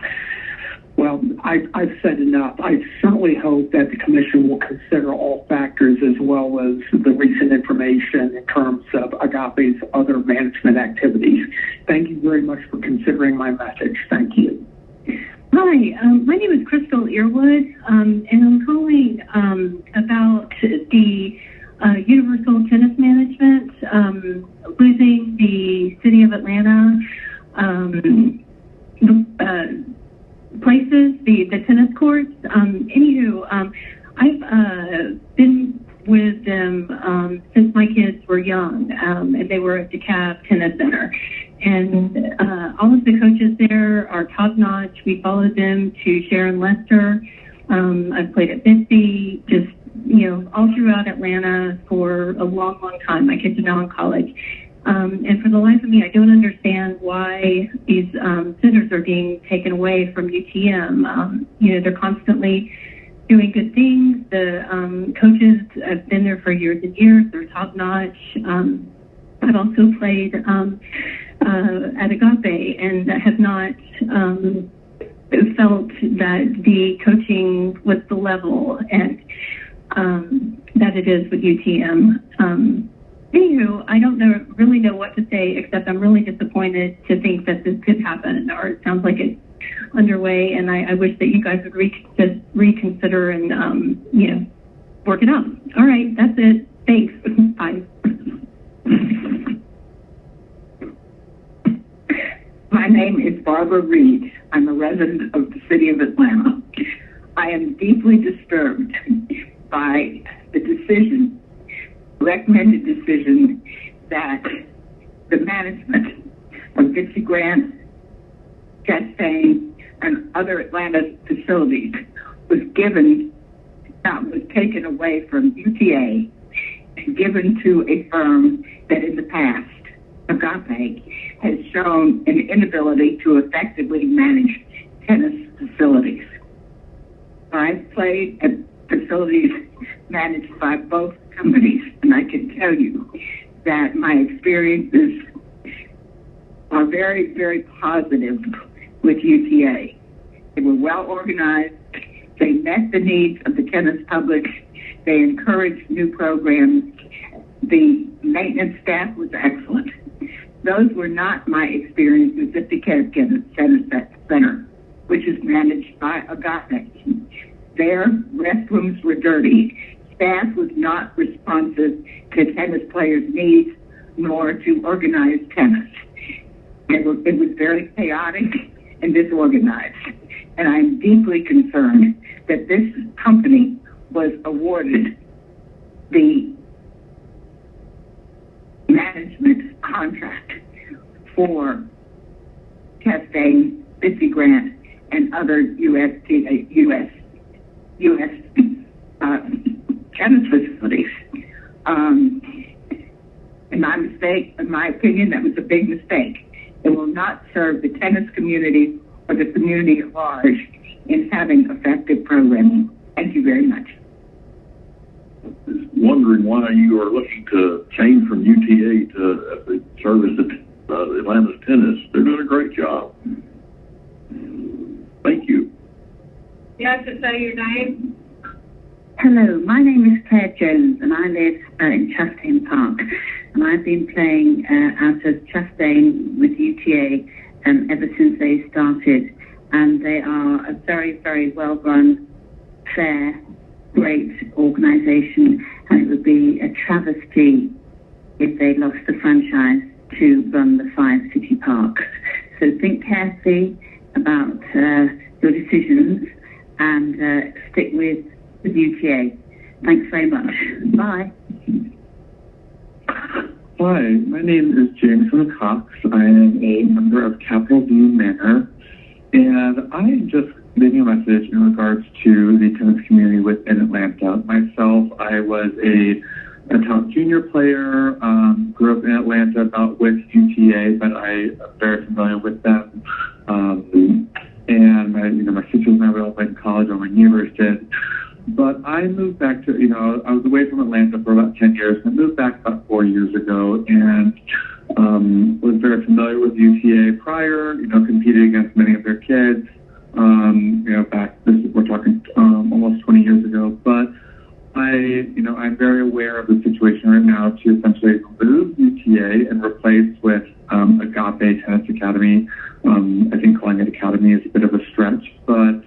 Well, I've said enough. I certainly hope that the commission will consider all factors as well as the recent information in terms of Agape's other management activities. Thank you very much for considering my message. Thank you. Hi, my name is Crystal Earwood, and I'm calling about the Universal Tennis Management losing the City of Atlanta places, the tennis courts. I've been with them since my kids were young, and they were at DeKalb Tennis Center. And all of the coaches there are top-notch. We followed them to Sharon Lester. I've played at Bitsy, just, all throughout Atlanta for a long, long time. My kids are now in college. And for the life of me, I don't understand why these centers are being taken away from UTM. They're constantly doing good things. The coaches have been there for years and years. They're top-notch. I've also played at Agape and have not felt that the coaching was the level and that it is with UTM. Anywho, I don't really know what to say, except I'm really disappointed to think that this could happen, or it sounds like it's underway, and I wish that you guys would reconsider and, work it out. All right, that's it. Thanks. Bye. My name is Barbara Reed. I'm a resident of the city of Atlanta. I am deeply disturbed by the recommended decision that the management of Bitsy Grant, Chastain, and other Atlanta facilities was taken away from UTA and given to a firm that in the past, Agape, has shown an inability to effectively manage tennis facilities. I've played at facilities managed by both companies, and I can tell you that my experiences are very, very positive with UTA. They were well organized. They met the needs of the tennis public. They encouraged new programs. The maintenance staff was excellent. Those were not my experiences at the Tennis Center, which is managed by Agape. Their restrooms were dirty. Staff was not responsive to tennis players' needs nor to organized tennis. It was very chaotic and disorganized. And I'm deeply concerned that this company was awarded the management contract for Chastain, Bitsy Grant, and other U.S. tennis facilities. In my opinion, that was a big mistake. It will not serve the tennis community or the community at large in having effective programming. Thank you very much. Wondering why you are looking to change from UTA to service Atlanta's tennis. They're doing a great job. Thank you. You have to say your name. Hello, my name is Claire Jones, and I live in Chastain Park. And I've been playing out of Chastain with UTA ever since they started. And they are a very, very well-run fair, great organisation, and it would be a travesty if they lost the franchise to run the 5 city parks. So think carefully about your decisions and stick with UTA. Thanks very much. Bye. Hi, my name is Jameson Cox. I am a member of Capitol View Manor, and I am just leaving a message in regards to the tennis community within Atlanta. Myself, I was a top junior player, grew up in Atlanta, not with UTA, but I am very familiar with them. And my sisters and I all went to college, or my neighbors did. But I moved back to, I was away from Atlanta for about 10 years. I moved back about 4 years ago and was very familiar with UTA prior, competed against many of their kids, we're talking almost 20 years ago. But I'm very aware of the situation right now to essentially remove UTA and replace with Agape Tennis Academy. I think calling it Academy is a bit of a stretch, but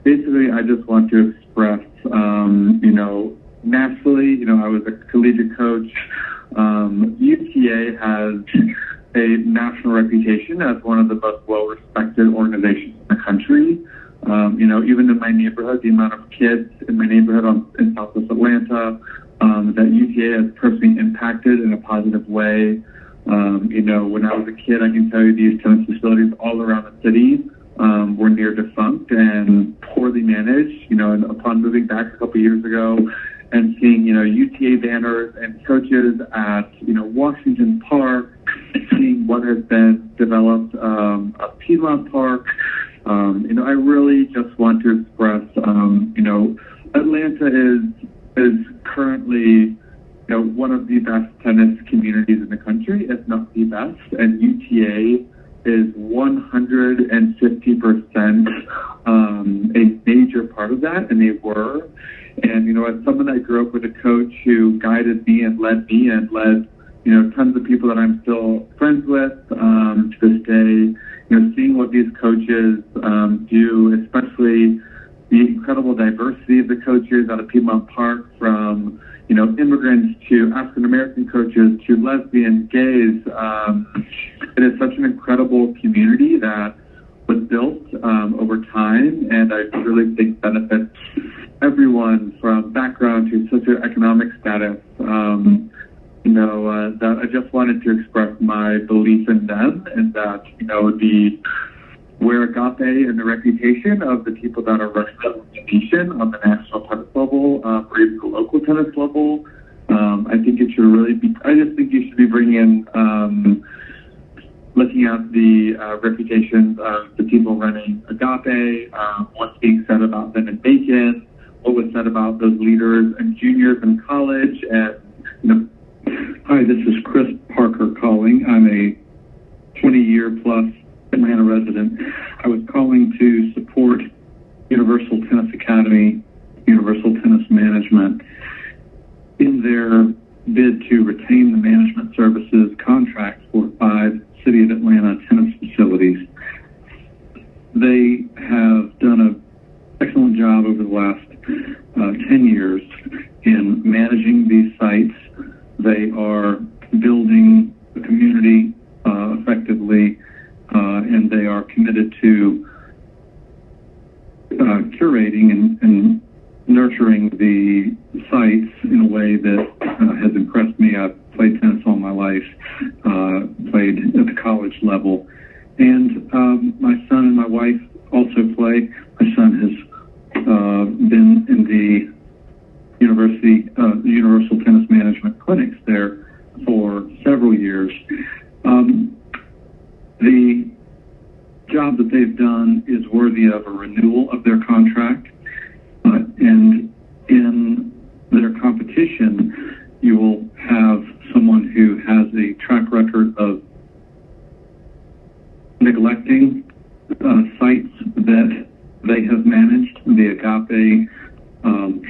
basically I just want to express, nationally, I was a collegiate coach. UTA has a national reputation as one of the most well-respected organizations in the country. Even in my neighborhood, the amount of kids in my neighborhood in Southwest Atlanta that UTA has personally impacted in a positive way. When I was a kid, I can tell you these tennis facilities all around the city were near defunct and poorly managed. And upon moving back a couple years ago and seeing, UTA banners and coaches at, Washington Park, seeing what has been developed at Piedmont Park, I really just want to express, Atlanta is currently, one of the best tennis communities in the country, if not the best, and UTA is 150% a major part of that, and they were. And, as someone that grew up with a coach who guided me and led tons of people that I'm still friends with to this day, seeing what these coaches do, especially the incredible diversity of the coaches out of Piedmont Park, from immigrants to African-American coaches to lesbian, gays. It is such an incredible community that was built over time, and I really think benefits everyone from background to socioeconomic status. That I just wanted to express my belief in them, and that, where Agape and the reputation of the people that are representing the nation on the national tennis level, or even the local tennis level, I think it should really be, I just think you should be bringing in, looking at the reputations of the people running Agape, what's being said about them in Macon, what was said about those leaders and juniors in college, and, Hi, this is Chris Parker calling. I'm a 20-year-plus Atlanta resident. I was calling to support Universal Tennis Academy, Universal Tennis Management, in their bid to retain the management services contract for 5 City of Atlanta tennis facilities. They have done an excellent job over the last 10 years in managing these sites. They are building the community effectively, and they are committed to curating and nurturing the sites in a way that has impressed me. I've played tennis all my life, played at the college level, and my son and my wife also play. My son has been in the Universal Tennis Management clinics there for several years. The job that they've done is worthy of a renewal of their contract, and in their competition, you will have someone who has a track record of neglecting sites that they have managed. The Agape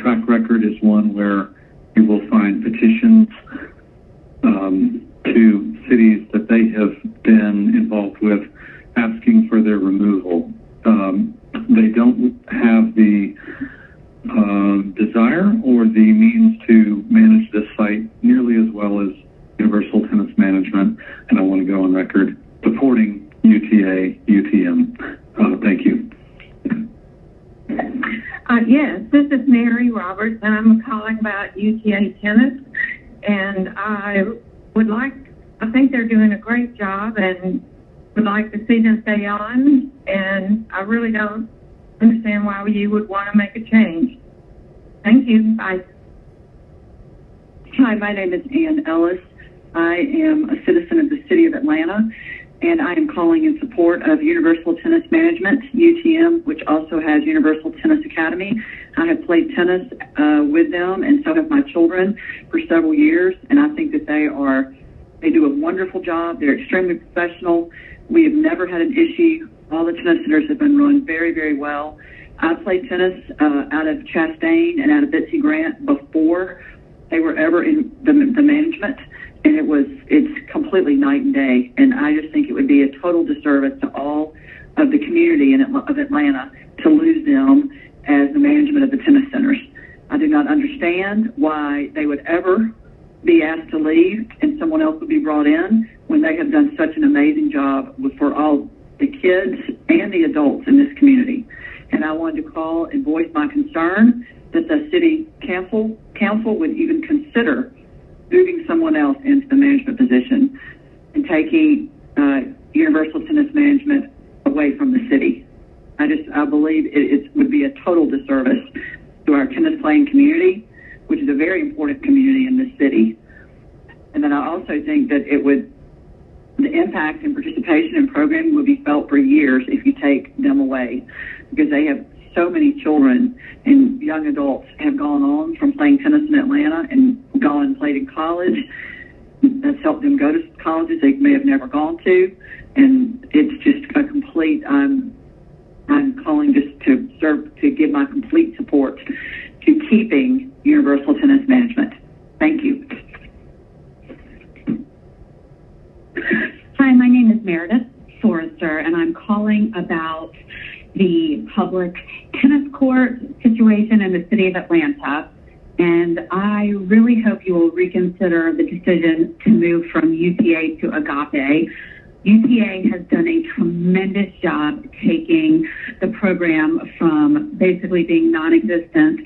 track record is one where you will find petitions to cities that they have been involved with asking for their removal. They don't have the desire or the means to manage this site nearly as well as Universal Tennis Management, and I want to go on record supporting UTA, UTM. Thank you. Yes, this is Mary Roberts, and I'm calling about UTA Tennis, and I think they're doing a great job and would like to see them stay on, and I really don't understand why you would want to make a change. Thank you. Bye. Hi, my name is Ann Ellis. I am a citizen of the City of Atlanta, and I am calling in support of Universal Tennis Management, UTM, which also has Universal Tennis Academy. I have played tennis with them, and so have my children for several years, and I think that they do a wonderful job. They're extremely professional. We have never had an issue. All the tennis centers have been run very, very well. I played tennis out of Chastain and out of Betsy Grant before they were ever in the management, and it's completely night and day. And I just think it would be a total disservice to all of the community of Atlanta to lose them as the management of the tennis centers. I do not understand why they would ever be asked to leave and someone else would be brought in when they have done such an amazing job for all the kids and the adults in this community. And I wanted to call and voice my concern that the city council would even consider moving someone else into the management position and taking Universal Tennis Management away from the city. I believe it would be a total disservice to our tennis playing community, which is a very important community in this city. And then I also think that the impact and participation in programming would be felt for years if you take them away, because they have so many children and young adults have gone on from playing tennis in Atlanta and gone and played in college. That's helped them go to colleges they may have never gone to, and it's just a complete. I'm calling just to give my complete support to keeping Universal Tennis Management. Thank you. Hi, my name is Meredith Forrester, and I'm calling about the public tennis court situation in the city of Atlanta. And I really hope you will reconsider the decision to move from UTA to Agape. UTA has done a tremendous job taking the program from basically being non-existent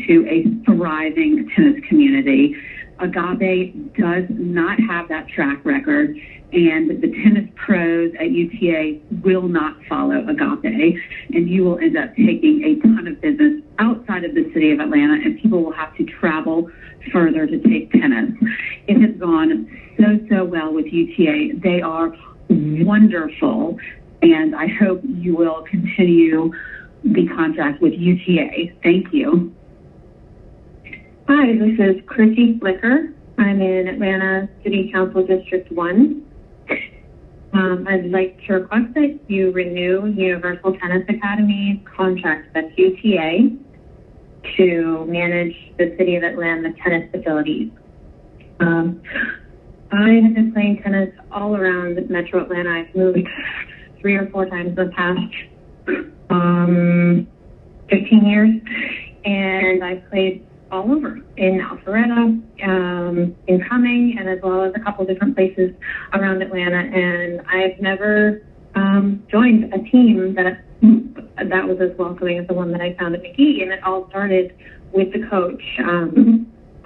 to a thriving tennis community. Agape does not have that track record, and the tennis pros at UTA will not follow Agape, and you will end up taking a ton of business outside of the city of Atlanta, and people will have to travel further to take tennis. It has gone so well with UTA. They are wonderful, and I hope you will continue the contract with UTA. Thank you. Hi, this is Chrissy Flicker. I'm in Atlanta City Council District 1. I'd like to request that you renew Universal Tennis Academy's contract with UTA to manage the City of Atlanta tennis facilities. I have been playing tennis all around Metro Atlanta. I've moved 3 or 4 times in the past 15 years, and I've played all over, in Alpharetta, in Cumming, and as well as a couple different places around Atlanta. And I've never joined a team that was as welcoming as the one that I found at McGee, and it all started with the coach.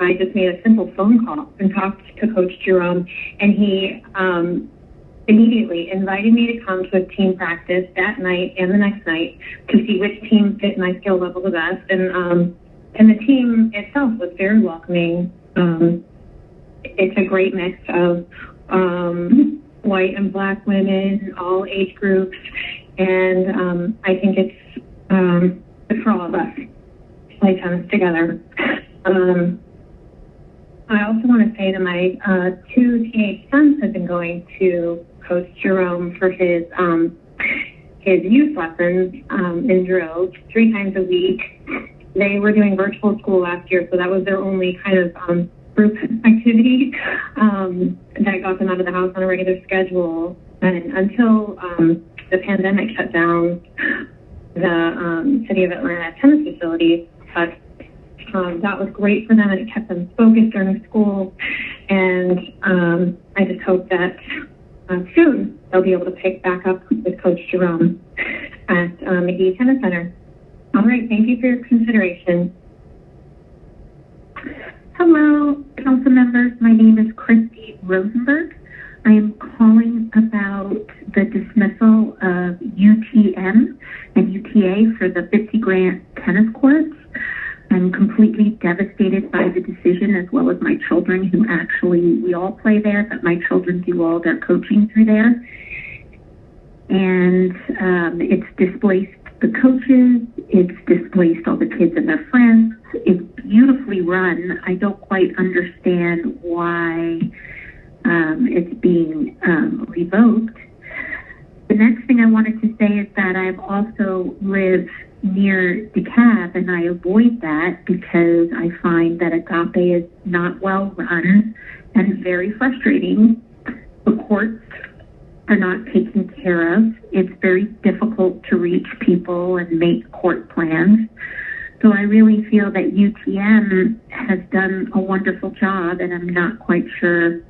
I just made a simple phone call and talked to Coach Jerome, and he immediately invited me to come to a team practice that night and the next night to see which team fit my skill level the best. And the team itself was very welcoming. It's a great mix of white and black women, all age groups, and I think it's good for all of us to play tennis together. I also want to say that my 2 teenage sons have been going to Coach Jerome for his youth lessons and drills 3 times a week. They were doing virtual school last year, so that was their only kind of group activity that got them out of the house on a regular schedule. And until the pandemic shut down the City of Atlanta tennis facilities, but that was great for them, and it kept them focused during school. And I just hope that soon they'll be able to pick back up with Coach Jerome at McGee Tennis Center. All right, thank you for your consideration. Hello, council members. My name is Christy Rosenberg. I am calling about the dismissal of UTM and UTA for the 50 grant tennis courts. I'm completely devastated by the decision, as well as my children, who actually, we all play there, but my children do all their coaching through there. And it's displaced the coaches, it's displaced all the kids and their friends. It's beautifully run. I don't quite understand why it's being revoked. The next thing I wanted to say is that I've also lived near DeKalb, and I avoid that because I find that Agape is not well run and very frustrating. The courts are not taken care of. It's very difficult to reach people and make court plans. So I really feel that UTM has done a wonderful job, and I'm not quite sure,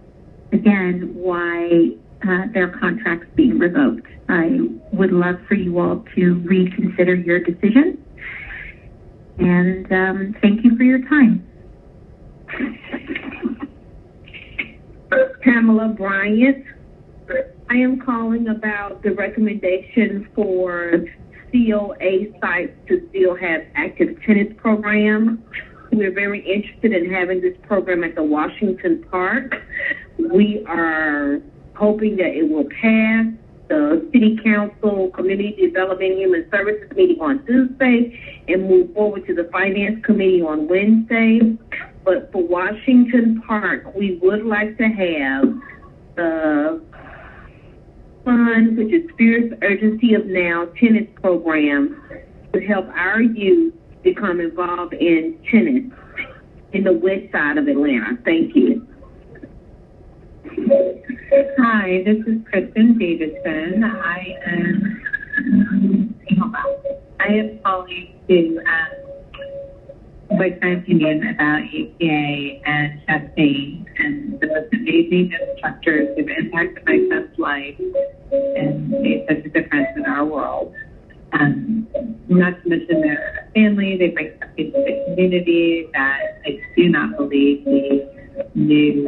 again, why their contract's being revoked. I would love for you all to reconsider your decision. And thank you for your time. Pamela Bryant. I am calling about the recommendation for COA sites to still have active tennis program. We're very interested in having this program at the Washington Park. We are hoping that it will pass the City Council Community Development and Human Services meeting on Tuesday and move forward to the Finance Committee on Wednesday. But for Washington Park, we would like to have the fund, which is Fierce Urgency of Now tennis program, to help our youth become involved in tennis in the west side of Atlanta. Thank you. Hi, this is Kristen Davidson. I am calling to voice my opinion about UTA and Chastain and the most amazing instructors who've impacted my son's life and made such a difference in our world. Not to mention their family, they bring something to the community that I do not believe the new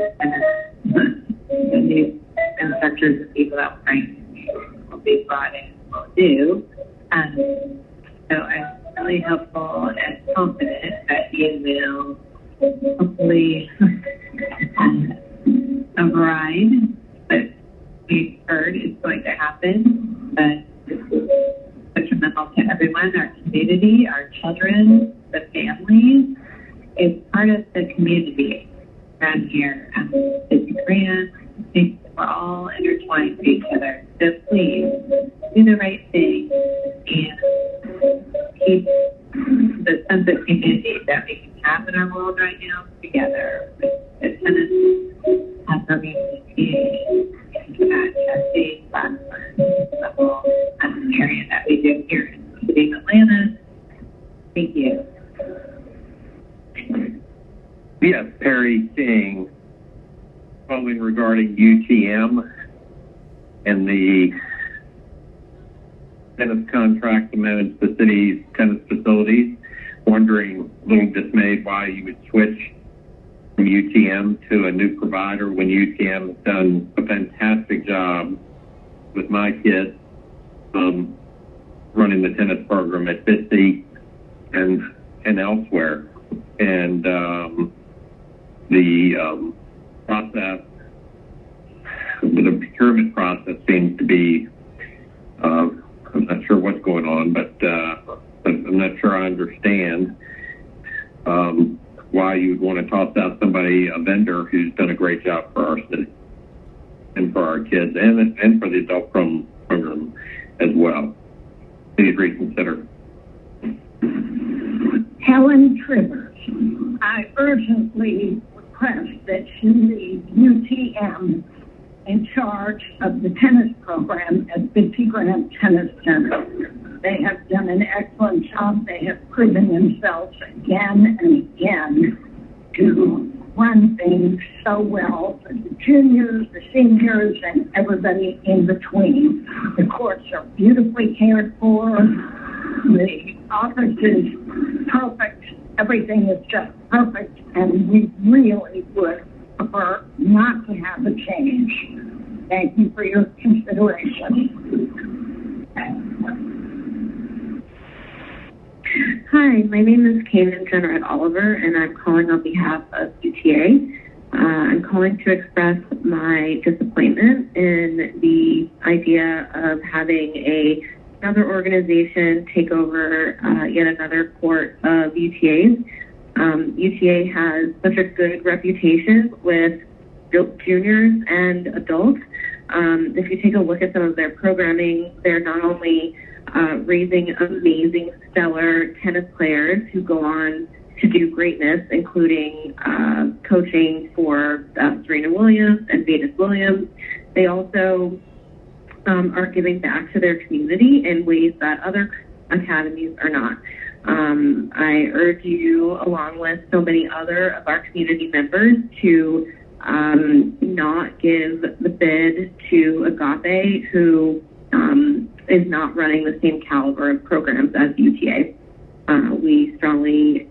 instructors and people that will be brought in will do. So I'm really hopeful and confident that he will hopefully override what we've heard is going to happen. But this is detrimental to everyone, our community, our children, the families. It's part of the community around here. It's a grant. I think we're all intertwined with each other. So please do the right thing and keep the sense of community that we can have in our world right now together with the tennis program at Chastain, Blackburn, the whole area that we do here in the city of Atlanta. Thank you. Yes, Perry Singh, calling regarding UTM and the tennis contract to manage the city's tennis facilities. Wondering, a little dismayed why you would switch from UTM to a new provider when UTM has done a fantastic job with my kids running the tennis program at Bitsy and elsewhere. And the process, the procurement process seems to be, I'm not sure what's going on, but I'm not sure I understand why you'd want to toss out somebody, a vendor who's done a great job for our city and for our kids and for the adult program as well. Please reconsider. Helen Trivers, I urgently request that you leave UTM in charge of the tennis program at Bitsy Grant Tennis Center. They have done an excellent job. They have proven themselves again and again to run things so well for the juniors, the seniors, and everybody in between. The courts are beautifully cared for. The office is perfect. Everything is just perfect, and we really would prefer not to have a change. Thank you for your consideration. Hi, my name is Kanan Jenrette Oliver, and I'm calling on behalf of UTA. I'm calling to express my disappointment in the idea of having another organization take over yet another court of UTAs. UTA has such a good reputation with juniors and adults. If you take a look at some of their programming, they're not only raising amazing, stellar tennis players who go on to do greatness, including coaching for Serena Williams and Venus Williams. They also are giving back to their community in ways that other academies are not. I urge you, along with so many other of our community members, to not give the bid to Agape, who is not running the same caliber of programs as UTA. We strongly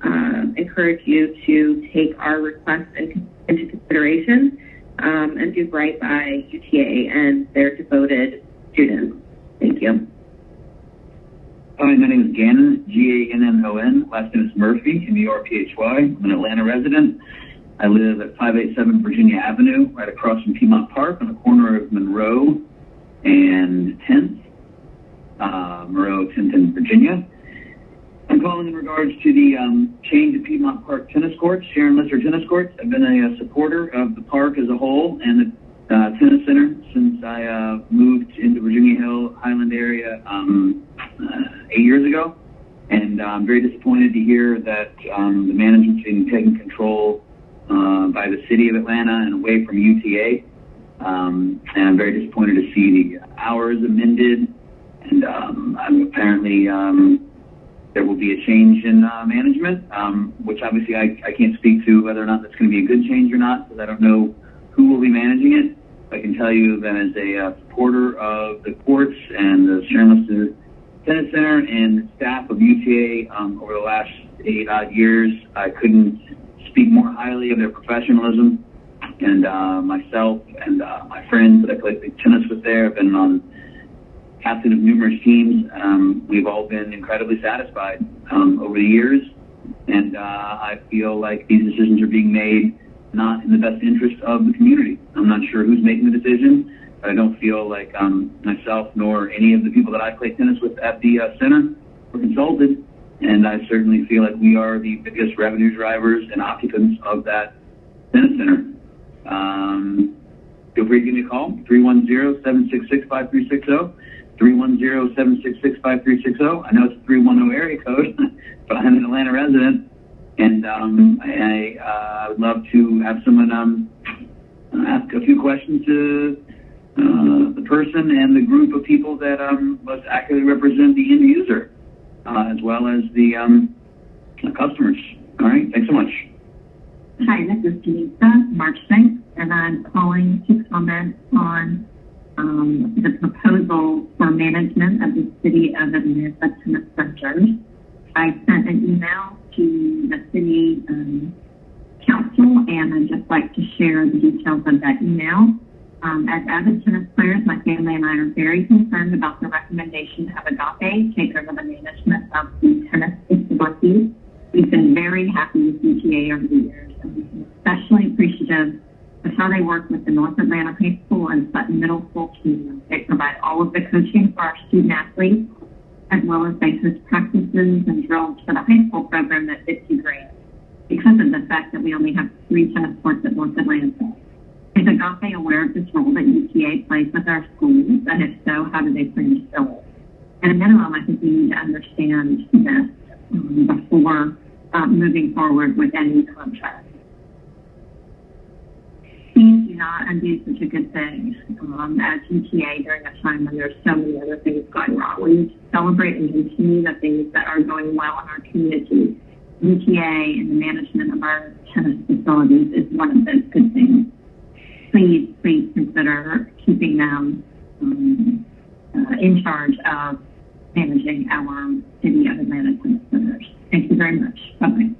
encourage you to take our request into consideration and do right by UTA and their devoted students. Thank you. Hi, my name is Gannon, Gannon. Last name is Murphy, M-U-R-P-H-Y. I'm an Atlanta resident. I live at 587 Virginia Avenue, right across from Piedmont Park on the corner of Monroe and 10th. Monroe, 10th in Virginia. I'm calling in regards to the change of Piedmont Park tennis courts, Sharon Lister tennis courts. I've been a supporter of the park as a whole and the tennis center since I moved into Virginia Hill, Highland area 8 years ago. And I'm very disappointed to hear that the management's being taken control by the city of Atlanta and away from UTA. And I'm very disappointed to see the hours amended. And apparently there will be a change in management, which obviously I can't speak to whether or not that's going to be a good change or not, because I don't know who will be managing it. I can tell you that as a supporter of the courts and the Sharon Lister Tennis Center and the staff of UTA over the last 8 odd years, I couldn't speak more highly of their professionalism. And myself and my friends that I played tennis with there have been on captain of numerous teams. We've all been incredibly satisfied over the years, and I feel like these decisions are being made not in the best interest of the community. I'm not sure who's making the decision, but I don't feel like myself nor any of the people that I play tennis with at the center were consulted, and I certainly feel like we are the biggest revenue drivers and occupants of that tennis center. Feel free to give me a call, 310-766-5360. 310-766-5360. I know it's a 310 area code, but I'm an Atlanta resident, and I would love to have someone ask a few questions to the person and the group of people that must accurately represent the end user, as well as the customers. All right, thanks so much. Hi, this is Denisa Marchbank, and I'm calling to comment on the proposal for management of the City of Atlanta Tennis Center. I sent an email to the City Council, and I'd just like to share the details of that email. As avid tennis players, my family and I are very concerned about the recommendation to have Agape take over the management of the tennis facilities. We've been very happy with UTA over the years, and we've been especially appreciative of how they work with the North Atlanta High School and Sutton Middle School teams. They provide all of the coaching for our student athletes, as well as they host practices and drills for the high school program at 50 grades. Because of the fact that we only have 3 tennis courts at North Atlanta, is Agape aware of this role that UTA plays with our schools? And if so, how do they plan to fill it? At a minimum, I think we need to understand this before moving forward with any contract. Thank you. not undo such a good thing as UTA during a time when there's so many other things going wrong. We need to celebrate and continue the things that are going well in our community. UTA and the management of our tennis facilities is one of those good things. Please consider keeping them in charge of managing our City of Atlanta tennis centers. Thank you very much. Bye-bye.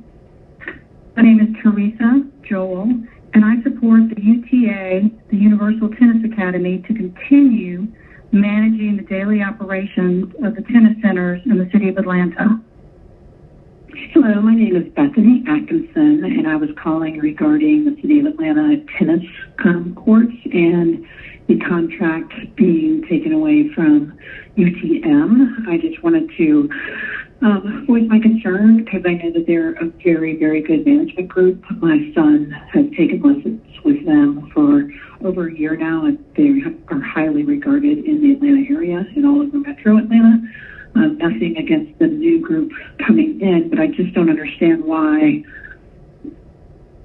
My name is Teresa Joel, and I support the UTA, the Universal Tennis Academy, to continue managing the daily operations of the tennis centers in the City of Atlanta. Hello, my name is Bethany Atkinson, and I was calling regarding the City of Atlanta tennis courts and the contract being taken away from UTM. I just wanted to voice my concern because I know that they're a very, very good management group. My son has taken lessons with them for over a year now, and they are highly regarded in the Atlanta area and all over Metro Atlanta. Nothing against the new group coming in, but I just don't understand why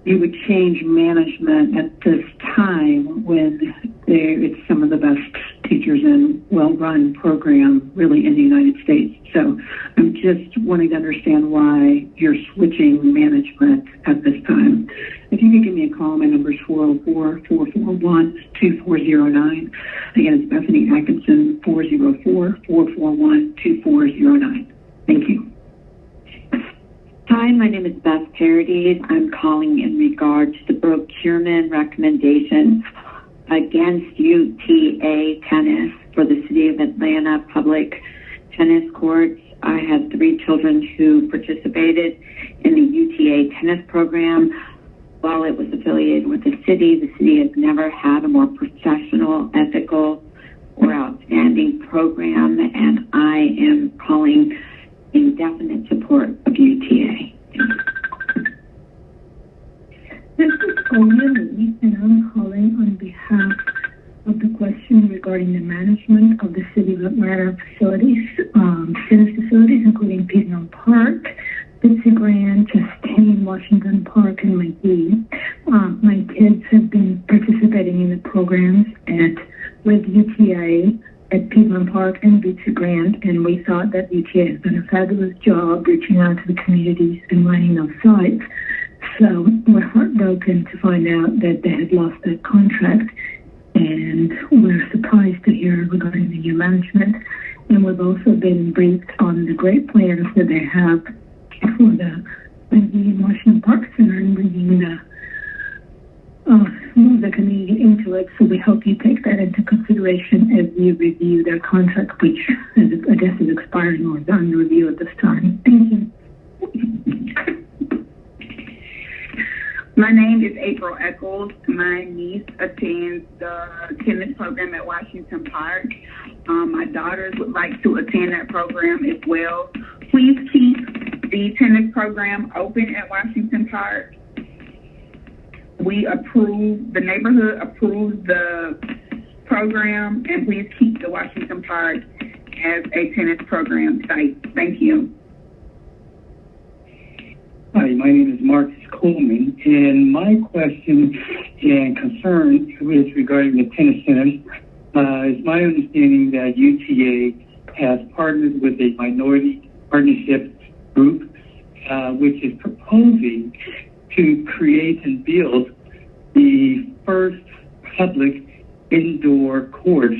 you would change management at this time when it's some of the best teachers and well-run program really in the United States. So I'm just wanting to understand why you're switching management at this time. If you could give me a call, my number is 404-441-2409. Again, it's Bethany Atkinson, 404-441-2409. Thank you. Hi, my name is Beth Parodies. I'm calling in regard to the procurement recommendation against UTA tennis for the City of Atlanta public tennis courts. I had 3 children who participated in the UTA tennis program. While it was affiliated with the city has never had a more professional, ethical, or outstanding program, and I am calling in definite support of UTA. This is Olga Lee, and I'm calling on behalf of the question regarding the management of the City of Atlanta facilities, tennis facilities, including Piedmont Park, Bitsy Grand, Chastain, Washington Park, and McGee. My kids have been participating in the programs with UTA at Piedmont Park and Bitsy Grand, and we thought that UTA has done a fabulous job reaching out to the communities and running those sites. So we're heartbroken to find out that they had lost that contract, and we're surprised to hear regarding the new management. And we've also been briefed on the great plans that they have for the Washington Park Center and bringing the move the community into it. So we hope you take that into consideration as you review their contract, which I guess is expiring or is under review at this time. Thank you. My name is April Eccles. My niece attends the tennis program at Washington Park. My daughters would like to attend that program as well. Please keep the tennis program open at Washington Park. The neighborhood approves the program, and please keep the Washington Park as a tennis program site. Thank you. Hi, my name is Marcus Coleman, and my question and concern is regarding the tennis centers. It's my understanding that UTA has partnered with a minority partnership group, which is proposing to create and build the first public indoor courts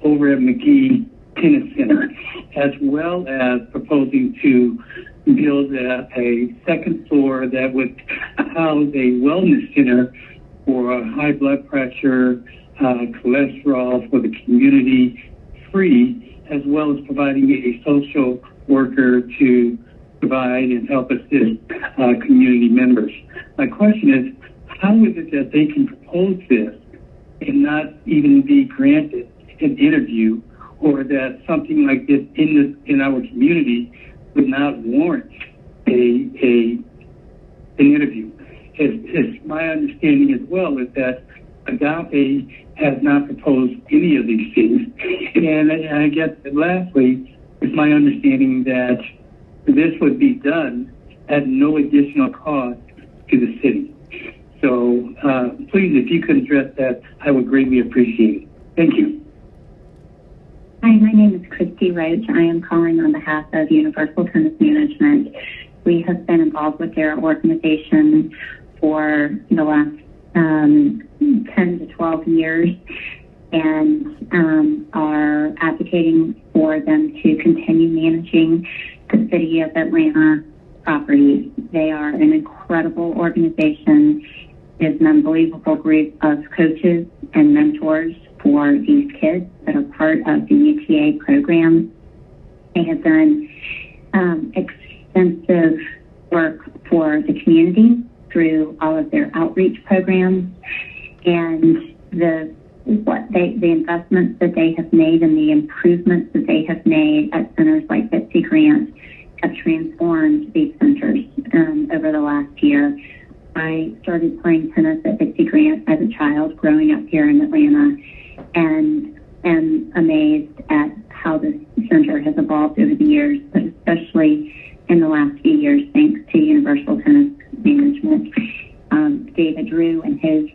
over at McGee Tennis Center, as well as proposing to build a second floor that would house a wellness center for high blood pressure, cholesterol for the community free, as well as providing a social worker to provide and help assist community members. My question is, how is it that they can propose this and not even be granted an interview, or that something like this in our community would not warrant an interview? It's my understanding as well is that Agape has not proposed any of these things. And I guess lastly, it's my understanding that this would be done at no additional cost to the city. So please please, if you could address that, I would greatly appreciate it. Thank you. Hi, my name is Christy Roach. I am calling on behalf of Universal Tennis Management. We have been involved with their organization for the last 10 to 12 years and are advocating for them to continue managing the City of Atlanta properties. They are an incredible organization. It's an unbelievable group of coaches and mentors for these kids that are part of the UTA program. They have done extensive work for the community through all of their outreach programs, and the investments that they have made and the improvements that they have made at centers like Betsy Grant have transformed these centers over the last year. I started playing tennis at Betsy Grant as a child growing up here in Atlanta, and am amazed at how this center has evolved over the years, but especially in the last few years, thanks to Universal Tennis Management. David Drew and his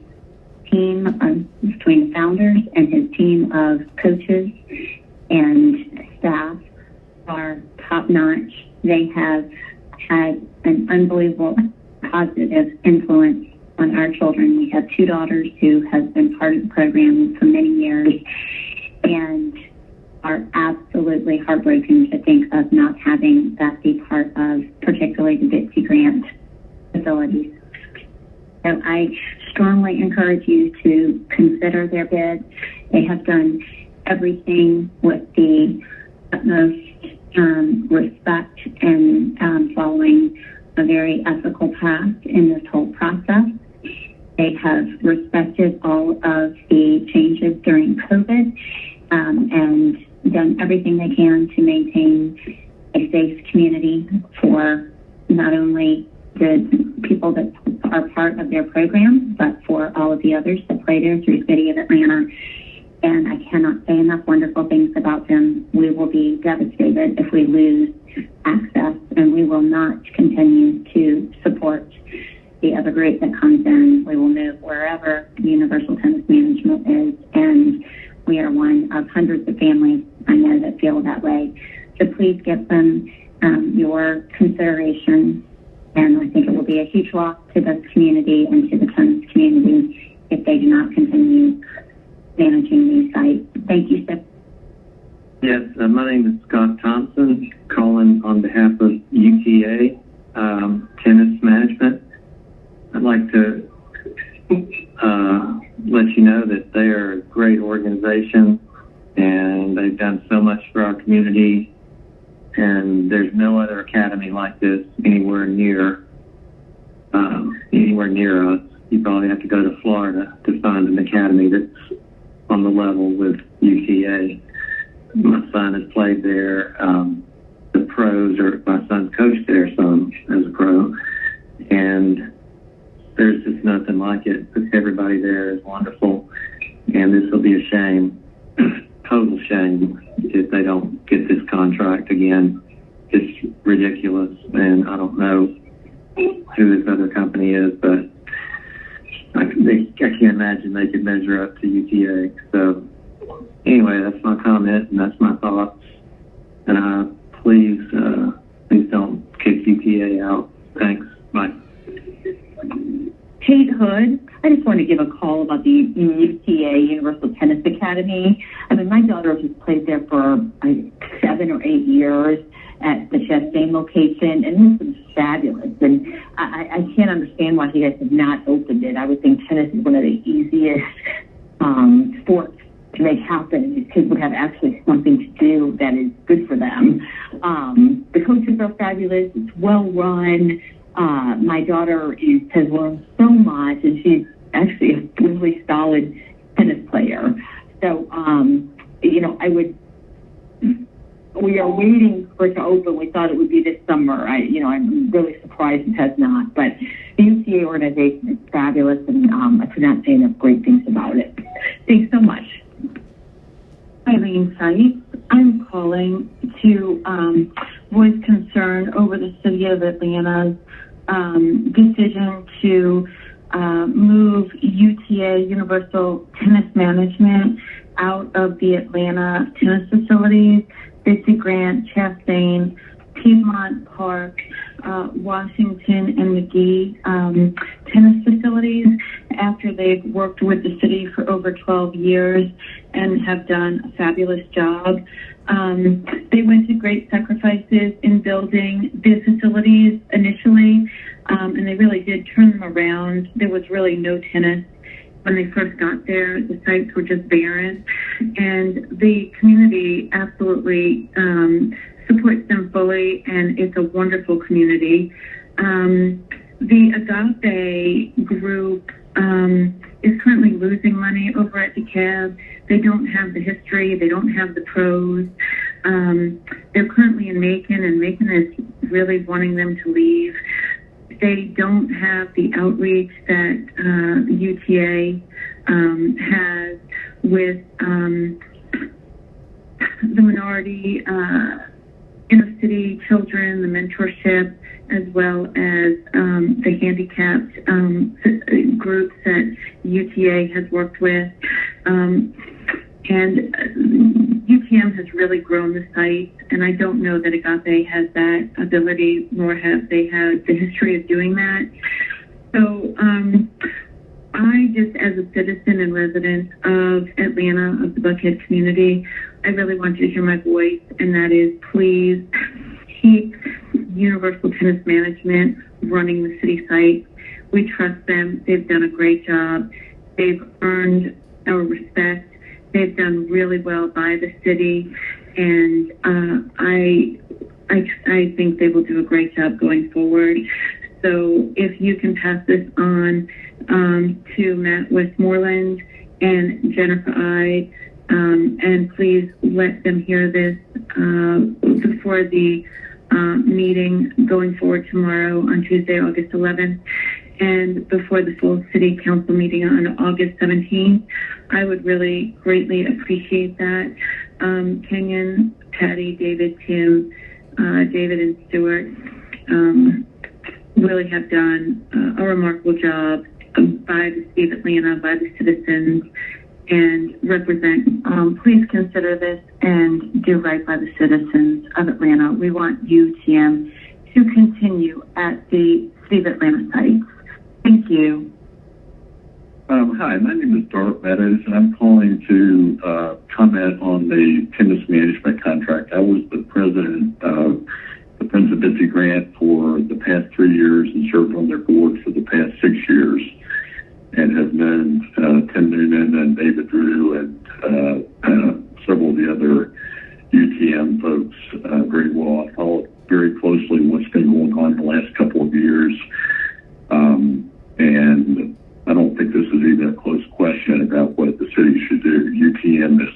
team, between the founders and his team of coaches and staff, are top-notch. They have had an unbelievable positive influence on our children. We have two daughters who have been part of the program for many years and are absolutely heartbroken to think of not having that be part of particularly the Betsy Grant facilities. So I strongly encourage you to consider their bid. They have done everything with the utmost respect and following a very ethical path in this whole process. They have respected all of the changes during COVID and done everything they can to maintain a safe community for not only the people that are part of their program, but for all of the others that play there through the City of Atlanta. And I cannot say enough wonderful things about them. We will be devastated if we lose access, and we will not continue to support the other group that comes in. We will move wherever Universal Tennis Management is, and we are one of hundreds of families I know that feel that way. So please give them your consideration, and I think it will be a huge loss to this community and to the tennis community if they do not continue managing these sites. Thank you, Steph. Yes, my name is Scott Thompson, calling on behalf of UTA Tennis Management. I'd like to let you know that they are a great organization and they've done so much for our community, and there's no other academy like this anywhere near us. You probably have to go to Florida to find an academy that's on the level with UTA. My son has played there. The pros, or my son's coached their son as a pro, and there's just nothing like it. Everybody there is wonderful, and this will be a shame, total shame, if they don't get this contract again. It's ridiculous, and I don't know who this other company is, but I can't imagine they could measure up to UTA. So anyway, that's my comment and that's my thoughts. And please don't kick UTA out. Thanks. Bye. Kate Hood. I just want to give a call about the UTA, Universal Tennis Academy. I mean, my daughter has played there for 7 or 8 years at the Chastain location, and this is fabulous. And I can't understand why you guys have not opened it. I would think tennis is one of the easiest sports to make happen. These kids would have actually something to do that is good for them. The coaches are fabulous. It's well run. My daughter has learned so much, and she's actually a really solid tennis player. So, we are waiting for it to open. We thought it would be this summer. I'm really surprised it has not. But the UTA organization is fabulous, and I could not say enough great things about it. Thanks so much. Eileen Seitz. I'm calling to voice concern over the City of Atlanta's decision to move UTA, Universal Tennis Management, out of the Atlanta tennis facilities, Bitsy Grant, Chastain, Piedmont Park, Washington, and McGee tennis facilities after they've worked with the city for over 12 years and have done a fabulous job. They went to great sacrifices in building the facilities initially, and they really did turn them around. There was really no tennis when they first got there. The sites were just barren, and the community absolutely supports them fully, and it's a wonderful community. The Agape group is currently losing money over at DeKalb. They don't have the history. They don't have the pros. They're currently in Macon, and Macon is really wanting them to leave. They don't have the outreach that the UTA has with the minority inner city children, the mentorship, as well as the handicapped groups that UTA has worked with. And UTM has really grown the site, and I don't know that Agape has that ability, nor have they had the history of doing that. So I just, as a citizen and resident of Atlanta, of the Buckhead community, I really want you to hear my voice, and that is please keep Universal Tennis Management running the city site. We trust them. They've done a great job. They've earned our respect. They've done really well by the city, and I think they will do a great job going forward. So if you can pass this on to Matt Westmoreland and Jennifer Ide, and please let them hear this before the meeting going forward tomorrow on Tuesday, August 11th, and before the full city council meeting on August 17th. I would really greatly appreciate that. Kenyon, Patty, David, Tim, David, and Stuart really have done a remarkable job by the city of Atlanta, by the citizens, and represent. Please consider this and do right by the citizens of Atlanta. We want UTM to continue at the City of Atlanta site. Thank you. Hi, my name is Dart Meadows, and I'm calling to comment on the tennis management contract. I was the president of the Friends of Bitsy Grant for the past 3 years and served on their board for the past 6 years, and have known Tim Noonan and David Drew and several of the other UTM folks very well. I followed very closely what's been going on in the last couple of years, and I don't think this is even a close question about what the city should do. UTM has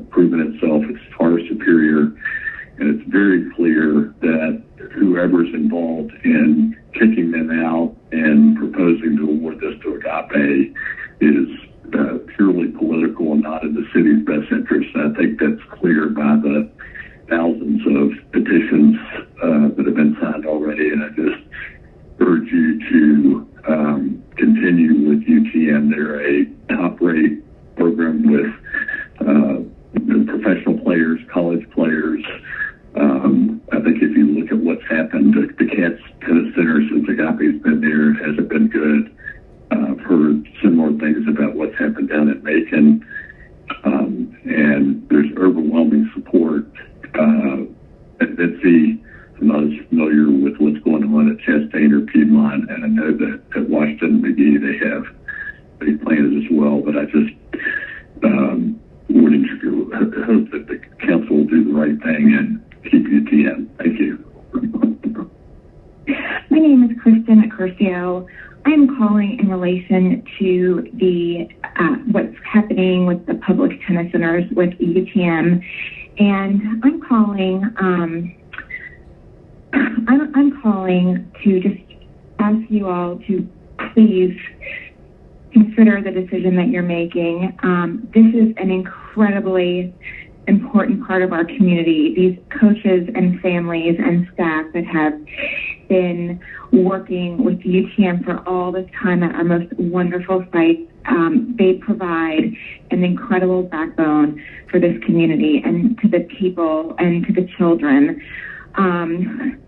proven itself as far superior, and it's very clear that whoever's involved in kicking them out and proposing to award this to Agape is purely political and not in the city's best interest. And I think that's clear by the thousands of petitions that have been signed already, and I just urge you to continue with UTM. They're a top-rate program with professional players, college players. I think if you look at what's happened to the Cats Tennis Center since Agape's been there, it hasn't been good. I've heard similar things about what's happened down at Macon, and there's overwhelming support at Bitsy. I'm not as familiar with what's going on at Chastain or Piedmont, and I know that at Washington and McGee they have big plans as well, but I just hope that the council will do the right thing and keep UTM. Thank you. My name is Kristen Curcio. I'm calling in relation to the what's happening with the public tennis centers with UTM, and I'm calling to just ask you all to please consider the decision that you're making. This is an incredibly important part of our community. These coaches and families and staff that have been working with UTM for all this time at our most wonderful sites. They provide an incredible backbone for this community and to the people and to the children.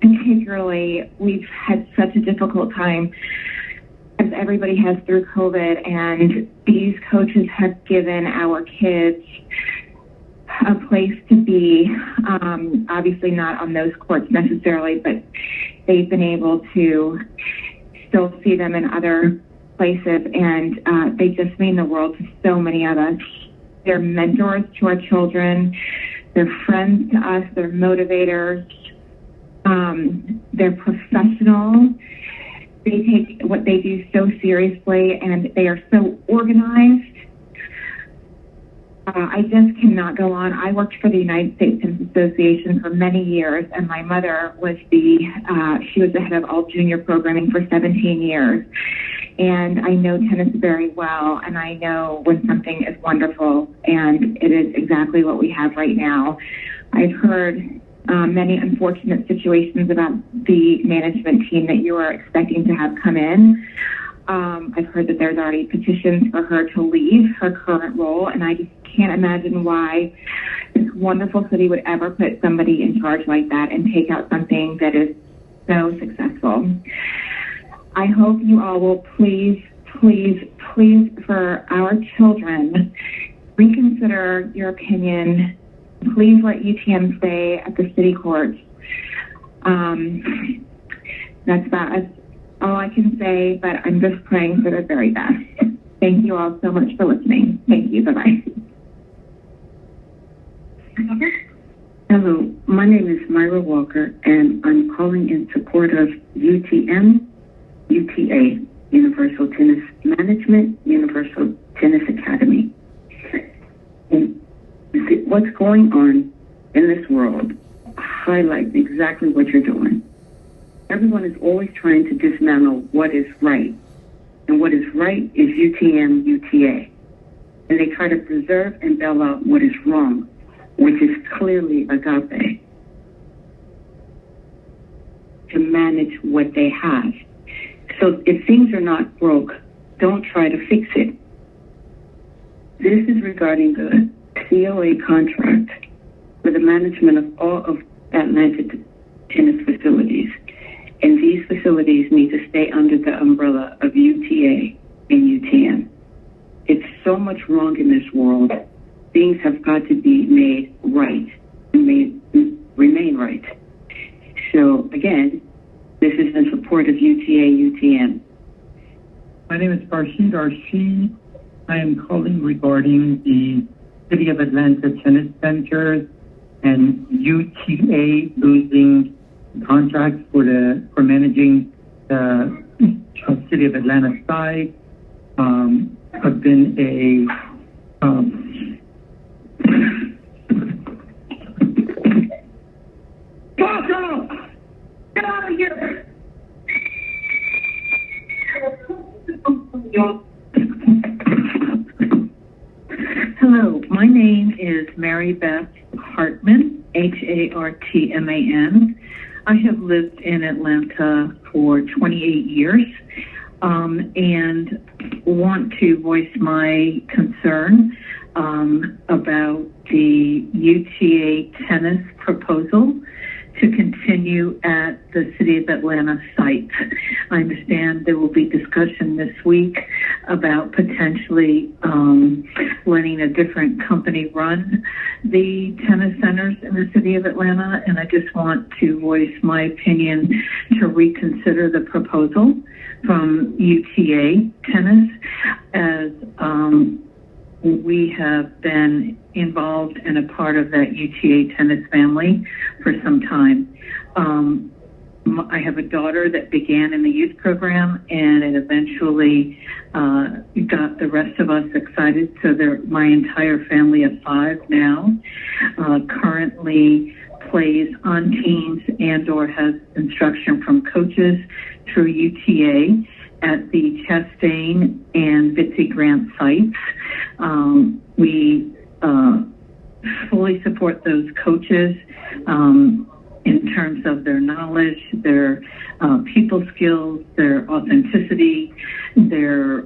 Particularly, we've had such a difficult time, as everybody has through COVID, and these coaches have given our kids a place to be, obviously not on those courts necessarily, but they've been able to still see them in other places, and they just mean the world to so many of us. They're mentors to our children, they're friends to us, they're motivators, they're professional. They take what they do so seriously, and they are so organized. I just cannot go on. I worked for the United States Tennis Association for many years, and my mother was she was the head of all junior programming for 17 years. And I know tennis very well, and I know when something is wonderful, and it is exactly what we have right now. I've heard many unfortunate situations about the management team that you are expecting to have come in. I've heard that there's already petitions for her to leave her current role, and I just can't imagine why this wonderful city would ever put somebody in charge like that and take out something that is so successful. I hope you all will please, for our children, reconsider your opinion. Please let UTM stay at the city courts. That's all I can say, but I'm just praying for the very best. Thank you all so much for listening. Thank you. Bye-bye. Hello, my name is Myra Walker, and I'm calling in support of UTM, UTA, Universal Tennis Management, Universal Tennis Academy. And what's going on in this world highlights exactly what you're doing. Everyone is always trying to dismantle what is right. And what is right is UTM, UTA. And they try to preserve and bail out what is wrong, which is clearly agape, to manage what they have. So if things are not broke, don't try to fix it. This is regarding the COA contract for the management of all of Atlanta tennis facilities. And these facilities need to stay under the umbrella of UTA and UTM. It's so much wrong in this world. Things have got to be made right and remain right. So again, this is in support of UTA, UTM. My name is Farshid Arshid. I am calling regarding the City of Atlanta Tennis Centers and UTA losing contracts for managing the City of Atlanta site. I've been Paco! Get out of here! Hello, my name is Mary Beth Hartman, Hartman. I have lived in Atlanta for 28 years and want to voice my concern about the UTA tennis proposal to continue at the City of Atlanta site. I understand there will be discussion this week about potentially letting a different company run the tennis centers in the City of Atlanta, and I just want to voice my opinion to reconsider the proposal from UTA Tennis, as we have been involved and a part of that UTA tennis family for some time. I have a daughter that began in the youth program, and it eventually got the rest of us excited. So my entire family of 5 now currently plays on teams and or has instruction from coaches through UTA at the Chastain and Bitsy Grant sites. We fully support those coaches. in terms of their knowledge, their people skills, their authenticity, their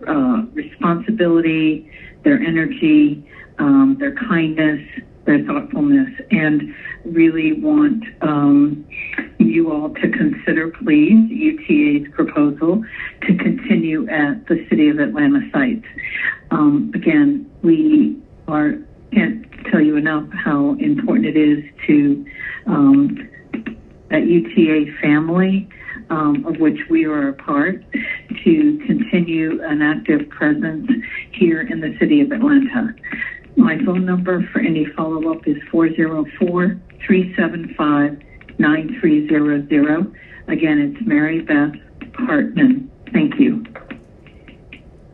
responsibility, their energy, their kindness, their thoughtfulness, and really want you all to consider, please, UTA's proposal to continue at the City of Atlanta site. Again, can't tell you enough how important it is to that UTA family, of which we are a part, to continue an active presence here in the City of Atlanta. My phone number for any follow-up is 404-375-9300. Again, it's Mary Beth Hartman. Thank you.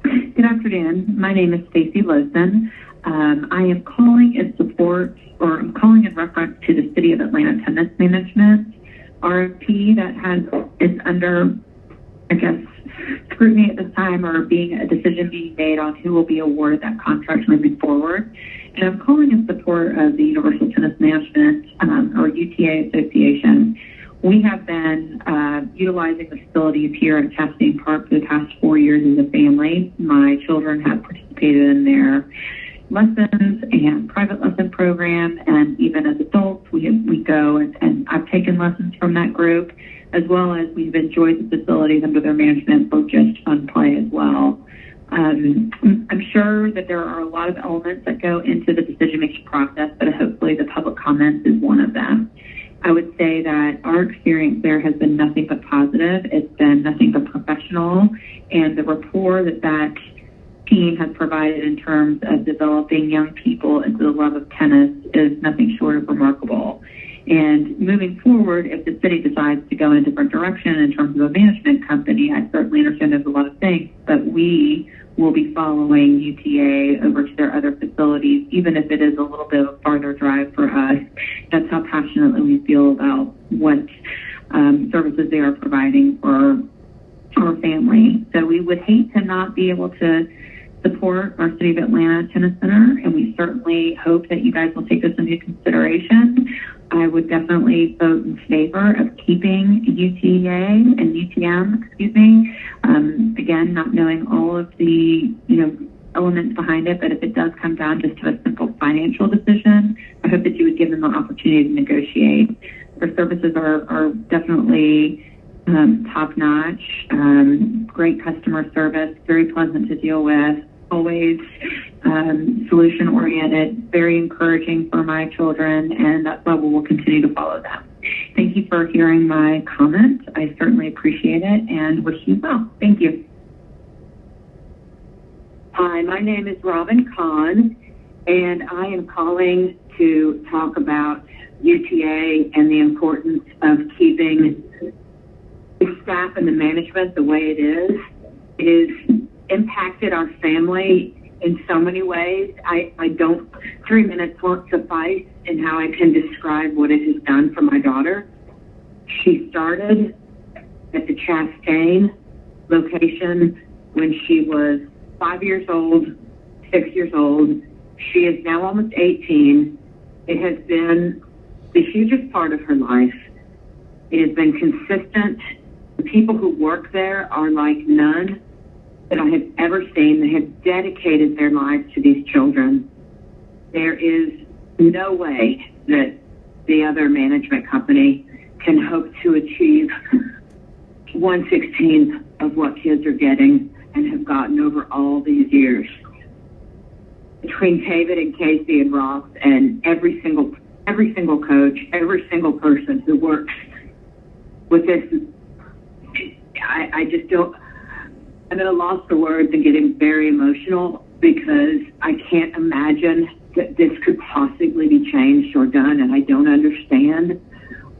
Good afternoon. My name is Stacy Lowson. I am calling in support, or I'm calling in reference to the City of Atlanta Tennis Management RFP that is under, I guess, scrutiny at this time, or a decision being made on who will be awarded that contract moving forward. And I'm calling in support of the Universal Tennis Management, or UTA Association. We have been utilizing the facilities here at Chastain Park for the past 4 years as a family. My children have participated in their lessons and private lesson program, and even as adults, we go and I've taken lessons from that group, as well as we've enjoyed the facilities under their management for just fun play as well. I'm sure that there are a lot of elements that go into the decision-making process, but hopefully the public comments is one of them. I would say that our experience there has been nothing but positive. It's been nothing but professional, and the rapport that team has provided in terms of developing young people into the love of tennis is nothing short of remarkable. And moving forward, if the city decides to go in a different direction in terms of a management company, I certainly understand there's a lot of things, but we will be following UTA over to their other facilities, even if it is a little bit of a farther drive for us. That's how passionately we feel about what services they are providing for our family. So we would hate to not be able to support our City of Atlanta Tennis Center, and we certainly hope that you guys will take this into consideration. I would definitely vote in favor of keeping UTA and UTM, again, not knowing all of the, elements behind it, but if it does come down just to a simple financial decision, I hope that you would give them the opportunity to negotiate. Their services are definitely top-notch, great customer service, very pleasant to deal with, always solution-oriented, very encouraging for my children, and that's why we will continue to follow them. Thank you for hearing my comments. I certainly appreciate it and wish you well. Thank you. Hi, my name is Robin Kahn, and I am calling to talk about UTA and the importance of keeping the staff and the management the way it is. It has impacted our family in so many ways. 3 minutes won't suffice in how I can describe what it has done for my daughter. She started at the Chastain location when she was 5 years old, 6 years old. She is now almost 18. It has been the hugest part of her life. It has been consistent. The people who work there are like none that I have ever seen. They have dedicated their lives to these children. There is no way that the other management company can hope to achieve 1/16 of what kids are getting and have gotten over all these years. Between David and Casey and Ross and every single coach, every single person who works with this, I just don't, I'm at a loss for words and getting very emotional because I can't imagine that this could possibly be changed or done, and I don't understand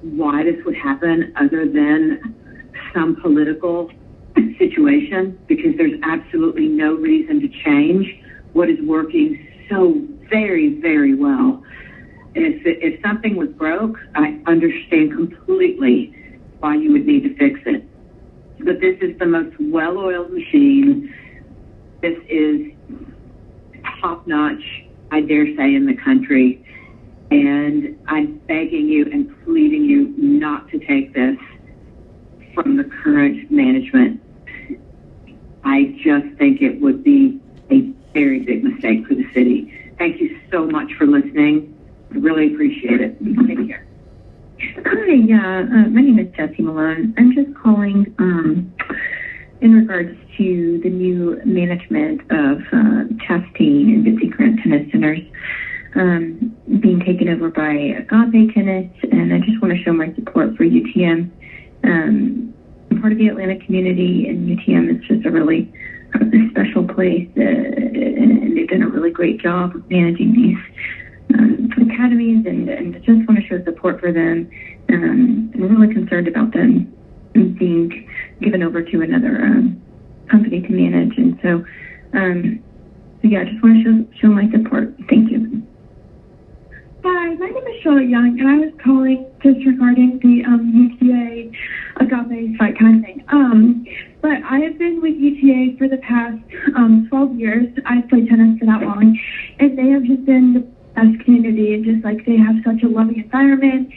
why this would happen other than some political situation, because there's absolutely no reason to change what is working so very, very well. If something was broke, I understand completely why you would need to fix it. But this is the most well-oiled machine. This is top-notch, I dare say, in the country. And I'm begging you and pleading you not to take this from the current management. I just think it would be a very big mistake for the city. Thank you so much for listening. I really appreciate it. Take care. Hi, my name is Jessie Malone. I'm just calling in regards to the new management of Chastain and Dixie Grant Tennis Centers being taken over by Agape Tennis, and I just want to show my support for UTM. I'm part of the Atlanta community, and UTM is just a really special place, and they've done a really great job of managing these academies, and I just want to show support for them. I'm really concerned about them being given over to another company to manage, and so yeah, I just want to show my support. Thank you. Hi, my name is Charlotte Young, and I was calling just regarding the UTA Agape site kind of thing. But I have been with UTA for the past 12 years. I've played tennis for that long, and they have just been the best community, and just like they have such a loving environment.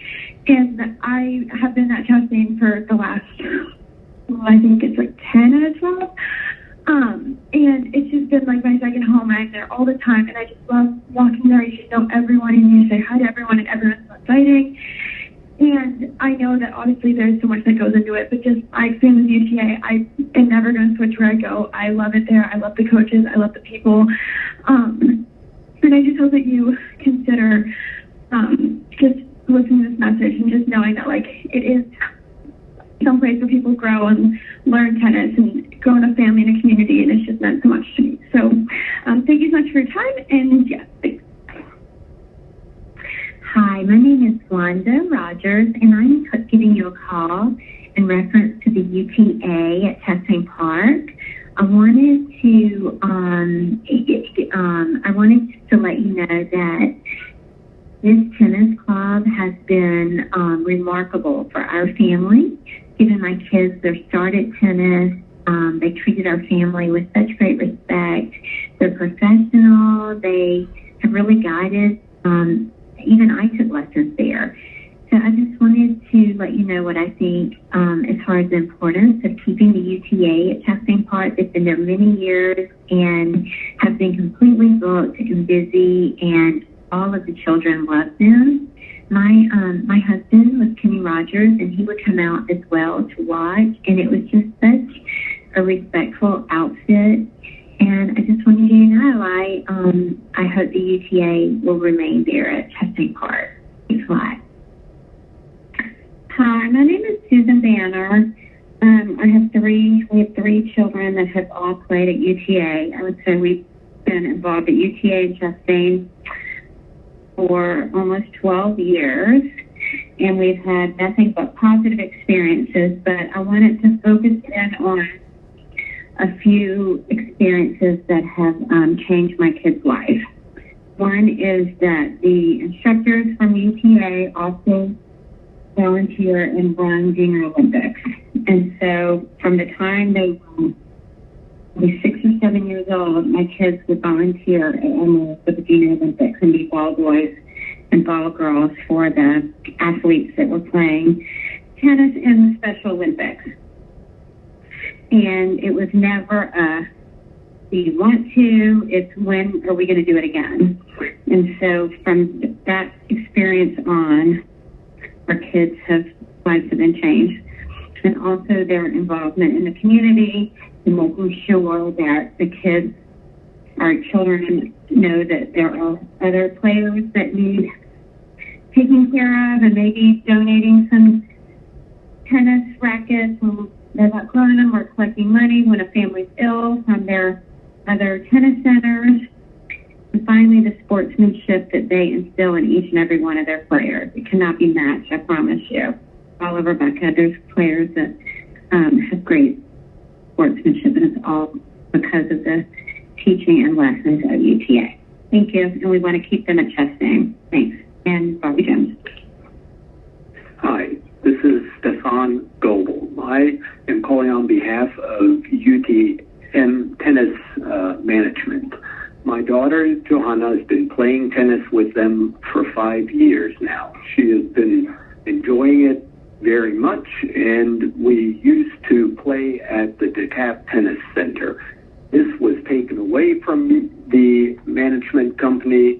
And I have been at Chastain for the last, I think it's like 10 out of 12. And it's just been like my second home. I'm there all the time, and I just love walking there. You should know everyone, and you say hi to everyone, and everyone's so exciting. And I know that obviously there's so much that goes into it, but just my experience with UTA, I am never going to switch where I go. I love it there. I love the coaches. I love the people. And I just hope that you consider just listening to this message and just knowing that like it is some place where people grow and learn tennis and grow in a family and a community, and it's just meant so much to me. So thank you so much for your time, and yeah, thanks. Hi, my name is Wanda Rogers, and I'm giving you a call in reference to the UTA at Chastain Park. I wanted to let you know that this tennis club has been remarkable for our family, giving my kids their start at tennis. They treated our family with such great respect. They're professional. They have really guided. Even I took lessons there. So I just wanted to let you know what I think as far as the importance of keeping the UTA at Chastain Park. They've been there many years and have been completely booked and busy, and all of the children love them. My husband was Kenny Rogers, and he would come out as well to watch, and it was just such a respectful outfit. And I just wanted you to know, I hope the UTA will remain there at Chastain Park. Thanks a lot. Hi, my name is Susan Banner. We have three children that have all played at UTA. I would say we've been involved at UTA and Chastain for almost 12 years, and we've had nothing but positive experiences, but I wanted to focus in on a few experiences that have changed my kid's life. One is that the instructors from UTA also volunteer and run Junior Olympics. And so from the time they were 6 or 7 years old, my kids would volunteer for the Junior Olympics and be ball boys and ball girls for the athletes that were playing tennis in the Special Olympics. And it was never a, do you want to? It's when are we going to do it again? And so from that experience on, our kids' lives have been changed. And also their involvement in the community and making sure that the kids, our children, know that there are other players that need taking care of, and maybe donating some tennis rackets, and they're not growing them, or collecting money when a family's ill from their other tennis centers. And finally, the sportsmanship that they instill in each and every one of their players. It cannot be matched, I promise you. All of Rebecca, there's players that have great sportsmanship, and it's all because of the teaching and lessons at UTA. Thank you, and we want to keep them at Chastain. Thanks. And Bobby Jones. Hi, this is Stefan Goebel. I am calling on behalf of UTM Tennis Management. My daughter, Johanna, has been playing tennis with them for 5 years now. She has been enjoying it very much, and we used to play at the DeKalb Tennis Center. This was taken away from the management company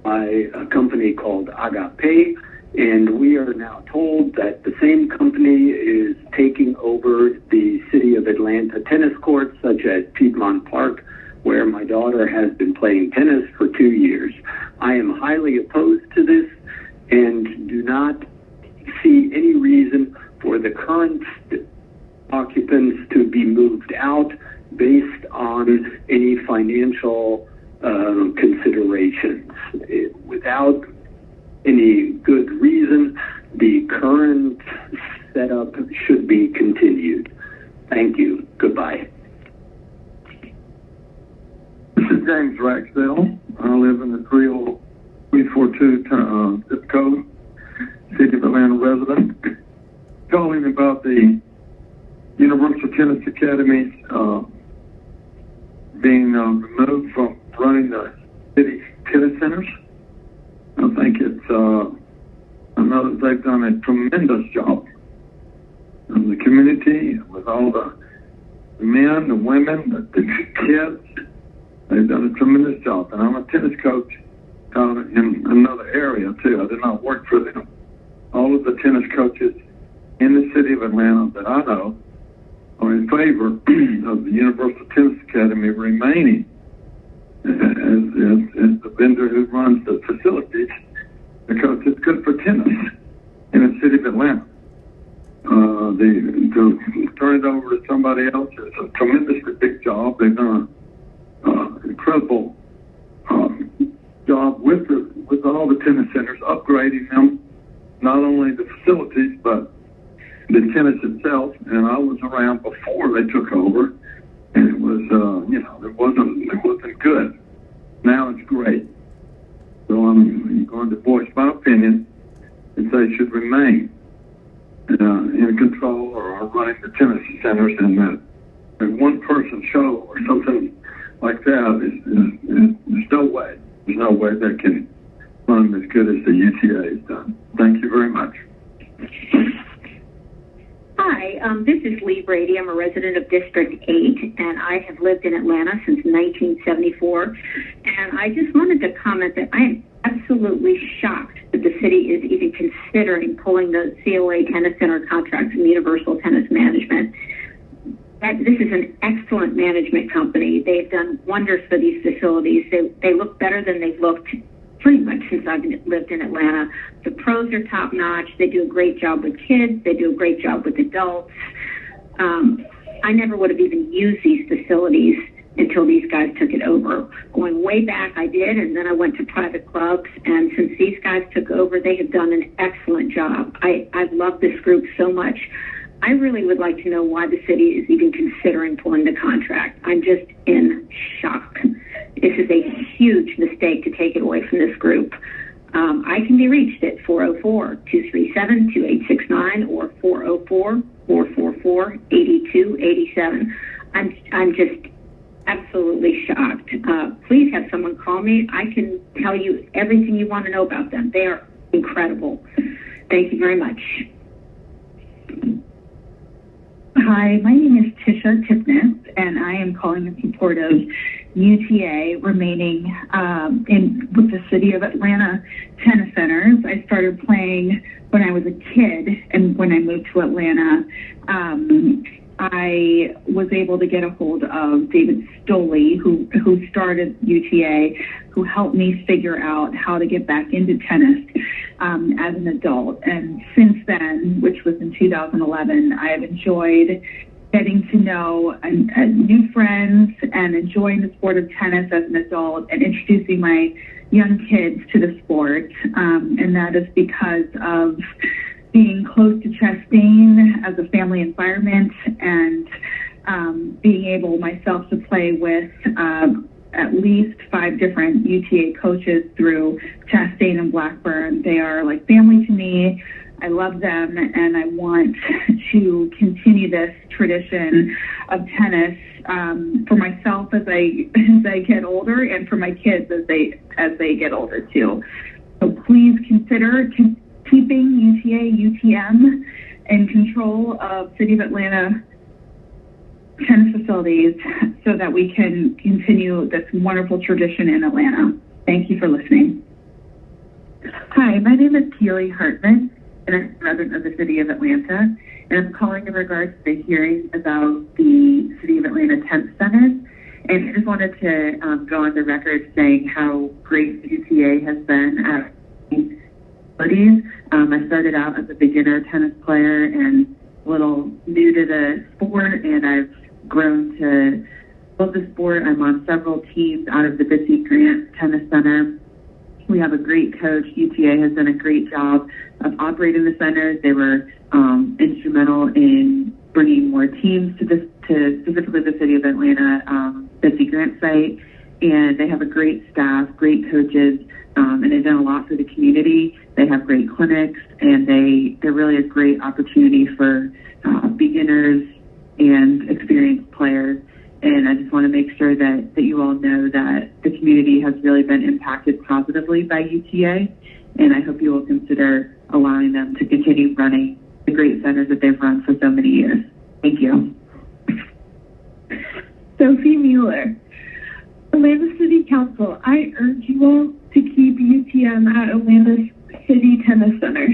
by a company called Agape, and we are now told that the same company is taking over the City of Atlanta tennis courts, such as Piedmont Park, where my daughter has been playing tennis for 2 years. I am highly opposed to this and do not see any reason for the current occupants to be moved out based on any financial considerations. Without any good reason, the current setup should be continued. Thank you. Goodbye. This is James Raxdale. I live in the 342 zip code, City of Atlanta resident. Calling about the Universal Tennis Academy being removed from running the city tennis centers. I think it's, I know that they've done a tremendous job in the community with all the men, the women, the kids. They've done a tremendous job. And I'm a tennis coach in another area, too. I did not work for them. All of the tennis coaches in the city of Atlanta that I know are in favor of the Universal Tennis Academy remaining as the vendor who runs the facilities, because it's good for tennis in the city of Atlanta. To turn it over to somebody else is a tremendously big job. They've done an incredible job with all the tennis centers, upgrading them, not only the facilities, but the tennis itself. And I was around before they took over, and it was, it wasn't good. Now it's great. So I'm going to voice my opinion that they should remain in control or running the tennis centers, and that a one-person show or something like that there's no way. There's no way they can run as good as the UTA has done. Thank you very much. Hi, this is Lee Brady. I'm a resident of District 8, and I have lived in Atlanta since 1974. And I just wanted to comment that I am absolutely shocked that the city is even considering pulling the COA Tennis Center contract from Universal Tennis Management. This is an excellent management company. They've done wonders for these facilities. They look better than they've looked pretty much since I've lived in Atlanta. The pros are top-notch. They do a great job with kids. They do a great job with adults. I never would have even used these facilities until these guys took it over. Going way back, I did, and then I went to private clubs, and since these guys took over, they have done an excellent job. I've loved this group so much. I really would like to know why the city is even considering pulling the contract. I'm just in shock. This is a huge mistake to take it away from this group. I can be reached at 404-237-2869 or 404-444-8287. I'm just absolutely shocked. Please have someone call me. I can tell you everything you want to know about them. They are incredible. Thank you very much. Hi, my name is Tisha Tipnis, and I am calling in support of UTA remaining with the City of Atlanta Tennis Centers. I started playing when I was a kid, and when I moved to Atlanta, I was able to get a hold of David Stoley, who started UTA, who helped me figure out how to get back into tennis as an adult. And since then, which was in 2011, I have enjoyed getting to know new friends and enjoying the sport of tennis as an adult and introducing my young kids to the sport. And that is because of being close to Chastain as a family environment, and being able myself to play with at least 5 different UTA coaches through Chastain and Blackburn. They are like family to me. I love them, and I want to continue this tradition of tennis for myself as I get older, and for my kids as they get older too. So please consider keeping UTA, UTM in control of City of Atlanta tennis facilities so that we can continue this wonderful tradition in Atlanta. Thank you for listening. Hi, my name is Keely Hartman, and I'm a resident of the City of Atlanta, and I'm calling in regards to the hearing about the City of Atlanta Tennis Centers. And I just wanted to go on the record saying how great UTA has been at facilities. I started out as a beginner tennis player and a little new to the sport, and I've grown to love the sport. I'm on several teams out of the Bitsy Grant Tennis Center. We have a great coach. UTA has done a great job of operating the centers. They were instrumental in bringing more teams to specifically the City of Atlanta Bitsy Grant site, and they have a great staff, great coaches, and they've done a lot for the community. They have great clinics, and they're really a great opportunity for beginners and experienced players. And I just want to make sure that you all know that the community has really been impacted positively by UTA, and I hope you will consider allowing them to continue running the great centers that they've run for so many years. Thank you. Sophie Mueller. Atlanta City Council, I urge you all to keep UTM at Atlanta City Tennis Center.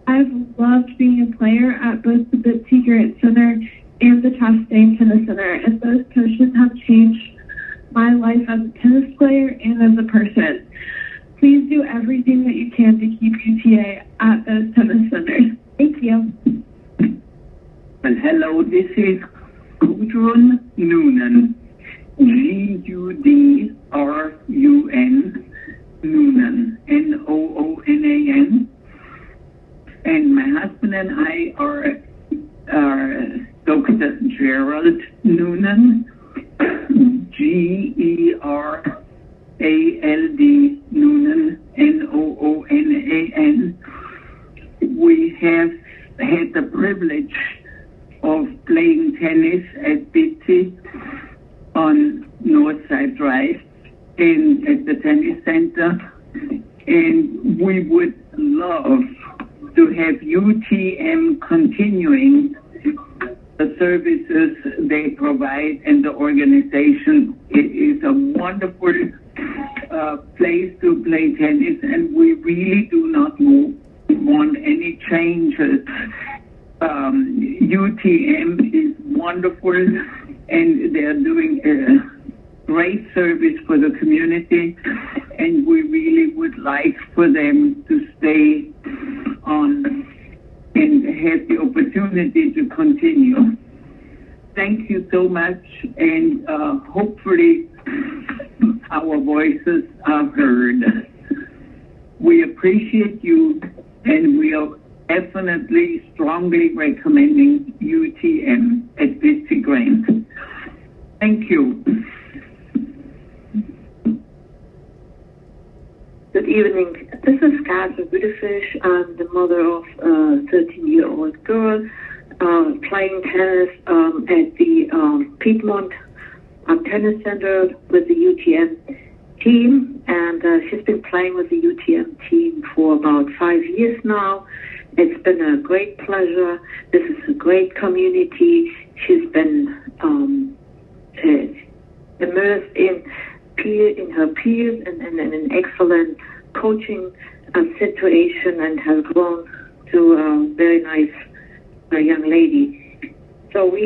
I've loved being a player at both the Bitsy Grant Center and the Chastain Tennis Center, and those coaches have changed my life as a tennis player and as a person. Please do everything that you can to keep UTA at those tennis centers. Thank you. Well, hello, this is Gudrun Noonan, Gudrun Noonan, Noonan, and my husband and I are Dr. Gerald Noonan, Gerald Noonan, Noonan. We have had the privilege of playing tennis at Bitsy on Northside Drive and at the tennis center, and we would love to have UTM continuing the services they provide, and the organization. It is a wonderful place to play tennis, and we really do not want any changes. UTM is wonderful, and they're doing a great service for the community, and we really would like for them to stay on and have the opportunity to continue. Thank you so much, and hopefully our voices are heard. We appreciate you, and we are definitely strongly recommending UTM at Bitsy Grant. Thank you. Good evening. This is Catherine Widefish. I'm the mother of a 13-year-old girl playing tennis at the Piedmont Tennis Center with the UTM team, and she's been playing with the UTM team for about 5 years now. It's been a great pleasure. This is a great community. She's been immersed in her peers and an excellent coaching situation, and has grown to a very nice young lady. So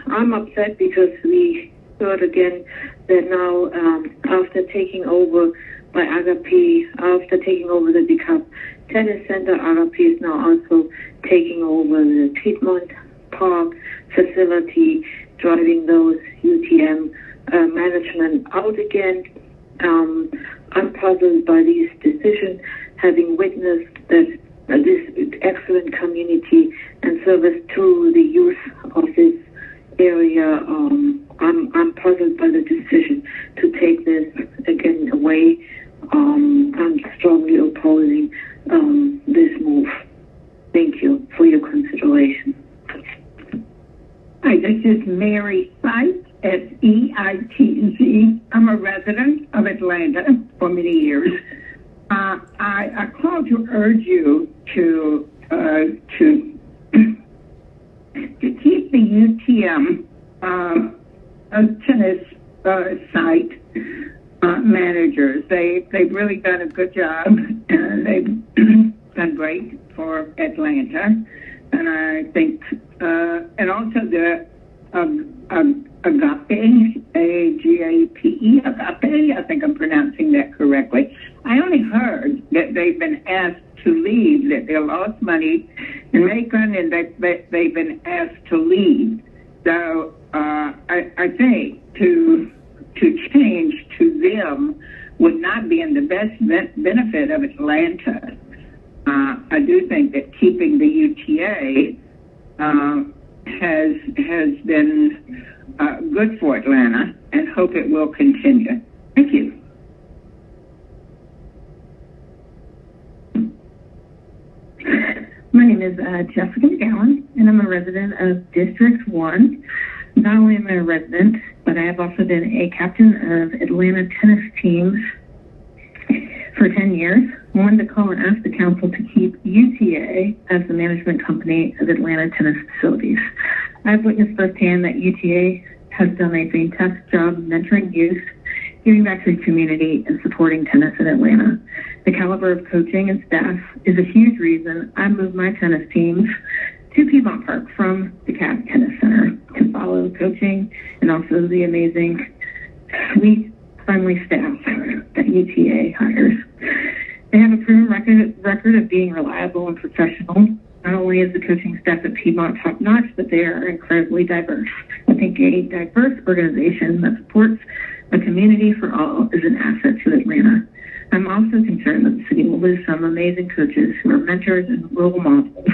I'm upset because we heard again that now after taking over by Agape, after taking over the DeKalb Tennis Center, Agape is now also taking over the Piedmont Park facility, driving those UTM management out again. I'm puzzled by these decisions, having witnessed that this excellent community and service to the youth of this area. I'm puzzled by the decision to take this again away. I'm strongly opposing this move. Thank you. resident of Atlanta for many years. I called to urge you to keep the UTM tennis site managers. They've really done a good job, and they've done great for Atlanta. And I think, and also the Agape, A-G-A-P-E, Agape, I think I'm pronouncing that correctly. I only heard that they've been asked to leave, that they lost money in Macon, and they've been asked to leave. So I think to change to them would not be in the best benefit of Atlanta. I do think that keeping the UTA has been good for Atlanta, and hope it will continue. Thank you. My name is Jessica McGowan, and I'm a resident of District 1. Not only am I a resident, but I have also been a captain of Atlanta tennis teams for 10 years. I wanted to call and ask the council to keep UTA as the management company of Atlanta tennis facilities. I've witnessed firsthand that UTA has done a fantastic job mentoring youth, giving back to the community, and supporting tennis in Atlanta. The caliber of coaching and staff is a huge reason I moved my tennis teams to Piedmont Park from the CAP Tennis Center to follow coaching and also the amazing, sweet, friendly staff that UTA hires. They have a proven record of being reliable and professional. Not only is the coaching staff at Piedmont top-notch, but they are incredibly diverse. I think a diverse organization that supports a community for all is an asset to Atlanta. I'm also concerned that the city will lose some amazing coaches who are mentors and role models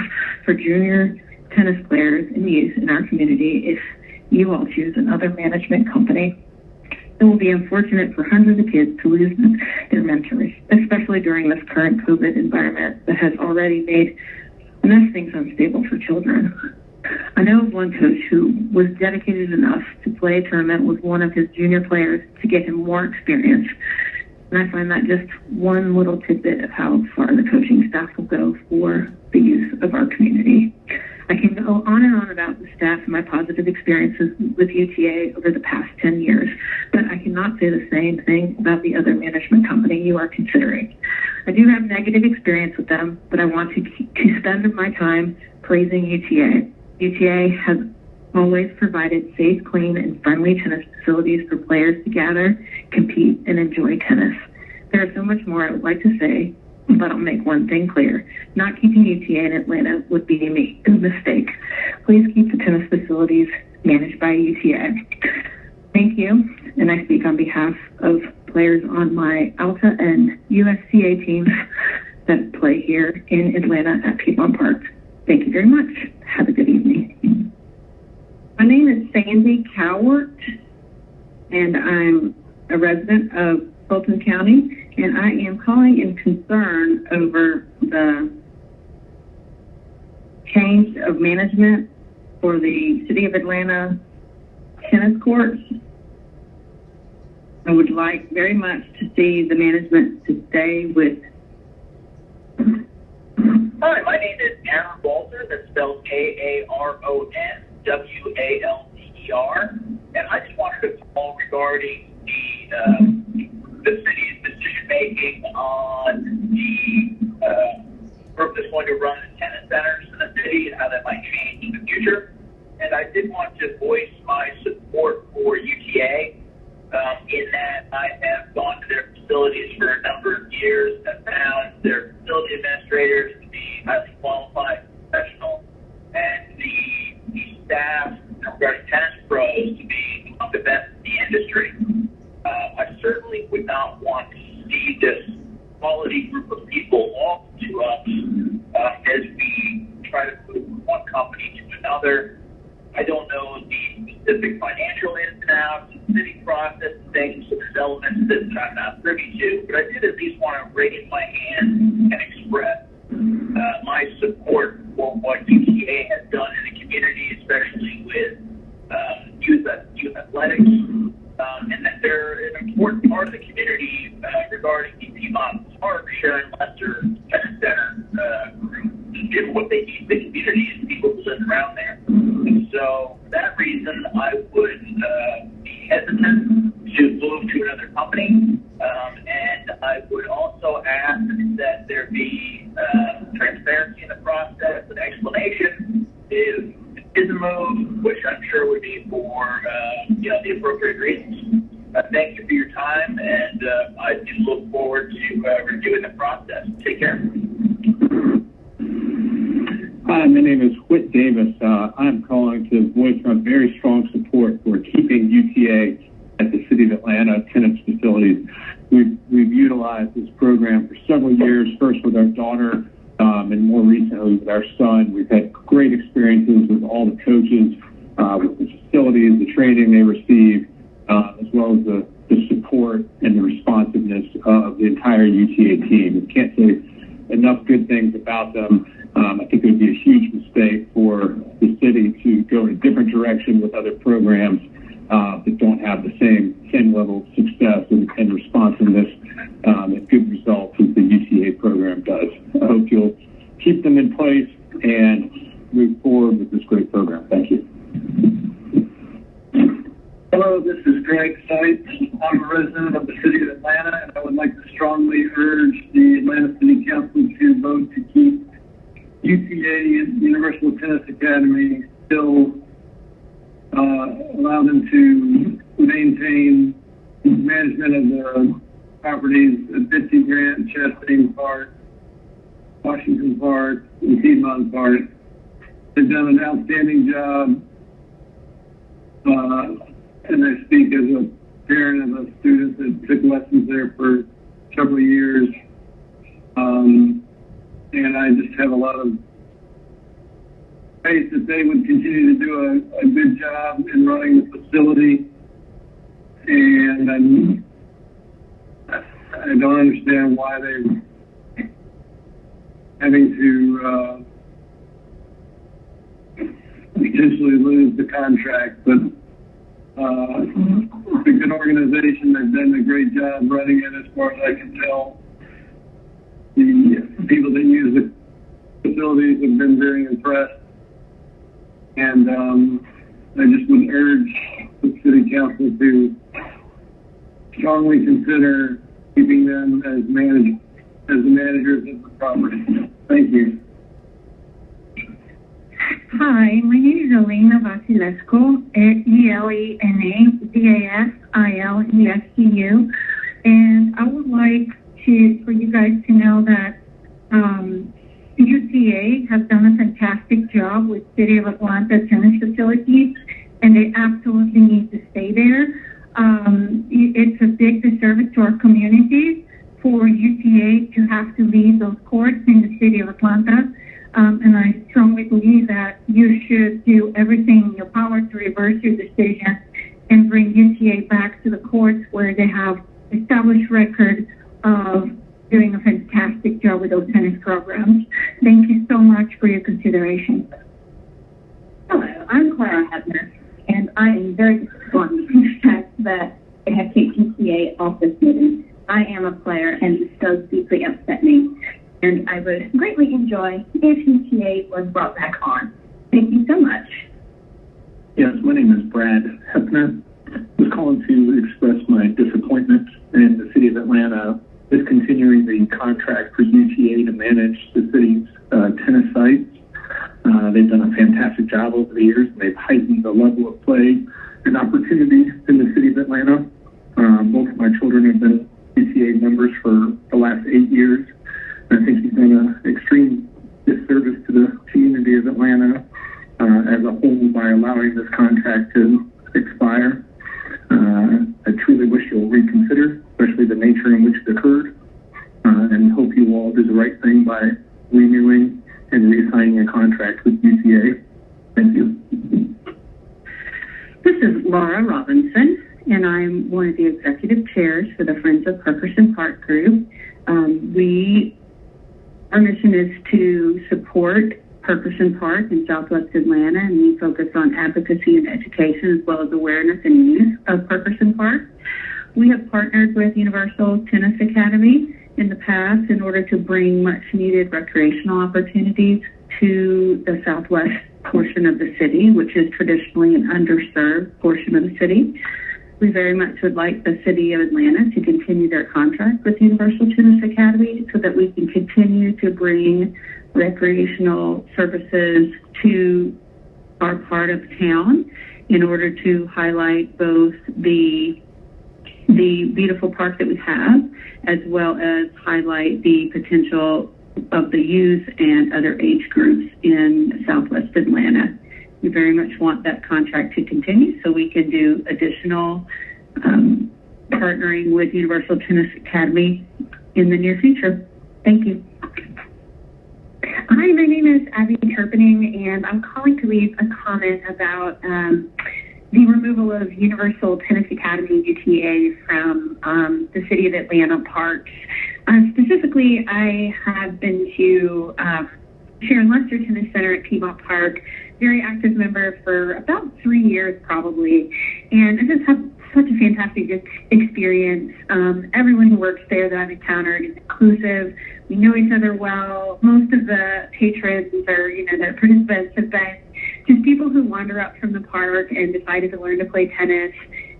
for junior tennis players and youth in our community if you all choose another management company. It will be unfortunate for hundreds of kids to lose their mentors, especially during this current COVID environment that has already made enough things unstable for children. I know of one coach who was dedicated enough to play a tournament with one of his junior players to get him more experience. And I find that just one little tidbit of how far the coaching staff will go for the youth of our community. I can go on and on about the staff and my positive experiences with UTA over the past 10 years, but I cannot say the same thing about the other management company you are considering. I do have negative experience with them, but I want to spend my time praising UTA. UTA has always provided safe, clean, and friendly tennis facilities for players to gather, compete, and enjoy tennis. There is so much more I would like to say, but I'll make one thing clear. Not keeping UTA in Atlanta would be a mistake. Please keep the tennis facilities managed by UTA. Thank you, and I speak on behalf of players on my Alta and USCA teams that play here in Atlanta at Piedmont Park. Thank you very much. Have a good evening. My name is Sandy Cowart, and I'm a resident of Fulton County, and I am calling in concern over the change of management for the City of Atlanta tennis courts. I would like very much to see the management to stay with. Hi, my name is Aaron Walter. That's spelled K-A-R-O-N-W-A-L-T-E-R. And I just wanted to call regarding the city's decision making on the purpose going to run the tennis centers in the city and how that might change in the future. And I did want to voice my support for UTA in that I have gone to their facilities for a number of years and found their facility administrators to be highly qualified, professional, and the staff regarding tennis pros to be among the best in the industry. I certainly would not want to see this quality group of people off to us as we try to move from one company to another. I don't know the specific financial ins and outs, the city process, things, so there's elements that I'm not privy to, but I did at least want to raise my hand and express my support for what UTA has done in the community, especially with youth athletics, and that they're an important part of the community regarding the Piedmont Park Sharon Lester Tennis Center group, given what they need the community and people who live around there. And so for that reason, I would be hesitant to move to another company. And I would also ask that there be transparency in the process, an explanation if it is a move, which I'm sure would be for the appropriate reasons. Thank you for your time, and I do look forward to reviewing the process. Take care. Hi, my name is Whit Davis. I'm calling to voice my very strong support for keeping UTA at the City of Atlanta tennis facilities. We've utilized this program for several years, first with our daughter, and more recently with our son. We've had great experiences with all the coaches, with the facilities, the training they receive, as well as the support and the responsiveness of the entire UTA team. We can't say enough good things about them. I think it would be a huge mistake for the city to go in a different direction with other programs that don't have the same level of success and responsiveness and good results as the UTA program does. I hope you'll keep them in place and move forward with this great program. Thank you. Hello, this is Greg Seitz. I'm a resident of the City of Atlanta, and I would like to strongly urge the Atlanta City Council to vote to keep UTA Universal Tennis Academy, still allow them to maintain management of the properties at Bitsy Grant, Chastain Park, Washington Park, and Piedmont Park. They've done an outstanding job, and I speak as a parent of a student that took lessons there for several years. And I just have a lot of faith that they would continue to do a good job in running the facility. And I don't understand why they're having to potentially lose the contract. But it's a good organization. They've done a great job running it, as far as I can tell. The people that use the facilities have been very impressed. And I just would urge the City Council to strongly consider keeping them as the managers of the property. Thank you. Hi, my name is Elena Vasilescu, ELENA-VASILESCU, and I would like for you guys to know that UTA has done a fantastic job with City of Atlanta tennis facilities, and they absolutely need to stay there. It's a big disservice to our community for UTA to have to leave those courts in the City of Atlanta. And I strongly believe that you should do everything in your power to reverse your decision and bring UTA back to the courts where they have established record of doing a fantastic job with those tennis programs. Thank you so much for your consideration. Hello, I'm Clara Hebner, and I am very disappointed in the fact that they have kicked UTA off this meeting. I am a player, and this does deeply upset me. And I would greatly enjoy if UTA was brought back on. Thank you so much. Yes, my name is Brad Hepner. I was calling to express my disappointment in the City of Atlanta discontinuing the contract for UTA to manage the city's tennis sites. They've done a fantastic job over the years. They've heightened the level of play and opportunity in the City of Atlanta. Both of my children have been UTA members for the last 8 years. I think he's done an extreme disservice to the community of Atlanta as a whole by allowing this contract to expire. I truly wish you'll reconsider, especially the nature in which it occurred, and hope you all do the right thing by renewing and re-signing a contract with UTA. Thank you. This is Laura Robinson, and I'm one of the executive chairs for the Friends of Perkerson Park Group. Our mission is to support Perkerson Park in Southwest Atlanta, and we focus on advocacy and education as well as awareness and use of Perkerson Park. We have partnered with Universal Tennis Academy in the past in order to bring much needed recreational opportunities to the southwest portion of the city, which is traditionally an underserved portion of the city. We very much would like the city of Atlanta to continue their contract with Universal Tennis Academy so that we can continue to bring recreational services to our part of town in order to highlight both the beautiful park that we have, as well as highlight the potential of the youth and other age groups in Southwest Atlanta. We very much want that contract to continue so we can do additional partnering with Universal Tennis Academy in the near future. Thank you. Hi, my name is Abby Turpening, and I'm calling to leave a comment about the removal of Universal Tennis Academy UTA from the City of Atlanta parks. Specifically, I have been to Sharon Lester Tennis Center at Piedmont Park, very active member for about 3 years probably, and I just have such a fantastic experience. Everyone who works there that I've encountered is inclusive. We know each other well. Most of the patrons or, the participants have been just people who wander up from the park and decided to learn to play tennis.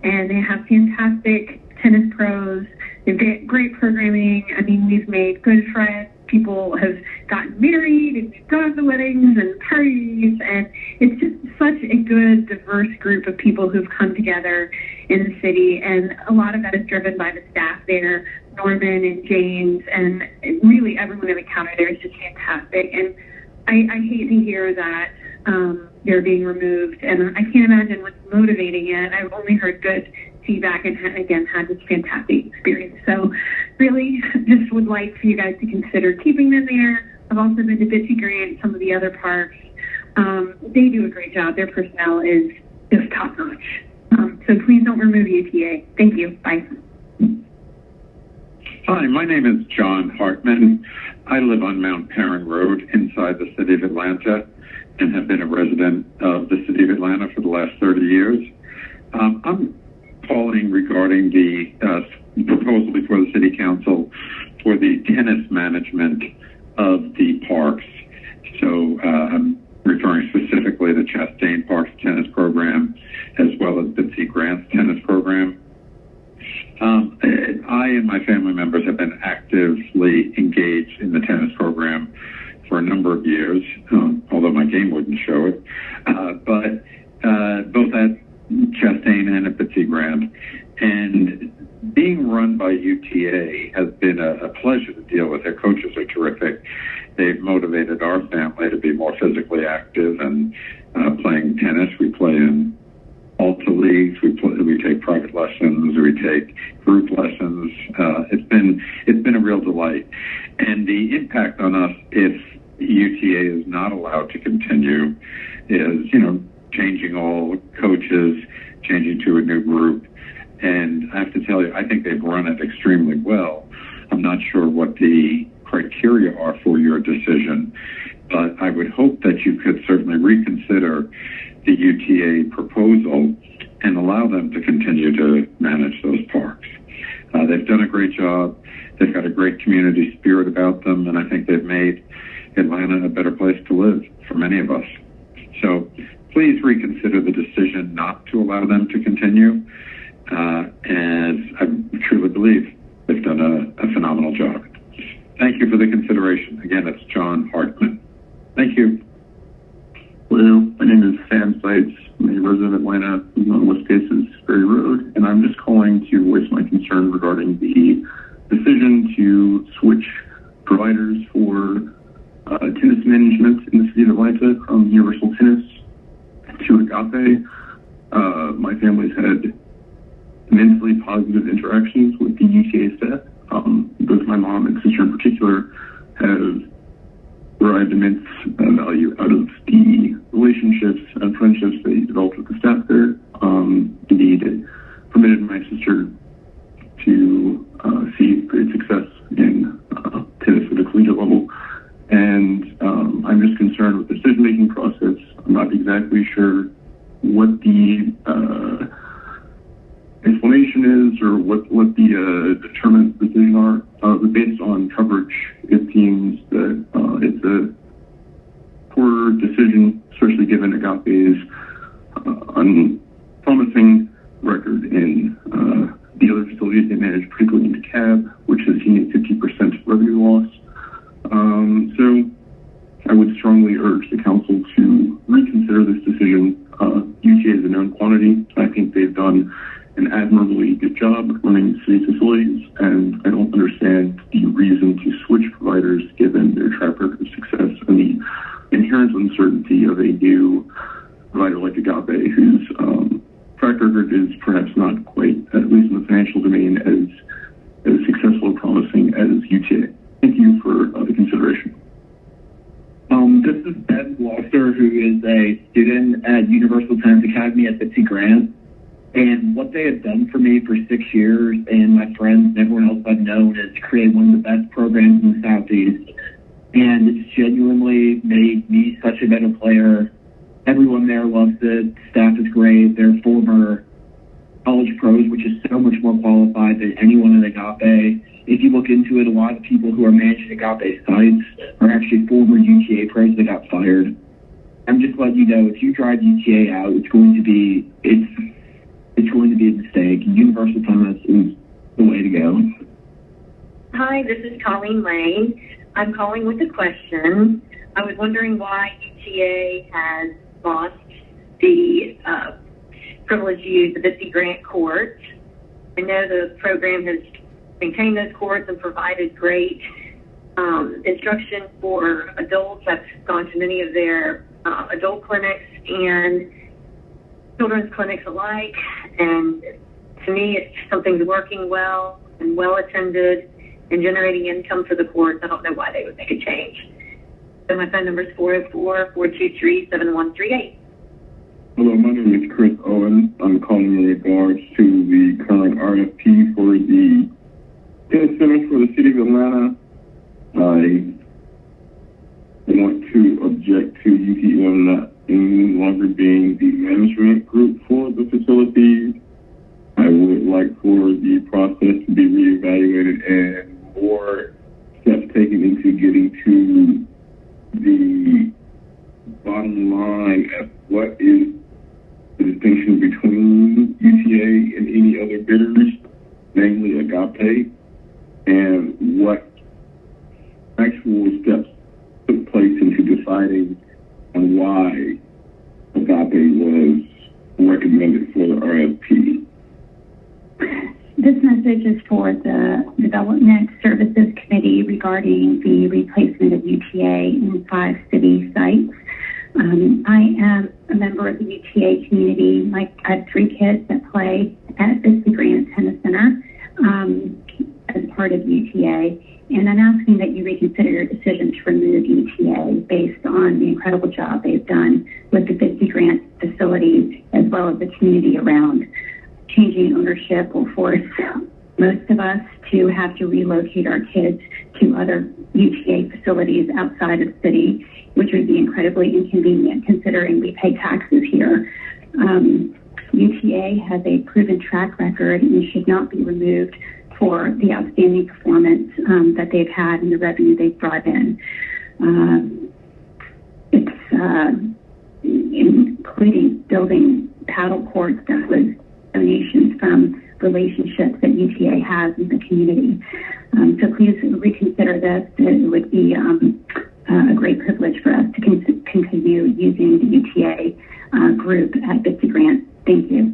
And they have fantastic tennis pros. They've got great programming. I mean, we've made good friends. People have gotten married and we've gone to weddings and parties. And it's just such a good, diverse group of people who've come together in the city. And a lot of that is driven by the staff there, Norman and James, and really everyone I've encountered there is just fantastic. And I hate to hear that they're being removed, and I can't imagine what's motivating it. I've only heard good feedback and, again, had this fantastic experience. So really just would like for you guys to consider keeping them there. I've also been to Bitsy Grant, some of the other parks. They do a great job. Their personnel is just top-notch. So please don't remove UTA. Thank you. Bye. Hi, my name is John Hartman. I live on Mount Perrin Road inside the city of Atlanta and have been a resident of the city of Atlanta for the last 30 years. I'm calling regarding the proposal before the city council for the tennis management of the parks. So I'm referring specifically to Chastain Park's tennis program as well as Bitsy Grant's tennis program. I and my family members have been actively engaged in the tennis program for a number of years, although my game wouldn't show it. But both at Chastain and at Bitsy Grant. And being run by UTA has been a pleasure to deal with. Their coaches are terrific. They've motivated our family to be more physically active and playing tennis. We play in Alta leagues. We take private lessons. We take group lessons. It's been a real delight. And the impact on us if UTA is not allowed to continue is, changing all coaches, changing to a new group. And I have to tell you, I think they've run it extremely well. I'm not sure what the criteria are for your decision, but I would hope that you could certainly reconsider the UTA proposal and allow them to continue to manage those parks. They've done a great job. They've got a great community spirit about them, and I think they've made Atlanta a better place to live for many of us. So please reconsider the decision not to allow them to continue, as I truly believe they've done a phenomenal job. Thank you for the consideration. Again, it's John Hartman. Thank you. Hello, my name is Sam Seitz. I'm a resident of Atlanta, on West Cases Ferry Road, and I'm just calling to voice my concern regarding the decision to switch providers for tennis management in the city of Atlanta from Universal Tennis to Agape. My family's had immensely positive interactions with the UTA staff. Both my mom and sister in particular have derived immense value out of the relationships and friendships they developed with the staff there. Indeed, it permitted my sister to see great success in tennis at a collegiate level. And I'm just concerned with the decision-making process based on coverage, it seems that it's a poor decision, especially given Agape's unpromising record in the other facilities they manage, particularly in DeKalb, which has seen a 50% revenue loss. So I would strongly urge the council to reconsider this decision. UTA is a known quantity. I think they've done an admirably good job running city facilities, and I don't understand the reason to switch providers given their track record of success and the inherent uncertainty of a new provider like Agape, whose track record is perhaps not quite, at least in the financial domain, as successful or promising as UTA. Thank you for the consideration. This is Ben Gloucester, who is a student at Universal Tennis Academy at Bitsy Grant. And what they have done for me for 6 years, and my friends and everyone else I've known, is create one of the best programs in the Southeast. And it's genuinely made me such a better player. Everyone there loves it. Staff is great. They're former college pros, which is so much more qualified than anyone at Agape. If you look into it, a lot of people who are managing Agape sites are actually former UTA pros that got fired. I'm just letting you know, if you drive UTA out, it's going to be a mistake. Universal Tennis is the way to go. Hi, this is Colleen Lane. I'm calling with a question. I was wondering why UTA has lost the privilege to use the Bitsy Grant courts. I know the program has maintained those courts and provided great instruction for adults. I've gone to many of their adult clinics and children's clinics alike, and to me, it's something's working well and well attended and generating income for the courts. I don't know why they would make a change. So my phone number is 404-423-7138. Hello, my name is Chris Owen. I'm calling in regards to the current RFP for the tennis centers for the city of Atlanta. I want to object to UTM not any longer being the management group for the facilities. I would like for the process to be reevaluated and more steps taken into getting to the bottom line of what is the distinction between UTA and any other bidders, namely Agape, and what actual steps took place into deciding on why Agape was recommended for the RFP. This message is for the Development Services Committee regarding the replacement of UTA in 5 city sites. I am a member of the UTA community. I have 3 kids that play at Bitsy Grant Tennis Center as part of UTA, and I'm asking that you reconsider your decision to remove UTA based on the incredible job they've done with the Bitsy Grant facilities as well as the community around. Changing ownership will force most of us to have to relocate our kids to other UTA facilities outside of the city, which would be incredibly inconvenient considering we pay taxes here. UTA has a proven track record and should not be removed for the outstanding performance that they've had and the revenue they've brought in. It's including building paddle courts that was donations from relationships that UTA has in the community. So please reconsider this. It would be a great privilege for us to continue using the UTA group at Bitsy Grant. Thank you.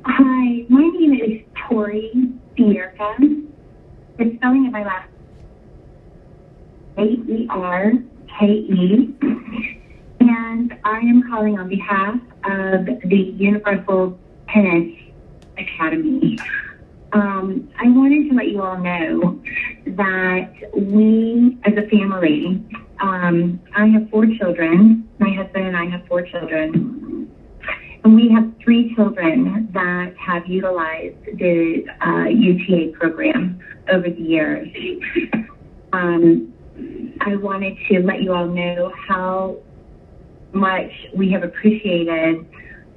Hi, my name is Tori Bierka. The spelling of my last name A-E-R-K-E. And I am calling on behalf of the Universal Tennis Academy. I wanted to let you all know that we, as a family, I have 4 children. My husband and I have 4 children. And we have 3 children that have utilized the UTA program over the years. I wanted to let you all know how much we have appreciated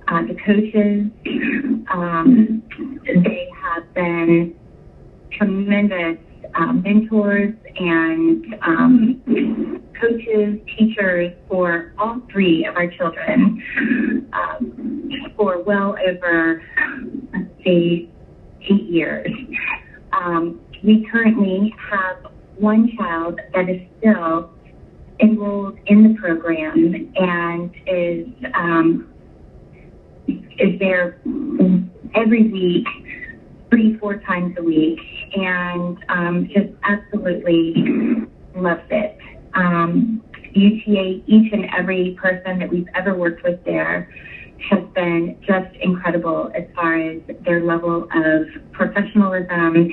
the coaches. They have been tremendous mentors and coaches, teachers for all three of our children for well over, let's see, 8 years. We currently have one child that is still enrolled in the program and is there every week, 3-4 times a week, and just absolutely loves it. UTA, each and every person that we've ever worked with there has been just incredible as far as their level of professionalism,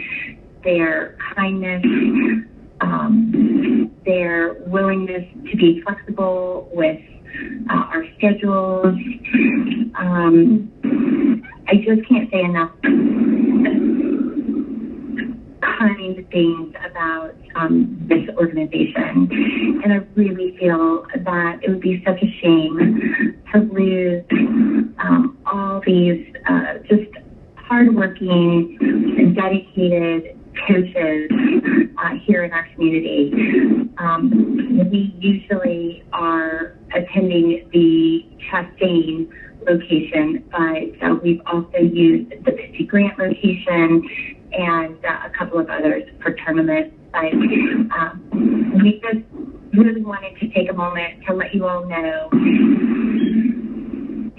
their kindness, their willingness to be flexible with our schedules. I just can't say enough kind things about this organization, and I really feel that it would be such a shame to lose all these just hardworking and dedicated coaches here in our community. We usually are attending the Chastain location, but we've also used the Bitsy Grant location and a couple of others for tournaments. But we just really wanted to take a moment to let you all know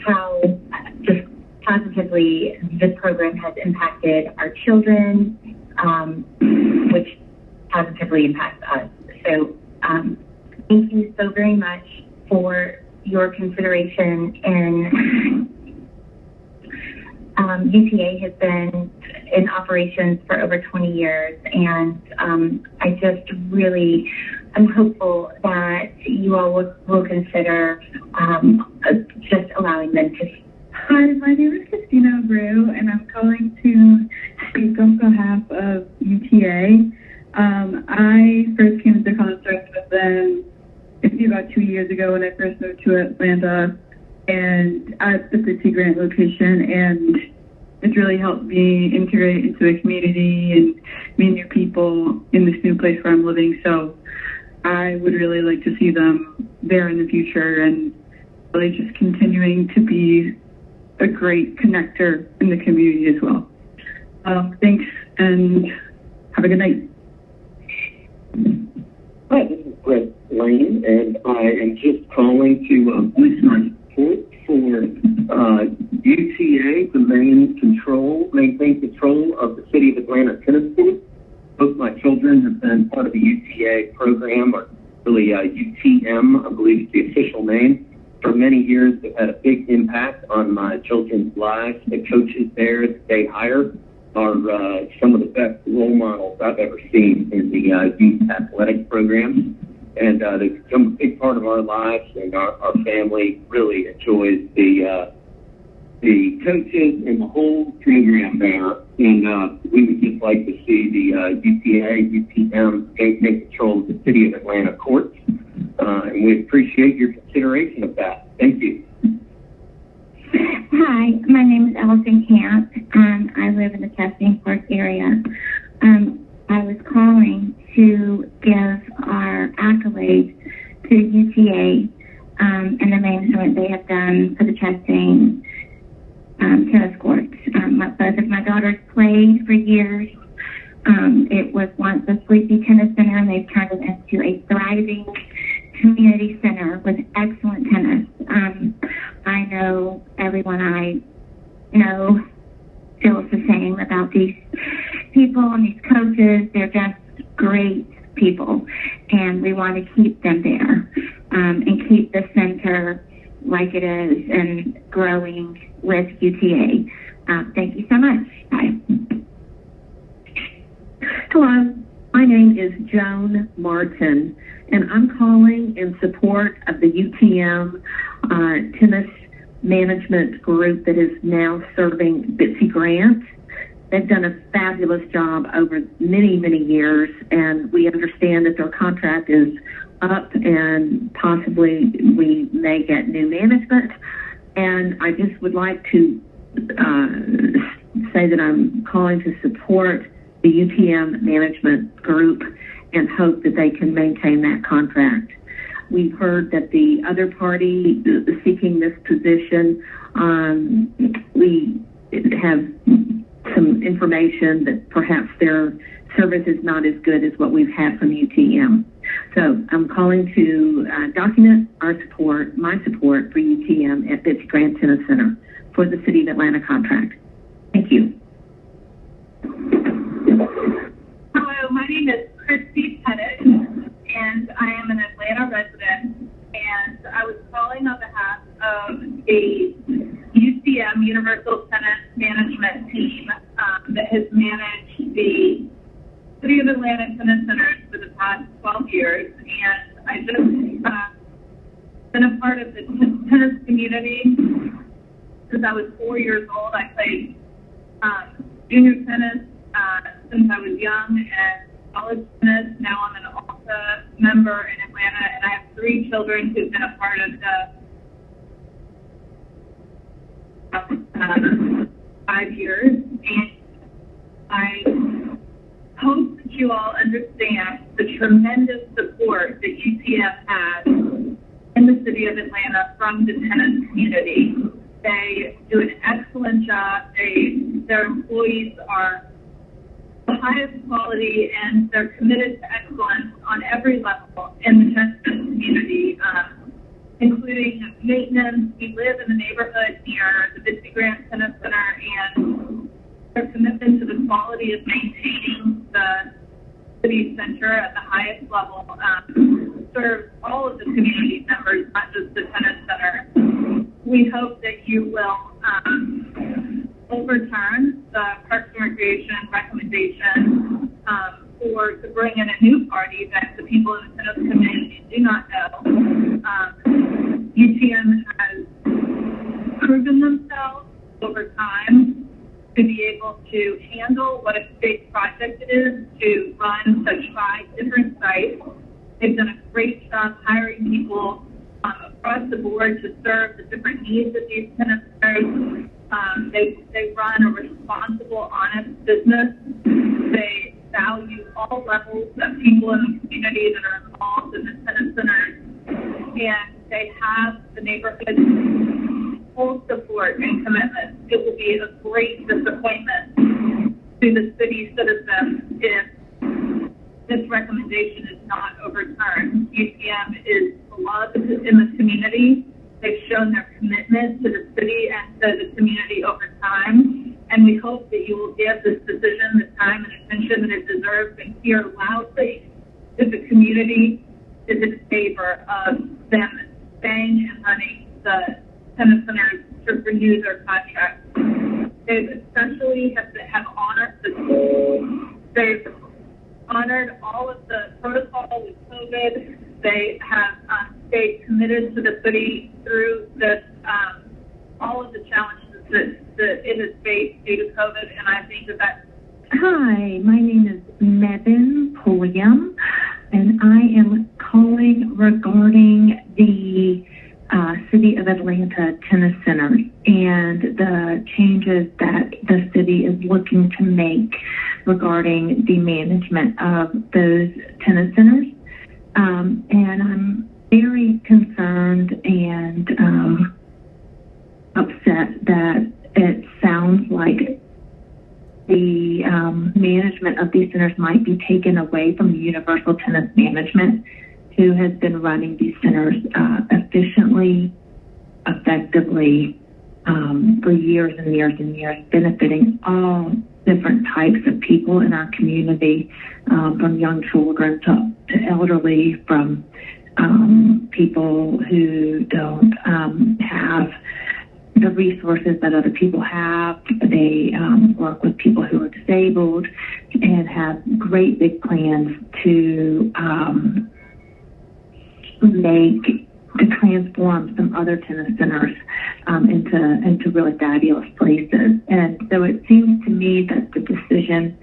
how just positively this program has impacted our children, which positively impacts us. So thank you so very much for your consideration. And UTA has been in operations for over 20 years, and I just really am hopeful that you all will consider just allowing them to. Hi, my name is Christina Abreu, and I'm calling to speak on behalf of UTA. I first came into contact with them maybe about 2 years ago when I first moved to Atlanta, and at the Bitsy Grant location, and it's really helped me integrate into the community and meet new people in this new place where I'm living. So I would really like to see them there in the future and really just continuing to be a great connector in the community as well. Thanks, and have a good night. Hi, this is Brett Lane, and I am just calling to voice my support for UTA to maintain control of the City of Atlanta tennis courts. Both my children have been part of the UTA program, or really UTM, I believe is the official name. For many years, they've had a big impact on my children's lives. The coaches there that they hire are some of the best role models I've ever seen in the youth athletic programs. And they've become a big part of our lives, and our family really enjoys the coaches and the whole program there. And we would just like to see the UTA, UTM take control of the City of Atlanta courts. And we appreciate your consideration of that. Thank you. Hi, my name is Allison Camp, and I live in the Chastain Park area. I was calling to give our accolades to UTA and the management they have done for the Chastain tennis courts. Both of my daughters played for years. It was once a sleepy tennis center, and they've turned it into a thriving community center with excellent tennis. I know everyone I know feels the same about these people and these coaches. They're just great people, and we want to keep them there and keep the center like it is and growing with UTA. Thank you so much. Bye. Hello, my name is Joan Martin, and I'm calling in support of the UTM tennis management group that is now serving Bitsy Grant. They've done a fabulous job over many, many years, and we understand that their contract is up and possibly we may get new management. And I just would like to say that I'm calling to support the UTM management group and hope that they can maintain that contract. We've heard that the other party seeking this position, we have some information that perhaps their service is not as good as what we've had from UTM. So I'm calling to document our support, my support for UTM at Betsy Grant Tennis Center for the City of Atlanta contract. Thank you. Hello, my name is Christy Pettit, and I am an Atlanta resident, and I was calling on behalf of the UTM Universal Tennis Management Team that has managed the City of Atlanta Tennis Centers for the past 12 years, and I just been a part of the tennis community since I was 4 years old. I played junior tennis since I was young, and college tennis. Now I'm an ALTA member in Atlanta, and I have 3 children who've been a part of the 5 years, and I hope that you all understand the tremendous support that UTM has in the City of Atlanta from the tennis community. They do an excellent job. Their employees are the highest quality, and they're committed to excellence on every level in the tennis community, including maintenance. We live in the neighborhood near the Betsy Grant Tennis Center, and their commitment to the quality of maintaining the city center at the highest level serves all of the community members, not just the tennis center. We hope that you will overturn the Parks and Recreation recommendation to bring in a new party that the people in the tennis community do not know. UTM has proven themselves over time to be able to handle what a big project it is to run such 5 different sites. They've done a great job hiring people across the board to serve the different needs of these tennis centers. They run a responsible, honest business. They value all levels of people in the community that are involved in the tennis centers, and they have the neighborhood's full support and commitment. It will be a great disappointment to the city citizens if this recommendation is not overturned. UTM is beloved in the community. They've shown their commitment to the city and to the community over time, and we hope that you will give this decision the time and attention that it deserves and hear loudly that the community is in favor of them staying and running the tennis centers to renew their contracts. They've especially have honored all of the protocol with COVID. They have stayed committed to the city through this, all of the challenges that it has faced due to COVID, and I think that. Hi, my name is Megan Pulliam, and I am calling regarding the City of Atlanta Tennis Centers and the changes that the city is looking to make regarding the management of those tennis centers. And I'm very concerned and upset that it sounds like the management of these centers might be taken away from the Universal Tennis Management, who has been running these centers efficiently, effectively, for years and years and years, benefiting all different types of people in our community, from young children to elderly, from people who don't have the resources that other people have. They work with people who are disabled and have great big plans to transform some other tennis centers into really fabulous places. And so it seems to me that the decision,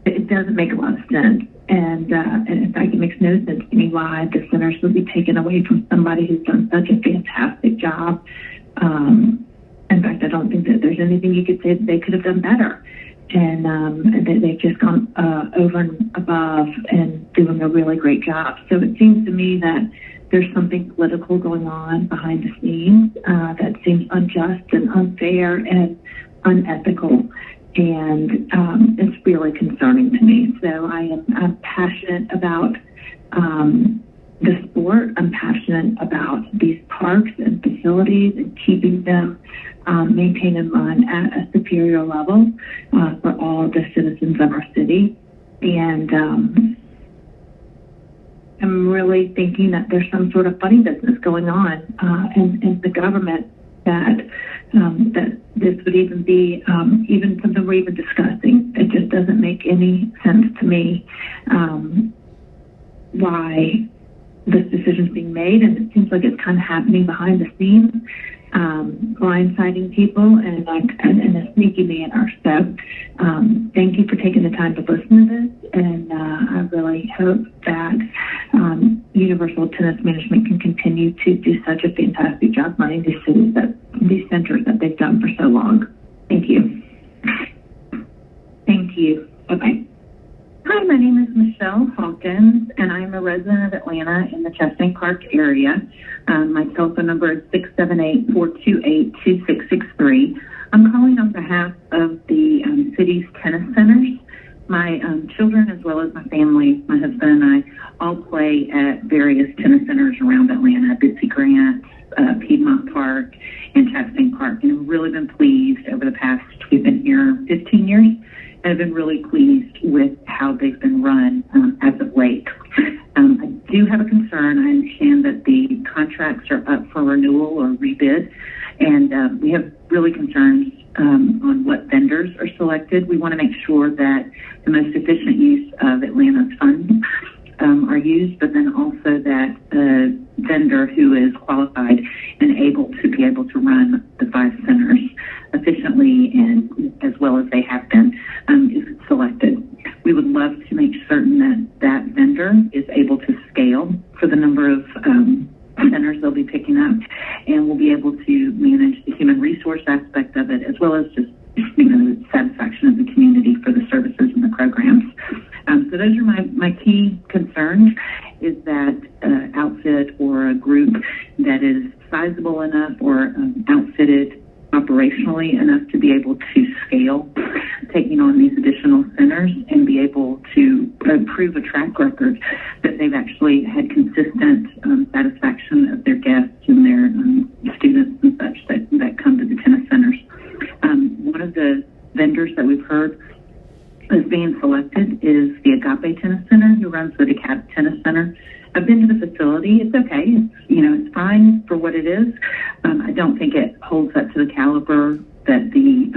it doesn't make a lot of sense. And in fact, it makes no sense to me why the centers would be taken away from somebody who's done such a fantastic job In fact, I don't think that there's anything you could say that they could have done better. And they've just gone over and above and doing a really great job. So it seems to me that there's something political going on behind the scenes that seems unjust and unfair and unethical. And it's really concerning to me. So I'm passionate about the sport. I'm passionate about these parks and facilities and keeping them maintained and run at a superior level for all the citizens of our city. And I'm really thinking that there's some sort of funny business going on in the government that this would even be even something we're even discussing. It just doesn't make any sense to me why this decision's being made, and it seems like it's kind of happening behind the scenes, blindsiding people in a sneaky manner. So thank you for taking the time to listen to this, and I really hope that Universal Tennis Management can continue to do such a fantastic job running these cities, these centers that they've done for so long. Thank you. Thank you. Bye-bye. Hi, my name is Michelle Hawkins, and I'm a resident of Atlanta in the Chastain Park area. My cell phone number is 678-428-2663. I'm calling on behalf of the city's tennis centers. My children, as well as my family, my husband and I, all play at various tennis centers around Atlanta, Bitsy Grant, Piedmont Park, and Chastain Park. And I've really been pleased over the past, we've been here 15 years, and I've been really pleased with how they've been run as of late. I do have a concern. I understand that the contracts are up for renewal or rebid, and we have really concerns on what vendors are selected. We want to make sure that the most efficient use of Atlanta's funds are used, but then also that a vendor who is qualified and able to run the 5 centers efficiently and as well as they have been is selected. We would love to make certain that that vendor is able to scale for the number of centers they'll be picking up, and will be able to manage the human resource aspect of it, as well as just the satisfaction of the community for the services and the programs. So those are my key concerns, is that outfit or a group that is sizable enough or outfitted operationally enough to be able to scale taking on these additional centers and be able to prove a track record that they've actually had consistent satisfaction of their guests and their students and such that come to the tennis centers. One of the vendors that we've heard is being selected is the Agape Tennis Center, who runs the DeKalb Tennis Center. I've been to the facility. It's okay. It's fine for what it is. I don't think it holds up to the caliber that the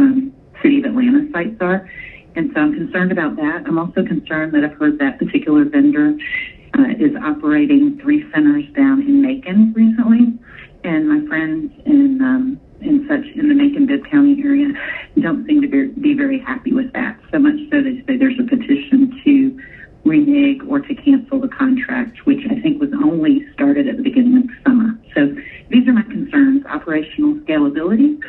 City of Atlanta sites are. And so I'm concerned about that. I'm also concerned that I've heard that particular vendor is operating 3 centers down in Macon recently. And my friends in such in the Macon-Bibb County area don't seem to be very happy with that. So much so they say there's a petition to renege or to cancel the contract, which I think was only started at the beginning of the summer. So these are my concerns: operational scalability,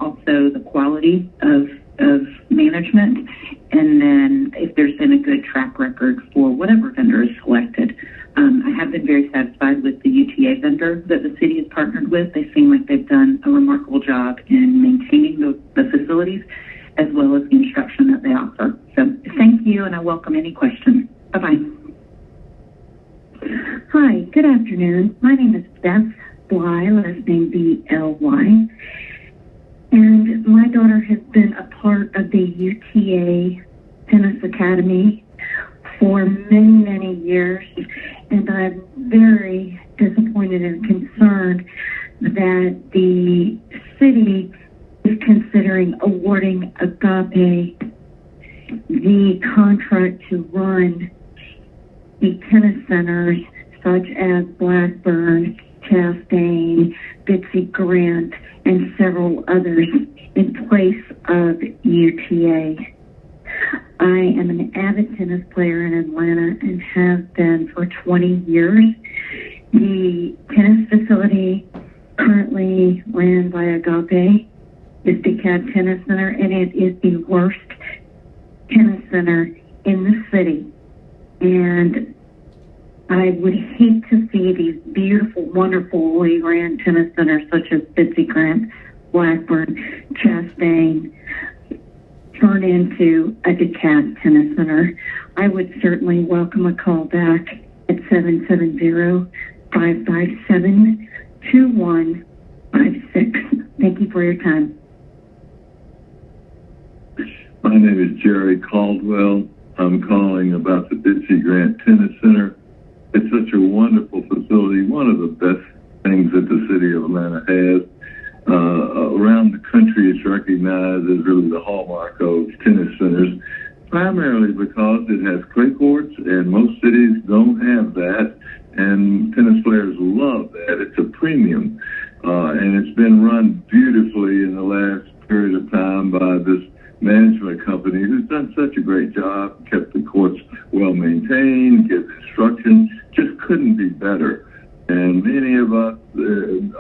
also the quality of management, and then if there's been a good track record for whatever vendor is selected. I have been very satisfied with the UTA vendor that the city has partnered with. They seem like they've done a remarkable job in maintaining the facilities as well as the instruction that they offer. So thank you, and I welcome any questions. Bye-bye. Hi, good afternoon. My name is Beth Bly, last name B-L-Y. And my daughter has been a part of the UTA Tennis Academy for many, many years, and I'm very disappointed and concerned that the city is considering awarding Agape the contract to run the tennis centers such as Blackburn, Chastain, Bitsy Grant, and several others in place of UTA. I am an avid tennis player in Atlanta and have been for 20 years. The tennis facility currently ran by Agape, is DeKalb Tennis Center, and it is the worst tennis center in the city. And I would hate to see these beautiful, wonderfully ran tennis centers such as Bitsy Grant, Blackburn, Chastain turn into a DeKalb Tennis Center. I would certainly welcome a call back at 770-557-2156. Thank you for your time. My name is Jerry Caldwell. I'm calling about the Bitsy Grant Tennis Center. It's such a wonderful facility, one of the best things that the city of Atlanta has. Around the country, it's recognized as really the hallmark of tennis centers, primarily because it has clay courts, and most cities don't have that, and tennis players love that. It's a premium, and it's been run beautifully in the last period of time by this management company who's done such a great job, kept the courts well maintained, gives instruction, just couldn't be better. And many of us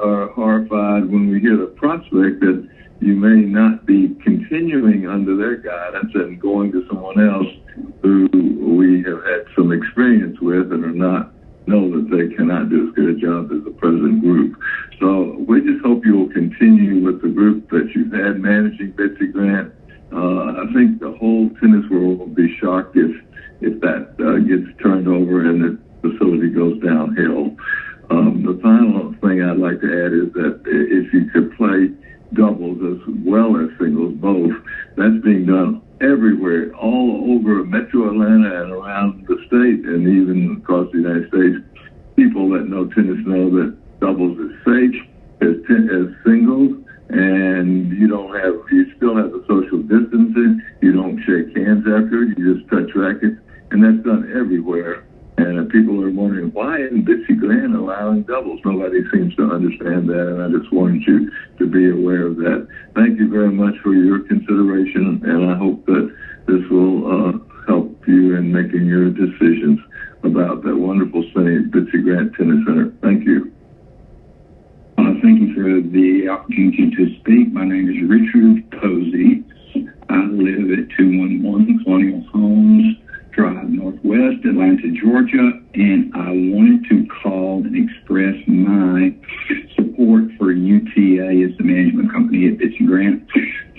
are horrified when we hear the prospect that you may not be continuing under their guidance and going to someone else who we have had some experience with and know that they cannot do as good a job as the present group. So we just hope you will continue with the group that you've had managing Bitsy Grant. I think the whole tennis world will be shocked if that gets turned over and the facility goes downhill. The final thing I'd like to add is that if you could play doubles as well as singles, both, that's being done everywhere, all over Metro Atlanta and around the state and even across the United States. People that know tennis know that doubles is safe as singles, and you still have the social distancing. You don't shake hands after it. You just touch rackets, and that's done everywhere. And people are wondering, why isn't Bitsy Grant allowing doubles? Nobody seems to understand that, and I just wanted you to be aware of that. Thank you very much for your consideration, and I hope that this will help you in making your decisions about that wonderful Bitsy Grant Tennis Center. Thank you. Thank you for the opportunity to speak. My name is Richard Posey. I live at 211 Colonial Homes Drive Northwest, Atlanta, Georgia, and I wanted to call and express my support for UTA as the management company at Bitsy Grant.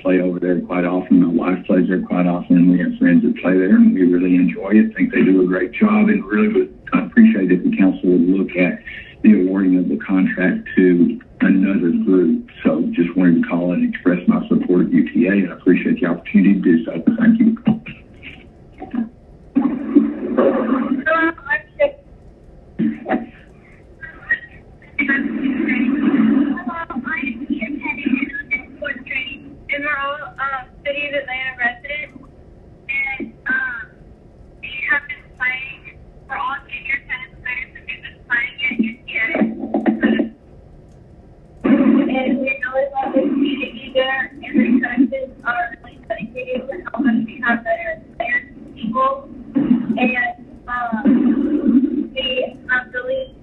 Play over there quite often. My wife plays there quite often, and we have friends that play there, and we really enjoy it. Think they do a great job, and really would appreciate if the council would look at the awarding of the contract to another group. So just wanted to call and express my support of UTA, and I appreciate the opportunity to do so. Thank you. And we're all City of Atlanta residents, and we have been playing. We're all junior tennis players, and we've been playing at UTA. And we really love the community there, and the coaches are really dedicated to help us become better players and people. And we really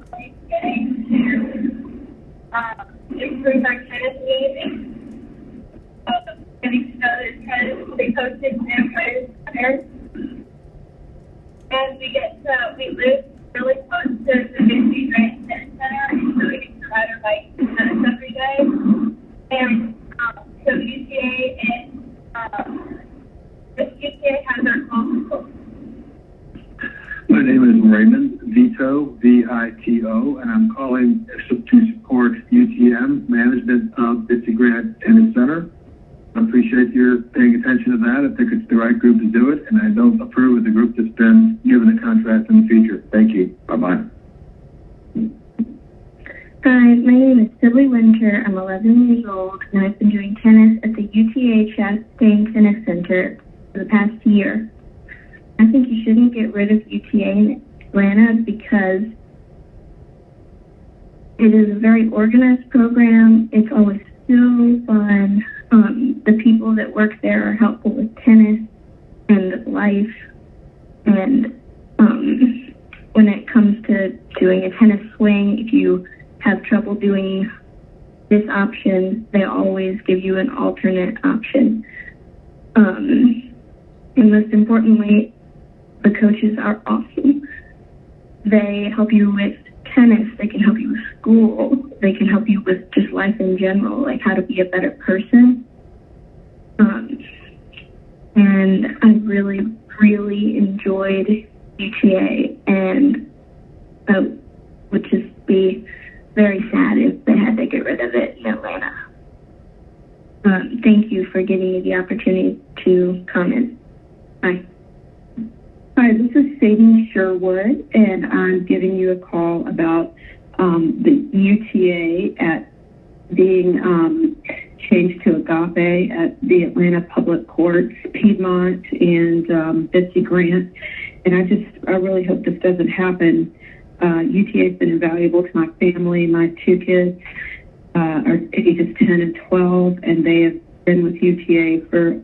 getting to improve our tennis game. Getting to know the coaches and players better. And we live really close to the Bitsy Grant Tennis Center, so we get to ride our bikes and tennis every day. And so UTA has our call. My name is Raymond Vito, V-I-T-O, and I'm calling to support UTM management of Bitsy Grant Tennis Center. I appreciate your paying attention to that. I think it's the right group to do it, and I don't approve of the group that's been given a contract in the future. Thank you. Bye-bye. Hi, my name is Silly Winter. I'm 11 years old, and I've been doing tennis at the UTA Chastain Tennis Center for the past year. I think you shouldn't get rid of UTA in Atlanta because it is a very organized program. It's always so fun. The people that work there are helpful with tennis and life. And when it comes to doing a tennis swing, if you have trouble doing this option, they always give you an alternate option. And most importantly, the coaches are awesome. They help you with tennis. They can help you with school. They can help you with just life in general, like how to be a better person. And I really, really enjoyed UTA, and I would just be very sad if they had to get rid of it in Atlanta. Thank you for giving me the opportunity to comment. Bye. Hi, this is Sadie Sherwood, and I'm giving you a call about the UTA at being changed to Agape at the Atlanta Public Courts, Piedmont, and Betsy Grant. And I really hope this doesn't happen. UTA has been invaluable to my family. My two kids are ages 10 and 12, and they have been with UTA for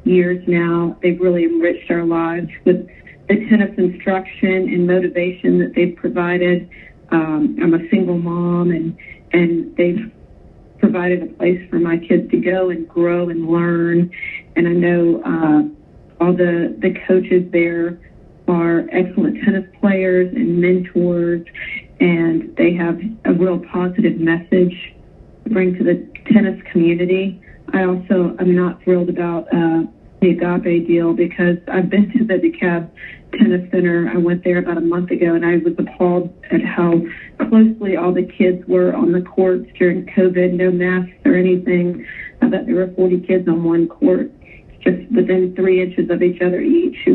years now. They've really enriched our lives with the tennis instruction and motivation that they've provided. I'm a single mom, and they've provided a place for my kids to go and grow and learn. And I know all the coaches there are excellent tennis players and mentors, and they have a real positive message to bring to the tennis community. I also am not thrilled about the Agape deal, because I've been to the DeKalb Tennis Center. I went there about a month ago, and I was appalled at how closely all the kids were on the courts during COVID, no masks or anything. I bet there were 40 kids on one court, just within 3 inches of each other each.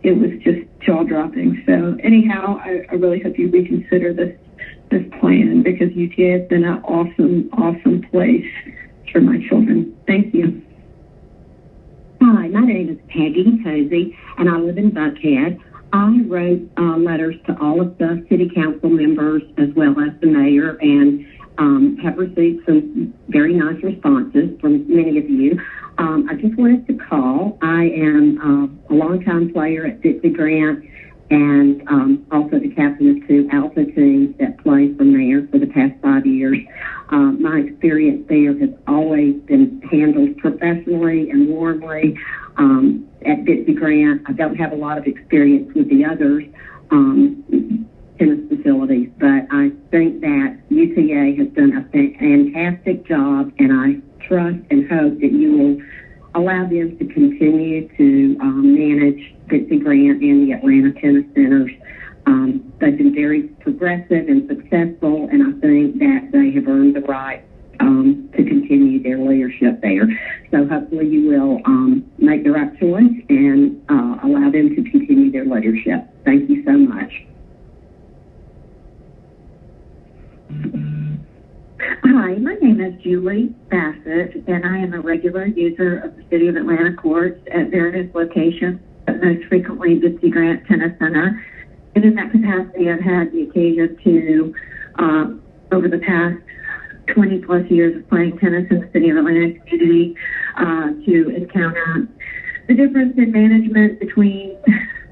It was just jaw-dropping. So anyhow, I really hope you reconsider this plan, because UTA has been an awesome place for my children. Thank you. Hi, my name is Peggy Posey, and I live in Buckhead. I wrote letters to all of the city council members as well as the mayor, and have received some very nice responses from many of you. I just wanted to call. I am a longtime player at Dixie Grant, and also the captain of 2 Alpha teams that play from there for the past 5 years. My experience there has always been handled professionally and warmly. At Dixie Grant, I don't have a lot of experience with the others tennis facilities, but I think that UTA has done a fantastic job, and I trust and hope that you will allow them to continue to manage Dixie Grant and the Atlanta Tennis Centers. They've been very progressive and successful, and I think that they have earned the right to continue their leadership there. So hopefully you will make the right choice and allow them to continue their leadership. Thank you so much. Hi, my name is Julie Bassett, and I am a regular user of the City of Atlanta courts at various locations, but most frequently Dixie Grant Tennis Center. And in that capacity, I've had the occasion to, over the past 20 plus years of playing tennis in the City of Atlanta community, to encounter the difference in management between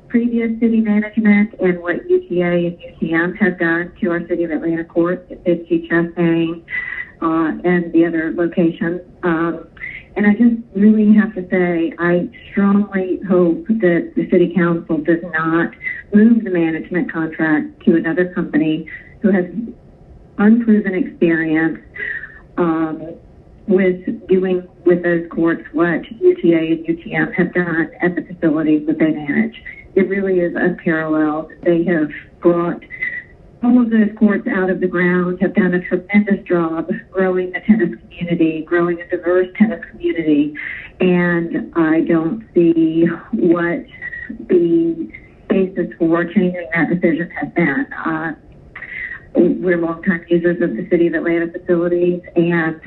previous city management and what UTA and UTM have done to our City of Atlanta courts at Dixie, Chastain, and the other locations. And I just really have to say, I strongly hope that the City Council does not move the management contract to another company who has unproven experience with doing with those courts what UTA and UTM have done at the facilities that they manage. It really is unparalleled. They have brought all of those courts out of the ground, have done a tremendous job growing the tennis community, growing a diverse tennis community, and I don't see what the basis for changing that decision has been. We're longtime users of the City of Atlanta facilities, and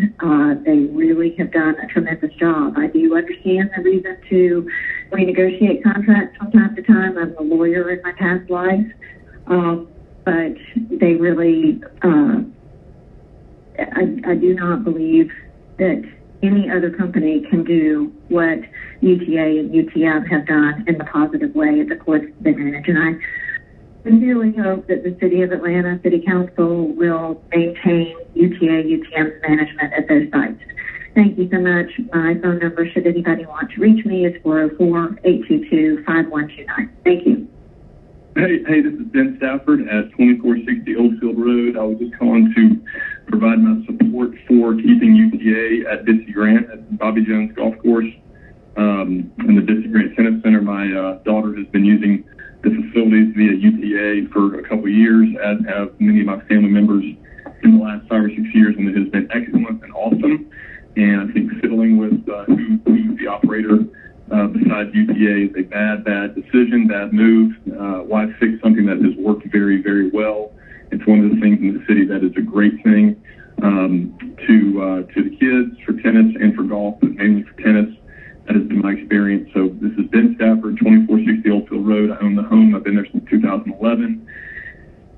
they really have done a tremendous job. I do understand the reason to renegotiate contracts from time to time. I'm a lawyer in my past life, but they really, I do not believe that any other company can do what UTA and UTM have done in the positive way at the courts they manage. And sincerely hope that the City of Atlanta City Council will maintain UTA, UTM management at those sites. Thank you so much. My phone number, should anybody want to reach me, is 404-822-5129. Thank you. Hey, this is Ben Stafford at 2460 Oldfield Road. I was just calling to provide my support for keeping UTA at Bitsy Grant at Bobby Jones Golf Course and the Bitsy Grant Tennis Center. My daughter has been using the facilities via UTA for a couple of years, as have many of my family members in the last 5 or 6 years, and it has been excellent and awesome. And I think fiddling with who's the operator besides UTA is a bad decision, bad move. Why fix something that has worked very, very well? It's one of the things in the city that is a great thing to the kids for tennis and for golf, but mainly for tennis. That has been my experience. So this is Ben Stafford, 2460 Oldfield Road. I own the home. I've been there since 2011.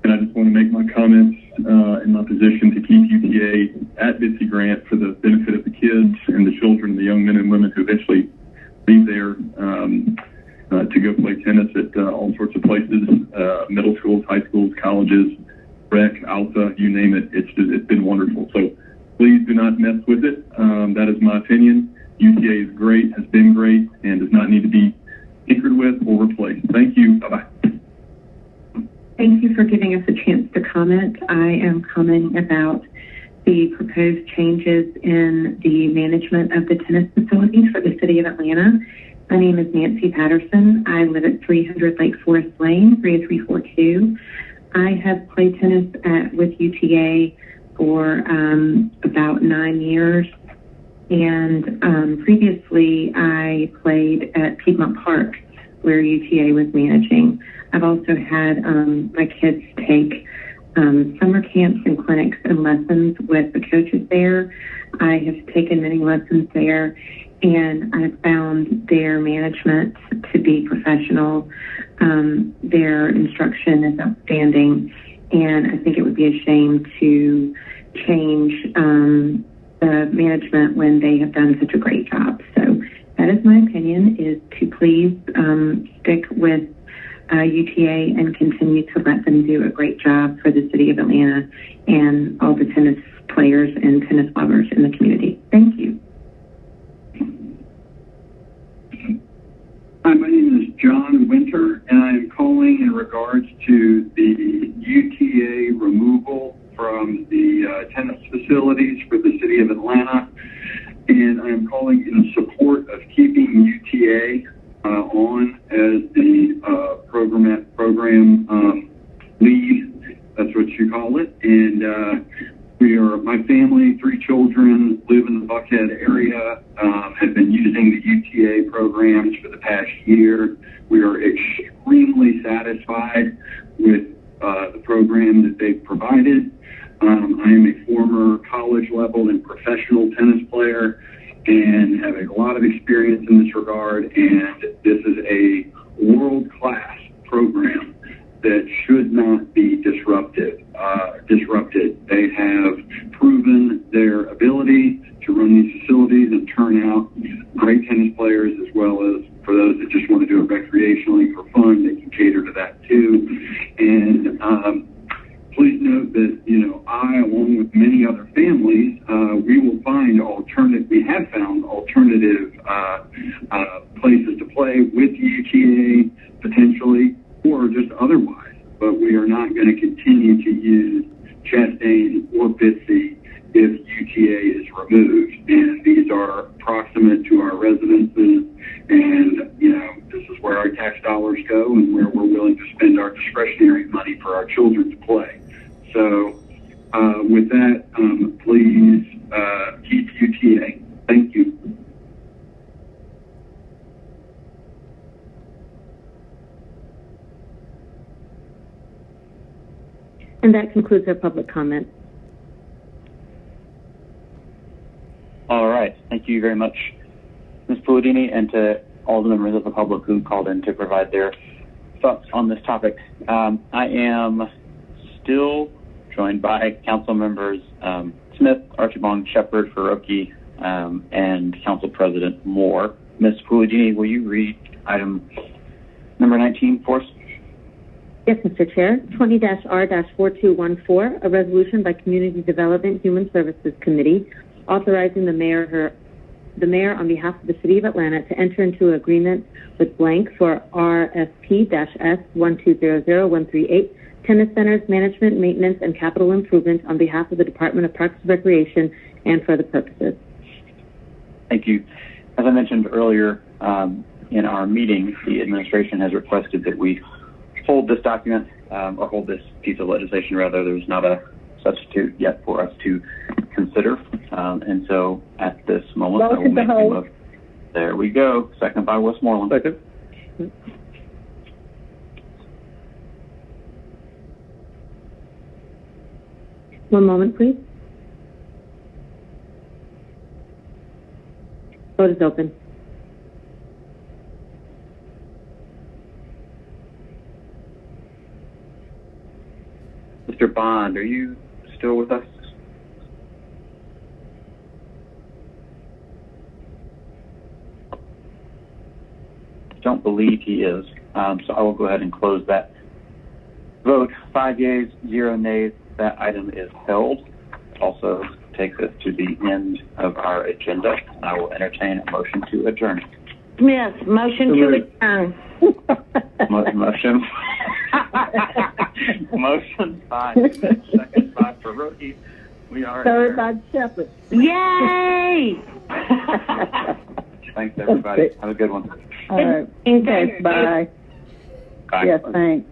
And I just want to make my comments in my position to keep UTA at Bitsy Grant for the benefit of the kids and the children, the young men and women who eventually leave there to go play tennis at all sorts of places, middle schools, high schools, colleges, rec, Alta, you name it. It's been wonderful. So please do not mess with it. That is my opinion. UTA is great, has been great, and does not need to be tinkered with or replaced. Thank you. Bye-bye. Thank you for giving us a chance to comment. I am commenting about the proposed changes in the management of the tennis facilities for the City of Atlanta. My name is Nancy Patterson. I live at 300 Lake Forest Lane, 30342. I have played tennis with UTA for about 9 years. And previously, I played at Piedmont Park, where UTA was managing. I've also had my kids take summer camps and clinics and lessons with the coaches there. I have taken many lessons there, and I've found their management to be professional. Their instruction is outstanding, and I think it would be a shame to change the management when they have done such a great job. So that is my opinion, is to please stick with UTA and continue to let them do a great job for the City of Atlanta and all the tennis players and tennis lovers in the community. Thank you. Hi, my name is John Winter, and I am calling in regards to the UTA removal from the tennis facilities for the City of Atlanta. And I am calling in support of keeping UTA on as the program lead. That's what you call it. And my family, 3 children, live in the Buckhead area, have been using the UTA programs for the past year. We are extremely satisfied with the program that they've provided. I am a former college level and professional tennis player and have a lot of experience in this regard, and this is a world-class program that should not be disrupted. They have proven their ability to run these facilities and turn out great tennis players, as well as for those that just want to do it recreationally for fun, they can cater to that too. And please note that, I, along with many other families, we have found alternative places to play with UTA potentially, or just otherwise. But we are not going to continue to use Chastain or Bitsy if UTA is removed. And these are proximate to our residences, and, this is where our tax dollars go and where we're willing to spend our discretionary money for our children to play. So with that, please keep UTA. Thank you. And that concludes our public comment. All right. Thank you very much, Ms. Palladini, and to all the members of the public who called in to provide their thoughts on this topic. I am still joined by Council Members Smith, Archibong, Shepard, Faroki, and Council President Moore. Ms. Palladini, will you read item number 19 for us? Yes, Mr. Chair. 20-R-4214, a resolution by Community Development Human Services Committee authorizing the mayor on behalf of the City of Atlanta to enter into an agreement with blank for RFP-S 1200138 tennis centers, management, maintenance, and capital improvements on behalf of the Department of Parks and Recreation and for the purposes. Thank you. As I mentioned earlier in our meeting, the administration has requested that we hold this document or hold this piece of legislation, rather. There's not a substitute yet for us to consider. And so at this moment, I will make a motion. There we go. Second by Westmoreland. Second. One moment, please. Vote is open. Mr. Bond, are you still with us? Don't believe he is. So I will go ahead and close that vote. 5 yeas, 0 nays. That item is held. Also takes us to the end of our agenda. I will entertain a motion to adjourn. Smith, motion to adjourn. Motion. Motion by Smith, second by Faruqi. We are third by Shepherd. Yay! Thanks, everybody. Have a good one. All right. Okay, bye. Bye. Yes, thanks.